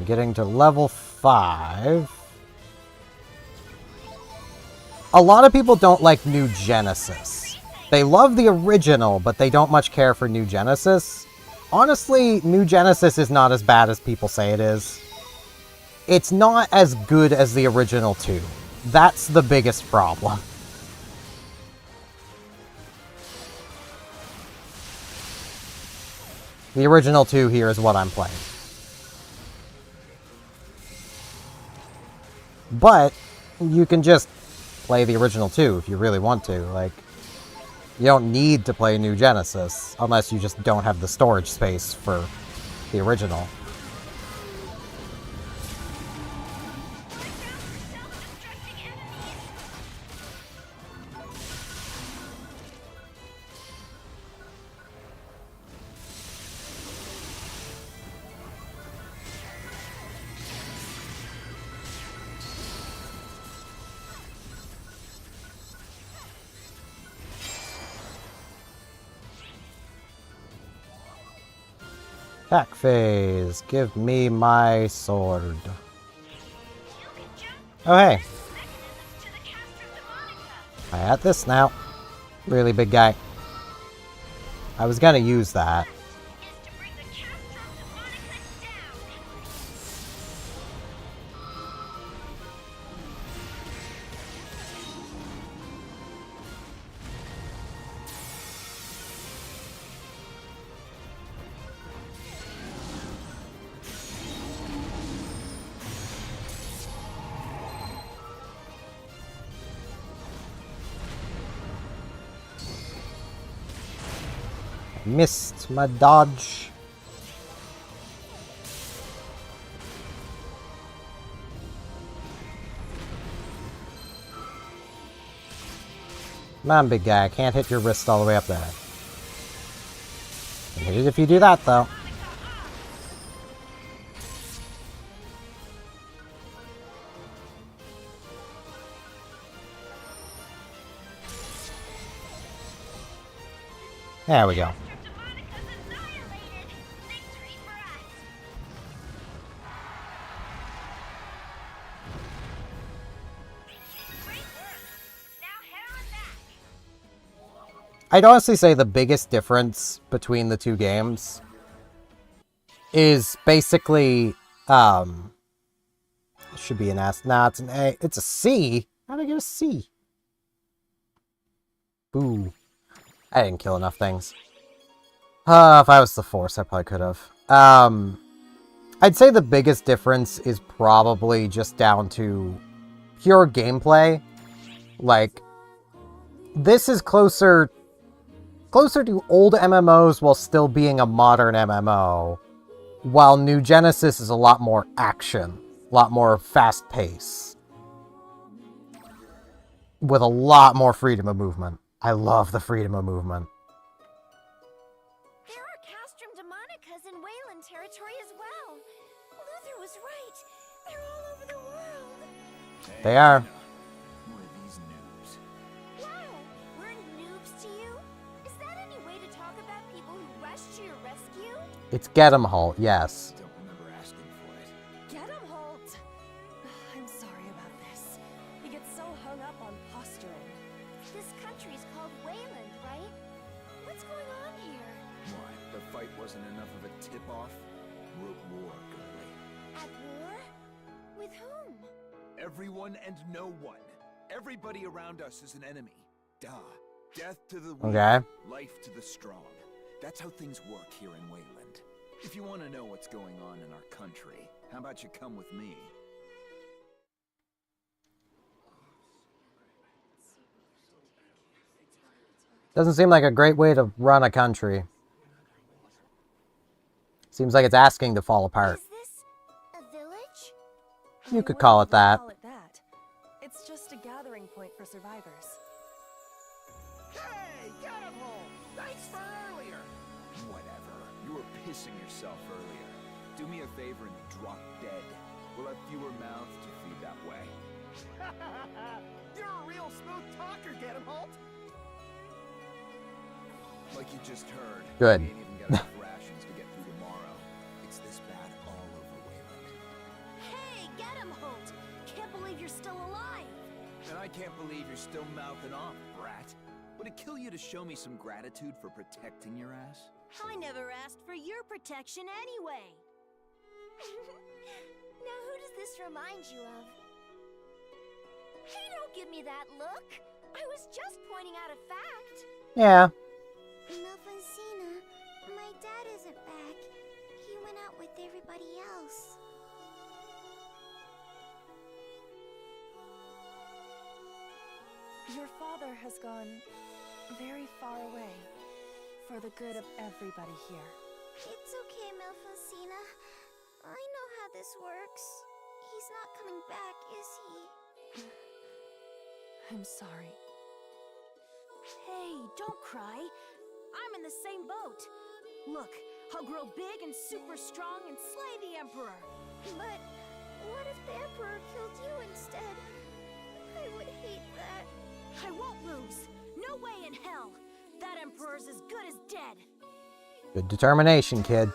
Getting to level 5. A lot of people don't like New Genesis. They love the original, but they don't much care for New Genesis. Honestly, New Genesis is not as bad as people say it is. It's not as good as the original 2. That's the biggest problem. The original 2 here is what I'm playing. But you can just play the original too if you really want to. Like, you don't need to play New Genesis unless you just don't have the storage space for the original. Attack phase. Give me my sword. Oh, hey. I got this now. Really big guy. I was gonna use that. Missed my dodge. Come on, big guy. I can't hit your wrist all the way up there. Can hit it if you do that, though. There we go. I'd honestly say the biggest difference between the two games is basically, it should be an S. Nah, it's an A. It's a C. How did I get a C? Ooh. I didn't kill enough things. If I was the Force, I probably could have. I'd say the biggest difference is probably just down to pure gameplay. Like, this is closer to old MMOs while still being a modern MMO, while New Genesis is a lot more action, a lot more fast-paced, with a lot more freedom of movement. I love the freedom of movement. There are Castrum Demonicas in Wayland territory as well. Luther was right. They're all over the world. They are. More of these noobs. Wow, we're noobs to you? Is that any way to talk about people who rushed to your rescue? It's Get 'em Halt, yes. Don't remember asking for it. Get him, Holt! I'm sorry about this. He gets so hung up on posturing. This country's called Wayland, right? What's going on here? Why, the fight wasn't enough of a tip-off? We're at war, girlie. At war? With whom? Everyone and no one. Everybody around us is an enemy. Duh. Death to the weak, Okay. life to the strong. That's how things work here in Wayland. If you want to know what's going on in our country, how about you come with me? Doesn't seem like a great way to run a country. Seems like it's asking to fall apart. Is this a village? You could call it that. Call it that. It's just a gathering point for survivors. Hey, get him, Holt! Thanks for earlier! Whatever. You were pissing yourself earlier. Do me a favor and drop dead. We'll have fewer mouths to feed that way. You're a real smooth talker, get him, Holt! Like you just heard. Good. We ain't even got enough rations to get through tomorrow. It's this bad all over Wayland. Hey, get him, Holt! Can't believe you're still alive! And I can't believe you're still mouthing off, brat. Would it kill you to show me some gratitude for protecting your ass? I never asked for your protection anyway. Now who does this remind you of? Hey, don't give me that look! I was just pointing out a fact. Yeah. Phantasy, my dad isn't back. He went out with everybody else. Your father has gone very far away for the good of everybody here. It's okay, Melfosina. I know how this works. He's not coming back, is he? I'm sorry. Hey, don't cry. I'm in the same boat. Look, I'll grow big and super strong and slay the Emperor. But what if the Emperor killed you instead? I would hate that. I won't lose. No way in hell. That Emperor's as good as dead. Good determination, kid.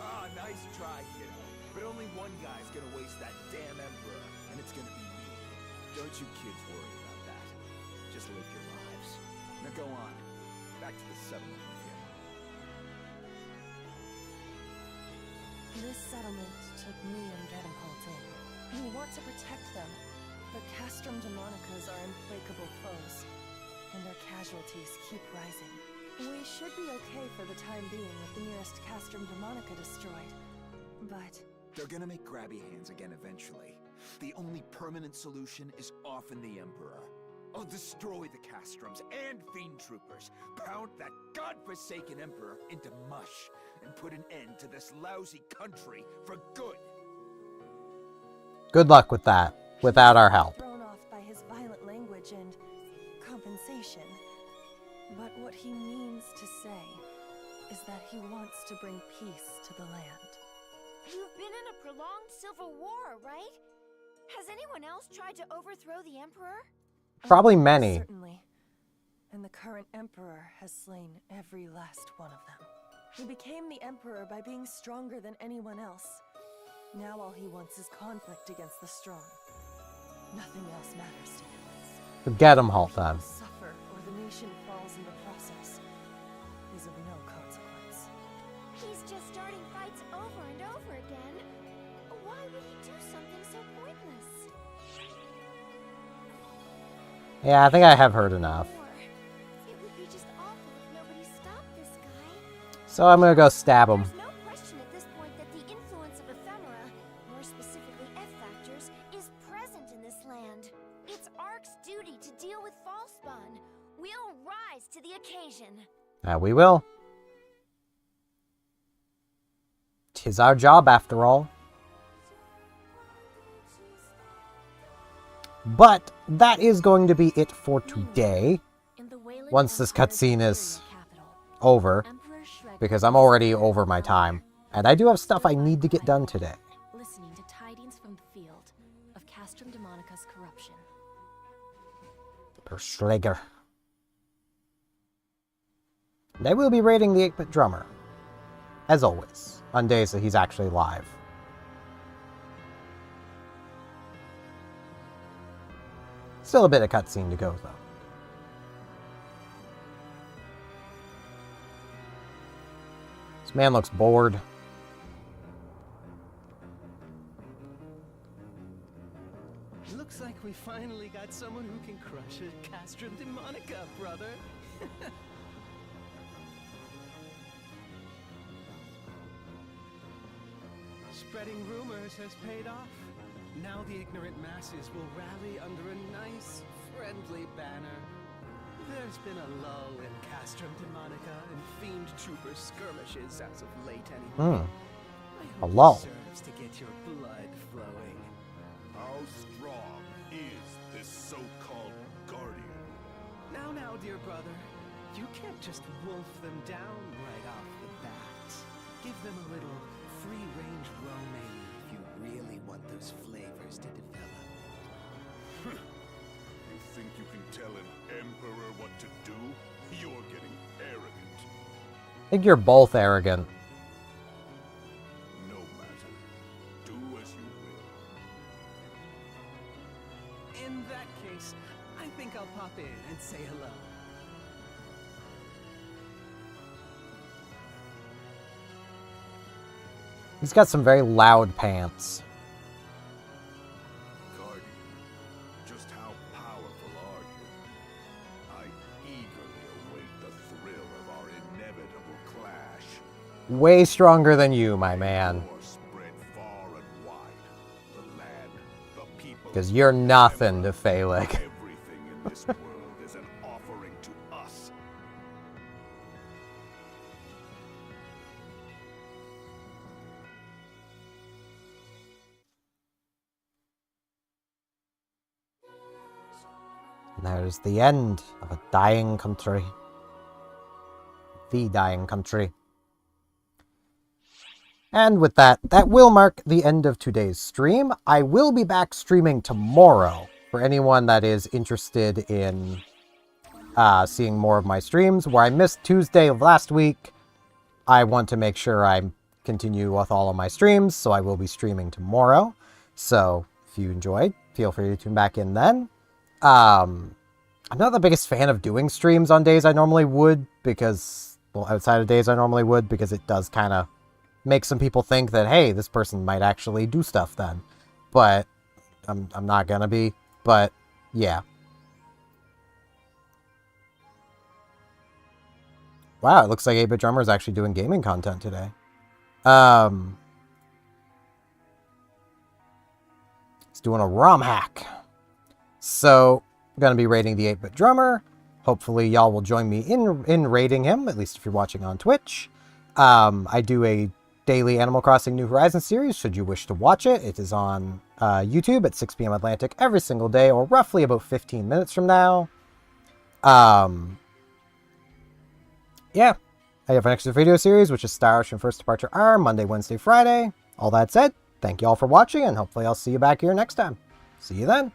Ah, nice try, kiddo. But only one guy's gonna waste that damn Emperor, and it's gonna be me. Don't you kids worry about that. Just live your lives. Now go on. Back to the settlement with you. This settlement took me and Gedemholt in. We want to protect them, but Castrum Demonicas are implacable foes, and their casualties keep rising. We should be okay for the time being with the nearest Castrum Demonica destroyed, but... They're gonna make grabby hands again eventually. The only permanent solution is often the Emperor. I'll destroy the Castrums and Fiend Troopers, pound that godforsaken Emperor into mush, and put an end to this lousy country for good. Good luck with that, without our help. Thrown off by his violent language and compensation. But what he means to say is that he wants to bring peace to the land. You've been in a prolonged civil war, right? Has anyone else tried to overthrow the Emperor? Probably many. Certainly. And the current Emperor has slain every last one of them. He became the Emperor by being stronger than anyone else. Now all he wants is conflict against the strong. Nothing else matters to him. Forget him, Haltan. Suffer or the nation falls in the process is of no consequence. He's just starting fights over and over again. Why would he do something so pointless? Yeah, I think I have heard enough. It would be just awful if nobody stopped this guy. So I'm gonna go stab him. There's no question at this point that the influence of ephemera, more specifically F-factors, is present in this land. It's Ark's duty to deal with Falspawn. We'll rise to the occasion. We will. 'Tis our job, after all. But that is going to be it for today. Once this cutscene is over, because I'm already over my time, and I do have stuff I need to get done today. Listening to tidings from the field of Castrum Demonica's corruption. Per Schläger. And I will be rating the 8-bit drummer, as always, on days that he's actually live. Still a bit of cutscene to go, though. This man looks bored. Looks like we finally got someone who can crush a Castrum Demonica, brother. Spreading rumors has paid off. Now the ignorant masses will rally under a nice, friendly banner. There's been a lull in Castrum Demonica and Fiend Trooper skirmishes as of late anyway. A lull. Deserves to get your blood flowing. How strong is this so-called Guardian? Now, dear brother. You can't just wolf them down right off the bat. Give them a little free-range roaming if you really want those flavors to develop. You think you can tell an Emperor what to do? You're getting arrogant. I think you're both arrogant. No matter. Do as you will. In that case, I think I'll pop in and say hello. He's got some very loud pants. Guardian, just how powerful are you? I eagerly await the thrill of our inevitable clash. Way stronger than you, my man. War spread far and wide. The land, the people. Because you're nothing to Phalanx. Every This world is an offering to us. There's the end of a dying country. The dying country. And with that, that will mark the end of today's stream. I will be back streaming tomorrow for anyone that is interested in seeing more of my streams. Where I missed Tuesday of last week, I want to make sure I continue with all of my streams, so I will be streaming tomorrow. So if you enjoyed, feel free to tune back in then. I'm not the biggest fan of doing streams on days I normally would, because, well, outside of days I normally would, because it does kind of make some people think that, hey, this person might actually do stuff then. But I'm not gonna be. But yeah. Wow, it looks like 8-Bit Drummer is actually doing gaming content today. He's doing a ROM hack. So, I'm going to be rating the 8-Bit Drummer. Hopefully y'all will join me in rating him, at least if you're watching on Twitch. I do a daily Animal Crossing New Horizons series, should you wish to watch it. It is on YouTube at 6 p.m. Atlantic every single day, or roughly about 15 minutes from now. Yeah. I have an extra video series, which is Star Ocean First Departure R, Monday, Wednesday, Friday. All that said, thank you all for watching, and hopefully I'll see you back here next time. See you then.